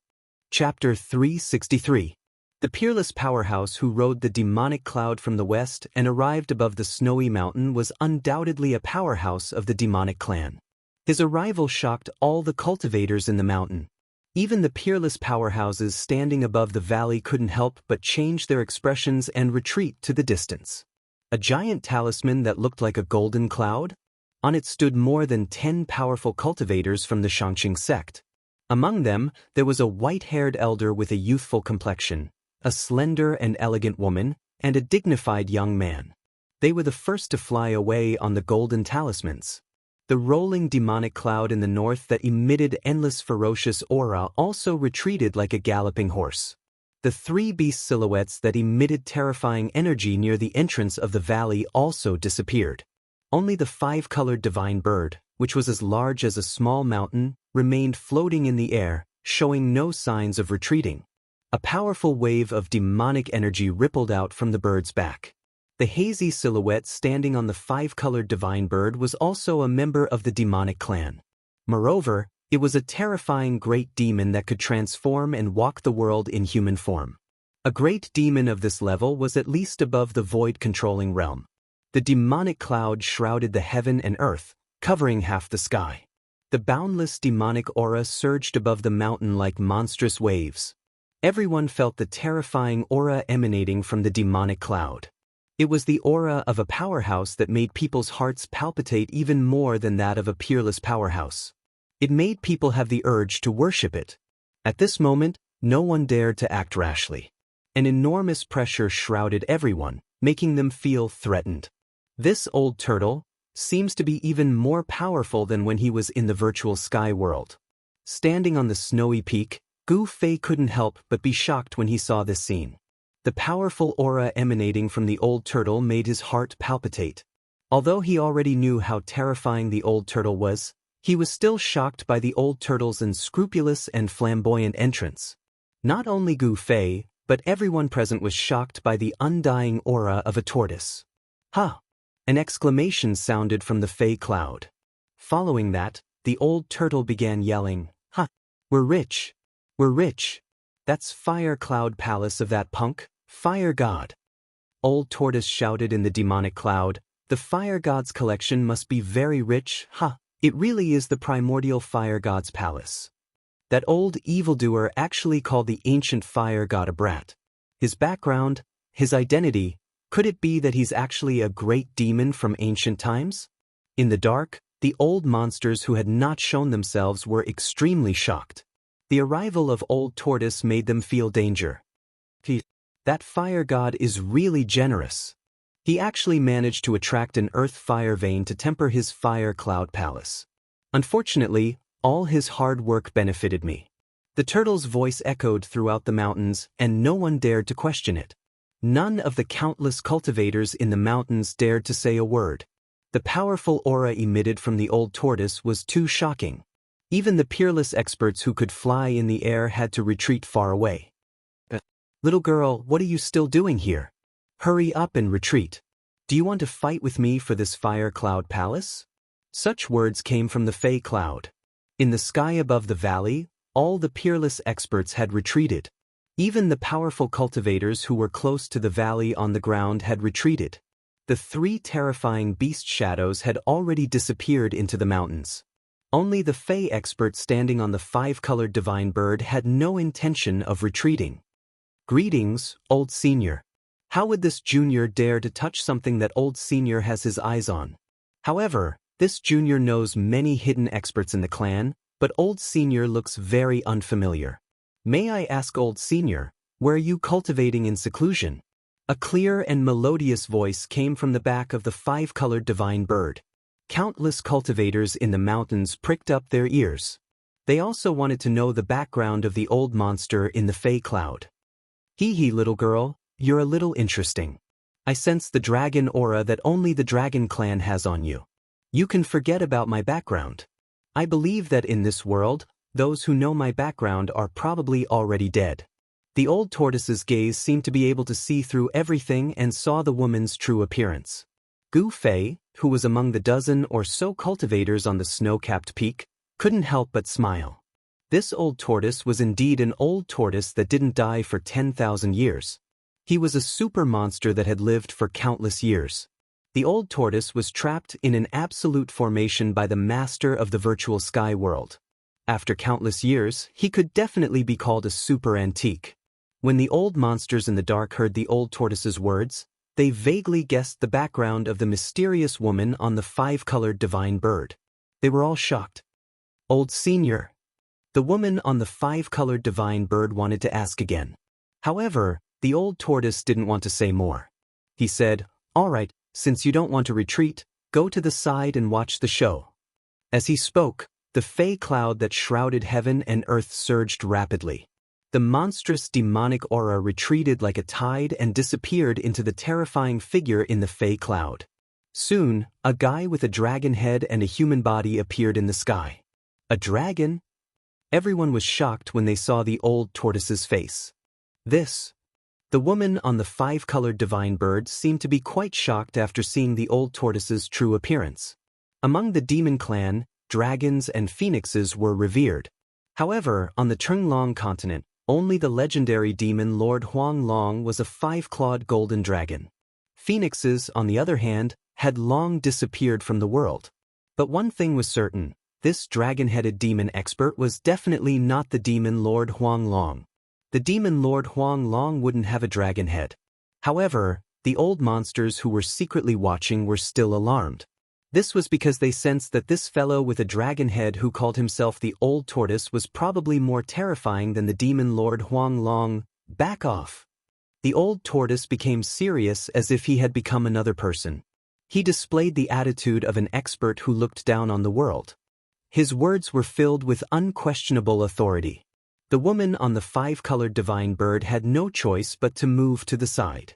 Chapter 363. The peerless powerhouse who rode the demonic cloud from the west and arrived above the snowy mountain was undoubtedly a powerhouse of the demonic clan. His arrival shocked all the cultivators in the mountain. Even the peerless powerhouses standing above the valley couldn't help but change their expressions and retreat to the distance. A giant talisman that looked like a golden cloud? On it stood more than 10 powerful cultivators from the Shangqing sect. Among them, there was a white-haired elder with a youthful complexion, a slender and elegant woman, and a dignified young man. They were the first to fly away on the golden talismans. The rolling demonic cloud in the north that emitted endless ferocious aura also retreated like a galloping horse. The three beast silhouettes that emitted terrifying energy near the entrance of the valley also disappeared. Only the five-colored divine bird, which was as large as a small mountain, remained floating in the air, showing no signs of retreating. A powerful wave of demonic energy rippled out from the bird's back. The hazy silhouette standing on the five-colored divine bird was also a member of the demonic clan. Moreover, it was a terrifying great demon that could transform and walk the world in human form. A great demon of this level was at least above the void-controlling realm. The demonic cloud shrouded the heaven and earth, covering half the sky. The boundless demonic aura surged above the mountain like monstrous waves. Everyone felt the terrifying aura emanating from the demonic cloud. It was the aura of a powerhouse that made people's hearts palpitate even more than that of a peerless powerhouse. It made people have the urge to worship it. At this moment, no one dared to act rashly. An enormous pressure shrouded everyone, making them feel threatened. This Old Turtle seems to be even more powerful than when he was in the virtual sky world. Standing on the snowy peak, Gu Fei couldn't help but be shocked when he saw this scene. The powerful aura emanating from the Old Turtle made his heart palpitate. Although he already knew how terrifying the Old Turtle was, he was still shocked by the Old Turtle's unscrupulous and flamboyant entrance. Not only Gu Fei, but everyone present was shocked by the undying aura of a tortoise. Ha! An exclamation sounded from the Fei cloud. Following that, the Old Turtle began yelling, "Ha! We're rich! We're rich! That's Fire Cloud Palace of that punk, Fire God." Old Tortoise shouted in the demonic cloud, "The Fire God's collection must be very rich, ha! It really is the primordial Fire God's palace." That old evildoer actually called the ancient Fire God a brat. His background, his identity, could it be that he's actually a great demon from ancient times? In the dark, the old monsters who had not shown themselves were extremely shocked. The arrival of Old Tortoise made them feel danger. That Fire God is really generous. He actually managed to attract an earth fire vein to temper his Fire Cloud Palace. Unfortunately, All his hard work benefited me. The turtle's voice echoed throughout the mountains, and no one dared to question it. None of the countless cultivators in the mountains dared to say a word. The powerful aura emitted from the old tortoise was too shocking. Even the peerless experts who could fly in the air had to retreat far away. Little girl, what are you still doing here? Hurry up and retreat. Do you want to fight with me for this fire cloud palace? Such words came from the Fey cloud. In the sky above the valley, all the peerless experts had retreated. Even the powerful cultivators who were close to the valley on the ground had retreated. The three terrifying beast shadows had already disappeared into the mountains. Only the Fey expert standing on the five-colored divine bird had no intention of retreating. Greetings, old senior. How would this junior dare to touch something that old senior has his eyes on? However, this junior knows many hidden experts in the clan, but old senior looks very unfamiliar. May I ask old senior, where are you cultivating in seclusion? A clear and melodious voice came from the back of the five-colored divine bird. Countless cultivators in the mountains pricked up their ears. They also wanted to know the background of the old monster in the Fey cloud. Hee hee, little girl, you're a little interesting. I sense the dragon aura that only the dragon clan has on you. You can forget about my background. I believe that in this world, those who know my background are probably already dead. The old tortoise's gaze seemed to be able to see through everything and saw the woman's true appearance. Gu Fei, who was among the dozen or so cultivators on the snow-capped peak, couldn't help but smile. This old tortoise was indeed an old tortoise that didn't die for 10,000 years. He was a super monster that had lived for countless years. The old tortoise was trapped in an absolute formation by the master of the virtual sky world. After countless years, he could definitely be called a super antique. When the old monsters in the dark heard the old tortoise's words, they vaguely guessed the background of the mysterious woman on the five-colored divine bird. They were all shocked. Old senior. The woman on the five-colored divine bird wanted to ask again. However, the old tortoise didn't want to say more. He said, "All right, since you don't want to retreat, go to the side and watch the show." As he spoke, the Fey cloud that shrouded heaven and earth surged rapidly. The monstrous demonic aura retreated like a tide and disappeared into the terrifying figure in the Fey cloud. Soon, a guy with a dragon head and a human body appeared in the sky. A dragon? Everyone was shocked when they saw the old tortoise's face. The woman on the five-colored divine bird seemed to be quite shocked after seeing the old tortoise's true appearance. Among the demon clan, dragons and phoenixes were revered. However, on the Chunglong continent, only the legendary demon Lord Huang Long was a five-clawed golden dragon. Phoenixes, on the other hand, had long disappeared from the world. But one thing was certain, this dragon-headed demon expert was definitely not the demon Lord Huang Long. The demon Lord Huang Long wouldn't have a dragon head. However, the old monsters who were secretly watching were still alarmed. This was because they sensed that this fellow with a dragon head who called himself the Old Tortoise was probably more terrifying than the demon Lord Huang Long. Back off. The Old Tortoise became serious as if he had become another person. He displayed the attitude of an expert who looked down on the world. His words were filled with unquestionable authority. The woman on the five-colored divine bird had no choice but to move to the side.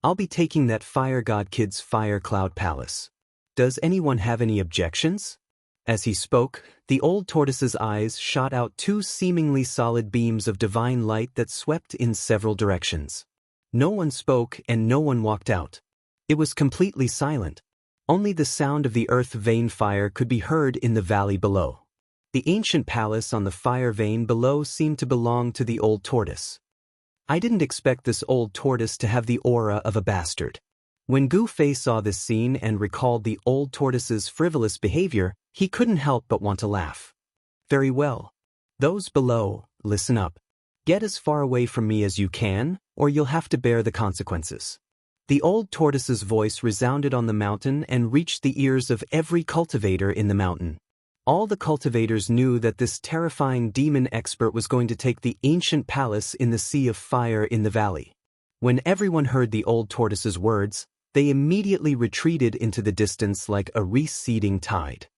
I'll be taking that fire god kid's fire cloud palace. Does anyone have any objections? As he spoke, the old tortoise's eyes shot out two seemingly solid beams of divine light that swept in several directions. No one spoke and no one walked out. It was completely silent. Only the sound of the earth vein fire could be heard in the valley below. The ancient palace on the fire vein below seemed to belong to the old tortoise. I didn't expect this old tortoise to have the aura of a bastard. When Gu Fei saw this scene and recalled the old tortoise's frivolous behavior, he couldn't help but want to laugh. Very well. Those below, listen up. Get as far away from me as you can, or you'll have to bear the consequences. The old tortoise's voice resounded on the mountain and reached the ears of every cultivator in the mountain. All the cultivators knew that this terrifying demon expert was going to take the ancient palace in the sea of fire in the valley. When everyone heard the old tortoise's words, they immediately retreated into the distance like a receding tide.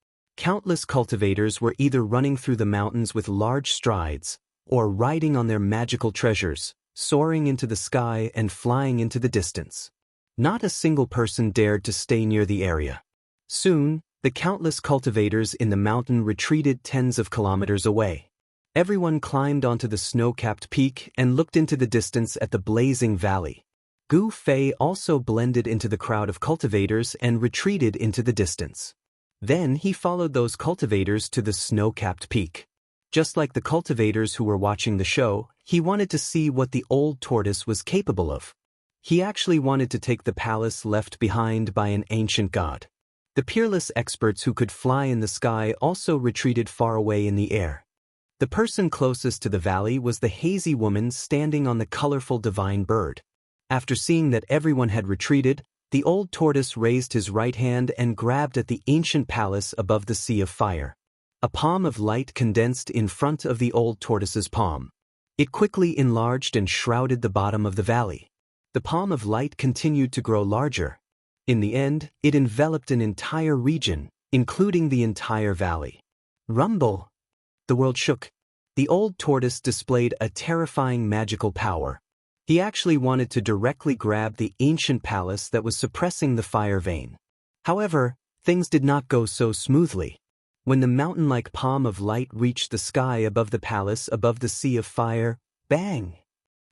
Countless cultivators were either running through the mountains with large strides, or riding on their magical treasures, soaring into the sky and flying into the distance. Not a single person dared to stay near the area. Soon, the countless cultivators in the mountain retreated tens of kilometers away. Everyone climbed onto the snow-capped peak and looked into the distance at the blazing valley. Gu Fei also blended into the crowd of cultivators and retreated into the distance. Then he followed those cultivators to the snow-capped peak. Just like the cultivators who were watching the show, he wanted to see what the old tortoise was capable of. He actually wanted to take the palace left behind by an ancient god. The peerless experts who could fly in the sky also retreated far away in the air. The person closest to the valley was the hazy woman standing on the colorful divine bird. After seeing that everyone had retreated, the old tortoise raised his right hand and grabbed at the ancient palace above the sea of fire. A palm of light condensed in front of the old tortoise's palm. It quickly enlarged and shrouded the bottom of the valley. The palm of light continued to grow larger. In the end, it enveloped an entire region, including the entire valley. Rumble! The world shook. The old tortoise displayed a terrifying magical power. He actually wanted to directly grab the ancient palace that was suppressing the fire vein. However, things did not go so smoothly. When the mountain-like palm of light reached the sky above the palace above the sea of fire, bang!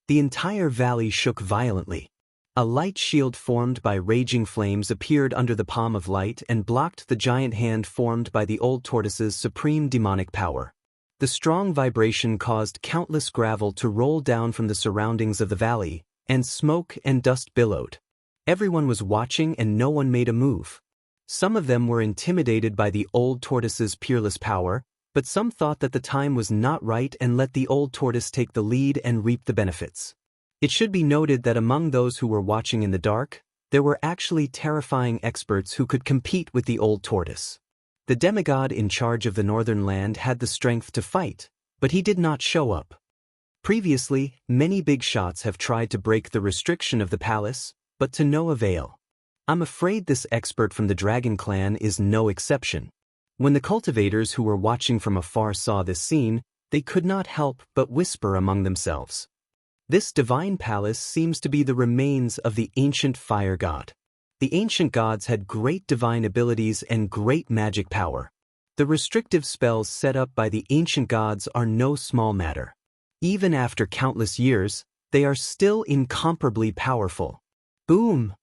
The entire valley shook violently. A light shield formed by raging flames appeared under the palm of light and blocked the giant hand formed by the old tortoise's supreme demonic power. The strong vibration caused countless gravel to roll down from the surroundings of the valley, and smoke and dust billowed. Everyone was watching and no one made a move. Some of them were intimidated by the old tortoise's peerless power, but some thought that the time was not right and let the old tortoise take the lead and reap the benefits. It should be noted that among those who were watching in the dark, there were actually terrifying experts who could compete with the old tortoise. The demigod in charge of the northern land had the strength to fight, but he did not show up. Previously, many big shots have tried to break the restriction of the palace, but to no avail. I'm afraid this expert from the Dragon Clan is no exception. When the cultivators who were watching from afar saw this scene, they could not help but whisper among themselves. This divine palace seems to be the remains of the ancient fire god. The ancient gods had great divine abilities and great magic power. The restrictive spells set up by the ancient gods are no small matter. Even after countless years, they are still incomparably powerful. Boom!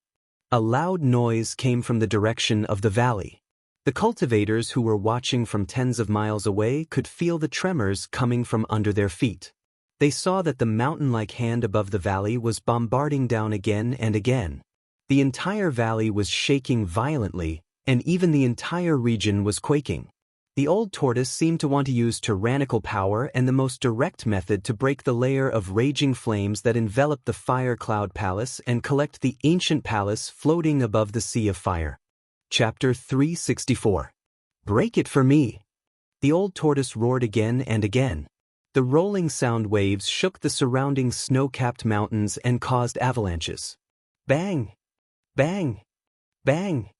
A loud noise came from the direction of the valley. The cultivators who were watching from tens of miles away could feel the tremors coming from under their feet. They saw that the mountain-like hand above the valley was bombarding down again and again. The entire valley was shaking violently, and even the entire region was quaking. The old tortoise seemed to want to use tyrannical power and the most direct method to break the layer of raging flames that enveloped the fire cloud palace and collect the ancient palace floating above the sea of fire. Chapter 364. Break it for me! The old tortoise roared again and again. The rolling sound waves shook the surrounding snow-capped mountains and caused avalanches. Bang! Bang! Bang!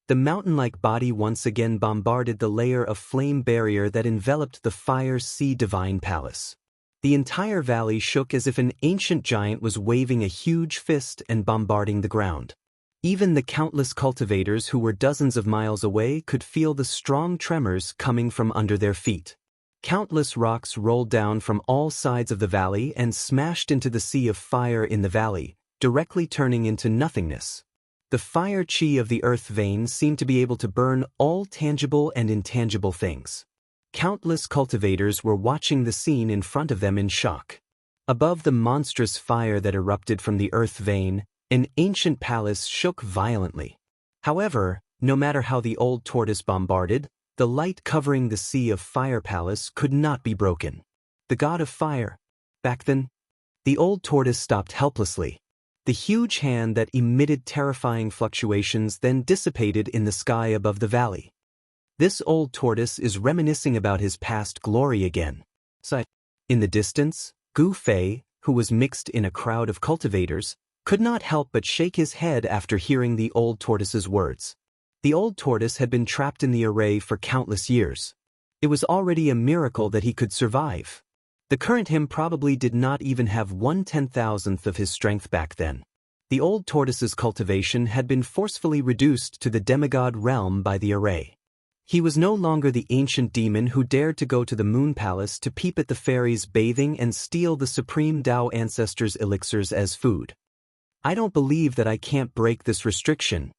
The mountain-like body once again bombarded the layer of flame barrier that enveloped the fire sea divine palace. The entire valley shook as if an ancient giant was waving a huge fist and bombarding the ground. Even the countless cultivators who were dozens of miles away could feel the strong tremors coming from under their feet. Countless rocks rolled down from all sides of the valley and smashed into the sea of fire in the valley, directly turning into nothingness. The fire chi of the earth vein seemed to be able to burn all tangible and intangible things. Countless cultivators were watching the scene in front of them in shock. Above the monstrous fire that erupted from the earth vein, an ancient palace shook violently. However, no matter how the old tortoise bombarded, the light covering the sea of fire palace could not be broken. The god of fire. Back then, the old tortoise stopped helplessly. The huge hand that emitted terrifying fluctuations then dissipated in the sky above the valley. This old tortoise is reminiscing about his past glory again. In the distance, Gu Fei, who was mixed in a crowd of cultivators, could not help but shake his head after hearing the old tortoise's words. The old tortoise had been trapped in the array for countless years. It was already a miracle that he could survive. The current him probably did not even have 1/10,000th of his strength back then. The old tortoise's cultivation had been forcefully reduced to the demigod realm by the array. He was no longer the ancient demon who dared to go to the moon palace to peep at the fairies bathing and steal the supreme Tao ancestors' elixirs as food. I don't believe that I can't break this restriction.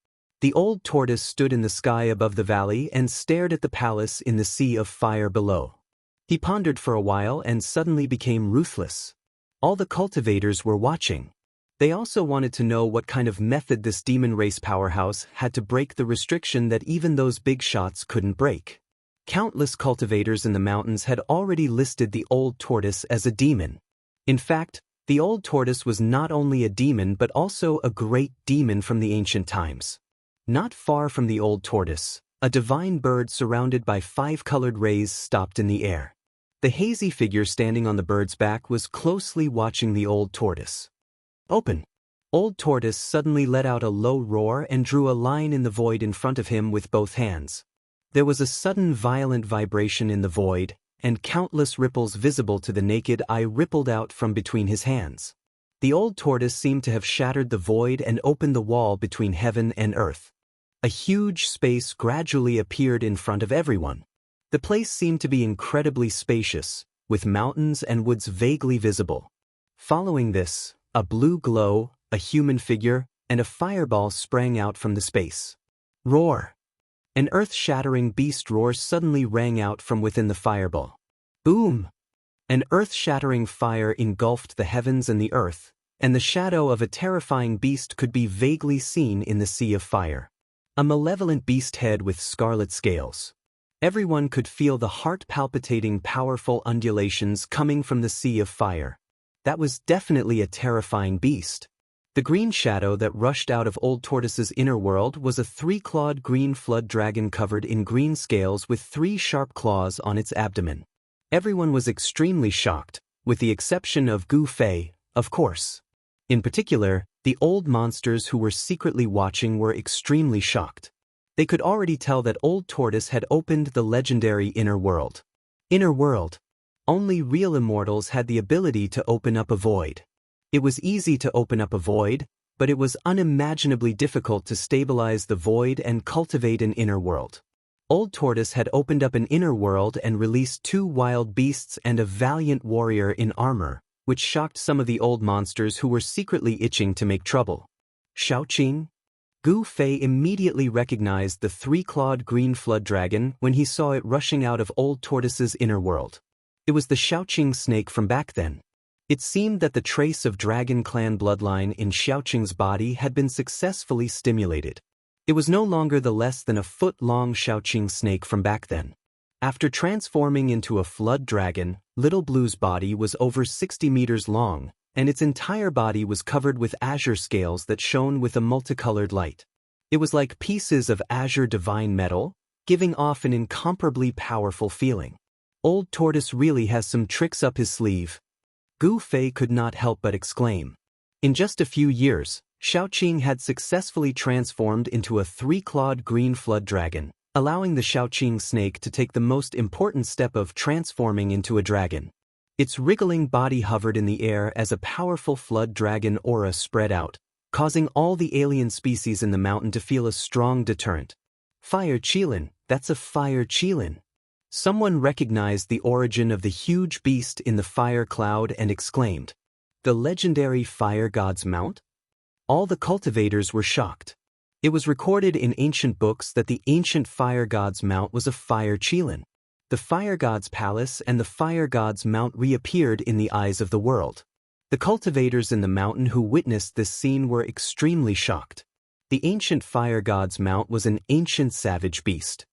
The old tortoise stood in the sky above the valley and stared at the palace in the sea of fire below. He pondered for a while and suddenly became ruthless. All the cultivators were watching. They also wanted to know what kind of method this demon race powerhouse had to break the restriction that even those big shots couldn't break. Countless cultivators in the mountains had already listed the old tortoise as a demon. In fact, the old tortoise was not only a demon but also a great demon from the ancient times. Not far from the old tortoise, a divine bird surrounded by 5 colored rays stopped in the air. The hazy figure standing on the bird's back was closely watching the old tortoise. Open! Old tortoise suddenly let out a low roar and drew a line in the void in front of him with both hands. There was a sudden violent vibration in the void, and countless ripples visible to the naked eye rippled out from between his hands. The old tortoise seemed to have shattered the void and opened the wall between heaven and earth. A huge space gradually appeared in front of everyone. The place seemed to be incredibly spacious, with mountains and woods vaguely visible. Following this, a blue glow, a human figure, and a fireball sprang out from the space. Roar! An earth-shattering beast roar suddenly rang out from within the fireball. Boom! An earth-shattering fire engulfed the heavens and the earth, and the shadow of a terrifying beast could be vaguely seen in the sea of fire. A malevolent beast head with scarlet scales. Everyone could feel the heart-palpitating powerful undulations coming from the sea of fire. That was definitely a terrifying beast. The green shadow that rushed out of Old Tortoise's inner world was a 3-clawed green flood dragon covered in green scales with 3 sharp claws on its abdomen. Everyone was extremely shocked, with the exception of Gu Fei, of course. In particular, the old monsters who were secretly watching were extremely shocked. They could already tell that Old Tortoise had opened the legendary inner world. Inner world. Only real immortals had the ability to open up a void. It was easy to open up a void, but it was unimaginably difficult to stabilize the void and cultivate an inner world. Old Tortoise had opened up an inner world and released 2 wild beasts and a valiant warrior in armor, which shocked some of the old monsters who were secretly itching to make trouble. Xiaoqing? Gu Fei immediately recognized the 3-clawed green flood dragon when he saw it rushing out of Old Tortoise's inner world. It was the Xiaoqing snake from back then. It seemed that the trace of Dragon Clan bloodline in Xiaoqing's body had been successfully stimulated. It was no longer the less than a foot-long Xiaoqing snake from back then. After transforming into a flood dragon, Little Blue's body was over 60 meters long, and its entire body was covered with azure scales that shone with a multicolored light. It was like pieces of azure divine metal, giving off an incomparably powerful feeling. Old Tortoise really has some tricks up his sleeve. Gu Fei could not help but exclaim. In just a few years, Xiaoqing had successfully transformed into a 3-clawed green flood dragon, allowing the Xiaoqing snake to take the most important step of transforming into a dragon. Its wriggling body hovered in the air as a powerful flood dragon aura spread out, causing all the alien species in the mountain to feel a strong deterrent. Fire Qilin, that's a fire Qilin. Someone recognized the origin of the huge beast in the fire cloud and exclaimed, "The legendary fire god's mount?" All the cultivators were shocked. It was recorded in ancient books that the ancient fire god's mount was a fire Qilin. The fire god's palace and the fire god's mount reappeared in the eyes of the world. The cultivators in the mountain who witnessed this scene were extremely shocked. The ancient fire god's mount was an ancient savage beast.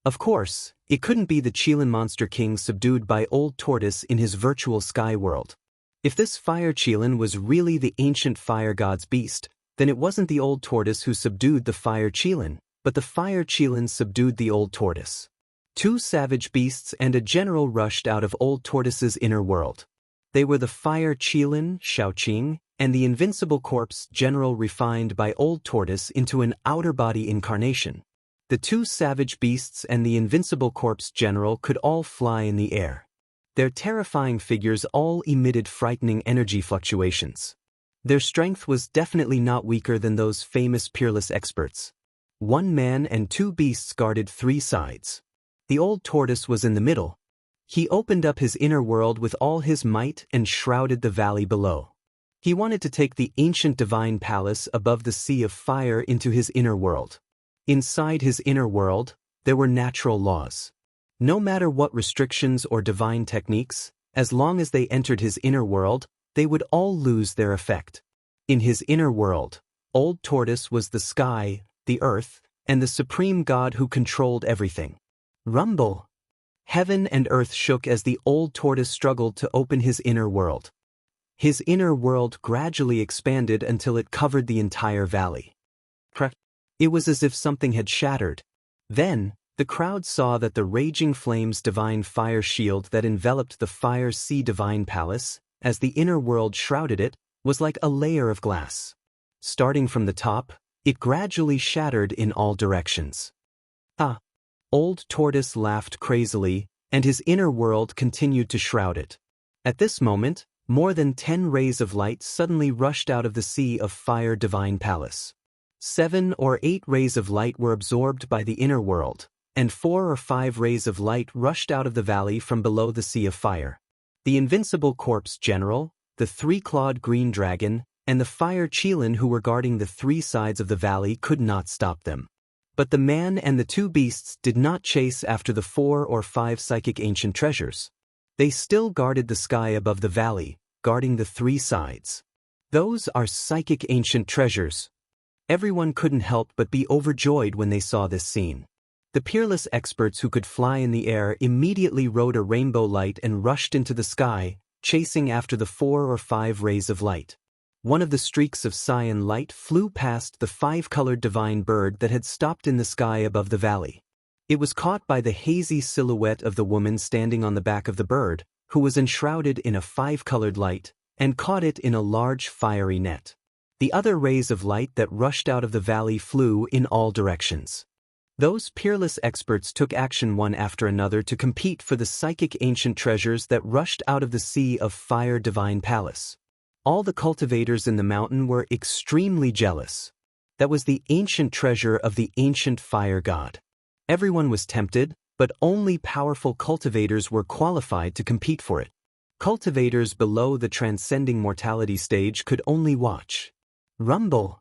Of course, it couldn't be the Qilin Monster King subdued by Old Tortoise in his virtual sky world. If this fire Qilin was really the ancient fire god's beast, then it wasn't the Old Tortoise who subdued the fire Qilin, but the fire Qilin subdued the Old Tortoise. 2 savage beasts and a general rushed out of Old Tortoise's inner world. They were the fire Qilin, Xiaoqing, and the invincible corpse general refined by Old Tortoise into an outer body incarnation. The two savage beasts and the invincible corpse general could all fly in the air. Their terrifying figures all emitted frightening energy fluctuations. Their strength was definitely not weaker than those famous peerless experts. One man and two beasts guarded three sides. The old tortoise was in the middle. He opened up his inner world with all his might and shrouded the valley below. He wanted to take the ancient divine palace above the sea of fire into his inner world. Inside his inner world, there were natural laws. No matter what restrictions or divine techniques, as long as they entered his inner world, they would all lose their effect. In his inner world, Old Tortoise was the sky, the earth, and the supreme God who controlled everything. Rumble! Heaven and earth shook as the Old Tortoise struggled to open his inner world. His inner world gradually expanded until it covered the entire valley. It was as if something had shattered. Then, the crowd saw that the raging flames divine fire shield that enveloped the fire sea divine palace, as the inner world shrouded it, was like a layer of glass. Starting from the top, it gradually shattered in all directions. Old Tortoise laughed crazily, and his inner world continued to shroud it. At this moment, more than 10 rays of light suddenly rushed out of the sea of fire divine palace. 7 or 8 rays of light were absorbed by the inner world, and 4 or 5 rays of light rushed out of the valley from below the sea of fire. The invincible corpse general, the three-clawed green dragon, and the fire Qilin who were guarding the three sides of the valley could not stop them. But the man and the two beasts did not chase after the 4 or 5 psychic ancient treasures. They still guarded the sky above the valley, guarding the three sides. Those are psychic ancient treasures. Everyone couldn't help but be overjoyed when they saw this scene. The peerless experts who could fly in the air immediately rode a rainbow light and rushed into the sky, chasing after the 4 or 5 rays of light. One of the streaks of cyan light flew past the 5-colored divine bird that had stopped in the sky above the valley. It was caught by the hazy silhouette of the woman standing on the back of the bird, who was enshrouded in a 5-colored light, and caught it in a large fiery net. The other rays of light that rushed out of the valley flew in all directions. Those peerless experts took action one after another to compete for the psychic ancient treasures that rushed out of the sea of fire divine palace. All the cultivators in the mountain were extremely jealous. That was the ancient treasure of the ancient fire god. Everyone was tempted, but only powerful cultivators were qualified to compete for it. Cultivators below the transcending mortality stage could only watch. Rumble!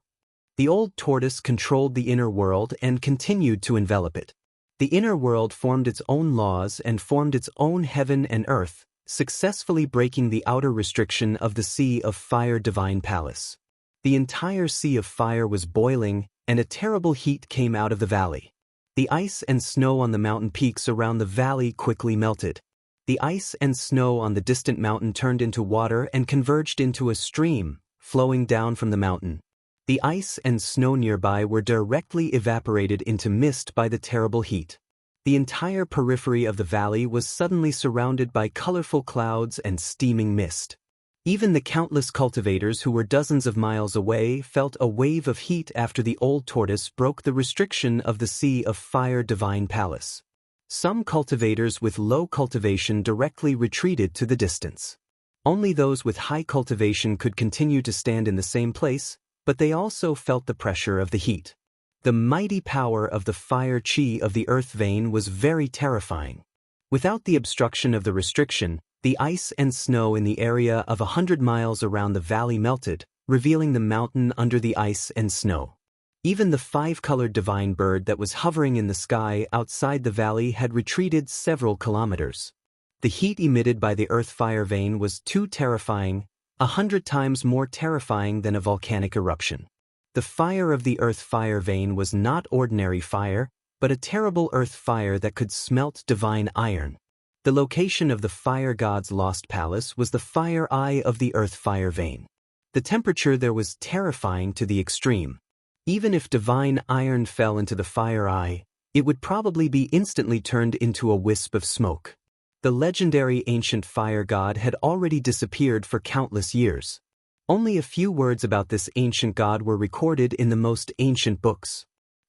The old tortoise controlled the inner world and continued to envelop it. The inner world formed its own laws and formed its own heaven and earth, successfully breaking the outer restriction of the sea of fire divine palace. The entire sea of fire was boiling, and a terrible heat came out of the valley. The ice and snow on the mountain peaks around the valley quickly melted. The ice and snow on the distant mountain turned into water and converged into a stream, flowing down from the mountain. The ice and snow nearby were directly evaporated into mist by the terrible heat. The entire periphery of the valley was suddenly surrounded by colorful clouds and steaming mist. Even the countless cultivators who were dozens of miles away felt a wave of heat after the old tortoise broke the restriction of the sea of fire divine palace. Some cultivators with low cultivation directly retreated to the distance. Only those with high cultivation could continue to stand in the same place, but they also felt the pressure of the heat. The mighty power of the fire chi of the earth vein was very terrifying. Without the obstruction of the restriction, the ice and snow in the area of 100 miles around the valley melted, revealing the mountain under the ice and snow. Even the 5-colored divine bird that was hovering in the sky outside the valley had retreated several kilometers. The heat emitted by the earth fire vein was too terrifying, 100 times more terrifying than a volcanic eruption. The fire of the earth fire vein was not ordinary fire, but a terrible earth fire that could smelt divine iron. The location of the fire god's lost palace was the fire eye of the earth fire vein. The temperature there was terrifying to the extreme. Even if divine iron fell into the fire eye, it would probably be instantly turned into a wisp of smoke. The legendary ancient fire god had already disappeared for countless years. Only a few words about this ancient god were recorded in the most ancient books.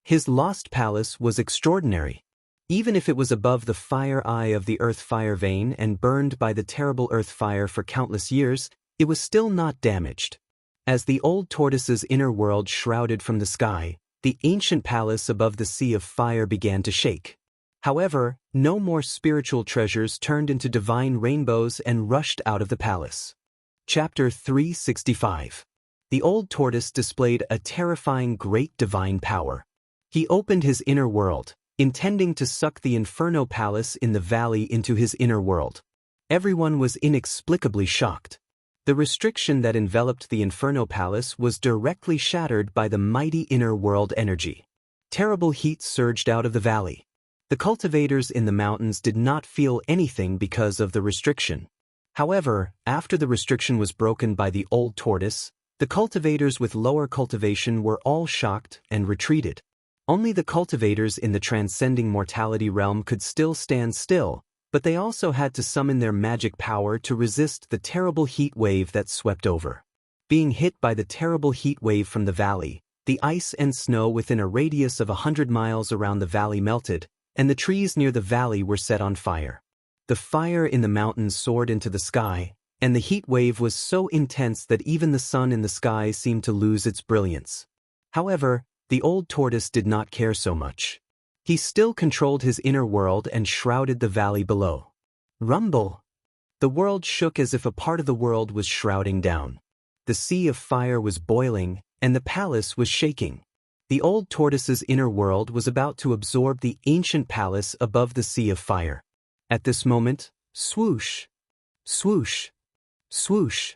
His lost palace was extraordinary. Even if it was above the fire eye of the earth fire vein and burned by the terrible earth fire for countless years, it was still not damaged. As the old tortoise's inner world shrouded from the sky, the ancient palace above the sea of fire began to shake. However, no more spiritual treasures turned into divine rainbows and rushed out of the palace. Chapter 365. The old tortoise displayed a terrifying great divine power. He opened his inner world, intending to suck the Inferno Palace in the valley into his inner world. Everyone was inexplicably shocked. The restriction that enveloped the Inferno Palace was directly shattered by the mighty inner world energy. Terrible heat surged out of the valley. The cultivators in the mountains did not feel anything because of the restriction. However, after the restriction was broken by the old tortoise, the cultivators with lower cultivation were all shocked and retreated. Only the cultivators in the transcending mortality realm could still stand still, but they also had to summon their magic power to resist the terrible heat wave that swept over. Being hit by the terrible heat wave from the valley, the ice and snow within a radius of 100 miles around the valley melted, and the trees near the valley were set on fire. The fire in the mountains soared into the sky, and the heat wave was so intense that even the sun in the sky seemed to lose its brilliance. However, the old tortoise did not care so much. He still controlled his inner world and shrouded the valley below. Rumble! The world shook as if a part of the world was shrouding down. The sea of fire was boiling, and the palace was shaking. The old tortoise's inner world was about to absorb the ancient palace above the sea of fire. At this moment, swoosh! Swoosh! Swoosh!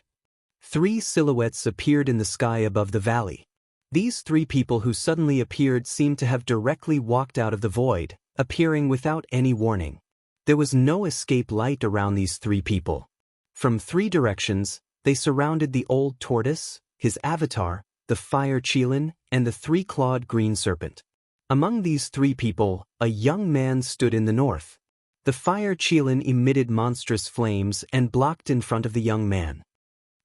3 silhouettes appeared in the sky above the valley. These 3 people who suddenly appeared seemed to have directly walked out of the void, appearing without any warning. There was no escape light around these 3 people. From 3 directions, they surrounded the old tortoise, his avatar, the fire Qilin, and the 3-clawed green serpent. Among these 3 people, a young man stood in the north. The fire Qilin emitted monstrous flames and blocked in front of the young man.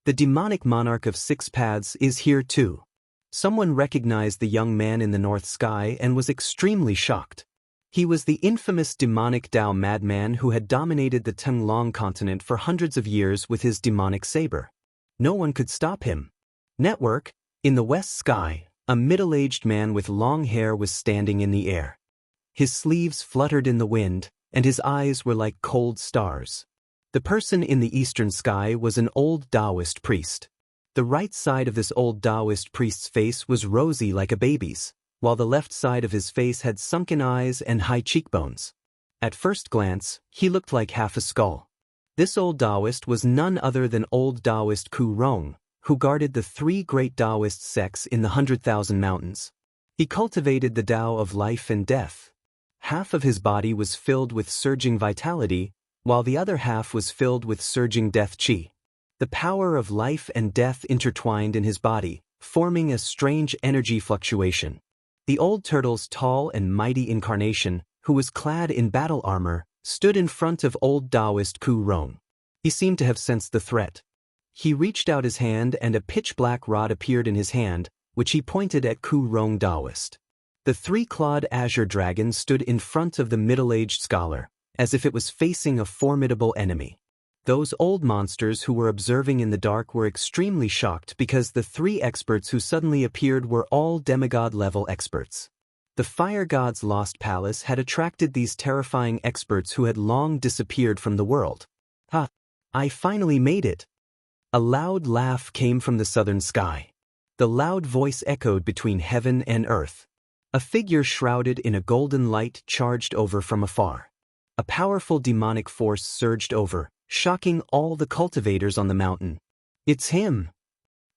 The demonic monarch of 6 paths is here too. Someone recognized the young man in the north sky and was extremely shocked. He was the infamous demonic Dao madman who had dominated the Tenglong continent for hundreds of years with his demonic saber. No one could stop him. Network, in the west sky, a middle-aged man with long hair was standing in the air. His sleeves fluttered in the wind, and his eyes were like cold stars. The person in the eastern sky was an old Taoist priest. The right side of this old Taoist priest's face was rosy like a baby's, while the left side of his face had sunken eyes and high cheekbones. At first glance, he looked like half a skull. This old Taoist was none other than old Taoist Ku Rong, who guarded the 3 great Taoist sects in the 100,000 mountains. He cultivated the Tao of life and death. Half of his body was filled with surging vitality, while the other half was filled with surging death qi. The power of life and death intertwined in his body, forming a strange energy fluctuation. The old turtle's tall and mighty incarnation, who was clad in battle armor, stood in front of old Taoist Ku Rong. He seemed to have sensed the threat. He reached out his hand and a pitch-black rod appeared in his hand, which he pointed at Ku Rong Taoist. The 3-clawed azure dragon stood in front of the middle-aged scholar, as if it was facing a formidable enemy. Those old monsters who were observing in the dark were extremely shocked because the 3 experts who suddenly appeared were all demigod-level experts. The fire god's lost palace had attracted these terrifying experts who had long disappeared from the world. Ha! I finally made it! A loud laugh came from the southern sky. The loud voice echoed between heaven and earth. A figure shrouded in a golden light charged over from afar. A powerful demonic force surged over, shocking all the cultivators on the mountain. It's him!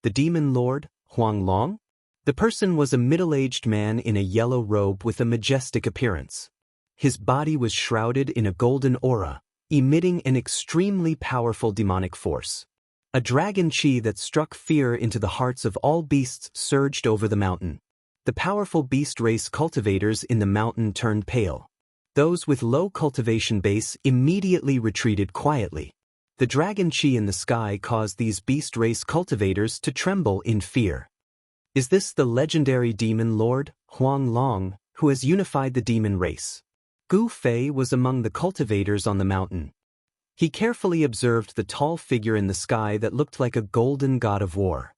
The demon lord, Huang Long? The person was a middle-aged man in a yellow robe with a majestic appearance. His body was shrouded in a golden aura, emitting an extremely powerful demonic force. A dragon qi that struck fear into the hearts of all beasts surged over the mountain. The powerful beast race cultivators in the mountain turned pale. Those with low cultivation base immediately retreated quietly. The dragon qi in the sky caused these beast race cultivators to tremble in fear. Is this the legendary demon lord, Huang Long, who has unified the demon race? Gu Fei was among the cultivators on the mountain. He carefully observed the tall figure in the sky that looked like a golden god of war.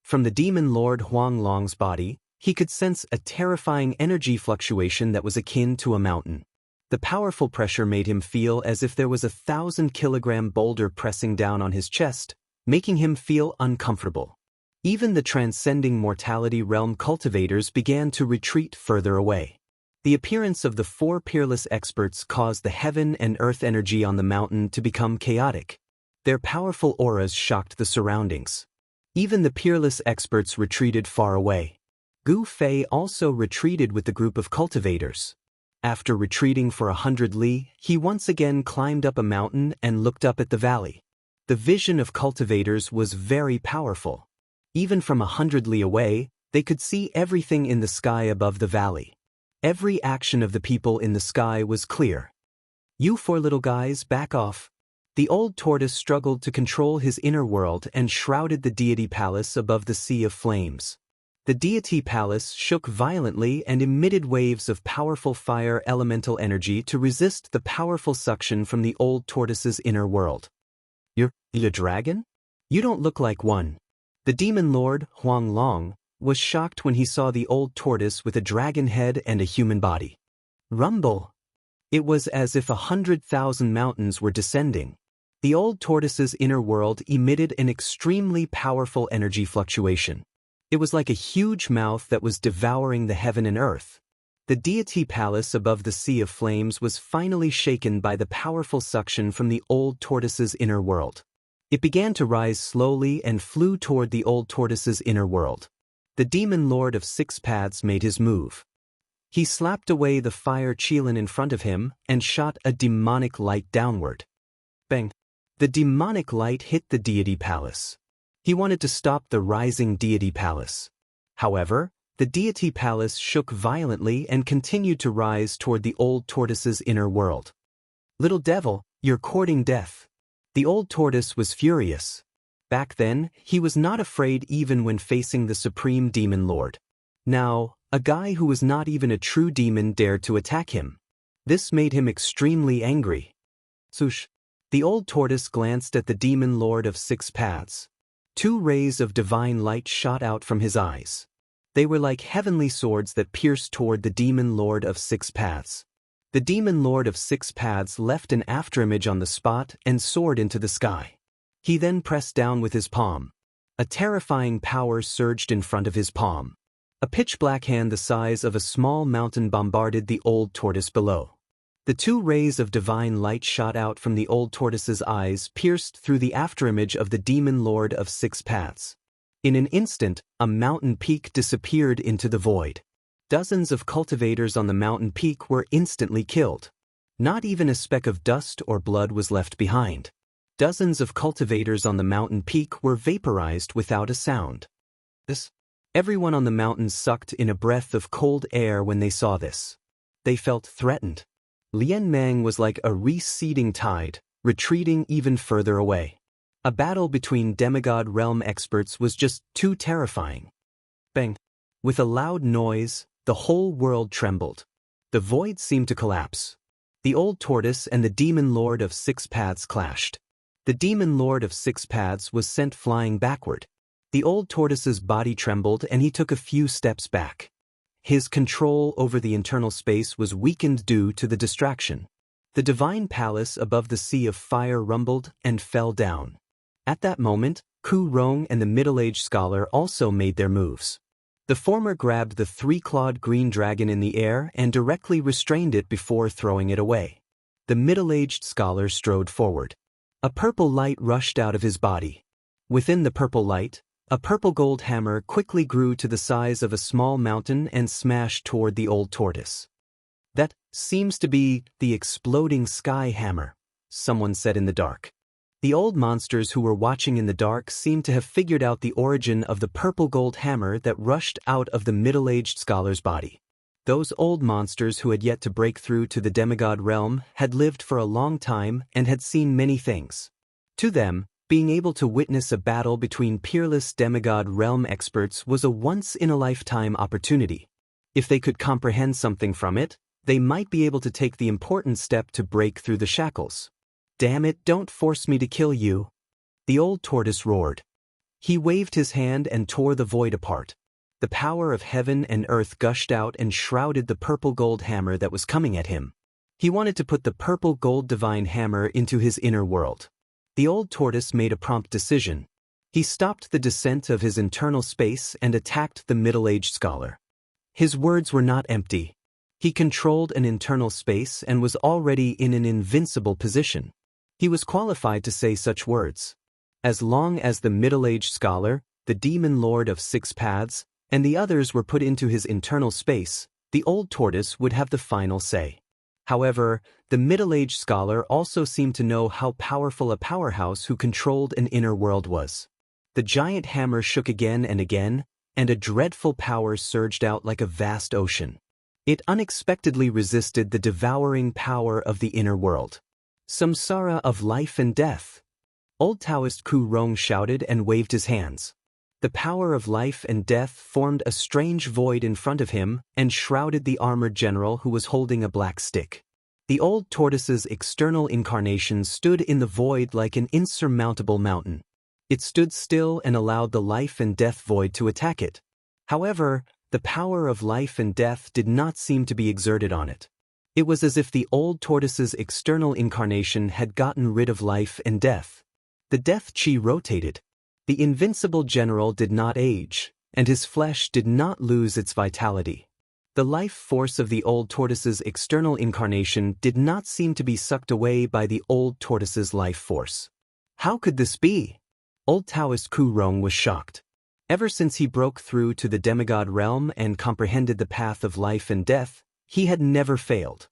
From the demon lord Huang Long's body, he could sense a terrifying energy fluctuation that was akin to a mountain. The powerful pressure made him feel as if there was a 1,000-kilogram boulder pressing down on his chest, making him feel uncomfortable. Even the transcending mortality realm cultivators began to retreat further away. The appearance of the 4 peerless experts caused the heaven and earth energy on the mountain to become chaotic. Their powerful auras shocked the surroundings. Even the peerless experts retreated far away. Gu Fei also retreated with the group of cultivators. After retreating for 100 li, he once again climbed up a mountain and looked up at the valley. The vision of cultivators was very powerful. Even from 100 li away, they could see everything in the sky above the valley. Every action of the people in the sky was clear. "You 4 little guys, back off." The old tortoise struggled to control his inner world and shrouded the deity palace above the sea of flames. The deity palace shook violently and emitted waves of powerful fire elemental energy to resist the powerful suction from the old tortoise's inner world. "You're a dragon? You don't look like one." The demon lord, Huang Long, was shocked when he saw the old tortoise with a dragon head and a human body. Rumble! It was as if 100,000 mountains were descending. The old tortoise's inner world emitted an extremely powerful energy fluctuation. It was like a huge mouth that was devouring the heaven and earth. The deity palace above the sea of flames was finally shaken by the powerful suction from the old tortoise's inner world. It began to rise slowly and flew toward the old tortoise's inner world. The demon lord of 6 paths made his move. He slapped away the fire Qilin in front of him and shot a demonic light downward. Bang! The demonic light hit the deity palace. He wanted to stop the rising deity palace. However, the deity palace shook violently and continued to rise toward the old tortoise's inner world. "Little devil, you're courting death." The old tortoise was furious. Back then, he was not afraid even when facing the supreme demon lord. Now, a guy who was not even a true demon dared to attack him. This made him extremely angry. Swoosh! The old tortoise glanced at the demon lord of 6 paths. 2 rays of divine light shot out from his eyes. They were like heavenly swords that pierced toward the demon lord of 6 paths. The demon lord of 6 paths left an afterimage on the spot and soared into the sky. He then pressed down with his palm. A terrifying power surged in front of his palm. A pitch-black hand the size of a small mountain bombarded the old tortoise below. The 2 rays of divine light shot out from the old tortoise's eyes, pierced through the afterimage of the demon lord of 6 paths. In an instant, a mountain peak disappeared into the void. Dozens of cultivators on the mountain peak were instantly killed. Not even a speck of dust or blood was left behind. Dozens of cultivators on the mountain peak were vaporized without a sound. Everyone on the mountain sucked in a breath of cold air when they saw this. They felt threatened. Lian Mang was like a receding tide, retreating even further away. A battle between demigod realm experts was just too terrifying. Bang! With a loud noise, the whole world trembled. The void seemed to collapse. The old tortoise and the demon lord of 6 paths clashed. The demon lord of 6 paths was sent flying backward. The old tortoise's body trembled and he took a few steps back. His control over the internal space was weakened due to the distraction. The divine palace above the sea of fire rumbled and fell down. At that moment, Ku Rong and the middle-aged scholar also made their moves. The former grabbed the 3-clawed green dragon in the air and directly restrained it before throwing it away. The middle-aged scholar strode forward. A purple light rushed out of his body. Within the purple light, a purple gold hammer quickly grew to the size of a small mountain and smashed toward the old tortoise. "That seems to be the exploding sky hammer," someone said in the dark. The old monsters who were watching in the dark seemed to have figured out the origin of the purple gold hammer that rushed out of the middle-aged scholar's body. Those old monsters who had yet to break through to the demigod realm had lived for a long time and had seen many things. To them, Being able to witness a battle between peerless demigod realm experts was a once-in-a-lifetime opportunity. If they could comprehend something from it, they might be able to take the important step to break through the shackles. "Damn it, don't force me to kill you," the old tortoise roared. He waved his hand and tore the void apart. The power of heaven and earth gushed out and shrouded the purple gold hammer that was coming at him. He wanted to put the purple gold divine hammer into his inner world. The old tortoise made a prompt decision. He stopped the descent of his internal space and attacked the middle-aged scholar. His words were not empty. He controlled an internal space and was already in an invincible position. He was qualified to say such words. As long as the middle-aged scholar, the demon lord of 6 paths, and the others were put into his internal space, the old tortoise would have the final say. However, the middle-aged scholar also seemed to know how powerful a powerhouse who controlled an inner world was. The giant hammer shook again and again, and a dreadful power surged out like a vast ocean. It unexpectedly resisted the devouring power of the inner world. "Samsara of life and death!" Old Taoist Ku Rong shouted and waved his hands. The power of life and death formed a strange void in front of him and shrouded the armored general who was holding a black stick. The old tortoise's external incarnation stood in the void like an insurmountable mountain. It stood still and allowed the life and death void to attack it. However, the power of life and death did not seem to be exerted on it. It was as if the old tortoise's external incarnation had gotten rid of life and death. The death chi rotated. The invincible general did not age, and his flesh did not lose its vitality. The life force of the old tortoise's external incarnation did not seem to be sucked away by the old tortoise's life force. How could this be? Old Taoist Ku Rong was shocked. Ever since he broke through to the demigod realm and comprehended the path of life and death, he had never failed.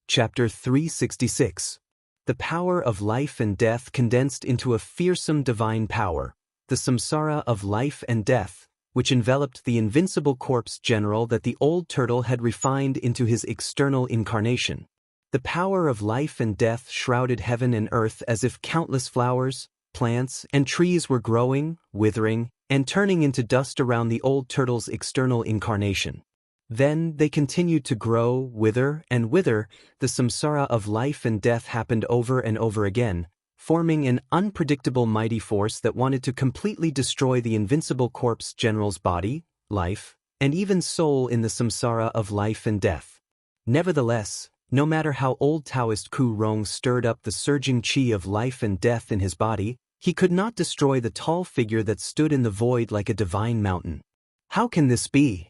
Chapter 366. The power of life and death condensed into a fearsome divine power, the samsara of life and death, which enveloped the invincible corpse general that the old turtle had refined into his external incarnation. The power of life and death shrouded heaven and earth as if countless flowers, plants, and trees were growing, withering, and turning into dust around the old turtle's external incarnation. Then they continued to grow, wither, and wither. The samsara of life and death happened over and over again, forming an unpredictable mighty force that wanted to completely destroy the invincible corpse general's body, life, and even soul in the samsara of life and death. Nevertheless, no matter how old Taoist Ku Rong stirred up the surging chi of life and death in his body, he could not destroy the tall figure that stood in the void like a divine mountain. How can this be?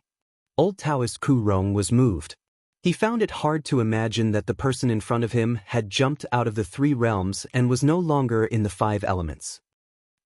Old Taoist Ku Rong was moved. He found it hard to imagine that the person in front of him had jumped out of the 3 realms and was no longer in the 5 elements.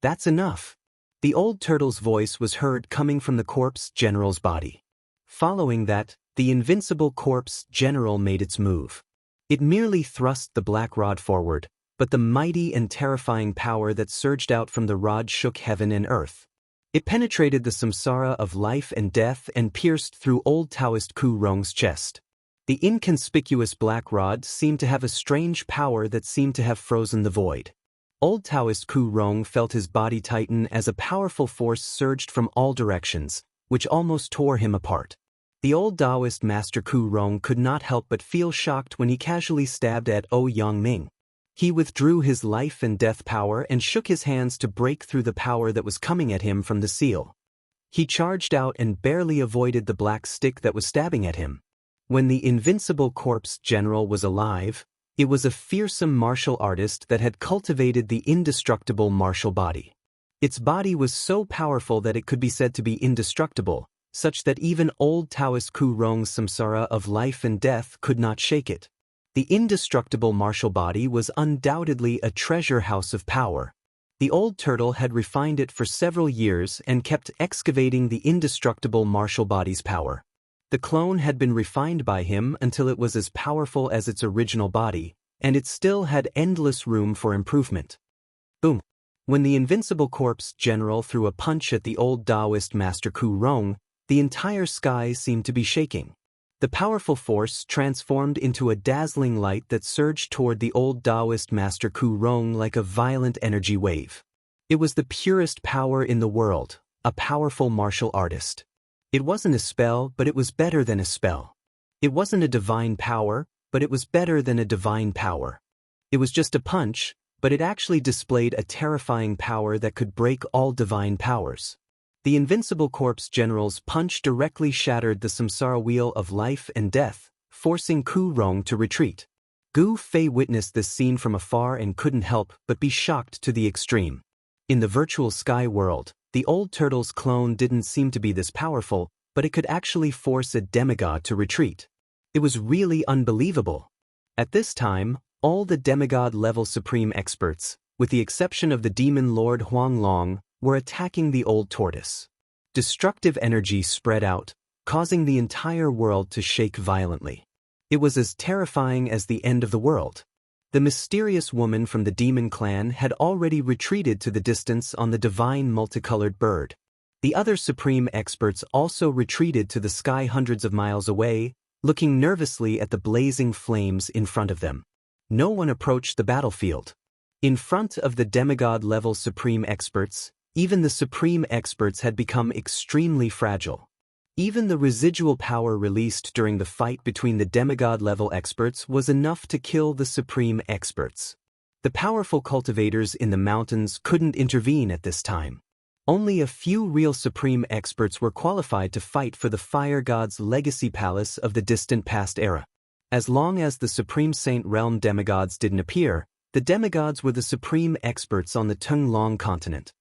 "That's enough." The old turtle's voice was heard coming from the corpse general's body. Following that, the invincible corpse general made its move. It merely thrust the black rod forward, but the mighty and terrifying power that surged out from the rod shook heaven and earth. It penetrated the samsara of life and death and pierced through old Taoist Ku Rong's chest. The inconspicuous black rod seemed to have a strange power that seemed to have frozen the void. Old Taoist Ku Rong felt his body tighten as a powerful force surged from all directions, which almost tore him apart. The old Taoist master Ku Rong could not help but feel shocked when he casually stabbed at Yang Ming. He withdrew his life and death power and shook his hands to break through the power that was coming at him from the seal. He charged out and barely avoided the black stick that was stabbing at him. When the invincible corpse general was alive, it was a fearsome martial artist that had cultivated the indestructible martial body. Its body was so powerful that it could be said to be indestructible, such that even old Taoist Ku Rong's samsara of life and death could not shake it. The indestructible martial body was undoubtedly a treasure house of power. The old turtle had refined it for several years and kept excavating the indestructible martial body's power. The clone had been refined by him until it was as powerful as its original body, and it still had endless room for improvement. Boom! When the invincible corpse general threw a punch at the old Taoist master Ku Rong, the entire sky seemed to be shaking. The powerful force transformed into a dazzling light that surged toward the old Taoist master Ku Rong like a violent energy wave. It was the purest power in the world, a powerful martial artist. It wasn't a spell, but it was better than a spell. It wasn't a divine power, but it was better than a divine power. It was just a punch, but it actually displayed a terrifying power that could break all divine powers. The Invincible Corpse General's punch directly shattered the samsara wheel of life and death, forcing Ku Rong to retreat. Gu Fei witnessed this scene from afar and couldn't help but be shocked to the extreme. In the virtual sky world, the old turtle's clone didn't seem to be this powerful, but it could actually force a demigod to retreat. It was really unbelievable. At this time, all the demigod-level supreme experts, with the exception of the demon lord Huang Long, were attacking the old tortoise. Destructive energy spread out, causing the entire world to shake violently. It was as terrifying as the end of the world. The mysterious woman from the demon clan had already retreated to the distance on the divine multicolored bird. The other supreme experts also retreated to the sky hundreds of miles away, looking nervously at the blazing flames in front of them. No one approached the battlefield. In front of the demigod-level supreme experts, even the supreme experts had become extremely fragile. Even the residual power released during the fight between the demigod-level experts was enough to kill the supreme experts. The powerful cultivators in the mountains couldn't intervene at this time. Only a few real supreme experts were qualified to fight for the fire god's legacy palace of the distant past era. As long as the Supreme Saint Realm demigods didn't appear, the demigods were the supreme experts on the Tunglong continent.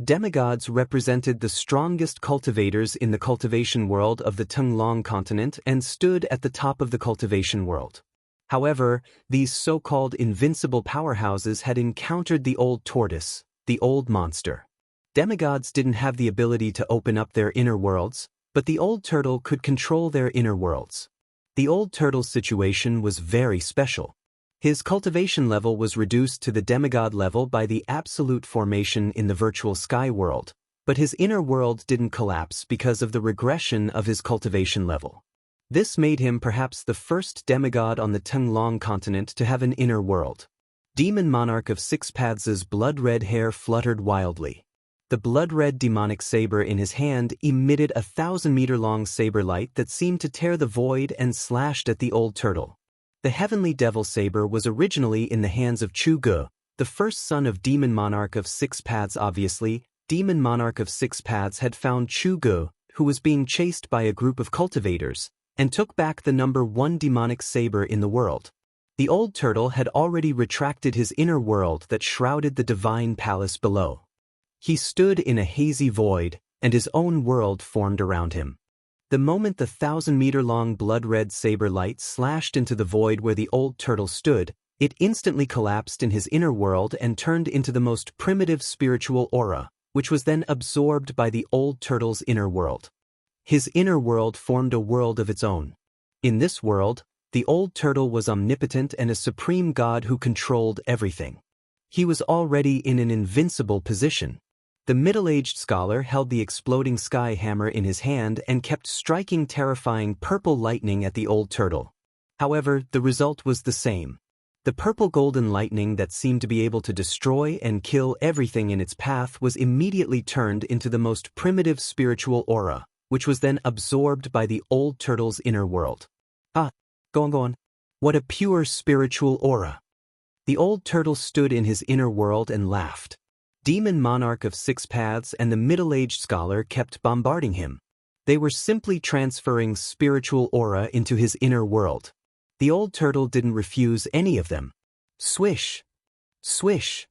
Demigods represented the strongest cultivators in the cultivation world of the Tunglong continent and stood at the top of the cultivation world. However, these so-called invincible powerhouses had encountered the old tortoise, the old monster. Demigods didn't have the ability to open up their inner worlds, but the old turtle could control their inner worlds. The old turtle's situation was very special. His cultivation level was reduced to the demigod level by the absolute formation in the virtual sky world, but his inner world didn't collapse because of the regression of his cultivation level. This made him perhaps the first demigod on the Tunglong continent to have an inner world. Demon Monarch of Six Paths' blood-red hair fluttered wildly. The blood-red demonic saber in his hand emitted a 1,000-meter-long saber light that seemed to tear the void and slashed at the old turtle. The heavenly devil saber was originally in the hands of Chu Ge, the first son of Demon Monarch of Six Paths. Obviously, Demon Monarch of Six Paths had found Chu Ge, who was being chased by a group of cultivators, and took back the #1 demonic saber in the world. The old turtle had already retracted his inner world that shrouded the divine palace below. He stood in a hazy void, and his own world formed around him. The moment the 1,000-meter-long blood-red saber light slashed into the void where the old turtle stood, it instantly collapsed in his inner world and turned into the most primitive spiritual aura, which was then absorbed by the old turtle's inner world. His inner world formed a world of its own. In this world, the old turtle was omnipotent and a supreme god who controlled everything. He was already in an invincible position. The middle-aged scholar held the exploding sky hammer in his hand and kept striking terrifying purple lightning at the old turtle. However, the result was the same. The purple-golden lightning that seemed to be able to destroy and kill everything in its path was immediately turned into the most primitive spiritual aura, which was then absorbed by the old turtle's inner world. Go on. What a pure spiritual aura. The old turtle stood in his inner world and laughed. Demon Monarch of Six Paths and the middle-aged scholar kept bombarding him. They were simply transferring spiritual aura into his inner world. The old turtle didn't refuse any of them. Swish! Swish!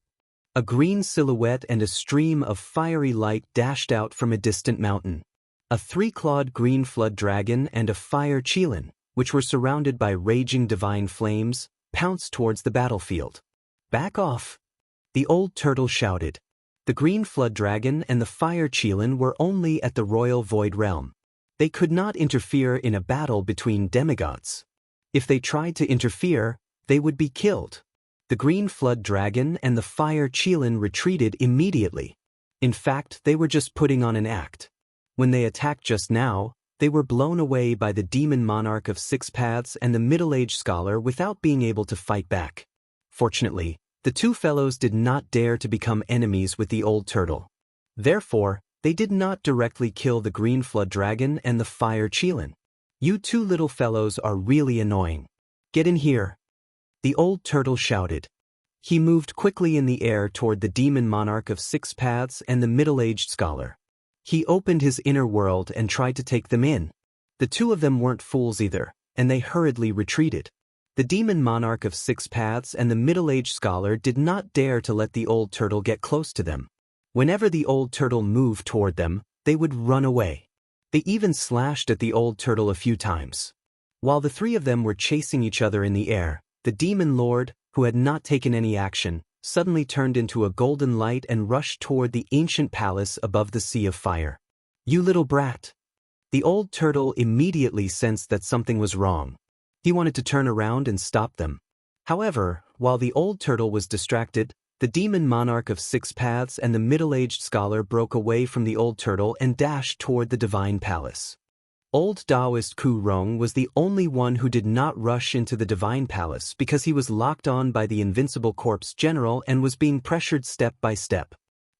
A green silhouette and a stream of fiery light dashed out from a distant mountain. A 3-clawed green flood dragon and a fire qilin, which were surrounded by raging divine flames, pounced towards the battlefield. Back off! The old turtle shouted. The green flood dragon and the fire qilin were only at the royal void realm. They could not interfere in a battle between demigods. If they tried to interfere, they would be killed. The green flood dragon and the fire qilin retreated immediately. In fact, they were just putting on an act. When they attacked just now, they were blown away by the demon monarch of Six Paths and the middle-aged scholar without being able to fight back. Fortunately, The two fellows did not dare to become enemies with the old turtle. Therefore, they did not directly kill the green flood dragon and the fire Qilin. You two little fellows are really annoying. Get in here. The old turtle shouted. He moved quickly in the air toward the demon monarch of 6 paths and the middle-aged scholar. He opened his inner world and tried to take them in. The two of them weren't fools either, and they hurriedly retreated. The demon monarch of 6 paths and the middle-aged scholar did not dare to let the old turtle get close to them. Whenever the old turtle moved toward them, they would run away. They even slashed at the old turtle a few times. While the three of them were chasing each other in the air, the demon lord, who had not taken any action, suddenly turned into a golden light and rushed toward the ancient palace above the sea of fire. You little brat! The old turtle immediately sensed that something was wrong. He wanted to turn around and stop them. However, while the old turtle was distracted, the demon monarch of 6 paths and the middle-aged scholar broke away from the old turtle and dashed toward the divine palace. Old Taoist Ku Rong was the only one who did not rush into the divine palace because he was locked on by the invincible corpse general and was being pressured step by step.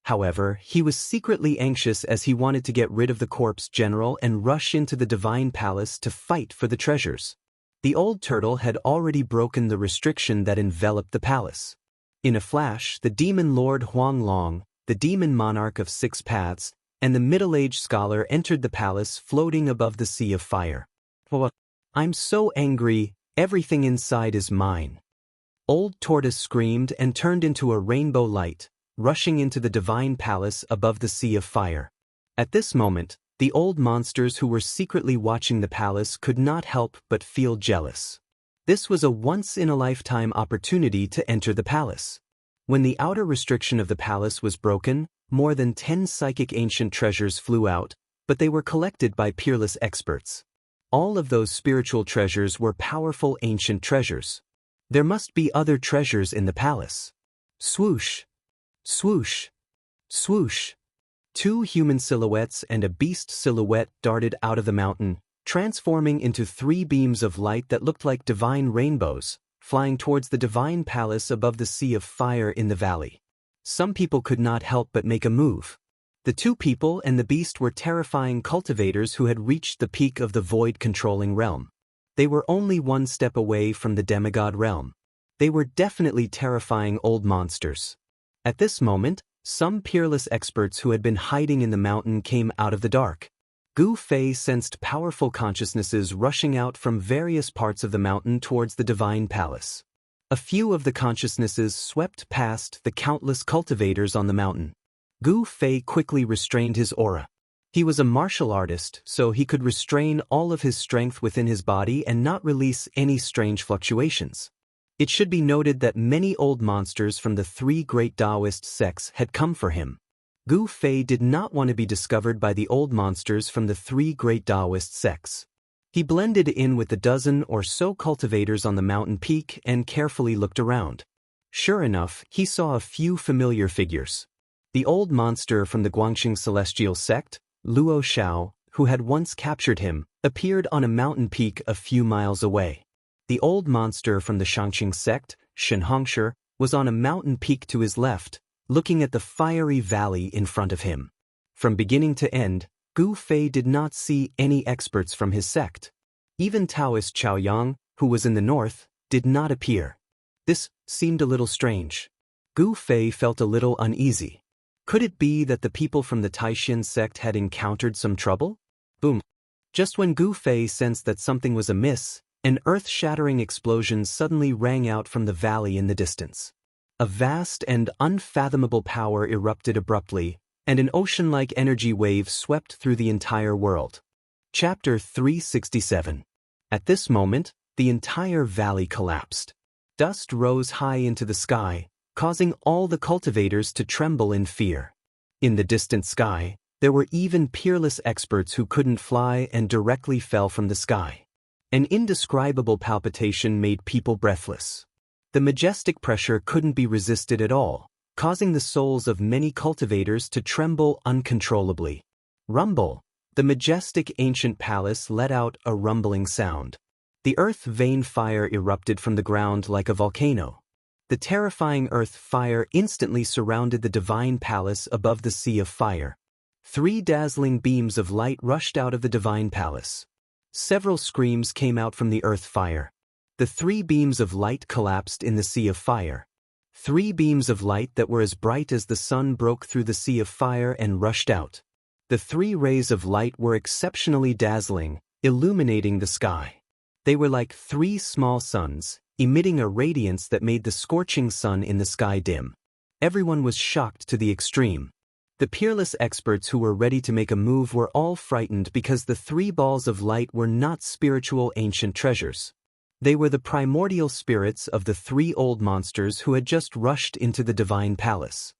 However, he was secretly anxious as he wanted to get rid of the corpse general and rush into the divine palace to fight for the treasures. The old turtle had already broken the restriction that enveloped the palace. In a flash, the demon lord Huang Long, the demon monarch of 6 paths, and the middle-aged scholar entered the palace floating above the sea of fire. Oh, I'm so angry, everything inside is mine. Old Tortoise screamed and turned into a rainbow light, rushing into the divine palace above the sea of fire. At this moment, the old monsters who were secretly watching the palace could not help but feel jealous. This was a once-in-a-lifetime opportunity to enter the palace. When the outer restriction of the palace was broken, more than 10 psychic ancient treasures flew out, but they were collected by peerless experts. All of those spiritual treasures were powerful ancient treasures. There must be other treasures in the palace. Swoosh! Swoosh! Swoosh! 2 human silhouettes and a beast silhouette darted out of the mountain, transforming into 3 beams of light that looked like divine rainbows, flying towards the divine palace above the sea of fire in the valley. Some people could not help but make a move. The 2 people and the beast were terrifying cultivators who had reached the peak of the void-controlling realm. They were only 1 step away from the demigod realm. They were definitely terrifying old monsters. At this moment, some peerless experts who had been hiding in the mountain came out of the dark. Gu Fei sensed powerful consciousnesses rushing out from various parts of the mountain towards the divine palace. A few of the consciousnesses swept past the countless cultivators on the mountain. Gu Fei quickly restrained his aura. He was a martial artist, so he could restrain all of his strength within his body and not release any strange fluctuations. It should be noted that many old monsters from the 3 great Taoist sects had come for him. Gu Fei did not want to be discovered by the old monsters from the 3 great Taoist sects. He blended in with the dozen or so cultivators on the mountain peak and carefully looked around. Sure enough, he saw a few familiar figures. The old monster from the Guangxing Celestial sect, Luo Xiao, who had once captured him, appeared on a mountain peak a few miles away. The old monster from the Shangqing sect, Shen Hongshi, was on a mountain peak to his left, looking at the fiery valley in front of him. From beginning to end, Gu Fei did not see any experts from his sect. Even Taoist Chaoyang, who was in the north, did not appear. This seemed a little strange. Gu Fei felt a little uneasy. Could it be that the people from the Taishan sect had encountered some trouble? Boom! Just when Gu Fei sensed that something was amiss, an earth-shattering explosion suddenly rang out from the valley in the distance. A vast and unfathomable power erupted abruptly, and an ocean-like energy wave swept through the entire world. Chapter 367. At this moment, the entire valley collapsed. Dust rose high into the sky, causing all the cultivators to tremble in fear. In the distant sky, there were even peerless experts who couldn't fly and directly fell from the sky. An indescribable palpitation made people breathless. The majestic pressure couldn't be resisted at all, causing the souls of many cultivators to tremble uncontrollably. Rumble! The majestic ancient palace let out a rumbling sound. The earth vein fire erupted from the ground like a volcano. The terrifying earth fire instantly surrounded the divine palace above the sea of fire. 3 dazzling beams of light rushed out of the divine palace. Several screams came out from the earth fire. The 3 beams of light collapsed in the sea of fire. 3 beams of light that were as bright as the sun broke through the sea of fire and rushed out. The 3 rays of light were exceptionally dazzling, illuminating the sky. They were like 3 small suns, emitting a radiance that made the scorching sun in the sky dim. Everyone was shocked to the extreme. The peerless experts who were ready to make a move were all frightened because the 3 balls of light were not spiritual ancient treasures. They were the primordial spirits of the 3 old monsters who had just rushed into the divine palace.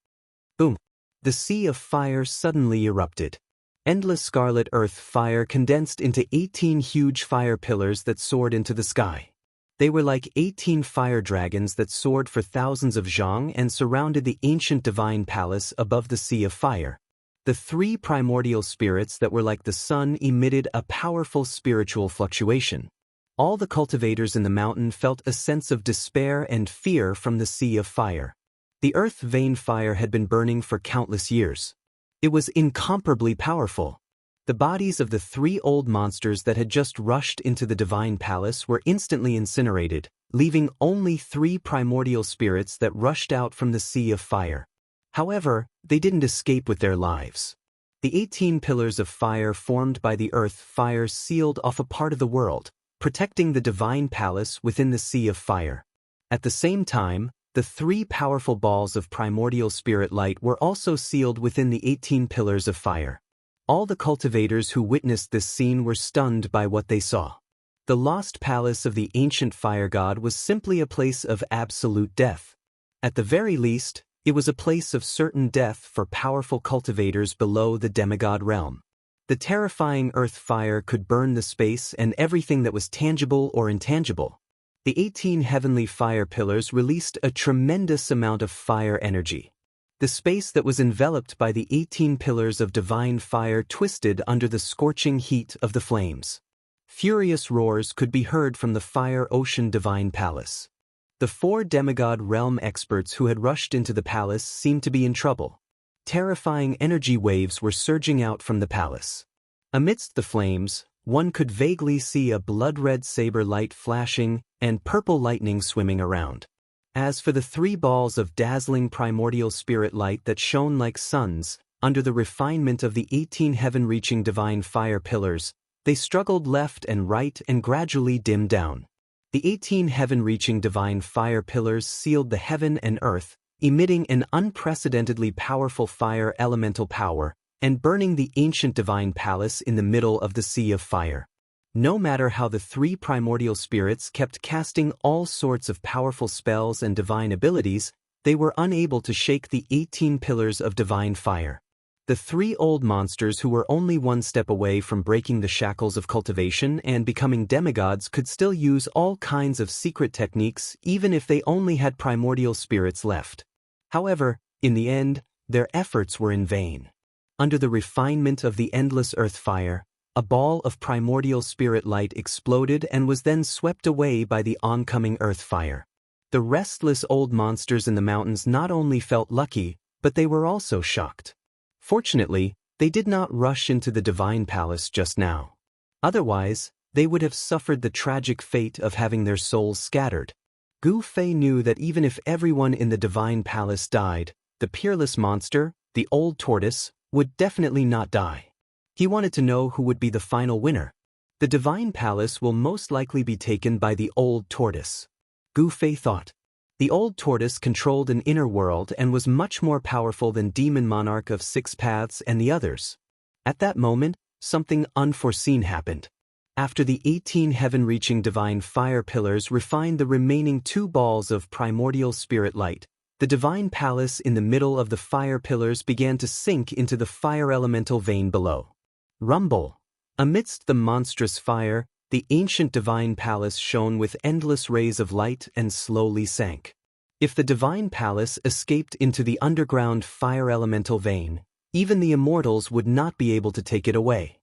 Boom! The sea of fire suddenly erupted. Endless scarlet earth fire condensed into 18 huge fire pillars that soared into the sky. They were like 18 fire dragons that soared for thousands of zhang and surrounded the ancient divine palace above the sea of fire. The 3 primordial spirits that were like the sun emitted a powerful spiritual fluctuation. All the cultivators in the mountain felt a sense of despair and fear from the sea of fire. The earth vein fire had been burning for countless years. It was incomparably powerful. The bodies of the 3 old monsters that had just rushed into the divine palace were instantly incinerated, leaving only 3 primordial spirits that rushed out from the sea of fire. However, they didn't escape with their lives. The 18 pillars of fire formed by the earth fire sealed off a part of the world, protecting the divine palace within the sea of fire. At the same time, the 3 powerful balls of primordial spirit light were also sealed within the 18 pillars of fire. All the cultivators who witnessed this scene were stunned by what they saw. The lost palace of the ancient fire god was simply a place of absolute death. At the very least, it was a place of certain death for powerful cultivators below the demigod realm. The terrifying earth fire could burn the space and everything that was tangible or intangible. The 18 heavenly fire pillars released a tremendous amount of fire energy. The space that was enveloped by the 18 pillars of divine fire twisted under the scorching heat of the flames. Furious roars could be heard from the fire ocean divine palace. The 4 demigod realm experts who had rushed into the palace seemed to be in trouble. Terrifying energy waves were surging out from the palace. Amidst the flames, one could vaguely see a blood-red saber light flashing and purple lightning swimming around. As for the 3 balls of dazzling primordial spirit light that shone like suns, under the refinement of the 18 heaven-reaching divine fire pillars, they struggled left and right and gradually dimmed down. The 18 heaven-reaching divine fire pillars sealed the heaven and earth, emitting an unprecedentedly powerful fire elemental power, and burning the ancient divine palace in the middle of the sea of fire. No matter how the 3 primordial spirits kept casting all sorts of powerful spells and divine abilities, they were unable to shake the 18 pillars of divine fire. The 3 old monsters who were only 1 step away from breaking the shackles of cultivation and becoming demigods could still use all kinds of secret techniques even if they only had primordial spirits left. However, in the end, their efforts were in vain. Under the refinement of the endless earth fire, a ball of primordial spirit light exploded and was then swept away by the oncoming earth fire. The restless old monsters in the mountains not only felt lucky, but they were also shocked. Fortunately, they did not rush into the divine palace just now. Otherwise, they would have suffered the tragic fate of having their souls scattered. Gu Fei knew that even if everyone in the divine palace died, the peerless monster, the old tortoise, would definitely not die. He wanted to know who would be the final winner. The divine palace will most likely be taken by the old tortoise. Gu Fei thought. The old tortoise controlled an inner world and was much more powerful than Demon Monarch of 6 Paths and the others. At that moment, something unforeseen happened. After the 18 heaven-reaching divine fire pillars refined the remaining 2 balls of primordial spirit light, the divine palace in the middle of the fire pillars began to sink into the fire elemental vein below. Rumble! Amidst the monstrous fire, the ancient divine palace shone with endless rays of light and slowly sank. If the divine palace escaped into the underground fire elemental vein, even the immortals would not be able to take it away.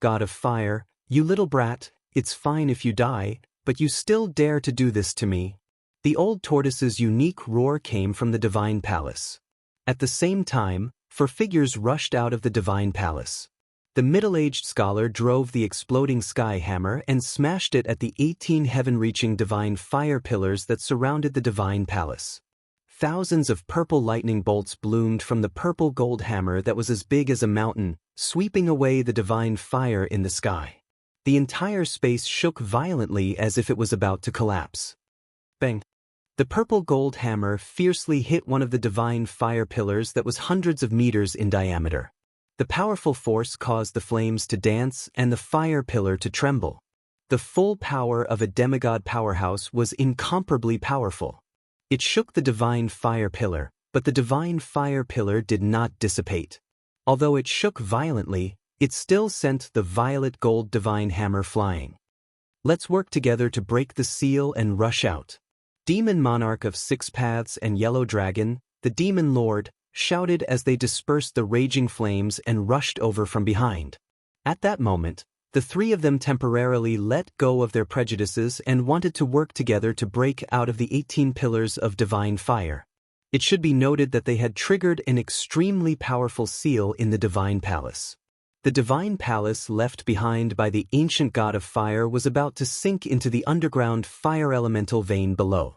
God of fire, you little brat, it's fine if you die, but you still dare to do this to me. The old tortoise's unique roar came from the divine palace. At the same time, 4 figures rushed out of the divine palace. The middle-aged scholar drove the exploding sky hammer and smashed it at the 18 heaven-reaching divine fire pillars that surrounded the divine palace. Thousands of purple lightning bolts bloomed from the purple gold hammer that was as big as a mountain, sweeping away the divine fire in the sky. The entire space shook violently as if it was about to collapse. Bang! The purple gold hammer fiercely hit one of the divine fire pillars that was hundreds of meters in diameter. The powerful force caused the flames to dance and the fire pillar to tremble. The full power of a demigod powerhouse was incomparably powerful. It shook the divine fire pillar, but the divine fire pillar did not dissipate. Although it shook violently, it still sent the violet gold divine hammer flying. Let's work together to break the seal and rush out. Demon Monarch of 6 Paths and Yellow Dragon, the Demon Lord, shouted as they dispersed the raging flames and rushed over from behind. At that moment, the 3 of them temporarily let go of their prejudices and wanted to work together to break out of the 18 pillars of divine fire. It should be noted that they had triggered an extremely powerful seal in the divine palace. The divine palace left behind by the ancient god of fire was about to sink into the underground fire elemental vein below.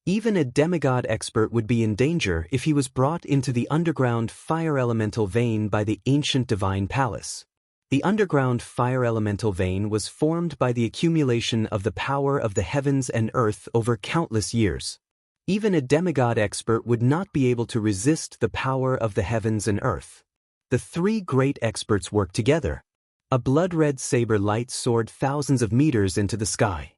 Even a demigod expert would be in danger if he was brought into the underground fire elemental vein by the ancient divine palace. The underground fire elemental vein was formed by the accumulation of the power of the heavens and earth over countless years. Even a demigod expert would not be able to resist the power of the heavens and earth. The 3 great experts worked together. A blood-red saber light soared thousands of meters into the sky.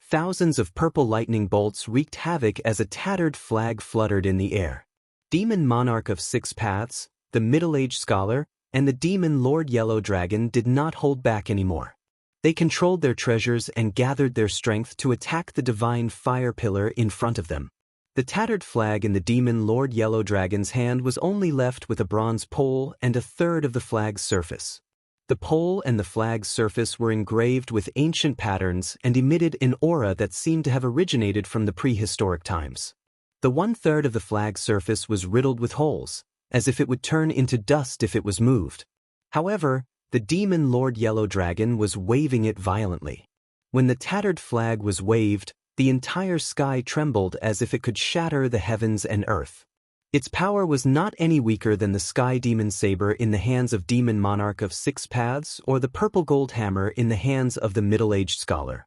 Thousands of purple lightning bolts wreaked havoc as a tattered flag fluttered in the air. Demon Monarch of 6 Paths, the middle-aged scholar, and the Demon Lord Yellow Dragon did not hold back anymore. They controlled their treasures and gathered their strength to attack the divine fire pillar in front of them. The tattered flag in the Demon Lord Yellow Dragon's hand was only left with a bronze pole and 1/3 of the flag's surface. The pole and the flag's surface were engraved with ancient patterns and emitted an aura that seemed to have originated from the prehistoric times. The 1/3 of the flag's surface was riddled with holes, as if it would turn into dust if it was moved. However, the Demon Lord Yellow Dragon was waving it violently. When the tattered flag was waved, the entire sky trembled as if it could shatter the heavens and earth. Its power was not any weaker than the Sky Demon Saber in the hands of Demon Monarch of 6 Paths or the purple gold hammer in the hands of the middle-aged scholar.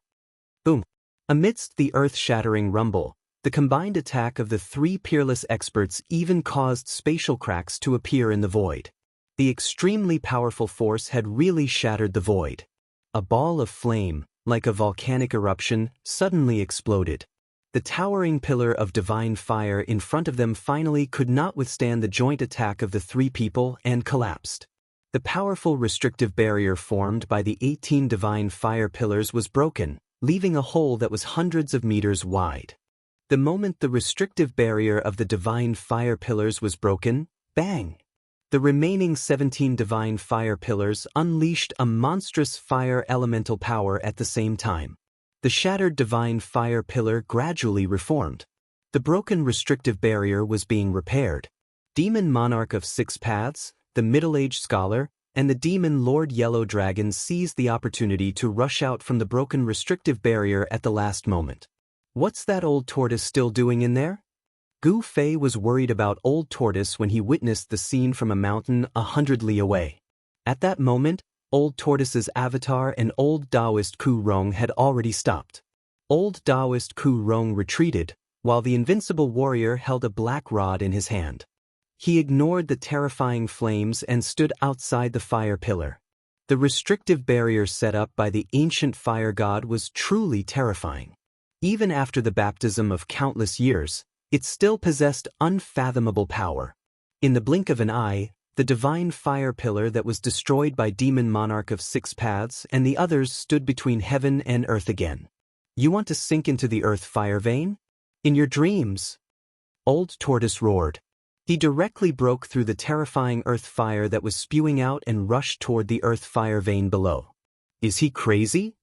Boom! Amidst the earth-shattering rumble, the combined attack of the 3 peerless experts even caused spatial cracks to appear in the void. The extremely powerful force had really shattered the void. A ball of flame, like a volcanic eruption, suddenly exploded. The towering pillar of divine fire in front of them finally could not withstand the joint attack of the 3 people and collapsed. The powerful restrictive barrier formed by the 18 divine fire pillars was broken, leaving a hole that was hundreds of meters wide. The moment the restrictive barrier of the divine fire pillars was broken, bang! The remaining 17 divine fire pillars unleashed a monstrous fire elemental power at the same time. The shattered divine fire pillar gradually reformed. The broken restrictive barrier was being repaired. Demon Monarch of 6 Paths, the middle-aged scholar, and the Demon Lord Yellow Dragon seized the opportunity to rush out from the broken restrictive barrier at the last moment. What's that old tortoise still doing in there? Gu Fei was worried about Old Tortoise when he witnessed the scene from a mountain 100 li away. At that moment, Old Tortoise's avatar and Old Taoist Ku Rong had already stopped. Old Taoist Ku Rong retreated, while the invincible warrior held a black rod in his hand. He ignored the terrifying flames and stood outside the fire pillar. The restrictive barrier set up by the ancient fire god was truly terrifying. Even after the baptism of countless years, it still possessed unfathomable power. In the blink of an eye, the divine fire pillar that was destroyed by Demon Monarch of 6 Paths and the others stood between heaven and earth again. You want to sink into the earth fire vein? In your dreams! Old Tortoise roared. He directly broke through the terrifying earth fire that was spewing out and rushed toward the earth fire vein below. Is he crazy?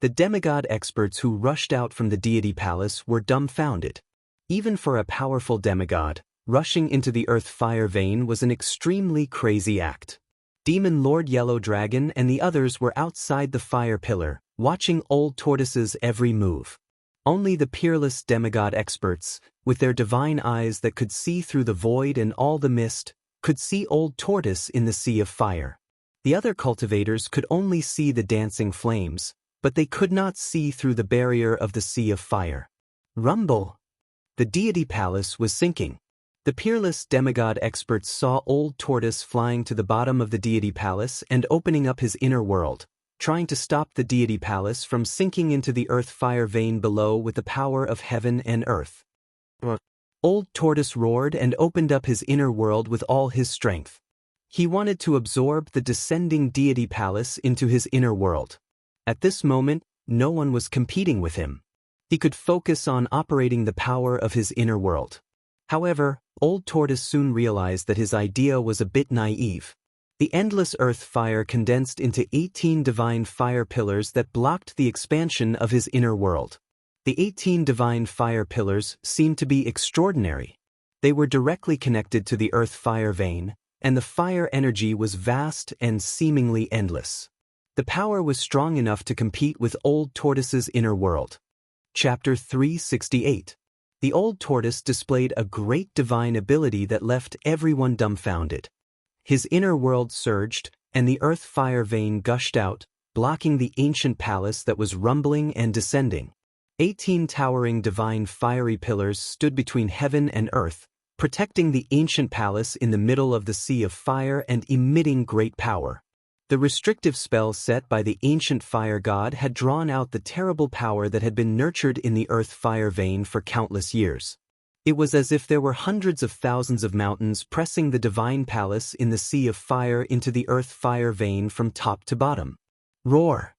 The demigod experts who rushed out from the deity palace were dumbfounded. Even for a powerful demigod, rushing into the earth fire vein was an extremely crazy act. Demon Lord Yellow Dragon and the others were outside the fire pillar, watching Old Tortoise's every move. Only the peerless demigod experts, with their divine eyes that could see through the void and all the mist, could see Old Tortoise in the sea of fire. The other cultivators could only see the dancing flames, but they could not see through the barrier of the sea of fire. Rumble! The deity palace was sinking. The peerless demigod experts saw Old Tortoise flying to the bottom of the deity palace and opening up his inner world, trying to stop the deity palace from sinking into the earth fire vein below with the power of heaven and earth. Old Tortoise roared and opened up his inner world with all his strength. He wanted to absorb the descending deity palace into his inner world. At this moment, no one was competing with him. He could focus on operating the power of his inner world. However, Old Tortoise soon realized that his idea was a bit naive. The endless earth fire condensed into 18 divine fire pillars that blocked the expansion of his inner world. The 18 divine fire pillars seemed to be extraordinary. They were directly connected to the earth fire vein, and the fire energy was vast and seemingly endless. The power was strong enough to compete with Old Tortoise's inner world. Chapter 368. The Old Tortoise displayed a great divine ability that left everyone dumbfounded. His inner world surged, and the earth fire vein gushed out, blocking the ancient palace that was rumbling and descending. 18 towering divine fiery pillars stood between heaven and earth, protecting the ancient palace in the middle of the sea of fire and emitting great power. The restrictive spell set by the ancient fire god had drawn out the terrible power that had been nurtured in the earth fire vein for countless years. It was as if there were hundreds of thousands of mountains pressing the divine palace in the sea of fire into the earth fire vein from top to bottom. Roar!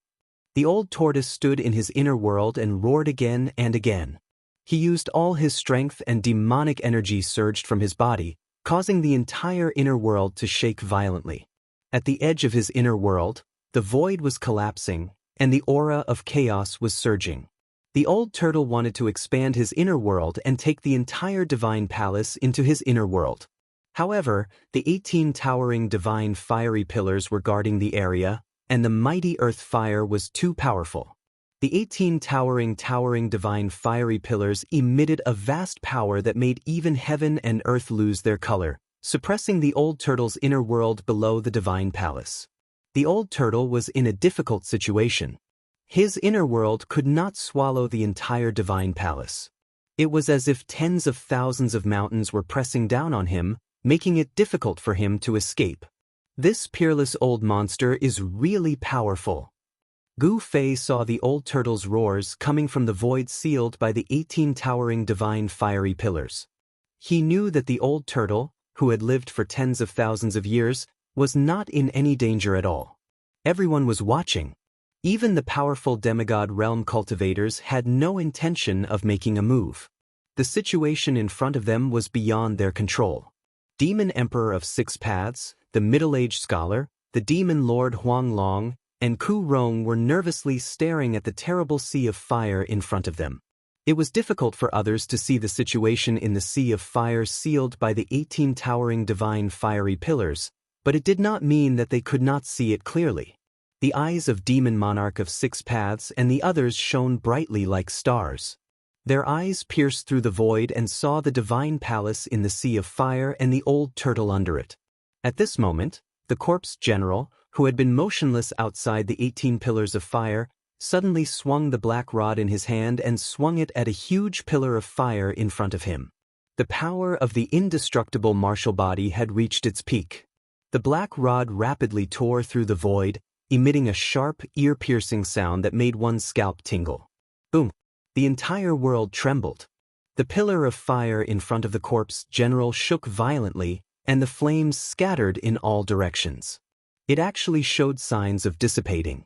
The Old Tortoise stood in his inner world and roared again and again. He used all his strength and demonic energy surged from his body, causing the entire inner world to shake violently. At the edge of his inner world, the void was collapsing, and the aura of chaos was surging. The old turtle wanted to expand his inner world and take the entire divine palace into his inner world. However, the 18 towering divine fiery pillars were guarding the area, and the mighty earth fire was too powerful. The 18 towering divine fiery pillars emitted a vast power that made even heaven and earth lose their color, suppressing the old turtle's inner world below the divine palace. The old turtle was in a difficult situation. His inner world could not swallow the entire divine palace. It was as if tens of thousands of mountains were pressing down on him, making it difficult for him to escape. This peerless old monster is really powerful. Gu Fei saw the old turtle's roars coming from the void sealed by the 18 towering divine fiery pillars. He knew that the old turtle, who had lived for tens of thousands of years, was not in any danger at all. Everyone was watching. Even the powerful demigod realm cultivators had no intention of making a move. The situation in front of them was beyond their control. Demon Emperor of Six Paths, the middle-aged scholar, the Demon Lord Huang Long, and Ku Rong were nervously staring at the terrible sea of fire in front of them. It was difficult for others to see the situation in the sea of fire sealed by the 18 towering divine fiery pillars, but it did not mean that they could not see it clearly. The eyes of Demon Monarch of Six Paths and the others shone brightly like stars. Their eyes pierced through the void and saw the divine palace in the sea of fire and the old turtle under it. At this moment, the corpse general, who had been motionless outside the 18 pillars of fire, suddenly swung the black rod in his hand and swung it at a huge pillar of fire in front of him. The power of the indestructible martial body had reached its peak. The black rod rapidly tore through the void, emitting a sharp, ear-piercing sound that made one's scalp tingle. Boom! The entire world trembled. The pillar of fire in front of the corpse general shook violently, and the flames scattered in all directions. It actually showed signs of dissipating.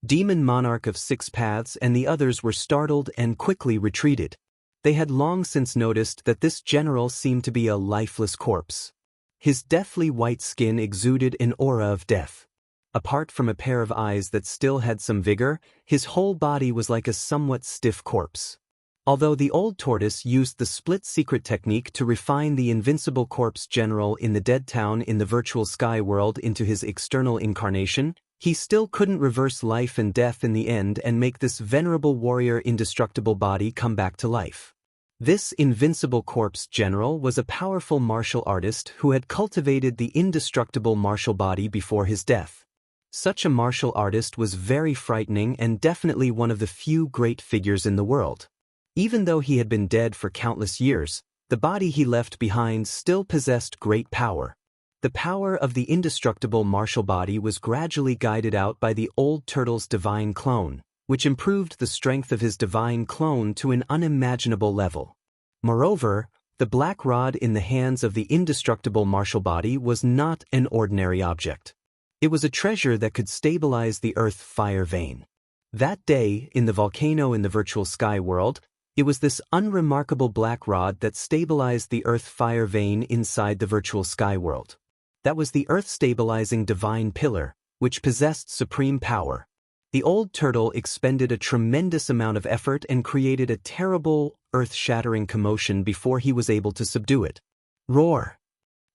Demon Monarch of Six Paths and the others were startled and quickly retreated. They had long since noticed that this general seemed to be a lifeless corpse. His deathly white skin exuded an aura of death. Apart from a pair of eyes that still had some vigor, his whole body was like a somewhat stiff corpse. Although the old tortoise used the split secret technique to refine the invincible corpse general in the dead town in the virtual sky world into his external incarnation, he still couldn't reverse life and death in the end and make this venerable warrior indestructible body come back to life. This invincible corpse general was a powerful martial artist who had cultivated the indestructible martial body before his death. Such a martial artist was very frightening and definitely one of the few great figures in the world. Even though he had been dead for countless years, the body he left behind still possessed great power. The power of the indestructible martial body was gradually guided out by the old turtle's divine clone, which improved the strength of his divine clone to an unimaginable level. Moreover, the black rod in the hands of the indestructible martial body was not an ordinary object. It was a treasure that could stabilize the earth fire vein. That day, in the volcano in the virtual sky world, it was this unremarkable black rod that stabilized the earth fire vein inside the virtual sky world. That was the earth-stabilizing divine pillar, which possessed supreme power. The old turtle expended a tremendous amount of effort and created a terrible, earth-shattering commotion before he was able to subdue it. Roar!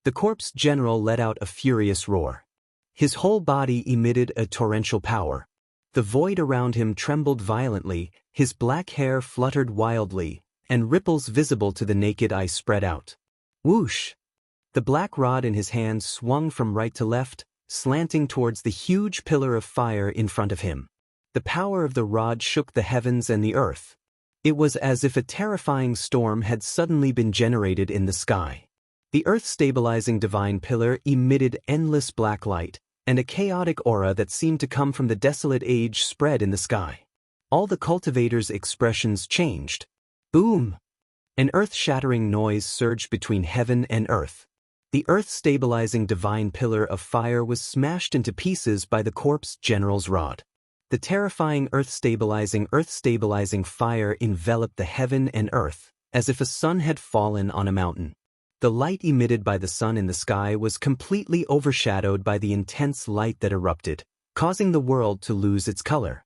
The corpse general let out a furious roar. His whole body emitted a torrential power. The void around him trembled violently, his black hair fluttered wildly, and ripples visible to the naked eye spread out. Whoosh! The black rod in his hand swung from right to left, slanting towards the huge pillar of fire in front of him. The power of the rod shook the heavens and the earth. It was as if a terrifying storm had suddenly been generated in the sky. The earth-stabilizing divine pillar emitted endless black light, and a chaotic aura that seemed to come from the desolate age spread in the sky. All the cultivators' expressions changed. Boom! An earth-shattering noise surged between heaven and earth. The earth-stabilizing divine pillar of fire was smashed into pieces by the corpse general's rod. The terrifying earth-stabilizing fire enveloped the heaven and earth, as if a sun had fallen on a mountain. The light emitted by the sun in the sky was completely overshadowed by the intense light that erupted, causing the world to lose its color.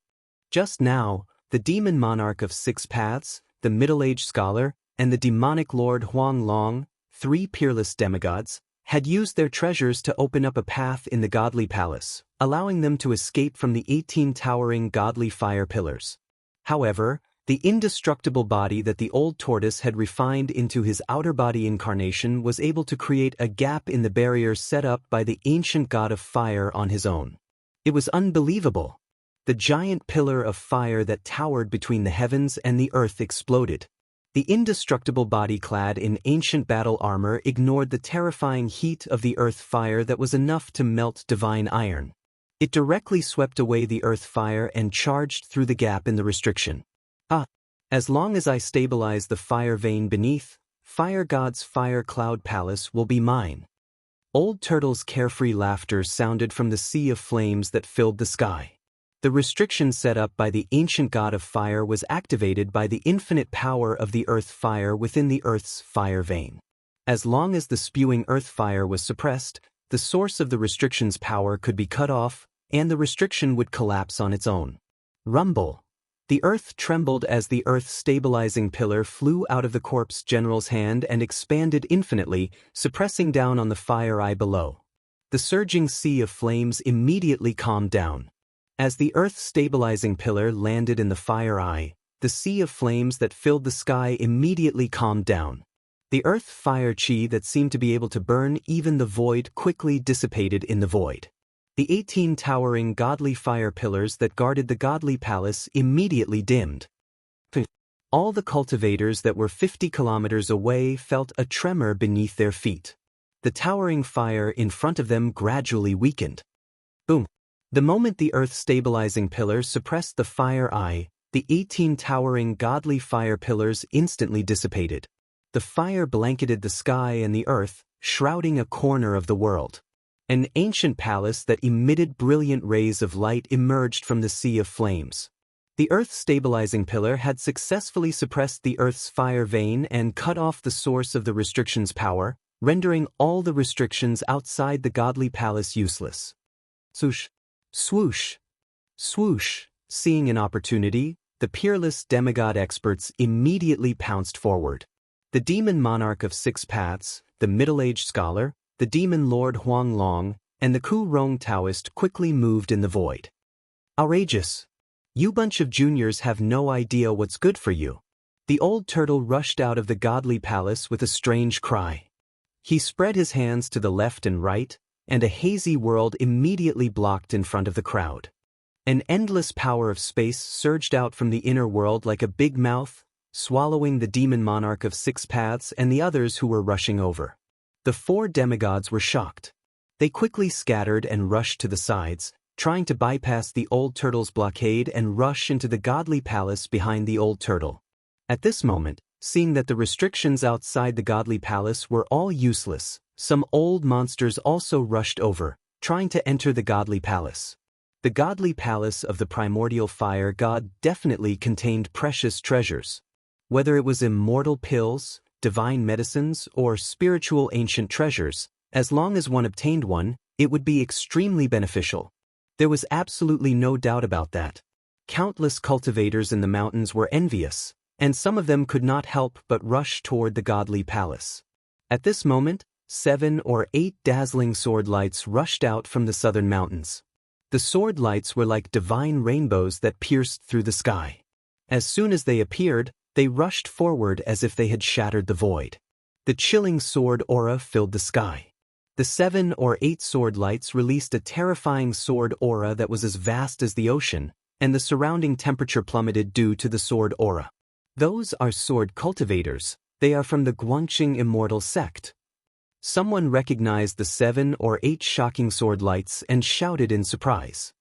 Just now, the demon monarch of 6 paths, the middle-aged scholar, and the demonic lord Huang Long, 3 peerless demigods, had used their treasures to open up a path in the godly palace, allowing them to escape from the 18 towering godly fire pillars. However, the indestructible body that the old tortoise had refined into his outer body incarnation was able to create a gap in the barrier set up by the ancient god of fire on his own. It was unbelievable. The giant pillar of fire that towered between the heavens and the earth exploded. The indestructible body clad in ancient battle armor ignored the terrifying heat of the earth fire that was enough to melt divine iron. It directly swept away the earth fire and charged through the gap in the restriction. As long as I stabilize the fire vein beneath, Fire God's fire cloud palace will be mine. Old Turtle's carefree laughter sounded from the sea of flames that filled the sky. The restriction set up by the ancient god of fire was activated by the infinite power of the earth fire within the earth's fire vein. As long as the spewing earth fire was suppressed, the source of the restriction's power could be cut off, and the restriction would collapse on its own. Rumble! The earth trembled as the earth-stabilizing pillar flew out of the corpse general's hand and expanded infinitely, suppressing down on the fire eye below. The surging sea of flames immediately calmed down. As the earth-stabilizing pillar landed in the fire eye, the sea of flames that filled the sky immediately calmed down. The earth fire chi that seemed to be able to burn even the void quickly dissipated in the void. The 18 towering godly fire pillars that guarded the godly palace immediately dimmed. All the cultivators that were 50 kilometers away felt a tremor beneath their feet. The towering fire in front of them gradually weakened. Boom! The moment the earth-stabilizing pillar suppressed the fire eye, the 18 towering godly fire pillars instantly dissipated. The fire blanketed the sky and the earth, shrouding a corner of the world. An ancient palace that emitted brilliant rays of light emerged from the sea of flames. The earth-stabilizing pillar had successfully suppressed the earth's fire vein and cut off the source of the restriction's power, rendering all the restrictions outside the godly palace useless. Swoosh! Swoosh! Swoosh! Seeing an opportunity, the peerless demigod experts immediately pounced forward. The demon monarch of 6 paths, the middle-aged scholar, the demon lord Huang Long, and the Ku Rong Taoist quickly moved in the void. Outrageous! You bunch of juniors have no idea what's good for you. The old turtle rushed out of the godly palace with a strange cry. He spread his hands to the left and right, and a hazy world immediately blocked in front of the crowd. An endless power of space surged out from the inner world like a big mouth, swallowing the demon monarch of 6 paths and the others who were rushing over. The 4 demigods were shocked. They quickly scattered and rushed to the sides, trying to bypass the old turtle's blockade and rush into the godly palace behind the old turtle. At this moment, seeing that the restrictions outside the godly palace were all useless, some old monsters also rushed over, trying to enter the godly palace. The godly palace of the primordial fire god definitely contained precious treasures. Whether it was immortal pills, divine medicines, or spiritual ancient treasures, as long as one obtained one, it would be extremely beneficial. There was absolutely no doubt about that. Countless cultivators in the mountains were envious, and some of them could not help but rush toward the godly palace. At this moment, 7 or 8 dazzling sword lights rushed out from the southern mountains. The sword lights were like divine rainbows that pierced through the sky. As soon as they appeared, they rushed forward as if they had shattered the void. The chilling sword aura filled the sky. The 7 or 8 sword lights released a terrifying sword aura that was as vast as the ocean, and the surrounding temperature plummeted due to the sword aura. Those are sword cultivators. They are from the Guangqing immortal sect. Someone recognized the 7 or 8 shocking sword lights and shouted in surprise.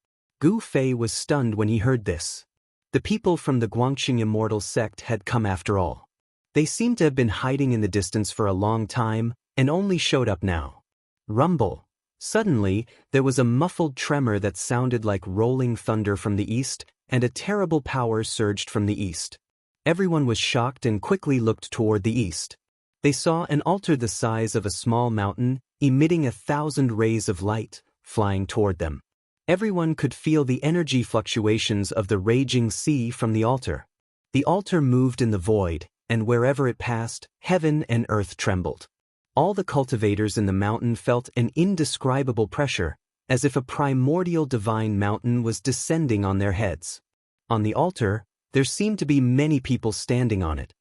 Gu Fei was stunned when he heard this. The people from the Guangqing immortal sect had come after all. They seemed to have been hiding in the distance for a long time and only showed up now. Rumble. Suddenly, there was a muffled tremor that sounded like rolling thunder from the east, and a terrible power surged from the east. Everyone was shocked and quickly looked toward the east. They saw an altar the size of a small mountain, emitting 1,000 rays of light, flying toward them. Everyone could feel the energy fluctuations of the raging sea from the altar. The altar moved in the void, and wherever it passed, heaven and earth trembled. All the cultivators in the mountain felt an indescribable pressure, as if a primordial divine mountain was descending on their heads. On the altar, there seemed to be many people standing on it.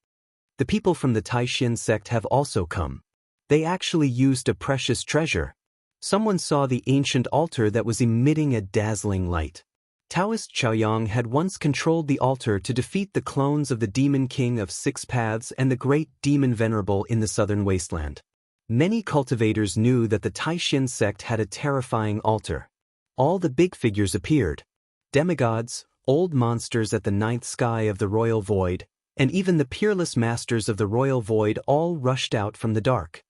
The people from the Taishan sect have also come. They actually used a precious treasure. Someone saw the ancient altar that was emitting a dazzling light. Taoist Chaoyang had once controlled the altar to defeat the clones of the Demon King of 6 Paths and the Great Demon Venerable in the southern wasteland. Many cultivators knew that the Taishan sect had a terrifying altar. All the big figures appeared. Demigods, old monsters at the 9th sky of the Royal Void, and even the peerless masters of the Royal Void all rushed out from the dark.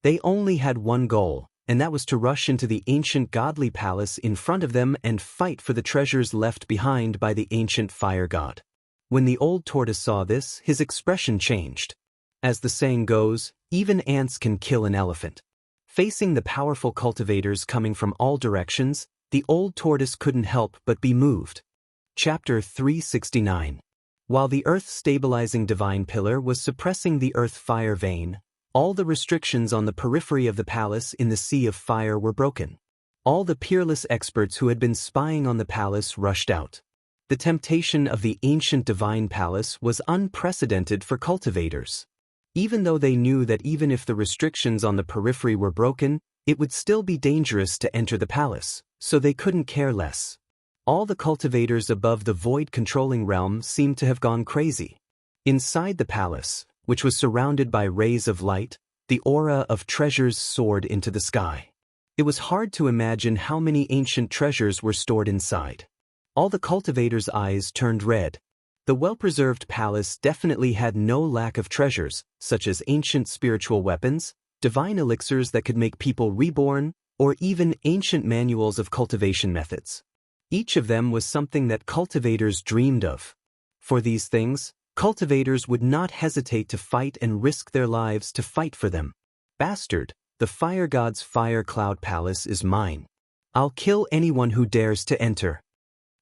They only had one goal, and that was to rush into the ancient godly palace in front of them and fight for the treasures left behind by the ancient fire god. When the old tortoise saw this, his expression changed. As the saying goes, even ants can kill an elephant. Facing the powerful cultivators coming from all directions, the old tortoise couldn't help but be moved. Chapter 369. While the earth-stabilizing divine pillar was suppressing the earth fire vein, all the restrictions on the periphery of the palace in the sea of fire were broken. All the peerless experts who had been spying on the palace rushed out. The temptation of the ancient divine palace was unprecedented for cultivators. Even though they knew that even if the restrictions on the periphery were broken, it would still be dangerous to enter the palace, so they couldn't care less. All the cultivators above the void-controlling realm seemed to have gone crazy. Inside the palace, which was surrounded by rays of light, the aura of treasures soared into the sky. It was hard to imagine how many ancient treasures were stored inside. All the cultivators' eyes turned red. The well-preserved palace definitely had no lack of treasures, such as ancient spiritual weapons, divine elixirs that could make people reborn, or even ancient manuals of cultivation methods. Each of them was something that cultivators dreamed of. For these things, cultivators would not hesitate to fight and risk their lives to fight for them. Bastard, the fire god's fire cloud palace is mine. "I'll kill anyone who dares to enter,"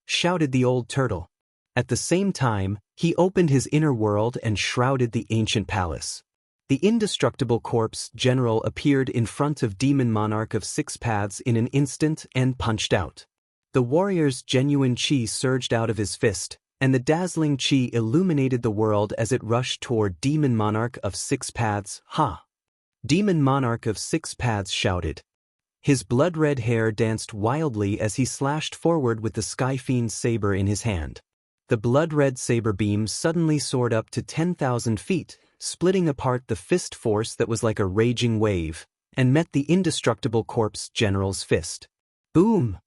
shouted the old turtle. At the same time, he opened his inner world and shrouded the ancient palace. The indestructible corpse general appeared in front of Demon Monarch of Six Paths in an instant and punched out. The warrior's genuine chi surged out of his fist, and the dazzling chi illuminated the world as it rushed toward Demon Monarch of Six Paths. "Ha!" Demon Monarch of Six Paths shouted. His blood-red hair danced wildly as he slashed forward with the Sky Fiend's saber in his hand. The blood-red saber beam suddenly soared up to 10,000 feet, splitting apart the fist force that was like a raging wave, and met the indestructible corpse general's fist. Boom!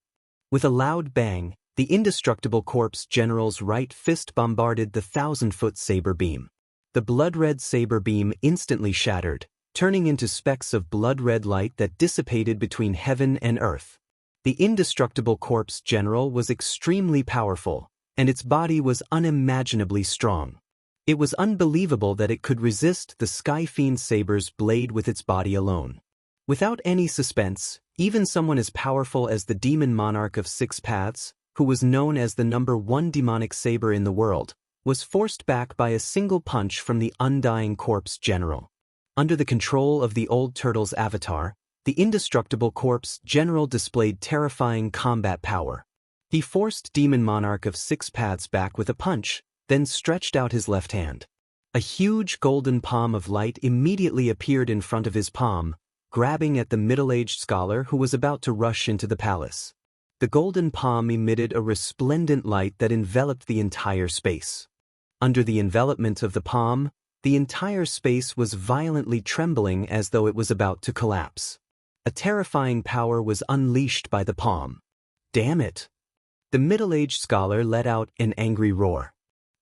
With a loud bang, the indestructible corpse general's right fist bombarded the 1,000-foot saber beam. The blood-red saber beam instantly shattered, turning into specks of blood-red light that dissipated between heaven and earth. The indestructible corpse general was extremely powerful, and its body was unimaginably strong. It was unbelievable that it could resist the Sky Fiend's saber's blade with its body alone. Without any suspense, even someone as powerful as the Demon Monarch of Six Paths, who was known as the #1 demonic saber in the world, was forced back by a single punch from the undying corpse general. Under the control of the old turtle's avatar, the indestructible corpse general displayed terrifying combat power. He forced Demon Monarch of Six Paths back with a punch, then stretched out his left hand. A huge golden palm of light immediately appeared in front of his palm, grabbing at the middle-aged scholar who was about to rush into the palace. The golden palm emitted a resplendent light that enveloped the entire space. Under the envelopment of the palm, the entire space was violently trembling as though it was about to collapse. A terrifying power was unleashed by the palm. "Damn it!" The middle-aged scholar let out an angry roar.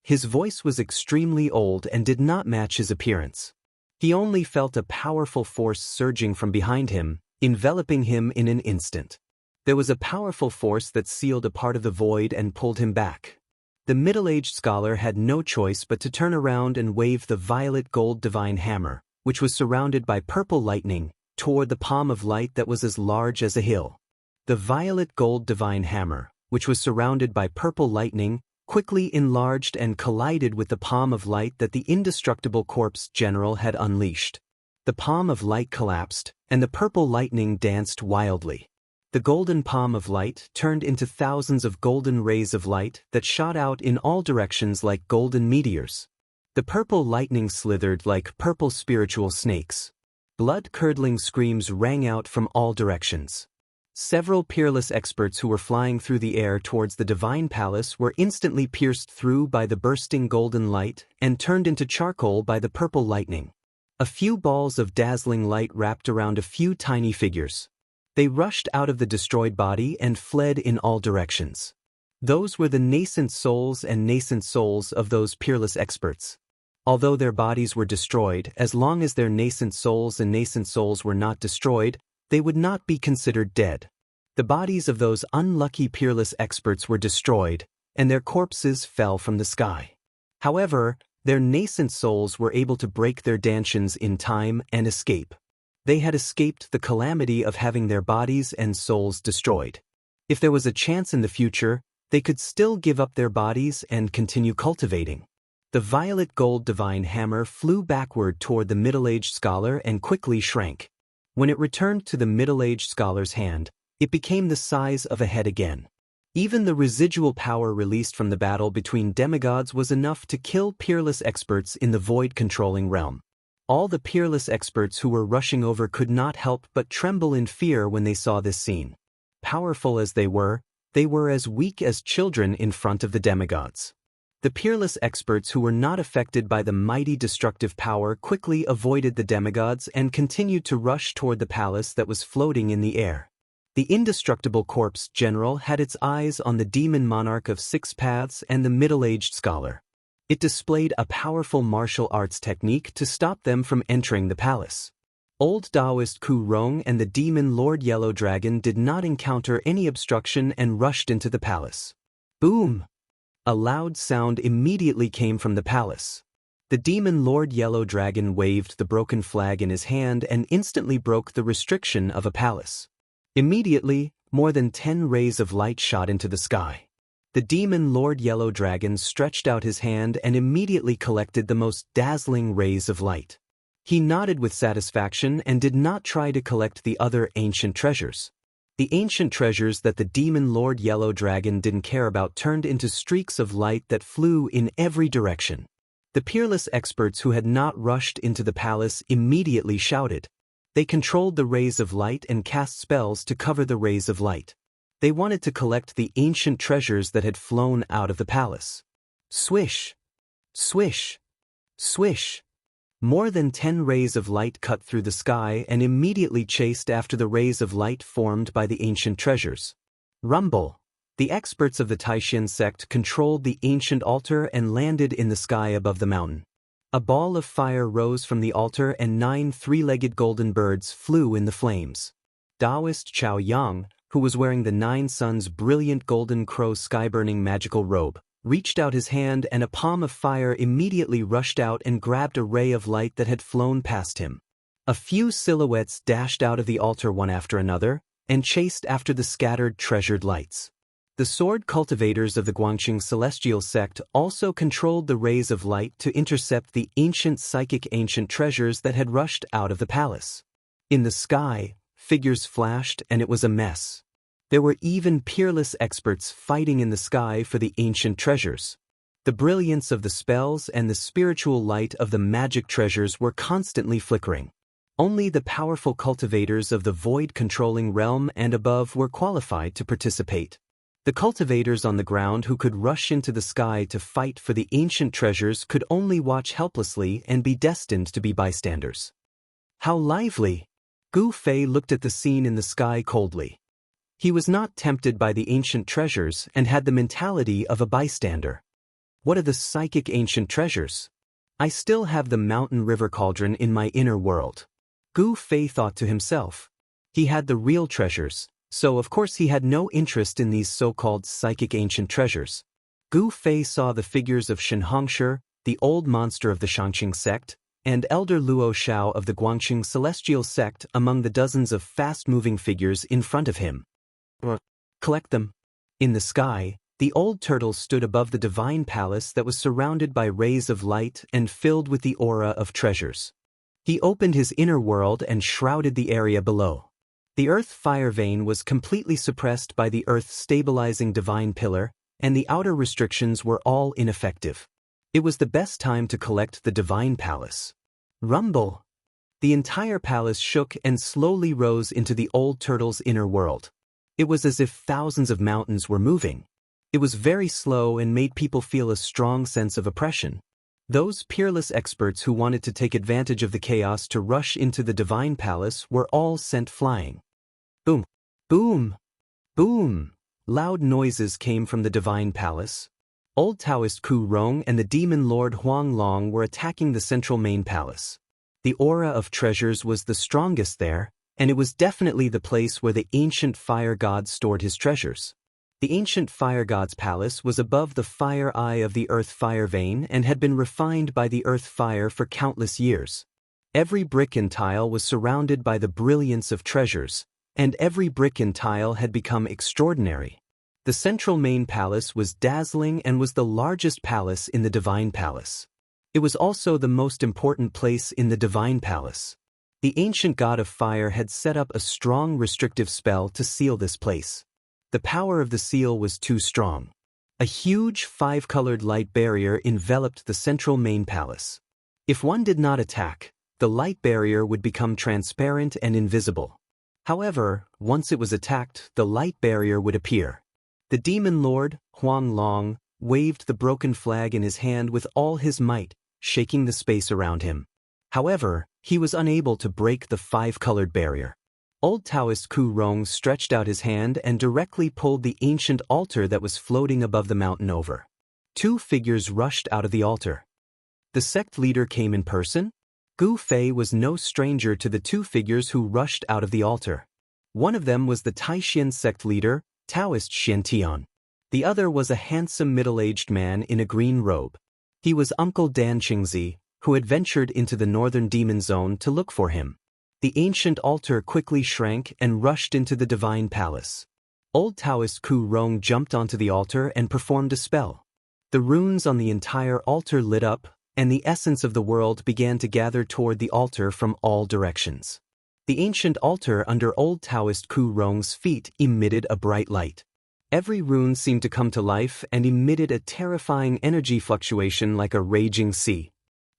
His voice was extremely old and did not match his appearance. He only felt a powerful force surging from behind him, enveloping him in an instant. There was a powerful force that sealed a part of the void and pulled him back. The middle-aged scholar had no choice but to turn around and wave the violet gold divine hammer, which was surrounded by purple lightning, toward the palm of light that was as large as a hill. The violet gold divine hammer, which was surrounded by purple lightning, quickly enlarged and collided with the palm of light that the indestructible corpse general had unleashed. The palm of light collapsed, and the purple lightning danced wildly. The golden palm of light turned into thousands of golden rays of light that shot out in all directions like golden meteors. The purple lightning slithered like purple spiritual snakes. Blood-curdling screams rang out from all directions. Several peerless experts who were flying through the air towards the divine palace were instantly pierced through by the bursting golden light and turned into charcoal by the purple lightning. A few balls of dazzling light wrapped around a few tiny figures. They rushed out of the destroyed body and fled in all directions. Those were the nascent souls of those peerless experts. Although their bodies were destroyed, as long as their nascent souls were not destroyed, they would not be considered dead. The bodies of those unlucky peerless experts were destroyed, and their corpses fell from the sky. However, their nascent souls were able to break their dantions in time and escape. They had escaped the calamity of having their bodies and souls destroyed. If there was a chance in the future, they could still give up their bodies and continue cultivating. The violet gold divine hammer flew backward toward the middle-aged scholar and quickly shrank. When it returned to the middle-aged scholar's hand, it became the size of a head again. Even the residual power released from the battle between demigods was enough to kill peerless experts in the void-controlling realm. All the peerless experts who were rushing over could not help but tremble in fear when they saw this scene. Powerful as they were as weak as children in front of the demigods. The peerless experts who were not affected by the mighty destructive power quickly avoided the demigods and continued to rush toward the palace that was floating in the air. The indestructible corpse general had its eyes on the demon monarch of Six Paths and the middle-aged scholar. It displayed a powerful martial arts technique to stop them from entering the palace. Old Taoist Ku Rong and the demon Lord Yellow Dragon did not encounter any obstruction and rushed into the palace. Boom! A loud sound immediately came from the palace. The demon Lord Yellow Dragon waved the broken flag in his hand and instantly broke the restriction of a palace. Immediately, More than 10 rays of light shot into the sky. The demon Lord Yellow Dragon stretched out his hand and immediately collected the most dazzling rays of light. He nodded with satisfaction and did not try to collect the other ancient treasures. The ancient treasures that the demon Lord Yellow Dragon didn't care about turned into streaks of light that flew in every direction. The peerless experts who had not rushed into the palace immediately shouted. They controlled the rays of light and cast spells to cover the rays of light. They wanted to collect the ancient treasures that had flown out of the palace. Swish! Swish! Swish! More than 10 rays of light cut through the sky and immediately chased after the rays of light formed by the ancient treasures. Rumble! The experts of the Taishan sect controlled the ancient altar and landed in the sky above the mountain. A ball of fire rose from the altar and 9 three-legged golden birds flew in the flames. Taoist Chao Yang, who was wearing the 9 Suns' brilliant golden crow sky-burning magical robe, reached out his hand and a palm of fire immediately rushed out and grabbed a ray of light that had flown past him. A few silhouettes dashed out of the altar one after another and chased after the scattered treasured lights. The sword cultivators of the Guangqing celestial sect also controlled the rays of light to intercept the ancient psychic ancient treasures that had rushed out of the palace. In the sky, figures flashed and it was a mess. There were even peerless experts fighting in the sky for the ancient treasures. The brilliance of the spells and the spiritual light of the magic treasures were constantly flickering. Only the powerful cultivators of the void-controlling realm and above were qualified to participate. The cultivators on the ground who could rush into the sky to fight for the ancient treasures could only watch helplessly and be destined to be bystanders. How lively! Gu Fei looked at the scene in the sky coldly. He was not tempted by the ancient treasures and had the mentality of a bystander. What are the psychic ancient treasures? I still have the mountain river cauldron in my inner world. Gu Fei thought to himself. He had the real treasures, so of course he had no interest in these so-called psychic ancient treasures. Gu Fei saw the figures of Shen Hongshi, the old monster of the Shangqing sect, and Elder Luo Shao of the Guangqing celestial sect among the dozens of fast-moving figures in front of him. Collect them. In the sky, the old turtle stood above the divine palace that was surrounded by rays of light and filled with the aura of treasures. He opened his inner world and shrouded the area below. The earth fire vein was completely suppressed by the earth-stabilizing divine pillar, and the outer restrictions were all ineffective. It was the best time to collect the divine palace. Rumble! The entire palace shook and slowly rose into the old turtle's inner world. It was as if thousands of mountains were moving. It was very slow and made people feel a strong sense of oppression. Those peerless experts who wanted to take advantage of the chaos to rush into the divine palace were all sent flying. Boom! Boom! Boom! Loud noises came from the divine palace. Old Taoist Ku Rong and the demon lord Huang Long were attacking the central main palace. The aura of treasures was the strongest there, and it was definitely the place where the ancient fire god stored his treasures. The ancient fire god's palace was above the fire eye of the earth fire vein and had been refined by the earth fire for countless years. Every brick and tile was surrounded by the brilliance of treasures, and every brick and tile had become extraordinary. The central main palace was dazzling and was the largest palace in the divine palace. It was also the most important place in the divine palace. The ancient god of fire had set up a strong restrictive spell to seal this place. The power of the seal was too strong. A huge 5-colored light barrier enveloped the central main palace. If one did not attack, the light barrier would become transparent and invisible. However, once it was attacked, the light barrier would appear. The demon lord, Huang Long, waved the broken flag in his hand with all his might, shaking the space around him. However, he was unable to break the 5-colored barrier. Old Taoist Ku Rong stretched out his hand and directly pulled the ancient altar that was floating above the mountain over. 2 figures rushed out of the altar. The sect leader came in person? Gu Fei was no stranger to the 2 figures who rushed out of the altar. One of them was the Taishan sect leader, Taoist Xian Tian. The other was a handsome middle-aged man in a green robe. He was Uncle Dan Qingzi, who had ventured into the northern demon zone to look for him. The ancient altar quickly shrank and rushed into the divine palace. Old Taoist Ku Rong jumped onto the altar and performed a spell. The runes on the entire altar lit up, and the essence of the world began to gather toward the altar from all directions. The ancient altar under Old Taoist Ku Rong's feet emitted a bright light. Every rune seemed to come to life and emitted a terrifying energy fluctuation like a raging sea.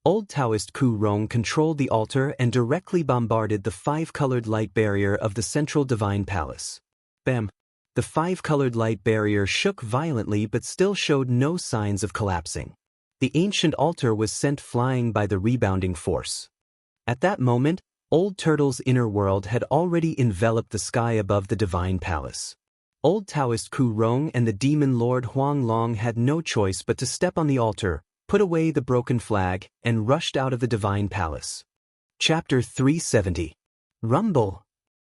Old Taoist Ku Rong controlled the altar and directly bombarded the five-colored light barrier of the central divine palace. Bam! The five-colored light barrier shook violently but still showed no signs of collapsing. The ancient altar was sent flying by the rebounding force. At that moment, Old Turtle's inner world had already enveloped the sky above the divine palace. Old Taoist Ku Rong and the demon lord Huang Long had no choice but to step on the altar, put away the broken flag, and rushed out of the divine palace. Chapter 370. Rumble.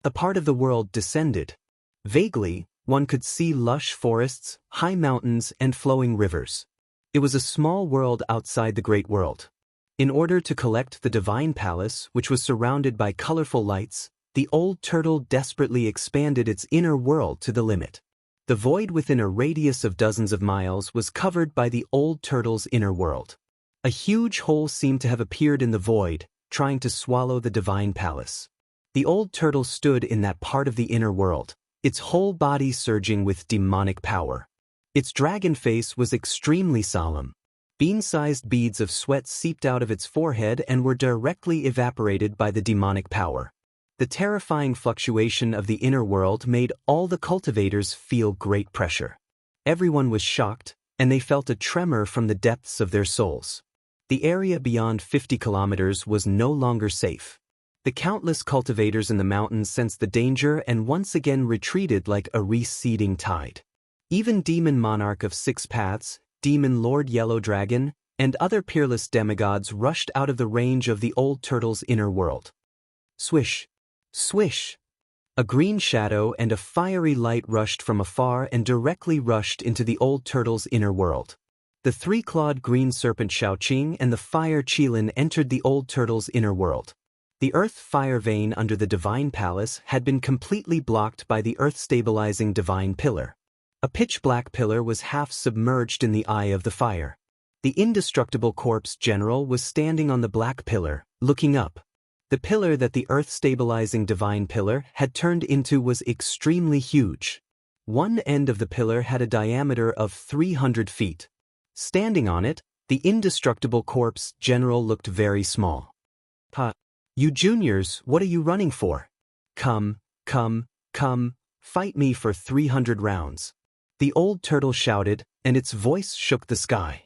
A part of the world descended. Vaguely, one could see lush forests, high mountains, and flowing rivers. It was a small world outside the great world. In order to collect the divine palace, which was surrounded by colorful lights, the old turtle desperately expanded its inner world to the limit. The void within a radius of dozens of miles was covered by the old turtle's inner world. A huge hole seemed to have appeared in the void, trying to swallow the divine palace. The old turtle stood in that part of the inner world, its whole body surging with demonic power. Its dragon face was extremely solemn. Bean-sized beads of sweat seeped out of its forehead and were directly evaporated by the demonic power. The terrifying fluctuation of the inner world made all the cultivators feel great pressure. Everyone was shocked, and they felt a tremor from the depths of their souls. The area beyond 50 kilometers was no longer safe. The countless cultivators in the mountains sensed the danger and once again retreated like a receding tide. Even Demon Monarch of Six Paths, Demon Lord Yellow Dragon, and other peerless demigods rushed out of the range of the old turtle's inner world. Swish! Swish! A green shadow and a fiery light rushed from afar and directly rushed into the old turtle's inner world. The three-clawed green serpent Shaoqing and the fire Qilin entered the old turtle's inner world. The earth-fire vein under the divine palace had been completely blocked by the earth-stabilizing divine pillar. A pitch-black pillar was half submerged in the eye of the fire. The indestructible corpse general was standing on the black pillar, looking up. The pillar that the earth-stabilizing divine pillar had turned into was extremely huge. One end of the pillar had a diameter of 300 feet. Standing on it, the indestructible corpse general looked very small. "Ha! You juniors, what are you running for? Come, come, come, fight me for 300 rounds. The old turtle shouted, and its voice shook the sky.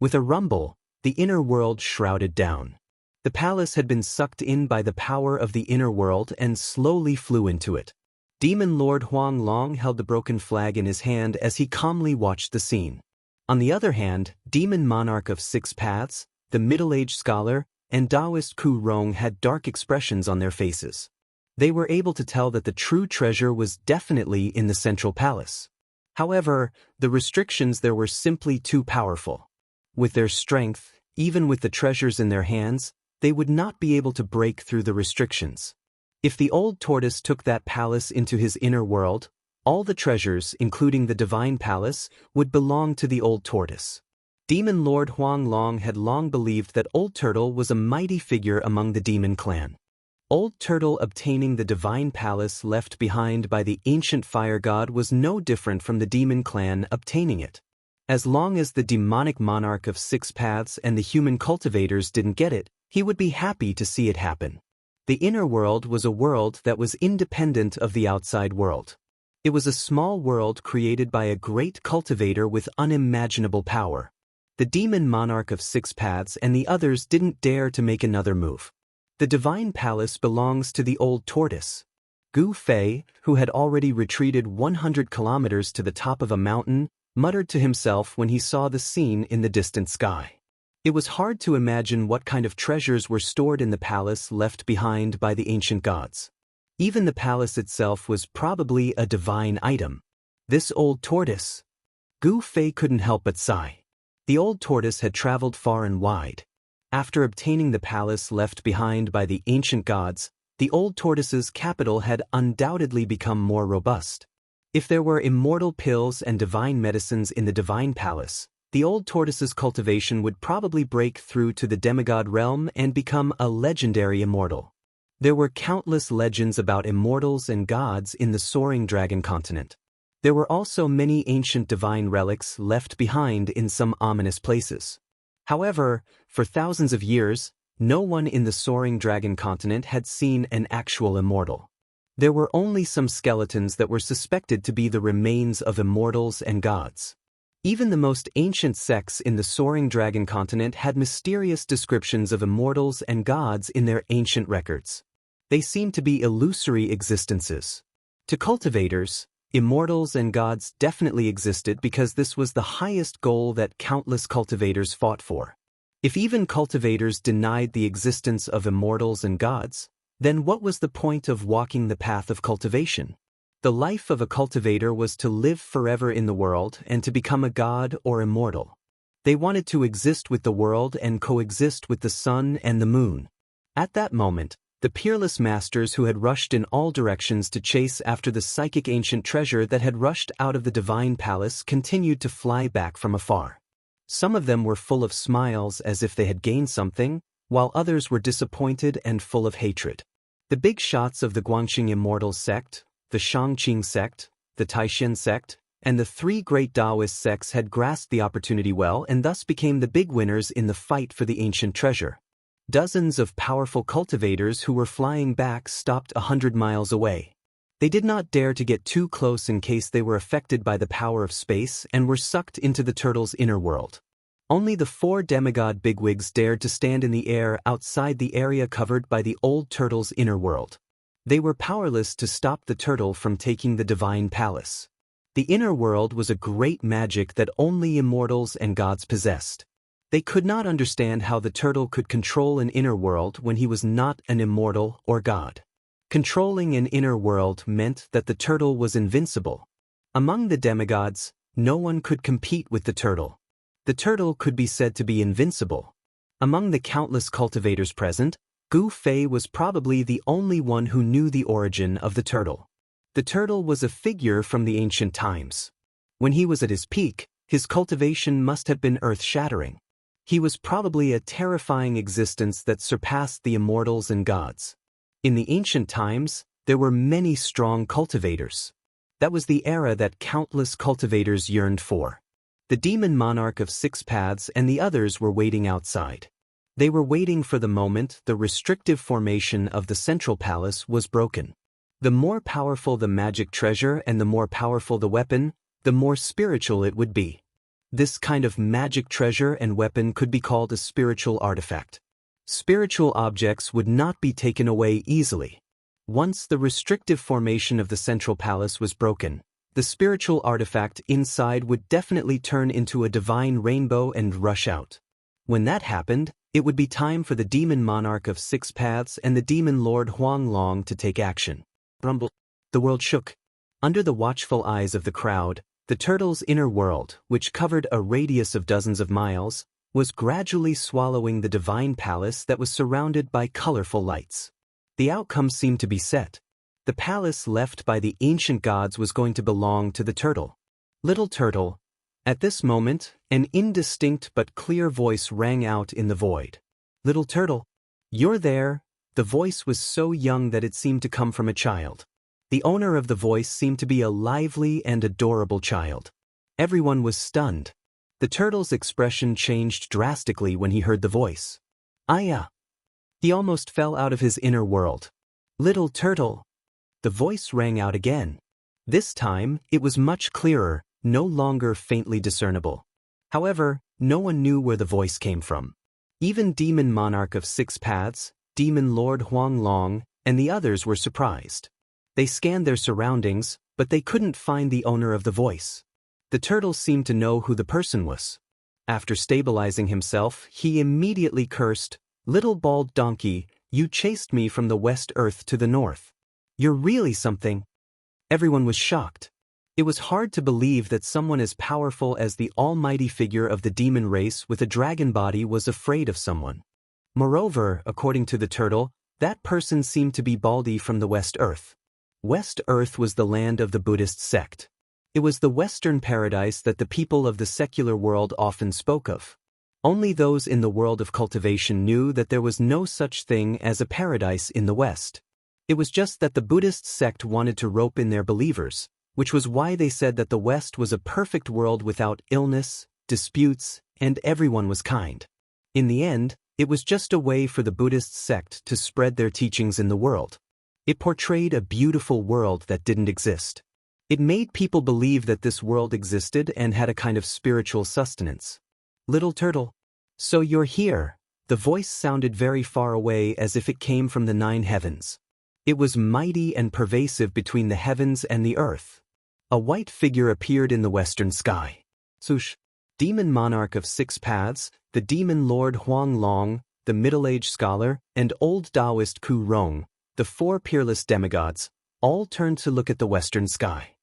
With a rumble, the inner world shrouded down. The palace had been sucked in by the power of the inner world and slowly flew into it. Demon Lord Huang Long held the broken flag in his hand as he calmly watched the scene. On the other hand, Demon Monarch of Six Paths, the middle-aged scholar, and Taoist Ku Rong had dark expressions on their faces. They were able to tell that the true treasure was definitely in the central palace. However, the restrictions there were simply too powerful. With their strength, even with the treasures in their hands, they would not be able to break through the restrictions. If the old tortoise took that palace into his inner world, all the treasures, including the divine palace, would belong to the old tortoise. Demon Lord Huang Long had long believed that Old Turtle was a mighty figure among the demon clan. Old Turtle obtaining the divine palace left behind by the ancient fire god was no different from the demon clan obtaining it. As long as the demonic monarch of Six Paths and the human cultivators didn't get it, he would be happy to see it happen. The inner world was a world that was independent of the outside world. It was a small world created by a great cultivator with unimaginable power. The demon monarch of Six Paths and the others didn't dare to make another move. The divine palace belongs to the old tortoise. Gu Fei, who had already retreated 100 kilometers to the top of a mountain, muttered to himself when he saw the scene in the distant sky. It was hard to imagine what kind of treasures were stored in the palace left behind by the ancient gods. Even the palace itself was probably a divine item. This old tortoise. Gu Fei couldn't help but sigh. The old tortoise had traveled far and wide. After obtaining the palace left behind by the ancient gods, the old tortoise's capital had undoubtedly become more robust. If there were immortal pills and divine medicines in the divine palace, the old tortoise's cultivation would probably break through to the demigod realm and become a legendary immortal. There were countless legends about immortals and gods in the soaring dragon continent. There were also many ancient divine relics left behind in some ominous places. However, for thousands of years, no one in the soaring dragon continent had seen an actual immortal. There were only some skeletons that were suspected to be the remains of immortals and gods. Even the most ancient sects in the soaring dragon continent had mysterious descriptions of immortals and gods in their ancient records. They seemed to be illusory existences. To cultivators, immortals and gods definitely existed because this was the highest goal that countless cultivators fought for. If even cultivators denied the existence of immortals and gods, then what was the point of walking the path of cultivation? The life of a cultivator was to live forever in the world and to become a god or immortal. They wanted to exist with the world and coexist with the sun and the moon. At that moment, the peerless masters who had rushed in all directions to chase after the psychic ancient treasure that had rushed out of the divine palace continued to fly back from afar. Some of them were full of smiles as if they had gained something, while others were disappointed and full of hatred. The big shots of the Guangxing Immortals sect, the Shangqing sect, the Taishan sect, and the three great Taoist sects had grasped the opportunity well and thus became the big winners in the fight for the ancient treasure. Dozens of powerful cultivators who were flying back stopped 100 miles away. They did not dare to get too close in case they were affected by the power of space and were sucked into the turtle's inner world. Only the 4 demigod bigwigs dared to stand in the air outside the area covered by the old turtle's inner world. They were powerless to stop the turtle from taking the divine palace. The inner world was a great magic that only immortals and gods possessed. They could not understand how the turtle could control an inner world when he was not an immortal or god. Controlling an inner world meant that the turtle was invincible. Among the demigods, no one could compete with the turtle. The turtle could be said to be invincible. Among the countless cultivators present, Gu Fei was probably the only one who knew the origin of the turtle. The turtle was a figure from the ancient times. When he was at his peak, his cultivation must have been earth-shattering. He was probably a terrifying existence that surpassed the immortals and gods. In the ancient times, there were many strong cultivators. That was the era that countless cultivators yearned for. The demon monarch of 6 paths and the others were waiting outside. They were waiting for the moment the restrictive formation of the central palace was broken. The more powerful the magic treasure and the more powerful the weapon, the more spiritual it would be. This kind of magic treasure and weapon could be called a spiritual artifact. Spiritual objects would not be taken away easily. Once the restrictive formation of the central palace was broken, the spiritual artifact inside would definitely turn into a divine rainbow and rush out. When that happened, it would be time for the demon monarch of 6 paths and the demon lord Huang Long to take action. Rumble. The world shook. Under the watchful eyes of the crowd, the turtle's inner world, which covered a radius of dozens of miles, was gradually swallowing the divine palace that was surrounded by colorful lights. The outcome seemed to be set. The palace left by the ancient gods was going to belong to the turtle. Little turtle. At this moment, an indistinct but clear voice rang out in the void. Little turtle. You're there. The voice was so young that it seemed to come from a child. The owner of the voice seemed to be a lively and adorable child. Everyone was stunned. The turtle's expression changed drastically when he heard the voice. Aya! He almost fell out of his inner world. Little turtle! The voice rang out again. This time, it was much clearer, no longer faintly discernible. However, no one knew where the voice came from. Even Demon Monarch of 6 Paths, Demon Lord Huang Long, and the others were surprised. They scanned their surroundings, but they couldn't find the owner of the voice. The turtle seemed to know who the person was. After stabilizing himself, he immediately cursed, "Little bald donkey, you chased me from the West Earth to the North. You're really something." Everyone was shocked. It was hard to believe that someone as powerful as the almighty figure of the demon race with a dragon body was afraid of someone. Moreover, according to the turtle, that person seemed to be Baldy from the West Earth. West Earth was the land of the Buddhist sect. It was the Western paradise that the people of the secular world often spoke of. Only those in the world of cultivation knew that there was no such thing as a paradise in the West. It was just that the Buddhist sect wanted to rope in their believers, which was why they said that the West was a perfect world without illness, disputes, and everyone was kind. In the end, it was just a way for the Buddhist sect to spread their teachings in the world. It portrayed a beautiful world that didn't exist. It made people believe that this world existed and had a kind of spiritual sustenance. Little turtle. So you're here. The voice sounded very far away, as if it came from the 9 heavens. It was mighty and pervasive between the heavens and the earth. A white figure appeared in the western sky. Sush. Demon monarch of 6 paths, the demon lord Huang Long, the middle-aged scholar, and old Taoist Ku Rong, the 4 peerless demigods, all turned to look at the western sky.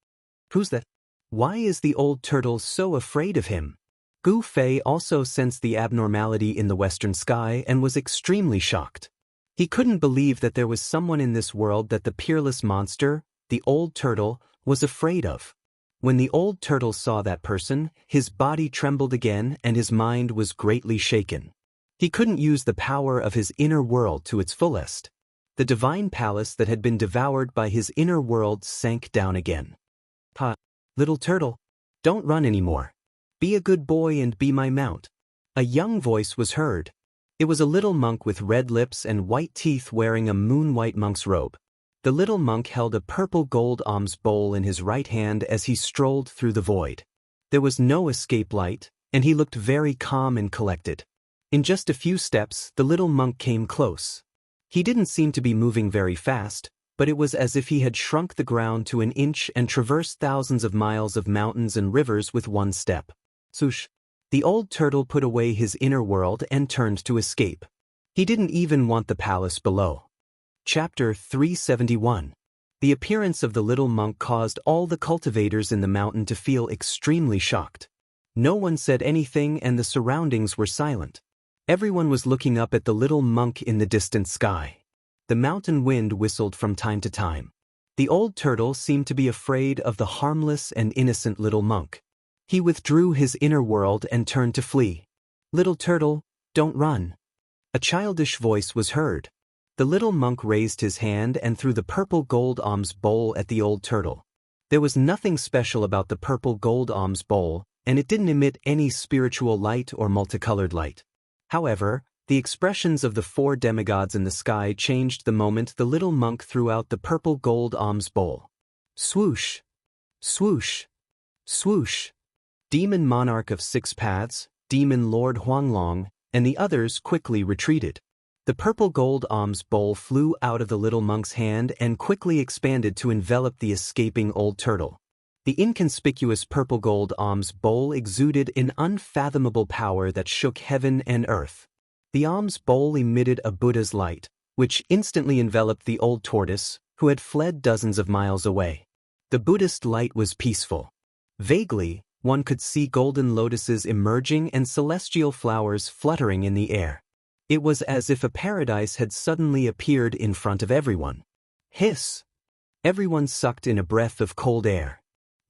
Who's that? Why is the old turtle so afraid of him? Gu Fei also sensed the abnormality in the western sky and was extremely shocked. He couldn't believe that there was someone in this world that the peerless monster, the old turtle, was afraid of. When the old turtle saw that person, his body trembled again and his mind was greatly shaken. He couldn't use the power of his inner world to its fullest. The divine palace that had been devoured by his inner world sank down again. "Pa, little turtle, don't run anymore. Be a good boy and be my mount." A young voice was heard. It was a little monk with red lips and white teeth wearing a moon-white monk's robe. The little monk held a purple gold alms bowl in his right hand as he strolled through the void. There was no escape light, and he looked very calm and collected. In just a few steps, the little monk came close. He didn't seem to be moving very fast, but it was as if he had shrunk the ground to an inch and traversed thousands of miles of mountains and rivers with one step. Swoosh. The old turtle put away his inner world and turned to escape. He didn't even want the palace below. Chapter 371. The appearance of the little monk caused all the cultivators in the mountain to feel extremely shocked. No one said anything and the surroundings were silent. Everyone was looking up at the little monk in the distant sky. The mountain wind whistled from time to time. The old turtle seemed to be afraid of the harmless and innocent little monk. He withdrew his inner world and turned to flee. "Little turtle, don't run." A childish voice was heard. The little monk raised his hand and threw the purple gold alms bowl at the old turtle. There was nothing special about the purple gold alms bowl, and it didn't emit any spiritual light or multicolored light. However, the expressions of the 4 demigods in the sky changed the moment the little monk threw out the purple gold alms bowl. Swoosh! Swoosh! Swoosh! Demon monarch of 6 paths, demon lord Huang Long, and the others quickly retreated. The purple gold alms bowl flew out of the little monk's hand and quickly expanded to envelop the escaping old turtle. The inconspicuous purple gold alms bowl exuded an unfathomable power that shook heaven and earth. The alms bowl emitted a Buddha's light, which instantly enveloped the old tortoise, who had fled dozens of miles away. The Buddhist light was peaceful. Vaguely, one could see golden lotuses emerging and celestial flowers fluttering in the air. It was as if a paradise had suddenly appeared in front of everyone. Hiss! Everyone sucked in a breath of cold air.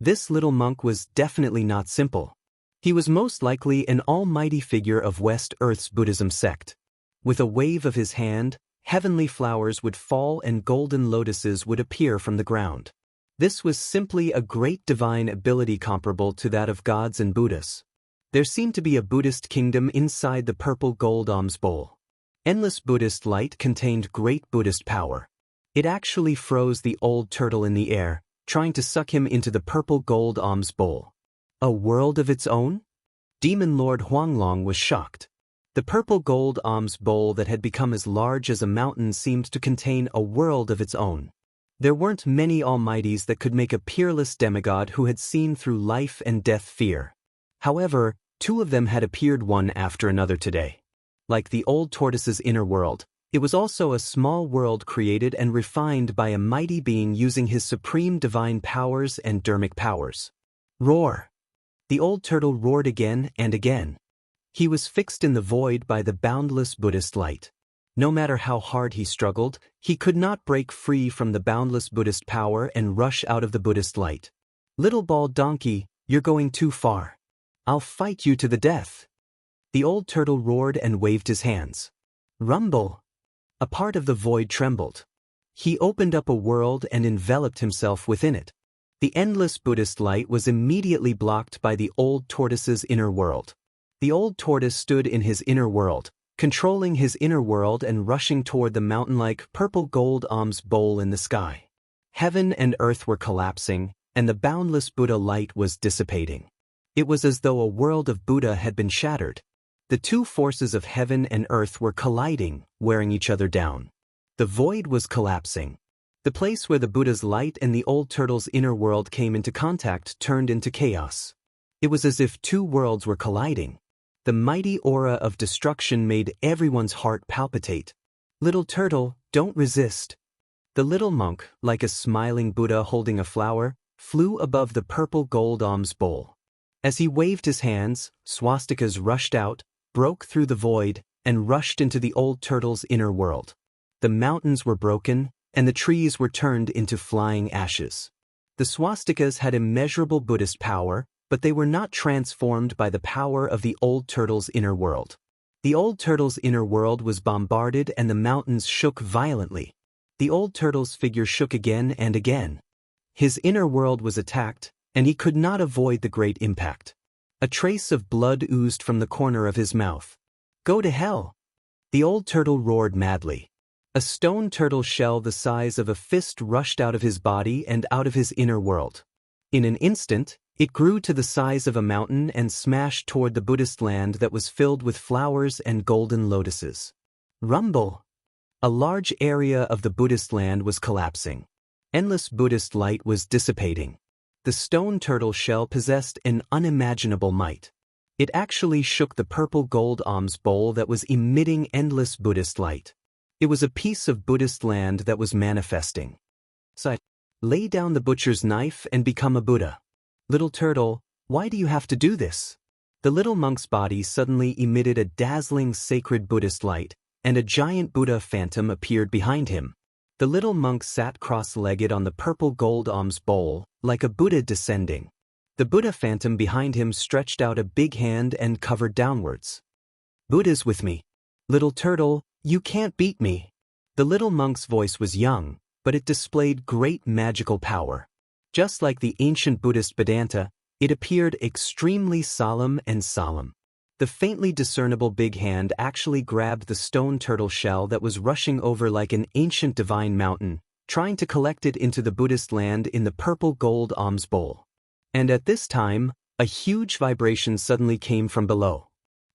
This little monk was definitely not simple. He was most likely an almighty figure of West Earth's Buddhism sect. With a wave of his hand, heavenly flowers would fall and golden lotuses would appear from the ground. This was simply a great divine ability comparable to that of gods and Buddhas. There seemed to be a Buddhist kingdom inside the purple gold alms bowl. Endless Buddhist light contained great Buddhist power. It actually froze the old turtle in the air, trying to suck him into the purple gold alms bowl. A world of its own? Demon Lord Huanglong was shocked. The purple gold alms bowl that had become as large as a mountain seemed to contain a world of its own. There weren't many almighties that could make a peerless demigod who had seen through life and death fear. However, 2 of them had appeared one after another today. Like the old tortoise's inner world, it was also a small world created and refined by a mighty being using his supreme divine powers and dermic powers. Roar! The old turtle roared again and again. He was fixed in the void by the boundless Buddhist light. No matter how hard he struggled, he could not break free from the boundless Buddhist power and rush out of the Buddhist light. "Little bald donkey, you're going too far. I'll fight you to the death." The old turtle roared and waved his hands. Rumble! A part of the void trembled. He opened up a world and enveloped himself within it. The endless Buddhist light was immediately blocked by the old tortoise's inner world. The old tortoise stood in his inner world, controlling his inner world and rushing toward the mountain-like purple gold alms bowl in the sky. Heaven and earth were collapsing, and the boundless Buddha light was dissipating. It was as though a world of Buddha had been shattered. The two forces of heaven and earth were colliding, wearing each other down. The void was collapsing. The place where the Buddha's light and the old turtle's inner world came into contact turned into chaos. It was as if two worlds were colliding. The mighty aura of destruction made everyone's heart palpitate. "Little turtle, don't resist." The little monk, like a smiling Buddha holding a flower, flew above the purple gold alms bowl. As he waved his hands, swastikas rushed out, broke through the void, and rushed into the old turtle's inner world. The mountains were broken, and the trees were turned into flying ashes. The swastikas had immeasurable Buddhist power, but they were not transformed by the power of the old turtle's inner world. The old turtle's inner world was bombarded and the mountains shook violently. The old turtle's figure shook again and again. His inner world was attacked, and he could not avoid the great impact. A trace of blood oozed from the corner of his mouth. "Go to hell!" The old turtle roared madly. A stone turtle shell the size of a fist rushed out of his body and out of his inner world. In an instant, it grew to the size of a mountain and smashed toward the Buddhist land that was filled with flowers and golden lotuses. Rumble! A large area of the Buddhist land was collapsing. Endless Buddhist light was dissipating. The stone turtle shell possessed an unimaginable might. It actually shook the purple gold alms bowl that was emitting endless Buddhist light. It was a piece of Buddhist land that was manifesting. Lay down the butcher's knife and become a Buddha. "Little turtle, why do you have to do this?" The little monk's body suddenly emitted a dazzling sacred Buddhist light, and a giant Buddha phantom appeared behind him. The little monk sat cross-legged on the purple gold alms bowl, like a Buddha descending. The Buddha phantom behind him stretched out a big hand and covered downwards. "Buddha's with me. Little turtle, you can't beat me." The little monk's voice was young, but it displayed great magical power. Just like the ancient Buddhist Vedanta, it appeared extremely solemn and solemn. The faintly discernible big hand actually grabbed the stone turtle shell that was rushing over like an ancient divine mountain, trying to collect it into the Buddhist land in the purple gold alms bowl. And at this time, a huge vibration suddenly came from below.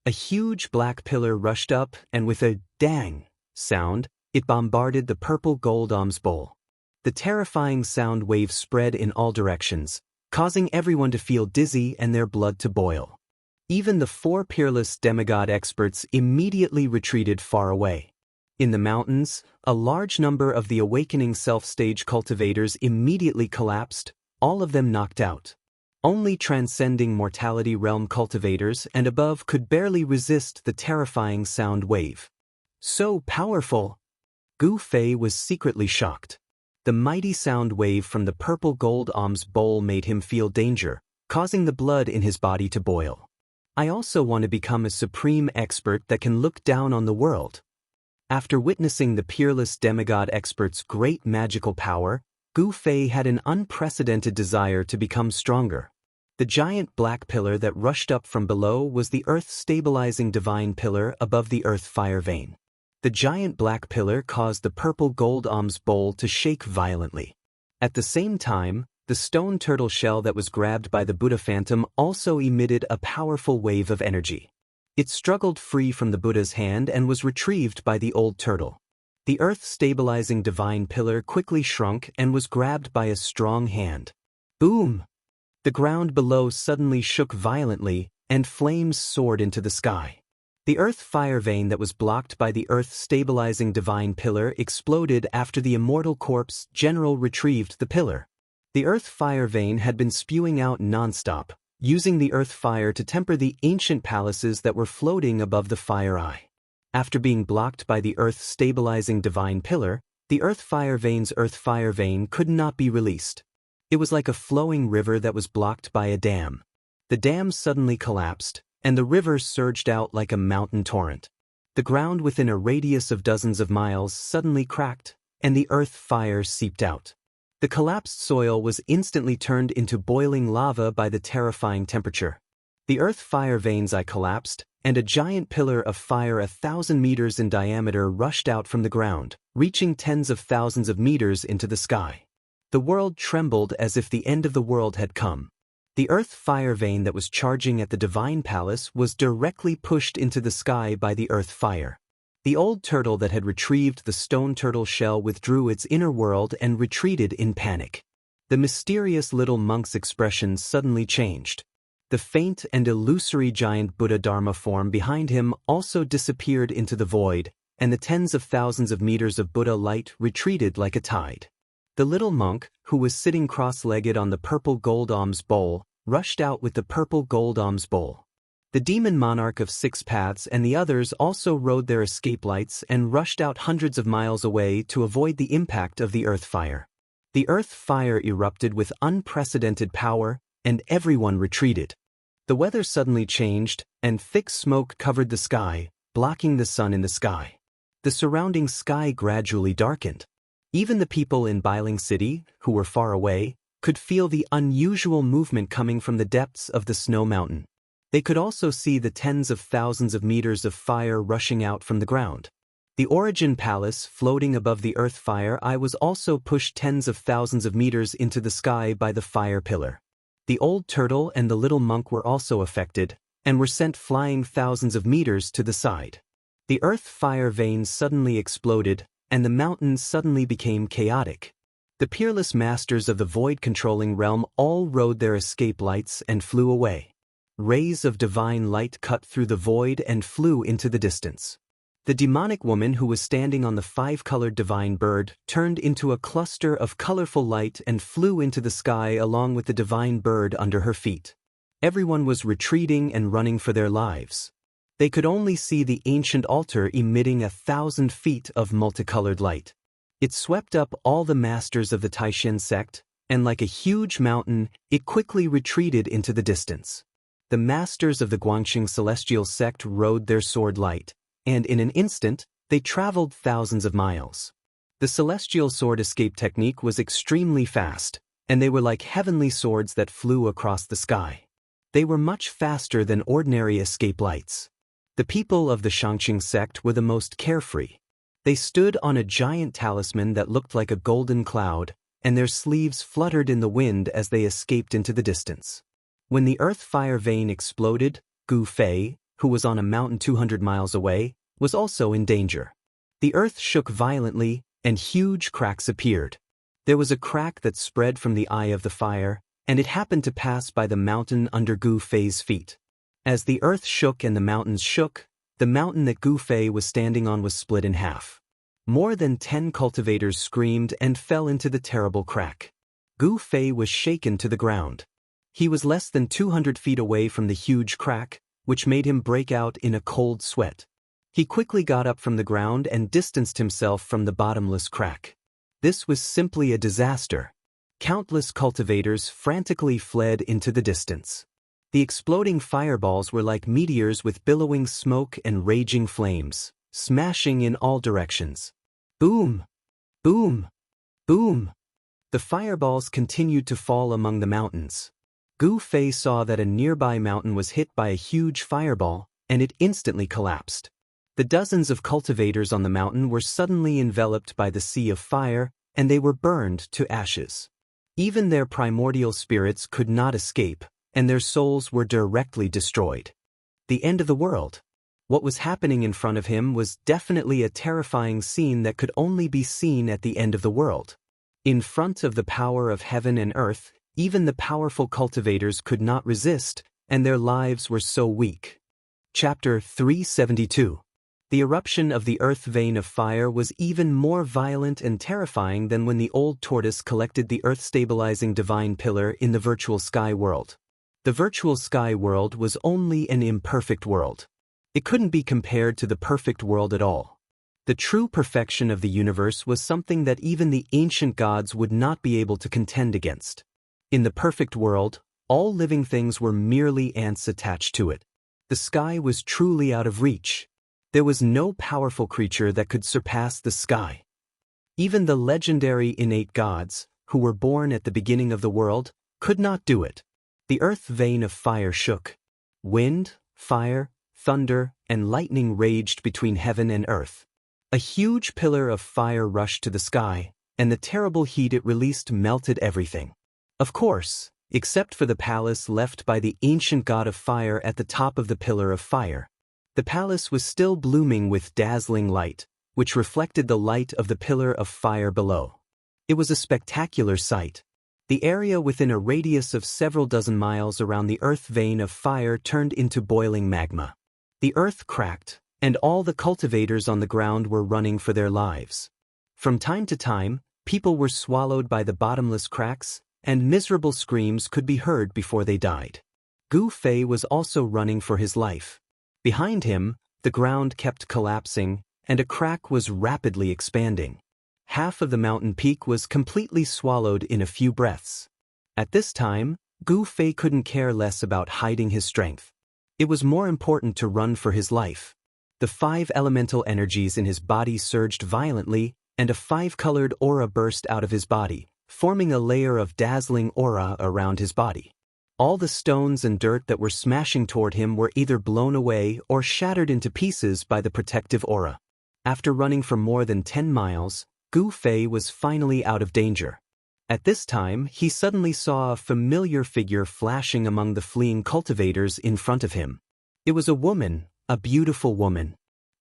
A huge black pillar rushed up, and with a dang sound, it bombarded the purple gold alms bowl. The terrifying sound wave spread in all directions, causing everyone to feel dizzy and their blood to boil. Even the four peerless demigod experts immediately retreated far away. In the mountains, a large number of the awakening self-stage cultivators immediately collapsed, all of them knocked out. Only transcending mortality realm cultivators and above could barely resist the terrifying sound wave. So powerful! Gu Fei was secretly shocked. The mighty sound wave from the purple gold alms bowl made him feel danger, causing the blood in his body to boil. "I also want to become a supreme expert that can look down on the world." After witnessing the peerless demigod expert's great magical power, Gu Fei had an unprecedented desire to become stronger. The giant black pillar that rushed up from below was the earth-stabilizing divine pillar above the earth fire vein. The giant black pillar caused the purple gold alms bowl to shake violently. At the same time, the stone turtle shell that was grabbed by the Buddha phantom also emitted a powerful wave of energy. It struggled free from the Buddha's hand and was retrieved by the old turtle. The earth-stabilizing divine pillar quickly shrunk and was grabbed by a strong hand. Boom! The ground below suddenly shook violently, and flames soared into the sky. The earth fire vein that was blocked by the earth-stabilizing divine pillar exploded after the immortal corpse general retrieved the pillar. The earth fire vein had been spewing out non-stop, using the earth fire to temper the ancient palaces that were floating above the fire eye. After being blocked by the earth-stabilizing divine pillar, the earth fire vein could not be released. It was like a flowing river that was blocked by a dam. The dam suddenly collapsed, and the river surged out like a mountain torrent. The ground within a radius of dozens of miles suddenly cracked, and the earth fire seeped out. The collapsed soil was instantly turned into boiling lava by the terrifying temperature. The earth fire veins collapsed, and a giant pillar of fire 1,000 meters in diameter rushed out from the ground, reaching tens of thousands of meters into the sky. The world trembled as if the end of the world had come. The earth fire vein that was charging at the divine palace was directly pushed into the sky by the earth fire. The old turtle that had retrieved the stone turtle shell withdrew its inner world and retreated in panic. The mysterious little monk's expression suddenly changed. The faint and illusory giant Buddha Dharma form behind him also disappeared into the void, and the tens of thousands of meters of Buddha light retreated like a tide. The little monk, who was sitting cross-legged on the purple gold alms bowl, rushed out with the purple gold alms bowl. The demon monarch of 6 paths and the others also rode their escape lights and rushed out hundreds of miles away to avoid the impact of the earth fire. The earth fire erupted with unprecedented power, and everyone retreated. The weather suddenly changed, and thick smoke covered the sky, blocking the sun in the sky. The surrounding sky gradually darkened. Even the people in Bailing City, who were far away, could feel the unusual movement coming from the depths of the snow mountain. They could also see the tens of thousands of meters of fire rushing out from the ground. The Origin Palace, floating above the earth fire was also pushed tens of thousands of meters into the sky by the fire pillar. The old turtle and the little monk were also affected, and were sent flying thousands of meters to the side. The earth fire veins suddenly exploded, and the mountains suddenly became chaotic. The peerless masters of the void-controlling realm all rode their escape lights and flew away. Rays of divine light cut through the void and flew into the distance. The demonic woman who was standing on the 5-colored divine bird turned into a cluster of colorful light and flew into the sky along with the divine bird under her feet. Everyone was retreating and running for their lives. They could only see the ancient altar emitting 1,000 feet of multicolored light. It swept up all the masters of the Taishin sect, and like a huge mountain, it quickly retreated into the distance. The masters of the Guangxing celestial sect rode their sword light, and in an instant, they traveled thousands of miles. The celestial sword escape technique was extremely fast, and they were like heavenly swords that flew across the sky. They were much faster than ordinary escape lights. The people of the Shangqing sect were the most carefree. They stood on a giant talisman that looked like a golden cloud, and their sleeves fluttered in the wind as they escaped into the distance. When the earth fire vein exploded, Gu Fei, who was on a mountain 200 miles away, was also in danger. The earth shook violently, and huge cracks appeared. There was a crack that spread from the eye of the fire, and it happened to pass by the mountain under Gu Fei's feet. As the earth shook and the mountains shook, the mountain that Gu Fei was standing on was split in half. More than 10 cultivators screamed and fell into the terrible crack. Gu Fei was shaken to the ground. He was less than 200 feet away from the huge crack, which made him break out in a cold sweat. He quickly got up from the ground and distanced himself from the bottomless crack. This was simply a disaster. Countless cultivators frantically fled into the distance. The exploding fireballs were like meteors with billowing smoke and raging flames, smashing in all directions. Boom! Boom! Boom! The fireballs continued to fall among the mountains. Gu Fei saw that a nearby mountain was hit by a huge fireball, and it instantly collapsed. The dozens of cultivators on the mountain were suddenly enveloped by the sea of fire, and they were burned to ashes. Even their primordial spirits could not escape, and their souls were directly destroyed. The end of the world. What was happening in front of him was definitely a terrifying scene that could only be seen at the end of the world. In front of the power of heaven and earth, even the powerful cultivators could not resist, and their lives were so weak. Chapter 372. The eruption of the earth vein of fire was even more violent and terrifying than when the old tortoise collected the earth-stabilizing divine pillar in the virtual sky world. The virtual sky world was only an imperfect world. It couldn't be compared to the perfect world at all. The true perfection of the universe was something that even the ancient gods would not be able to contend against. In the perfect world, all living things were merely ants attached to it. The sky was truly out of reach. There was no powerful creature that could surpass the sky. Even the legendary innate gods, who were born at the beginning of the world, could not do it. The earth vein of fire shook. Wind, fire, thunder, and lightning raged between heaven and earth. A huge pillar of fire rushed to the sky, and the terrible heat it released melted everything. Of course, except for the palace left by the ancient god of fire at the top of the pillar of fire. The palace was still blooming with dazzling light, which reflected the light of the pillar of fire below. It was a spectacular sight. The area within a radius of several dozen miles around the earth vein of fire turned into boiling magma. The earth cracked, and all the cultivators on the ground were running for their lives. From time to time, people were swallowed by the bottomless cracks, and miserable screams could be heard before they died. Gu Fei was also running for his life. Behind him, the ground kept collapsing, and a crack was rapidly expanding. Half of the mountain peak was completely swallowed in a few breaths. At this time, Gu Fei couldn't care less about hiding his strength. It was more important to run for his life. The 5 elemental energies in his body surged violently, and a 5-colored aura burst out of his body, forming a layer of dazzling aura around his body. All the stones and dirt that were smashing toward him were either blown away or shattered into pieces by the protective aura. After running for more than 10 miles, Gu Fei was finally out of danger. At this time, he suddenly saw a familiar figure flashing among the fleeing cultivators in front of him. It was a woman, a beautiful woman.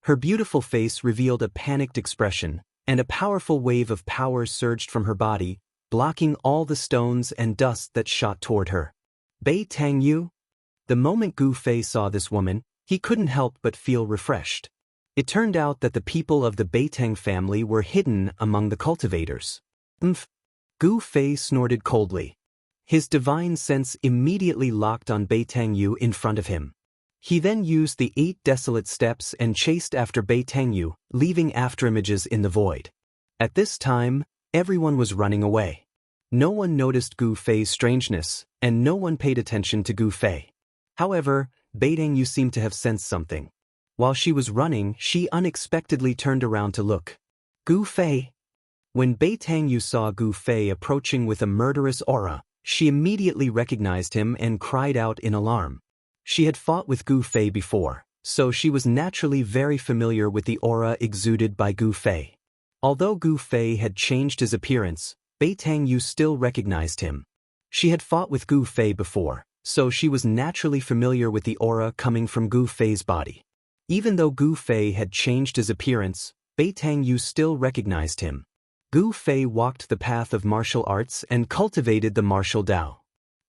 Her beautiful face revealed a panicked expression, and a powerful wave of power surged from her body, blocking all the stones and dust that shot toward her. Bei Tangyu? The moment Gu Fei saw this woman, he couldn't help but feel refreshed. It turned out that the people of the Beitang family were hidden among the cultivators. Gu Fei snorted coldly. His divine sense immediately locked on Beitangyu in front of him. He then used the 8 desolate steps and chased after Beitangyu, leaving afterimages in the void. At this time, everyone was running away. No one noticed Gu Fei's strangeness, and no one paid attention to Gu Fei. However, Beitangyu seemed to have sensed something. While she was running, she unexpectedly turned around to look. Gu Fei? When Beitangyu saw Gu Fei approaching with a murderous aura, she immediately recognized him and cried out in alarm. She had fought with Gu Fei before, so she was naturally very familiar with the aura exuded by Gu Fei. Although Gu Fei had changed his appearance, Beitangyu still recognized him. She had fought with Gu Fei before, so she was naturally familiar with the aura coming from Gu Fei's body. Even though Gu Fei had changed his appearance, Beitangyu still recognized him. Gu Fei walked the path of martial arts and cultivated the martial Dao.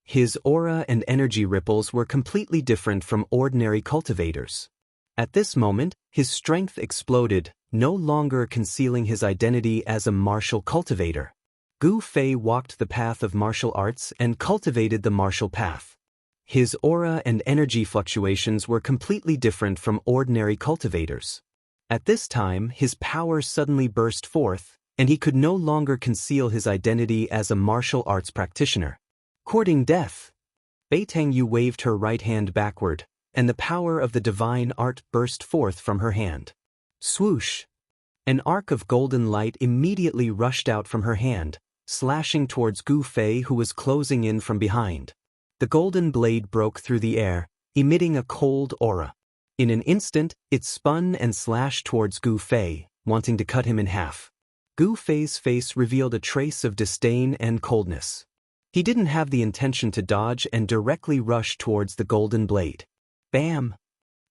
His aura and energy ripples were completely different from ordinary cultivators. At this moment, his strength exploded, no longer concealing his identity as a martial cultivator. Gu Fei walked the path of martial arts and cultivated the martial path. His aura and energy fluctuations were completely different from ordinary cultivators. At this time, his power suddenly burst forth, and he could no longer conceal his identity as a martial arts practitioner. Courting death. Beitangyu waved her right hand backward, and the power of the divine art burst forth from her hand. Swoosh! An arc of golden light immediately rushed out from her hand, slashing towards Gu Fei, who was closing in from behind. The golden blade broke through the air, emitting a cold aura. In an instant, it spun and slashed towards Gu Fei, wanting to cut him in half. Gu Fei's face revealed a trace of disdain and coldness. He didn't have the intention to dodge and directly rush towards the golden blade. Bam!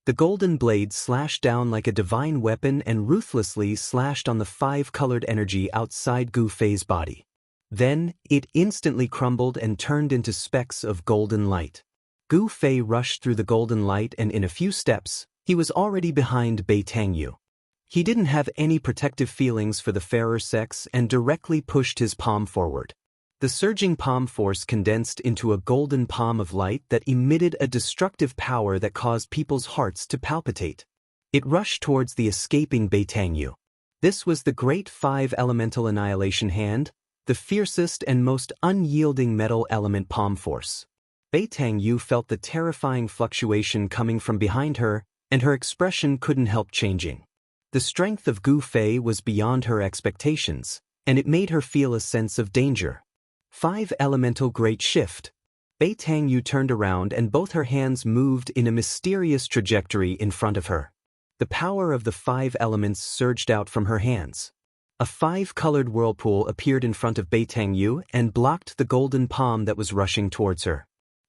The golden blade slashed down like a divine weapon and ruthlessly slashed on the 5-colored energy outside Gu Fei's body. Then, it instantly crumbled and turned into specks of golden light. Gu Fei rushed through the golden light, and in a few steps, he was already behind Beitangyu. He didn't have any protective feelings for the fairer sex and directly pushed his palm forward. The surging palm force condensed into a golden palm of light that emitted a destructive power that caused people's hearts to palpitate. It rushed towards the escaping Beitangyu. This was the great 5-elemental annihilation hand, the fiercest and most unyielding metal element palm force. Beitangyu felt the terrifying fluctuation coming from behind her, and her expression couldn't help changing. The strength of Gu Fei was beyond her expectations, and it made her feel a sense of danger. 5-elemental great shift. Beitangyu turned around and both her hands moved in a mysterious trajectory in front of her. The power of the 5 elements surged out from her hands. A 5-colored whirlpool appeared in front of Beitangyu and blocked the golden palm that was rushing towards her.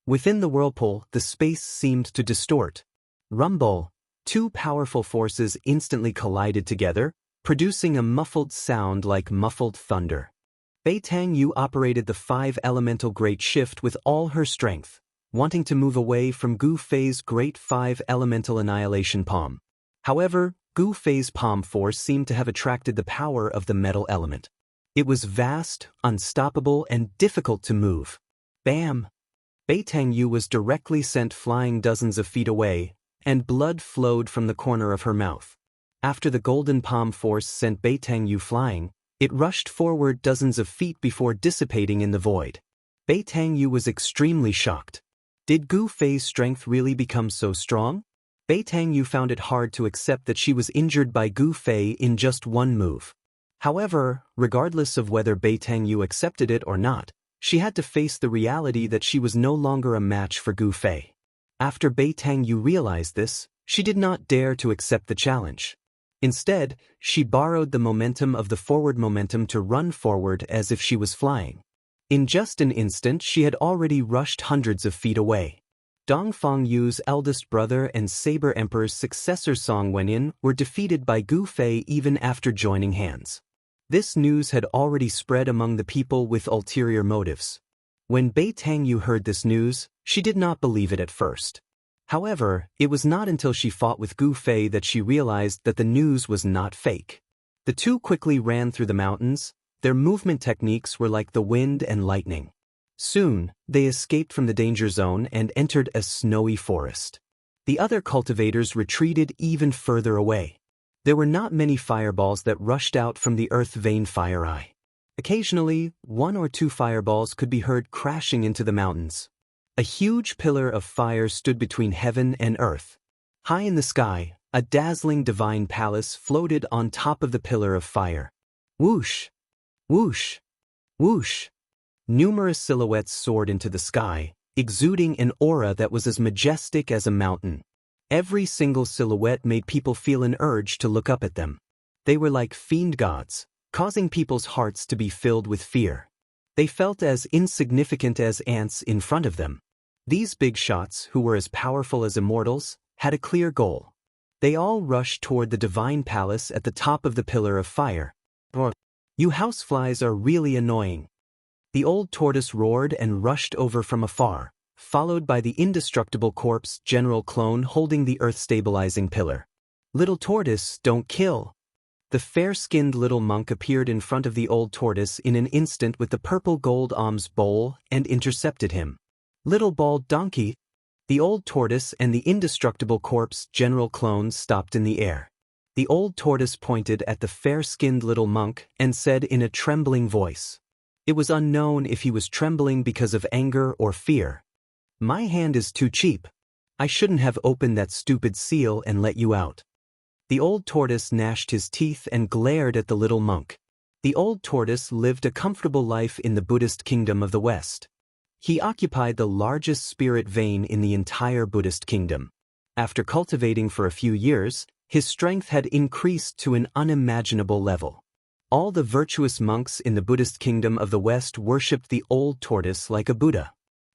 Within the whirlpool, the space seemed to distort. Rumble. 2 powerful forces instantly collided together, producing a muffled sound like muffled thunder. Beitangyu operated the 5-elemental great shift with all her strength, wanting to move away from Gu Fei's great 5-elemental annihilation palm. However, Gu Fei's palm force seemed to have attracted the power of the metal element. It was vast, unstoppable, and difficult to move. Bam! Beitangyu was directly sent flying dozens of feet away, and blood flowed from the corner of her mouth. After the golden palm force sent Beitangyu flying, it rushed forward dozens of feet before dissipating in the void. Beitangyu was extremely shocked. Did Gu Fei's strength really become so strong? Beitangyu found it hard to accept that she was injured by Gu Fei in just one move. However, regardless of whether Beitangyu accepted it or not, she had to face the reality that she was no longer a match for Gu Fei. After Beitangyu realized this, she did not dare to accept the challenge. Instead, she borrowed the momentum of the forward momentum to run forward as if she was flying. In just an instant, she had already rushed hundreds of feet away. Dongfang Yu's eldest brother and Saber Emperor's successor Song Wenin were defeated by Gu Fei even after joining hands. This news had already spread among the people with ulterior motives. When Beitangyu heard this news, she did not believe it at first. However, it was not until she fought with Gu Fei that she realized that the news was not fake. The two quickly ran through the mountains. Their movement techniques were like the wind and lightning. Soon, they escaped from the danger zone and entered a snowy forest. The other cultivators retreated even further away. There were not many fireballs that rushed out from the earth vein fire eye. Occasionally, 1 or 2 fireballs could be heard crashing into the mountains. A huge pillar of fire stood between heaven and earth. High in the sky, a dazzling divine palace floated on top of the pillar of fire. Whoosh! Whoosh! Whoosh! Numerous silhouettes soared into the sky, exuding an aura that was as majestic as a mountain. Every single silhouette made people feel an urge to look up at them. They were like fiend gods, causing people's hearts to be filled with fear. They felt as insignificant as ants in front of them. These big shots, who were as powerful as immortals, had a clear goal. They all rushed toward the divine palace at the top of the pillar of fire. You houseflies are really annoying. The old tortoise roared and rushed over from afar, followed by the indestructible corpse General Clone holding the earth-stabilizing pillar. Little tortoise, don't kill. The fair-skinned little monk appeared in front of the old tortoise in an instant with the purple gold alms bowl and intercepted him. Little bald donkey. The old tortoise and the indestructible corpse General Clone stopped in the air. The old tortoise pointed at the fair-skinned little monk and said in a trembling voice. It was unknown if he was trembling because of anger or fear. My hand is too cheap. I shouldn't have opened that stupid seal and let you out. The old tortoise gnashed his teeth and glared at the little monk. The old tortoise lived a comfortable life in the Buddhist kingdom of the West. He occupied the largest spirit vein in the entire Buddhist kingdom. After cultivating for a few years, his strength had increased to an unimaginable level. All the virtuous monks in the Buddhist kingdom of the West worshipped the old tortoise like a Buddha.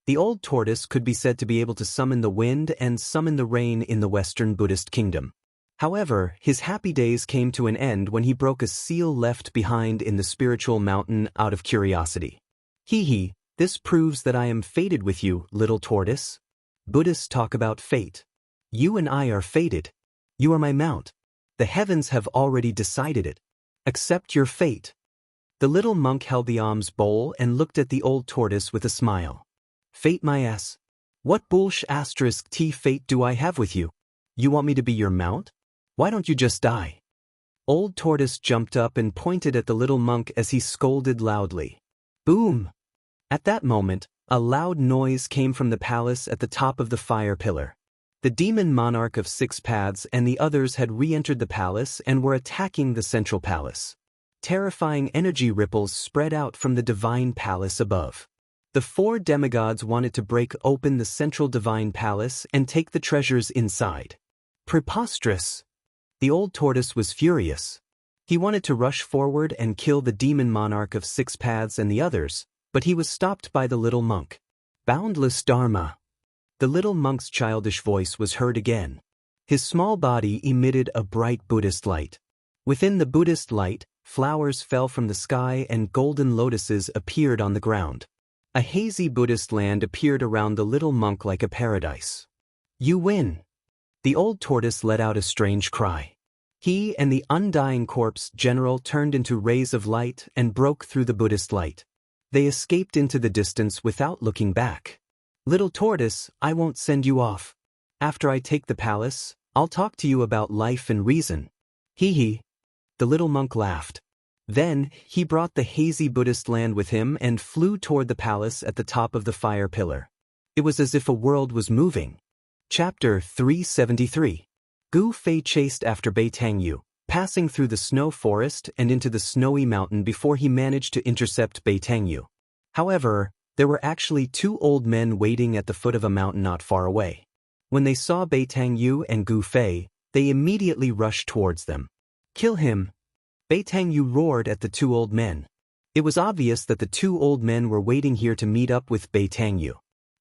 The old tortoise could be said to be able to summon the wind and summon the rain in the Western Buddhist kingdom. However, his happy days came to an end when he broke a seal left behind in the spiritual mountain out of curiosity. Hee, this proves that I am fated with you, little tortoise. Buddhists talk about fate. You and I are fated. You are my mount. The heavens have already decided it. Accept your fate. The little monk held the alms bowl and looked at the old tortoise with a smile. Fate my ass. What bullsh asterisk t fate do I have with you? You want me to be your mount? Why don't you just die? Old tortoise jumped up and pointed at the little monk as he scolded loudly. Boom! At that moment, a loud noise came from the palace at the top of the fire pillar. The demon monarch of 6 paths and the others had re-entered the palace and were attacking the central palace. Terrifying energy ripples spread out from the divine palace above. The 4 demigods wanted to break open the central divine palace and take the treasures inside. Preposterous! The old tortoise was furious. He wanted to rush forward and kill the demon monarch of 6 paths and the others, but he was stopped by the little monk. Boundless Dharma! The little monk's childish voice was heard again. His small body emitted a bright Buddhist light. Within the Buddhist light, flowers fell from the sky and golden lotuses appeared on the ground. A hazy Buddhist land appeared around the little monk like a paradise. You win! The old tortoise let out a strange cry. He and the undying corpse general turned into rays of light and broke through the Buddhist light. They escaped into the distance without looking back. Little tortoise, I won't send you off. After I take the palace, I'll talk to you about life and reason. Hee hee. The little monk laughed. Then, he brought the hazy Buddhist land with him and flew toward the palace at the top of the fire pillar. It was as if a world was moving. Chapter 373. Gu Fei chased after Bei Tangyu, passing through the snow forest and into the snowy mountain before he managed to intercept Bei Tangyu. However, there were actually 2 old men waiting at the foot of a mountain not far away. When they saw Bei Tangyu and Gu Fei, they immediately rushed towards them. Kill him! Bei Tangyu roared at the 2 old men. It was obvious that the 2 old men were waiting here to meet up with Bei Tangyu.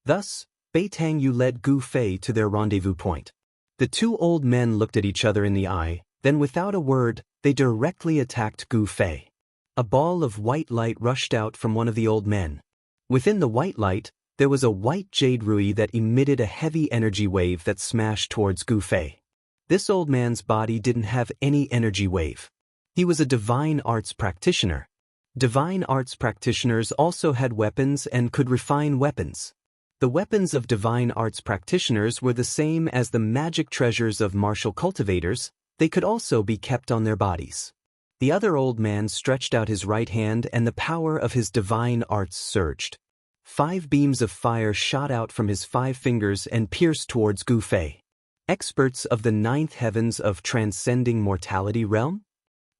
Thus, Bei Tangyu led Gu Fei to their rendezvous point. The 2 old men looked at each other in the eye, then without a word, they directly attacked Gu Fei. A ball of white light rushed out from one of the old men. Within the white light, there was a white jade rui that emitted a heavy energy wave that smashed towards Gu Fei. This old man's body didn't have any energy wave. He was a divine arts practitioner. Divine arts practitioners also had weapons and could refine weapons. The weapons of divine arts practitioners were the same as the magic treasures of martial cultivators. They could also be kept on their bodies. The other old man stretched out his right hand and the power of his divine arts surged. 5 beams of fire shot out from his 5 fingers and pierced towards Gu Fei. Experts of the 9th heavens of transcending mortality realm?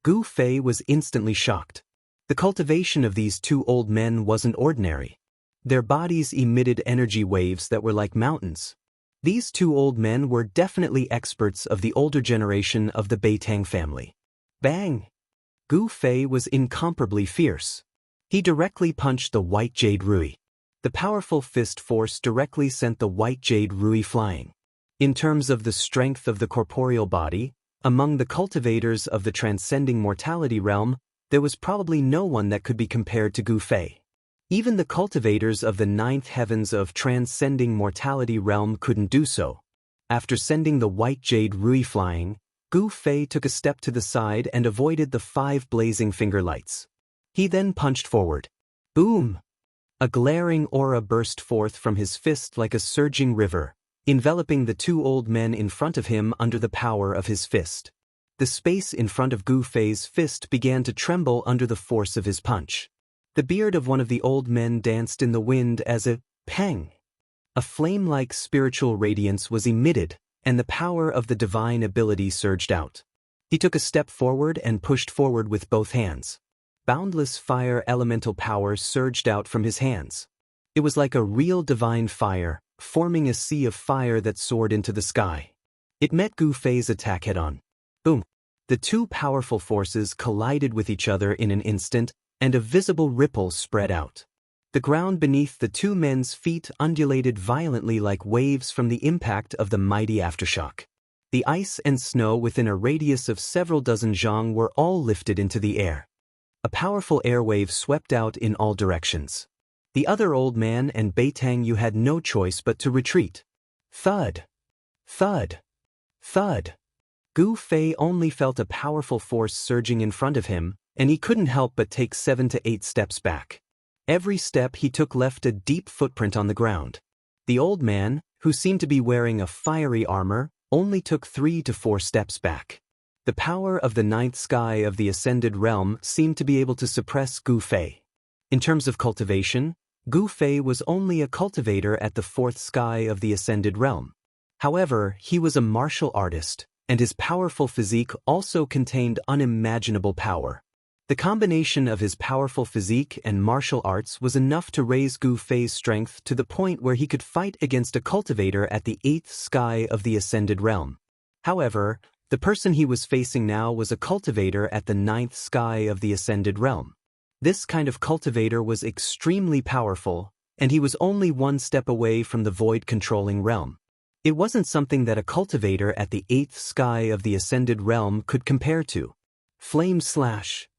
Gu Fei was instantly shocked. The cultivation of these 2 old men wasn't ordinary. Their bodies emitted energy waves that were like mountains. These 2 old men were definitely experts of the older generation of the Beitang family. Bang! Gu Fei was incomparably fierce. He directly punched the white jade rui. The powerful fist force directly sent the white jade rui flying. In terms of the strength of the corporeal body, among the cultivators of the transcending mortality realm, there was probably no one that could be compared to Gu Fei. Even the cultivators of the 9th heavens of transcending mortality realm couldn't do so. After sending the white jade rui flying, Gu Fei took a step to the side and avoided the 5 blazing finger lights. He then punched forward. Boom! A glaring aura burst forth from his fist like a surging river, enveloping the 2 old men in front of him under the power of his fist. The space in front of Gu Fei's fist began to tremble under the force of his punch. The beard of one of the old men danced in the wind as a pang. A flame-like spiritual radiance was emitted, and the power of the divine ability surged out. He took a step forward and pushed forward with both hands. Boundless fire elemental power surged out from his hands. It was like a real divine fire, forming a sea of fire that soared into the sky. It met Gu Fei's attack head-on. Boom! The 2 powerful forces collided with each other in an instant, and a visible ripple spread out. The ground beneath the 2 men's feet undulated violently like waves from the impact of the mighty aftershock. The ice and snow within a radius of several dozen zhang were all lifted into the air. A powerful airwave swept out in all directions. The other old man and Bei Tangyu had no choice but to retreat. Thud! Thud! Thud! Gu Fei only felt a powerful force surging in front of him, and he couldn't help but take 7 to 8 steps back. Every step he took left a deep footprint on the ground. The old man, who seemed to be wearing a fiery armor, only took 3 to 4 steps back. The power of the ninth sky of the ascended realm seemed to be able to suppress Gu Fei. In terms of cultivation, Gu Fei was only a cultivator at the fourth sky of the ascended realm. However, he was a martial artist, and his powerful physique also contained unimaginable power. The combination of his powerful physique and martial arts was enough to raise Gu Fei's strength to the point where he could fight against a cultivator at the 8th sky of the ascended realm. However, the person he was facing now was a cultivator at the 9th sky of the ascended realm. This kind of cultivator was extremely powerful, and he was only 1 step away from the void-controlling realm. It wasn't something that a cultivator at the 8th sky of the ascended realm could compare to. Flame slash!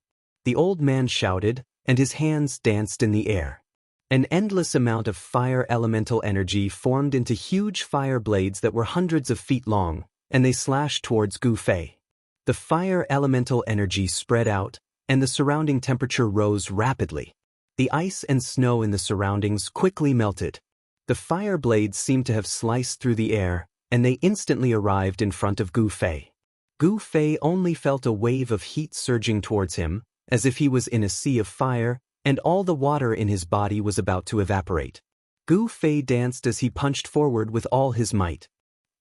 The old man shouted, and his hands danced in the air. An endless amount of fire elemental energy formed into huge fire blades that were hundreds of feet long, and they slashed towards Gu Fei. The fire elemental energy spread out, and the surrounding temperature rose rapidly. The ice and snow in the surroundings quickly melted. The fire blades seemed to have sliced through the air, and they instantly arrived in front of Gu Fei. Gu Fei only felt a wave of heat surging towards him, as if he was in a sea of fire, and all the water in his body was about to evaporate. Gu Fei danced as he punched forward with all his might.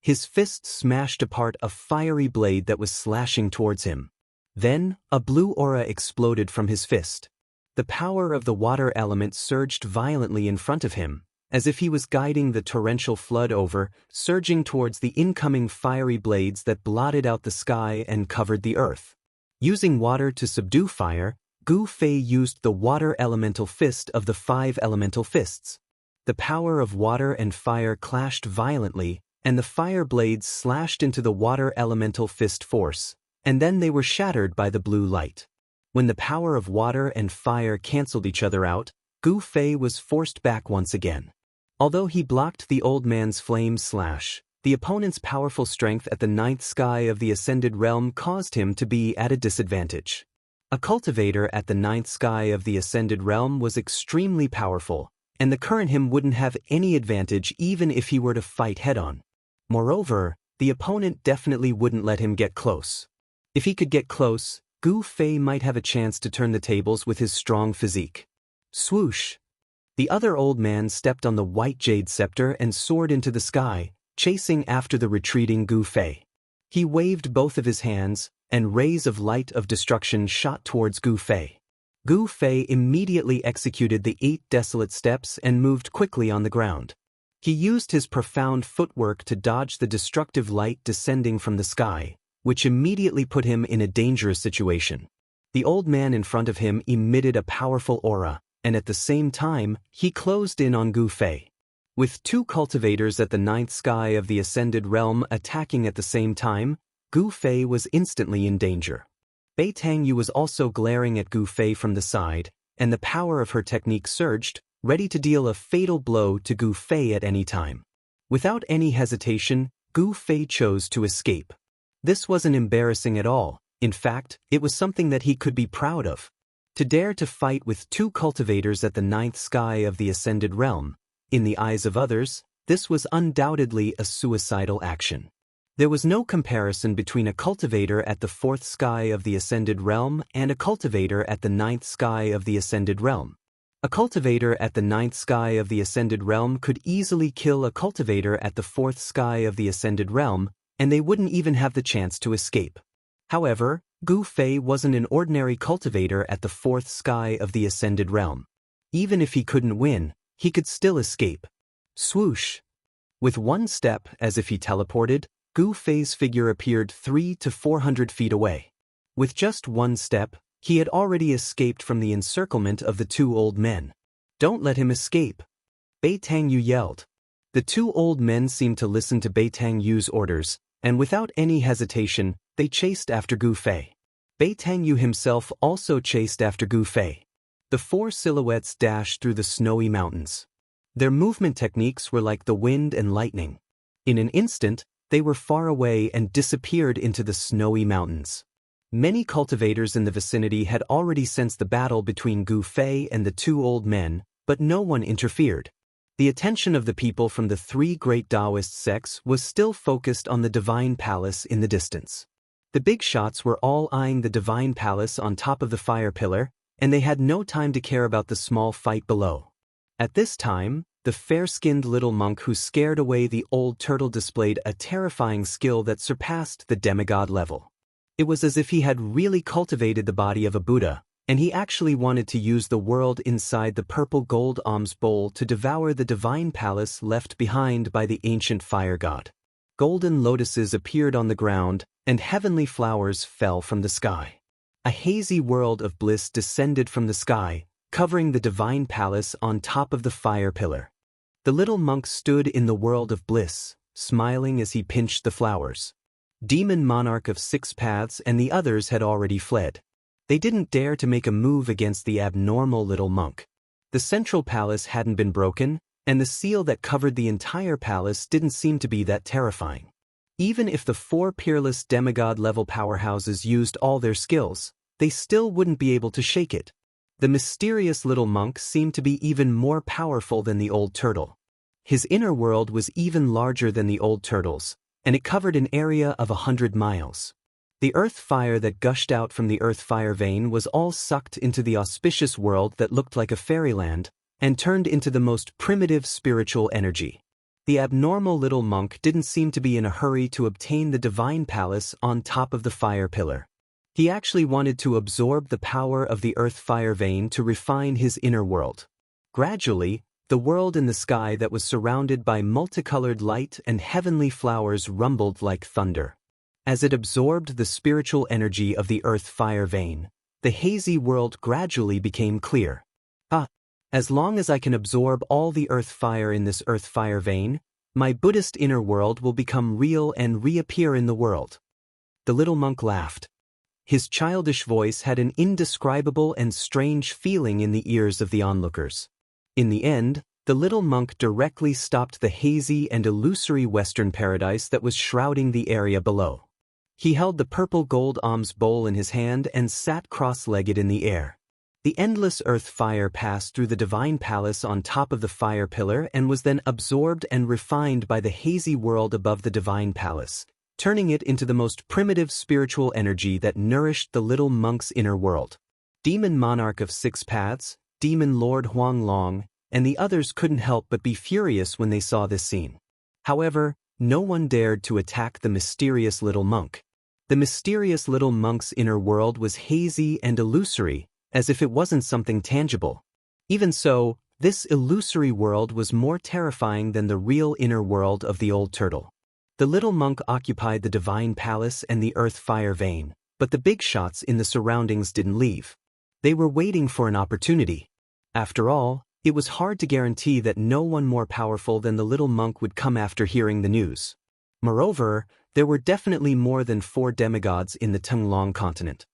His fist smashed apart a fiery blade that was slashing towards him. Then, a blue aura exploded from his fist. The power of the water element surged violently in front of him, as if he was guiding the torrential flood over, surging towards the incoming fiery blades that blotted out the sky and covered the earth. Using water to subdue fire, Gu Fei used the water elemental fist of the 5 elemental fists. The power of water and fire clashed violently, and the fire blades slashed into the water elemental fist force, and then they were shattered by the blue light. When the power of water and fire cancelled each other out, Gu Fei was forced back once again. Although he blocked the old man's flame slash, the opponent's powerful strength at the 9th sky of the ascended realm caused him to be at a disadvantage. A cultivator at the 9th sky of the ascended realm was extremely powerful, and the current him wouldn't have any advantage even if he were to fight head-on. Moreover, the opponent definitely wouldn't let him get close. If he could get close, Gu Fei might have a chance to turn the tables with his strong physique. Swoosh! The other old man stepped on the white jade scepter and soared into the sky, chasing after the retreating Gu Fei. He waved both of his hands, and rays of light of destruction shot towards Gu Fei. Gu Fei immediately executed the 8 desolate steps and moved quickly on the ground. He used his profound footwork to dodge the destructive light descending from the sky, which immediately put him in a dangerous situation. The old man in front of him emitted a powerful aura, and at the same time, he closed in on Gu Fei. With 2 cultivators at the 9th sky of the ascended realm attacking at the same time, Gu Fei was instantly in danger. Bei Tangyu was also glaring at Gu Fei from the side, and the power of her technique surged, ready to deal a fatal blow to Gu Fei at any time. Without any hesitation, Gu Fei chose to escape. This wasn't embarrassing at all. In fact, it was something that he could be proud of. To dare to fight with 2 cultivators at the 9th sky of the ascended realm, in the eyes of others, this was undoubtedly a suicidal action. There was no comparison between a cultivator at the 4th sky of the ascended realm and a cultivator at the 9th sky of the ascended realm. A cultivator at the 9th sky of the ascended realm could easily kill a cultivator at the 4th sky of the ascended realm, and they wouldn't even have the chance to escape. However, Gu Fei wasn't an ordinary cultivator at the 4th sky of the ascended realm. Even if he couldn't win, he could still escape. Swoosh! With 1 step, as if he teleported, Gu Fei's figure appeared 300 to 400 feet away. With just 1 step, he had already escaped from the encirclement of the 2 old men. Don't let him escape! Bei Tangyu yelled. The 2 old men seemed to listen to Bei Tangyu's orders, and without any hesitation, they chased after Gu Fei. Bei Tangyu himself also chased after Gu Fei. The 4 silhouettes dashed through the snowy mountains. Their movement techniques were like the wind and lightning. In an instant, they were far away and disappeared into the snowy mountains. Many cultivators in the vicinity had already sensed the battle between Gu Fei and the two old men, but no one interfered. The attention of the people from the three great Taoist sects was still focused on the divine palace in the distance. The big shots were all eyeing the divine palace on top of the fire pillar, and they had no time to care about the small fight below. At this time, the fair-skinned little monk who scared away the old turtle displayed a terrifying skill that surpassed the demigod level. It was as if he had really cultivated the body of a Buddha, and he actually wanted to use the world inside the purple gold alms bowl to devour the divine palace left behind by the ancient fire god. Golden lotuses appeared on the ground, and heavenly flowers fell from the sky. A hazy world of bliss descended from the sky, covering the divine palace on top of the fire pillar. The little monk stood in the world of bliss, smiling as he pinched the flowers. Demon Monarch of Six Paths and the others had already fled. They didn't dare to make a move against the abnormal little monk. The central palace hadn't been broken, and the seal that covered the entire palace didn't seem to be that terrifying. Even if the four peerless demigod-level powerhouses used all their skills, they still wouldn't be able to shake it. The mysterious little monk seemed to be even more powerful than the old turtle. His inner world was even larger than the old turtle's, and it covered an area of 100 miles. The earth fire that gushed out from the earth fire vein was all sucked into the auspicious world that looked like a fairyland, and turned into the most primitive spiritual energy. The abnormal little monk didn't seem to be in a hurry to obtain the divine palace on top of the fire pillar. He actually wanted to absorb the power of the earth fire vein to refine his inner world. Gradually, the world in the sky that was surrounded by multicolored light and heavenly flowers rumbled like thunder. As it absorbed the spiritual energy of the earth fire vein, the hazy world gradually became clear. As long as I can absorb all the earth fire in this earth fire vein, my Buddhist inner world will become real and reappear in the world. The little monk laughed. His childish voice had an indescribable and strange feeling in the ears of the onlookers. In the end, the little monk directly stopped the hazy and illusory Western paradise that was shrouding the area below. He held the purple gold alms bowl in his hand and sat cross-legged in the air. The endless earth fire passed through the divine palace on top of the fire pillar and was then absorbed and refined by the hazy world above the divine palace, turning it into the most primitive spiritual energy that nourished the little monk's inner world. Demon Monarch of Six Paths, Demon Lord Huang Long, and the others couldn't help but be furious when they saw this scene. However, no one dared to attack the mysterious little monk. The mysterious little monk's inner world was hazy and illusory, as if it wasn't something tangible. Even so, this illusory world was more terrifying than the real inner world of the old turtle. The little monk occupied the divine palace and the earth fire vein, but the big shots in the surroundings didn't leave. They were waiting for an opportunity. After all, it was hard to guarantee that no one more powerful than the little monk would come after hearing the news. Moreover, there were definitely more than 4 demigods in the Tenglong continent.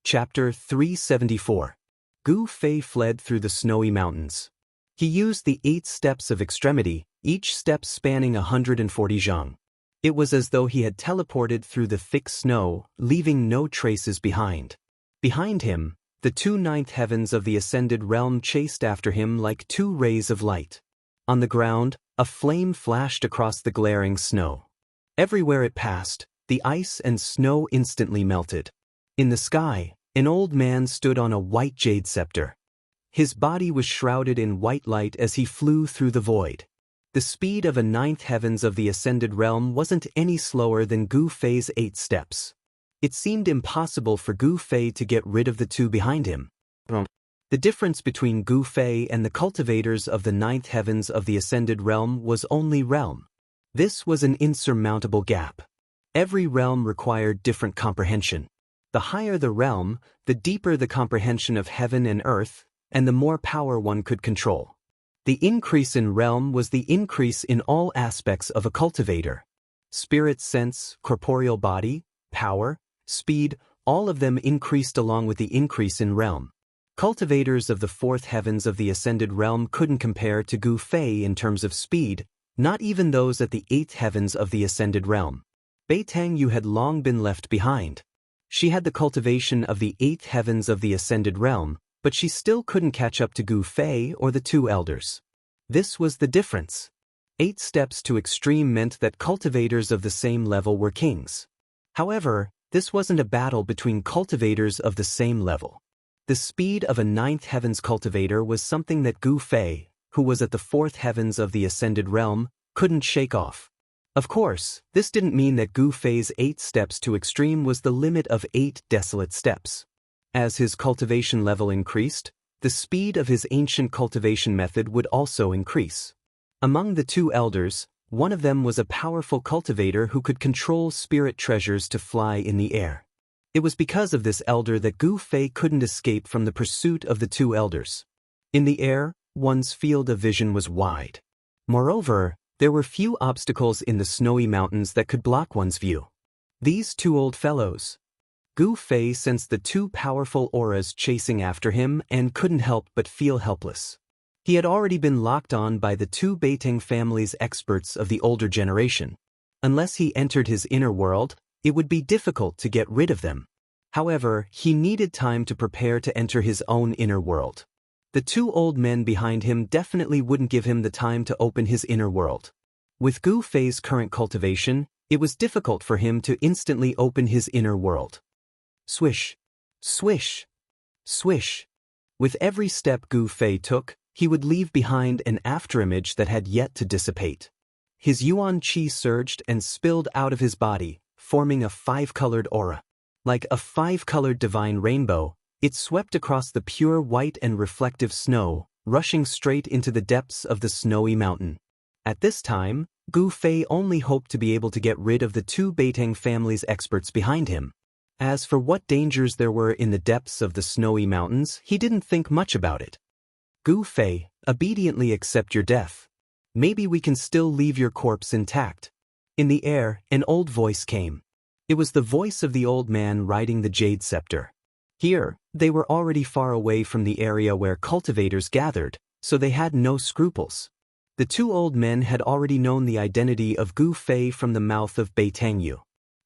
Chapter 374. Gu Fei fled through the snowy mountains. He used the 8 steps of extremity, each step spanning 140 zhang. It was as though he had teleported through the thick snow, leaving no traces behind. Behind him, the 2 ninth heavens of the ascended realm chased after him like 2 rays of light. On the ground, a flame flashed across the glaring snow. Everywhere it passed, the ice and snow instantly melted. In the sky, an old man stood on a white jade scepter. His body was shrouded in white light as he flew through the void. The speed of a 9th heavens of the ascended realm wasn't any slower than Gu Fei's 8 steps. It seemed impossible for Gu Fei to get rid of the 2 behind him. The difference between Gu Fei and the cultivators of the 9th heavens of the ascended realm was only realm. This was an insurmountable gap. Every realm required different comprehension. The higher the realm, the deeper the comprehension of heaven and earth, and the more power one could control. The increase in realm was the increase in all aspects of a cultivator. Spirit sense, corporeal body, power, speed, all of them increased along with the increase in realm. Cultivators of the 4th heavens of the ascended realm couldn't compare to Gu Fei in terms of speed, not even those at the 8th heavens of the ascended realm. Beitang Yu had long been left behind. She had the cultivation of the 8th heavens of the ascended realm, but she still couldn't catch up to Gu Fei or the two elders. This was the difference. 8 steps to extreme meant that cultivators of the same level were kings. However, this wasn't a battle between cultivators of the same level. The speed of a 9th heavens cultivator was something that Gu Fei, who was at the 4th heavens of the ascended realm, couldn't shake off. Of course, this didn't mean that Gu Fei's 8 steps to extreme was the limit of 8 desolate steps. As his cultivation level increased, the speed of his ancient cultivation method would also increase. Among the two elders, one of them was a powerful cultivator who could control spirit treasures to fly in the air. It was because of this elder that Gu Fei couldn't escape from the pursuit of the two elders. In the air, one's field of vision was wide. Moreover, there were few obstacles in the snowy mountains that could block one's view. These two old fellows. Gu Fei sensed the two powerful auras chasing after him and couldn't help but feel helpless. He had already been locked on by the two Beiteng family's experts of the older generation. Unless he entered his inner world, it would be difficult to get rid of them. However, he needed time to prepare to enter his own inner world. The two old men behind him definitely wouldn't give him the time to open his inner world. With Gu Fei's current cultivation, it was difficult for him to instantly open his inner world. Swish, swish, swish. With every step Gu Fei took, he would leave behind an afterimage that had yet to dissipate. His yuan qi surged and spilled out of his body, forming a 5-colored aura. Like a 5-colored divine rainbow, it swept across the pure white and reflective snow, rushing straight into the depths of the snowy mountain. At this time, Gu Fei only hoped to be able to get rid of the two Beiteng family's experts behind him. As for what dangers there were in the depths of the snowy mountains, he didn't think much about it. Gu Fei, obediently accept your death. Maybe we can still leave your corpse intact. In the air, an old voice came. It was the voice of the old man riding the jade scepter. Here, they were already far away from the area where cultivators gathered, so they had no scruples. The two old men had already known the identity of Gu Fei from the mouth of Beiteng Yu.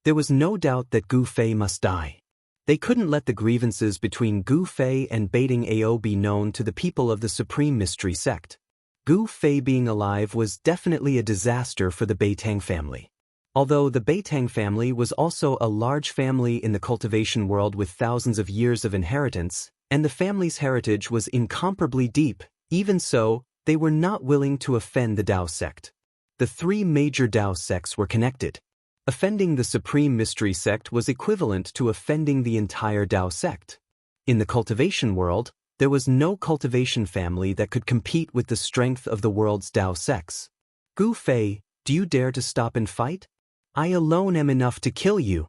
There was no doubt that Gu Fei must die. They couldn't let the grievances between Gu Fei and Beiteng Ao be known to the people of the Supreme Mystery Sect. Gu Fei being alive was definitely a disaster for the Beiteng family. Although the Beiteng family was also a large family in the cultivation world with thousands of years of inheritance, and the family's heritage was incomparably deep, even so, they were not willing to offend the Dao sect. The 3 major Dao sects were connected. Offending the Supreme Mystery Sect was equivalent to offending the entire Dao sect. In the cultivation world, there was no cultivation family that could compete with the strength of the world's Dao sects. Gu Fei, do you dare to stop and fight? I alone am enough to kill you.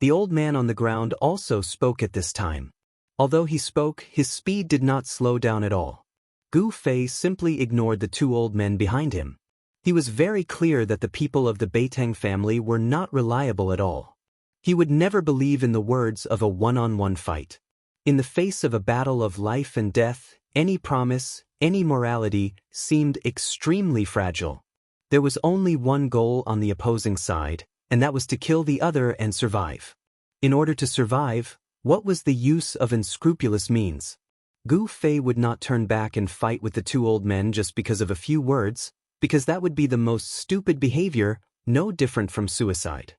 The old man on the ground also spoke at this time. Although he spoke, his speed did not slow down at all. Gu Fei simply ignored the two old men behind him. He was very clear that the people of the Beiteng family were not reliable at all. He would never believe in the words of a one-on-one fight. In the face of a battle of life and death, any promise, any morality, seemed extremely fragile. There was only one goal on the opposing side, and that was to kill the other and survive. In order to survive, what was the use of unscrupulous means? Gu Fei would not turn back and fight with the two old men just because of a few words, because that would be the most stupid behavior, no different from suicide.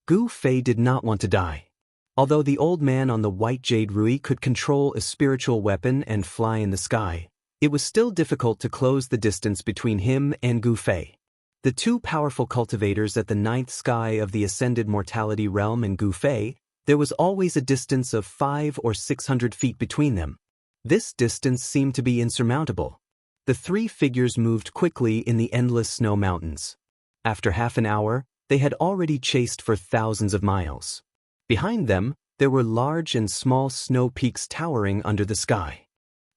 Gu Fei did not want to die. Although the old man on the white jade rui could control a spiritual weapon and fly in the sky, it was still difficult to close the distance between him and Gu Fei. The two powerful cultivators at the 9th sky of the ascended mortality realm and Gu Fei, there was always a distance of 500 or 600 feet between them. This distance seemed to be insurmountable. The 3 figures moved quickly in the endless snow mountains. After half an hour, they had already chased for thousands of miles. Behind them, there were large and small snow peaks towering under the sky.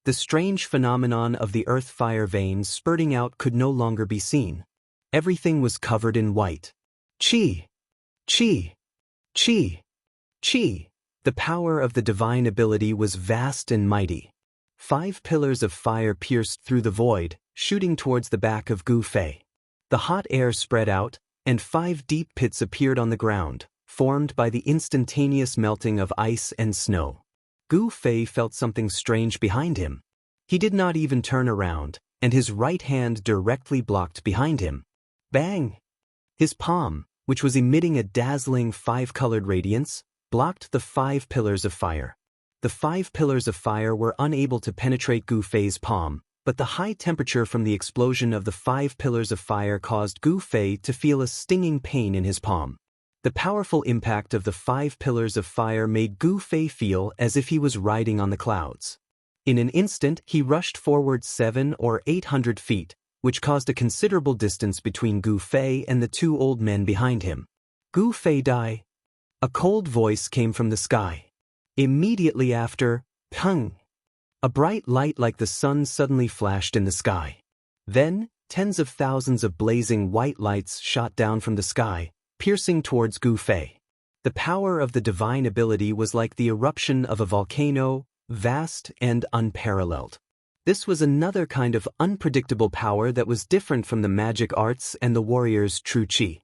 The strange phenomenon of the earth fire veins spurting out could no longer be seen. Everything was covered in white. Qi! Qi! Qi! Qi! The power of the divine ability was vast and mighty. 5 pillars of fire pierced through the void, shooting towards the back of Gu Fei. The hot air spread out, and 5 deep pits appeared on the ground, formed by the instantaneous melting of ice and snow. Gu Fei felt something strange behind him. He did not even turn around, and his right hand directly blocked behind him. Bang! His palm, which was emitting a dazzling 5-colored radiance, blocked the 5 pillars of fire. The 5 pillars of fire were unable to penetrate Gu Fei's palm, but the high temperature from the explosion of the 5 pillars of fire caused Gu Fei to feel a stinging pain in his palm. The powerful impact of the 5 pillars of fire made Gu Fei feel as if he was riding on the clouds. In an instant, he rushed forward 700 or 800 feet, which caused a considerable distance between Gu Fei and the 2 old men behind him. Gu Fei die. A cold voice came from the sky. Immediately after, pung! A bright light like the sun suddenly flashed in the sky. Then, tens of thousands of blazing white lights shot down from the sky, piercing towards Gu Fei. The power of the divine ability was like the eruption of a volcano, vast and unparalleled. This was another kind of unpredictable power that was different from the magic arts and the warrior's true chi.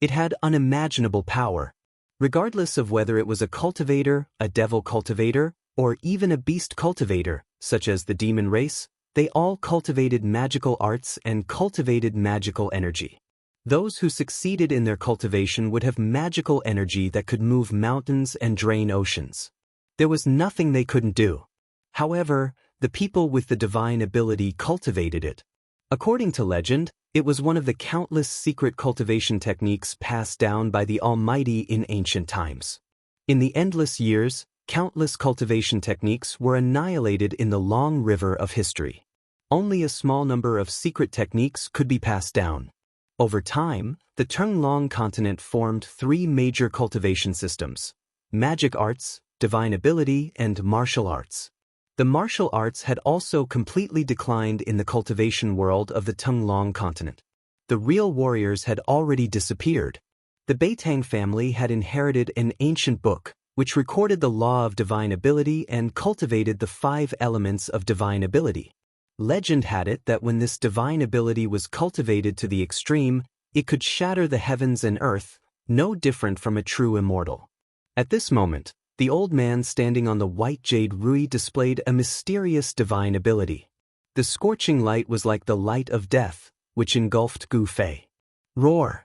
It had unimaginable power. Regardless of whether it was a cultivator, a devil cultivator, or even a beast cultivator, such as the demon race, they all cultivated magical arts and cultivated magical energy. Those who succeeded in their cultivation would have magical energy that could move mountains and drain oceans. There was nothing they couldn't do. However, the people with the divine ability cultivated it. According to legend, it was one of the countless secret cultivation techniques passed down by the Almighty in ancient times. In the endless years, countless cultivation techniques were annihilated in the long river of history. Only a small number of secret techniques could be passed down. Over time, the Tunglong continent formed 3 major cultivation systems: magic arts, divine ability, and martial arts. The martial arts had also completely declined in the cultivation world of the Tunglong continent. The real warriors had already disappeared. The Beitang family had inherited an ancient book, which recorded the law of divine ability and cultivated the 5 elements of divine ability. Legend had it that when this divine ability was cultivated to the extreme, it could shatter the heavens and earth, no different from a true immortal. At this moment, the old man standing on the white jade rui displayed a mysterious divine ability. The scorching light was like the light of death, which engulfed Gu Fei. Roar!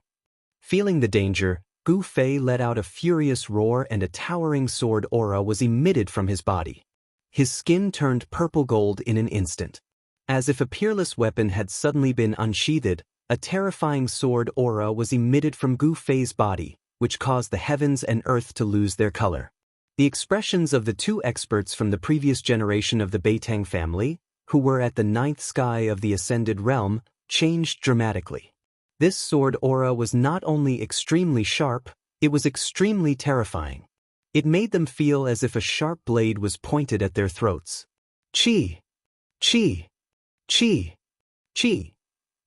Feeling the danger, Gu Fei let out a furious roar and a towering sword aura was emitted from his body. His skin turned purple gold in an instant. As if a peerless weapon had suddenly been unsheathed, a terrifying sword aura was emitted from Gu Fei's body, which caused the heavens and earth to lose their color. The expressions of the 2 experts from the previous generation of the Beitang family, who were at the 9th sky of the Ascended Realm, changed dramatically. This sword aura was not only extremely sharp, it was extremely terrifying. It made them feel as if a sharp blade was pointed at their throats. Chi! Chi! Chi! Chi!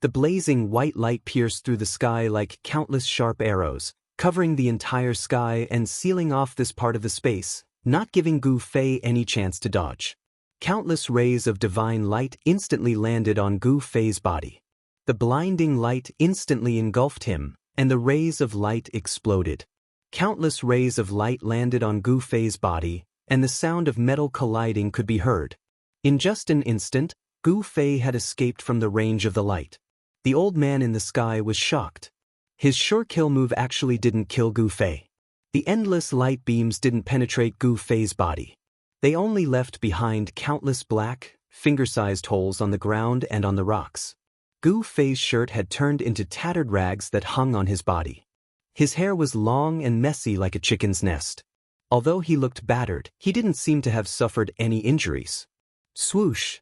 The blazing white light pierced through the sky like countless sharp arrows, covering the entire sky and sealing off this part of the space, not giving Gu Fei any chance to dodge. Countless rays of divine light instantly landed on Gu Fei's body. The blinding light instantly engulfed him, and the rays of light exploded. Countless rays of light landed on Gu Fei's body, and the sound of metal colliding could be heard. In just an instant, Gu Fei had escaped from the range of the light. The old man in the sky was shocked. His sure kill move actually didn't kill Gu Fei. The endless light beams didn't penetrate Gu Fei's body. They only left behind countless black, finger-sized holes on the ground and on the rocks. Gu Fei's shirt had turned into tattered rags that hung on his body. His hair was long and messy like a chicken's nest. Although he looked battered, he didn't seem to have suffered any injuries. Swoosh!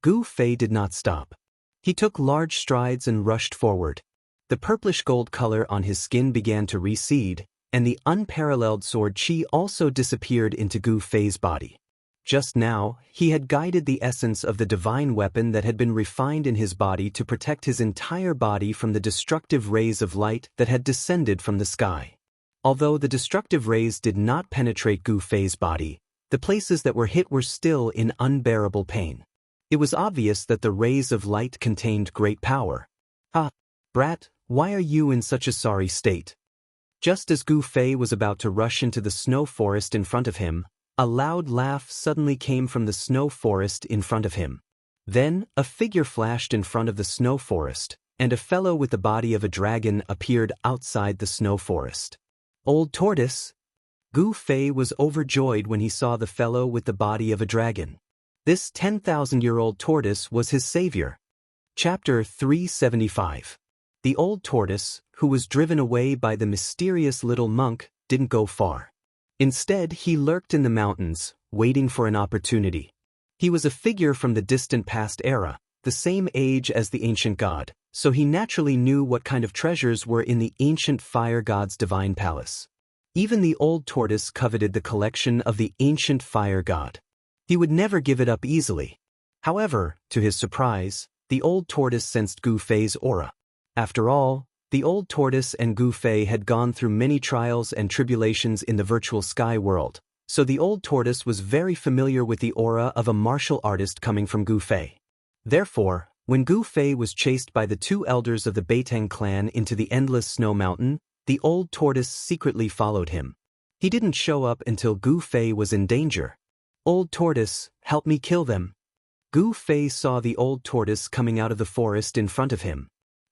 Gu Fei did not stop. He took large strides and rushed forward. The purplish gold color on his skin began to recede, and the unparalleled sword chi also disappeared into Gu Fei's body. Just now, he had guided the essence of the divine weapon that had been refined in his body to protect his entire body from the destructive rays of light that had descended from the sky. Although the destructive rays did not penetrate Gu Fei's body, the places that were hit were still in unbearable pain. It was obvious that the rays of light contained great power. Ah, brat, why are you in such a sorry state? Just as Gu Fei was about to rush into the snow forest in front of him, a loud laugh suddenly came from the snow forest in front of him. Then, a figure flashed in front of the snow forest, and a fellow with the body of a dragon appeared outside the snow forest. Old Tortoise! Gu Fei was overjoyed when he saw the fellow with the body of a dragon. This 10,000-year-old tortoise was his savior. Chapter 375. The old tortoise, who was driven away by the mysterious little monk, didn't go far. Instead, he lurked in the mountains, waiting for an opportunity. He was a figure from the distant past era, the same age as the ancient god, so he naturally knew what kind of treasures were in the ancient fire god's divine palace. Even the old tortoise coveted the collection of the ancient fire god. He would never give it up easily. However, to his surprise, the old tortoise sensed Gu Fei's aura. After all, the old tortoise and Gu Fei had gone through many trials and tribulations in the virtual sky world, so the old tortoise was very familiar with the aura of a martial artist coming from Gu Fei. Therefore, when Gu Fei was chased by the two elders of the Beiteng clan into the endless snow mountain, the old tortoise secretly followed him. He didn't show up until Gu Fei was in danger. Old tortoise, help me kill them. Gu Fei saw the old tortoise coming out of the forest in front of him.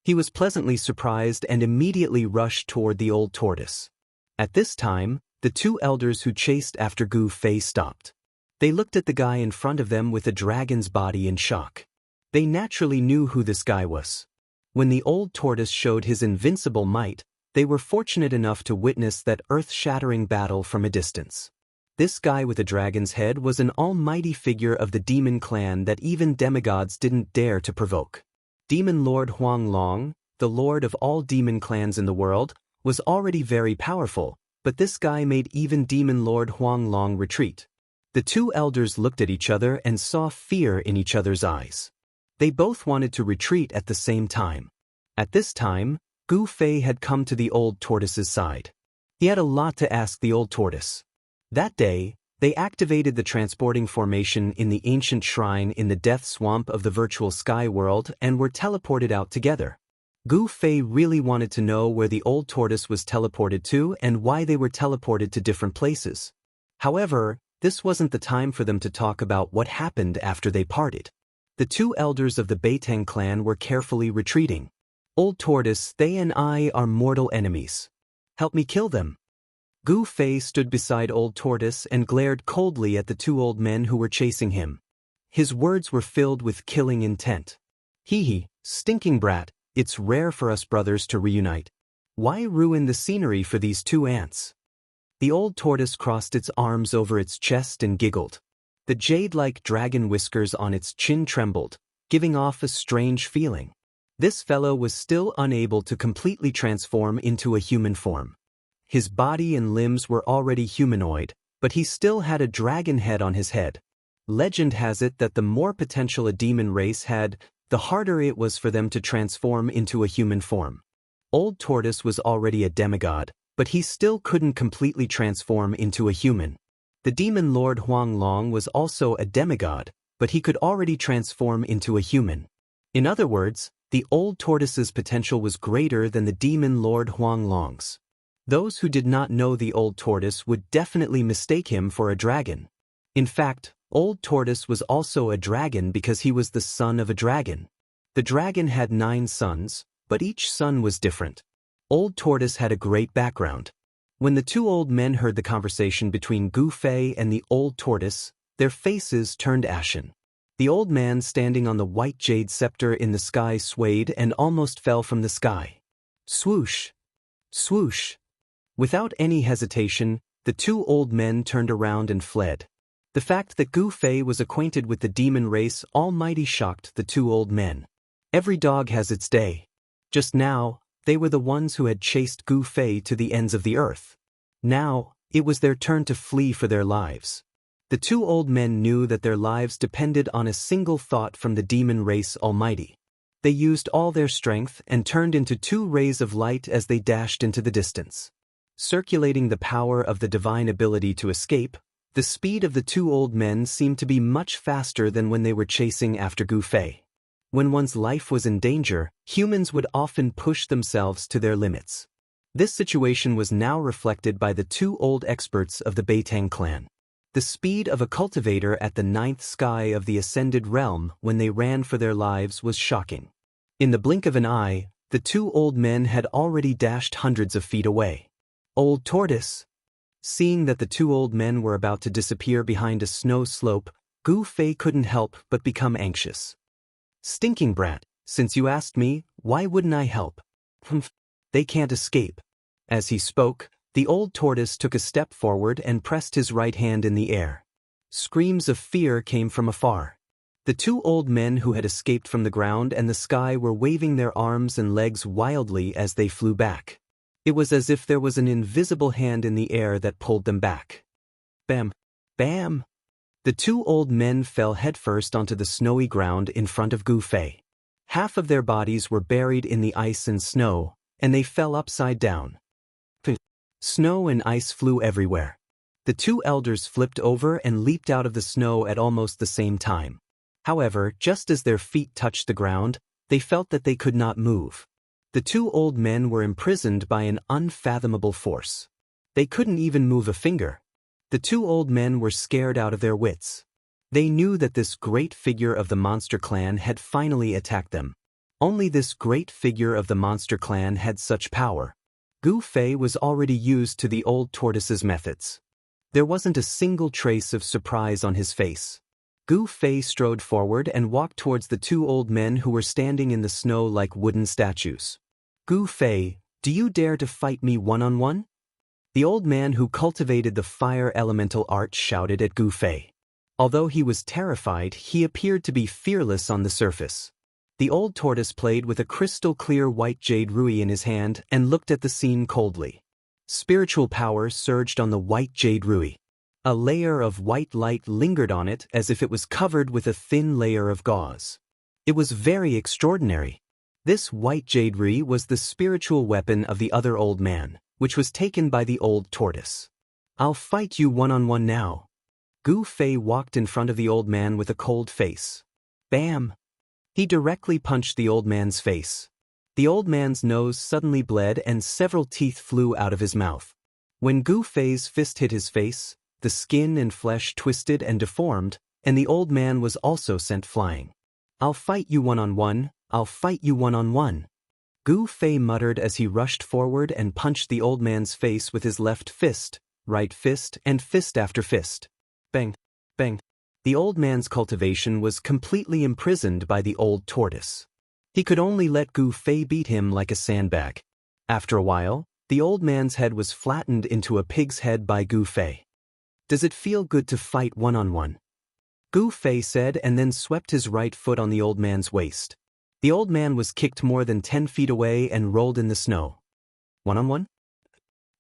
He was pleasantly surprised and immediately rushed toward the old tortoise. At this time, the two elders who chased after Gu Fei stopped. They looked at the guy in front of them with a dragon's body in shock. They naturally knew who this guy was. When the old tortoise showed his invincible might, they were fortunate enough to witness that earth-shattering battle from a distance. This guy with a dragon's head was an almighty figure of the demon clan that even demigods didn't dare to provoke. Demon Lord Huang Long, the lord of all demon clans in the world, was already very powerful, but this guy made even Demon Lord Huang Long retreat. The two elders looked at each other and saw fear in each other's eyes. They both wanted to retreat at the same time. At this time, Gu Fei had come to the old tortoise's side. He had a lot to ask the old tortoise. That day, they activated the transporting formation in the ancient shrine in the death swamp of the virtual sky world and were teleported out together. Gu Fei really wanted to know where the old tortoise was teleported to and why they were teleported to different places. However, this wasn't the time for them to talk about what happened after they parted. The two elders of the Beiteng clan were carefully retreating. Old tortoise, they and I are mortal enemies. Help me kill them. Gu Fei stood beside old tortoise and glared coldly at the two old men who were chasing him. His words were filled with killing intent. Hee, stinking brat, it's rare for us brothers to reunite. Why ruin the scenery for these two ants? The old tortoise crossed its arms over its chest and giggled. The jade-like dragon whiskers on its chin trembled, giving off a strange feeling. This fellow was still unable to completely transform into a human form. His body and limbs were already humanoid, but he still had a dragon head on his head. Legend has it that the more potential a demon race had, the harder it was for them to transform into a human form. Old Tortoise was already a demigod, but he still couldn't completely transform into a human. The demon lord Huang Long was also a demigod, but he could already transform into a human. In other words, the old tortoise's potential was greater than the demon lord Huang Long's. Those who did not know the old tortoise would definitely mistake him for a dragon. In fact, old tortoise was also a dragon because he was the son of a dragon. The dragon had 9 sons, but each son was different. Old tortoise had a great background. When the two old men heard the conversation between Gu Fei and the old tortoise, their faces turned ashen. The old man standing on the white jade scepter in the sky swayed and almost fell from the sky. Swoosh! Swoosh! Without any hesitation, the two old men turned around and fled. The fact that Gu Fei was acquainted with the demon race almighty shocked the two old men. Every dog has its day. Just now, they were the ones who had chased Gu Fei to the ends of the earth. Now, it was their turn to flee for their lives. The two old men knew that their lives depended on a single thought from the demon race almighty. They used all their strength and turned into 2 rays of light as they dashed into the distance. Circulating the power of the divine ability to escape, the speed of the two old men seemed to be much faster than when they were chasing after Gu Fei. When one's life was in danger, humans would often push themselves to their limits. This situation was now reflected by the two old experts of the Beitang clan. The speed of a cultivator at the ninth sky of the ascended realm when they ran for their lives was shocking. In the blink of an eye, the two old men had already dashed hundreds of feet away. Old Tortoise. Seeing that the two old men were about to disappear behind a snow slope, Gu Fei couldn't help but become anxious. Stinking brat, since you asked me, why wouldn't I help? Humph, they can't escape. As he spoke, the old tortoise took a step forward and pressed his right hand in the air. Screams of fear came from afar. The two old men who had escaped from the ground and the sky were waving their arms and legs wildly as they flew back. It was as if there was an invisible hand in the air that pulled them back. Bam! Bam! The two old men fell headfirst onto the snowy ground in front of Gu Fei. Half of their bodies were buried in the ice and snow, and they fell upside down. Snow and ice flew everywhere. The two elders flipped over and leaped out of the snow at almost the same time. However, just as their feet touched the ground, they felt that they could not move. The two old men were imprisoned by an unfathomable force. They couldn't even move a finger. The two old men were scared out of their wits. They knew that this great figure of the monster clan had finally attacked them. Only this great figure of the monster clan had such power. Gu Fei was already used to the old tortoise's methods. There wasn't a single trace of surprise on his face. Gu Fei strode forward and walked towards the two old men who were standing in the snow like wooden statues. Gu Fei, do you dare to fight me one-on-one? The old man who cultivated the fire elemental art shouted at Gu Fei. Although he was terrified, he appeared to be fearless on the surface. The old tortoise played with a crystal-clear white jade ruby in his hand and looked at the scene coldly. Spiritual power surged on the white jade ruby. A layer of white light lingered on it as if it was covered with a thin layer of gauze. It was very extraordinary. This white jade ruby was the spiritual weapon of the other old man, which was taken by the old tortoise. I'll fight you one-on-one now. Gu Fei walked in front of the old man with a cold face. Bam! He directly punched the old man's face. The old man's nose suddenly bled and several teeth flew out of his mouth. When Gu Fei's fist hit his face, the skin and flesh twisted and deformed, and the old man was also sent flying. I'll fight you one-on-one, I'll fight you one-on-one. Gu Fei muttered as he rushed forward and punched the old man's face with his left fist, right fist, and fist after fist. Bang! Bang! The old man's cultivation was completely imprisoned by the old tortoise. He could only let Gu Fei beat him like a sandbag. After a while, the old man's head was flattened into a pig's head by Gu Fei. Does it feel good to fight one-on-one? Gu Fei said and then swept his right foot on the old man's waist. The old man was kicked more than 10 feet away and rolled in the snow. One-on-one?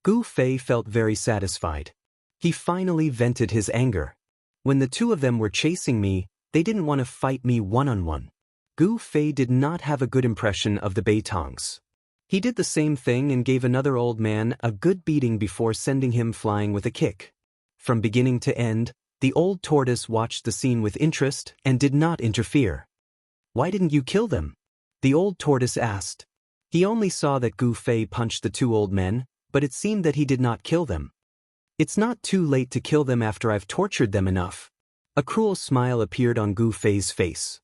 Gu Fei felt very satisfied. He finally vented his anger. When the two of them were chasing me, they didn't want to fight me one-on-one. Gu Fei did not have a good impression of the Beitangs. He did the same thing and gave another old man a good beating before sending him flying with a kick. From beginning to end, the old tortoise watched the scene with interest and did not interfere. Why didn't you kill them? The old tortoise asked. He only saw that Gu Fei punched the two old men, but it seemed that he did not kill them. It's not too late to kill them after I've tortured them enough. A cruel smile appeared on Gu Fei's face.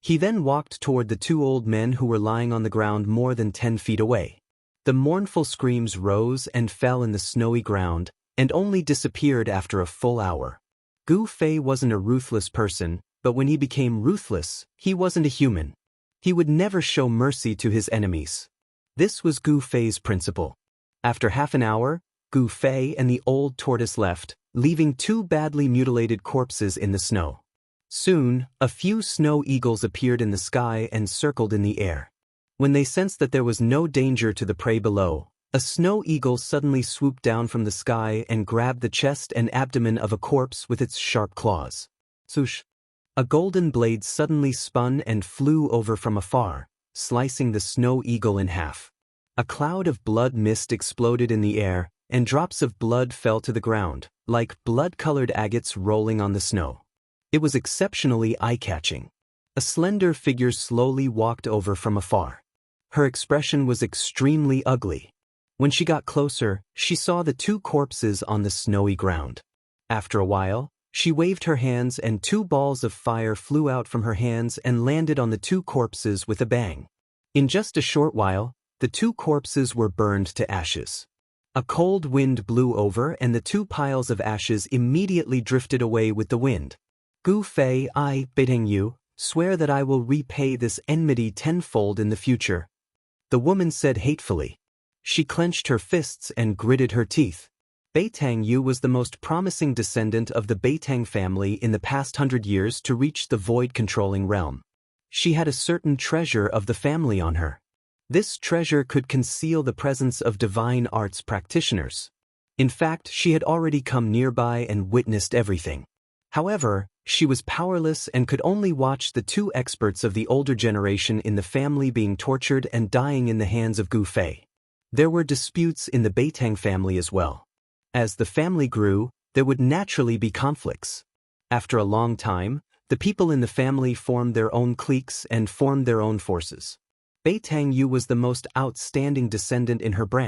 He then walked toward the two old men who were lying on the ground more than 10 feet away. The mournful screams rose and fell in the snowy ground, and only disappeared after a full hour. Gu Fei wasn't a ruthless person, but when he became ruthless, he wasn't a human. He would never show mercy to his enemies. This was Gu Fei's principle. After half an hour, Gu Fei and the old tortoise left, leaving two badly mutilated corpses in the snow. Soon, a few snow eagles appeared in the sky and circled in the air. When they sensed that there was no danger to the prey below, a snow eagle suddenly swooped down from the sky and grabbed the chest and abdomen of a corpse with its sharp claws. Swoosh! A golden blade suddenly spun and flew over from afar, slicing the snow eagle in half. A cloud of blood mist exploded in the air, and drops of blood fell to the ground, like blood-colored agates rolling on the snow. It was exceptionally eye-catching. A slender figure slowly walked over from afar. Her expression was extremely ugly. When she got closer, she saw the 2 corpses on the snowy ground. After a while, she waved her hands and 2 balls of fire flew out from her hands and landed on the 2 corpses with a bang. In just a short while, the 2 corpses were burned to ashes. A cold wind blew over and the 2 piles of ashes immediately drifted away with the wind. Gu Fei, I, Beitang Yu, swear that I will repay this enmity tenfold in the future, the woman said hatefully. She clenched her fists and gritted her teeth. Beitang Yu was the most promising descendant of the Beitang family in the past 100 years to reach the void-controlling realm. She had a certain treasure of the family on her. This treasure could conceal the presence of divine arts practitioners. In fact, she had already come nearby and witnessed everything. However, she was powerless and could only watch the 2 experts of the older generation in the family being tortured and dying in the hands of Gu Fei. There were disputes in the Beitang family as well. As the family grew, there would naturally be conflicts. After a long time, the people in the family formed their own cliques and formed their own forces. Beitang Yu was the most outstanding descendant in her branch.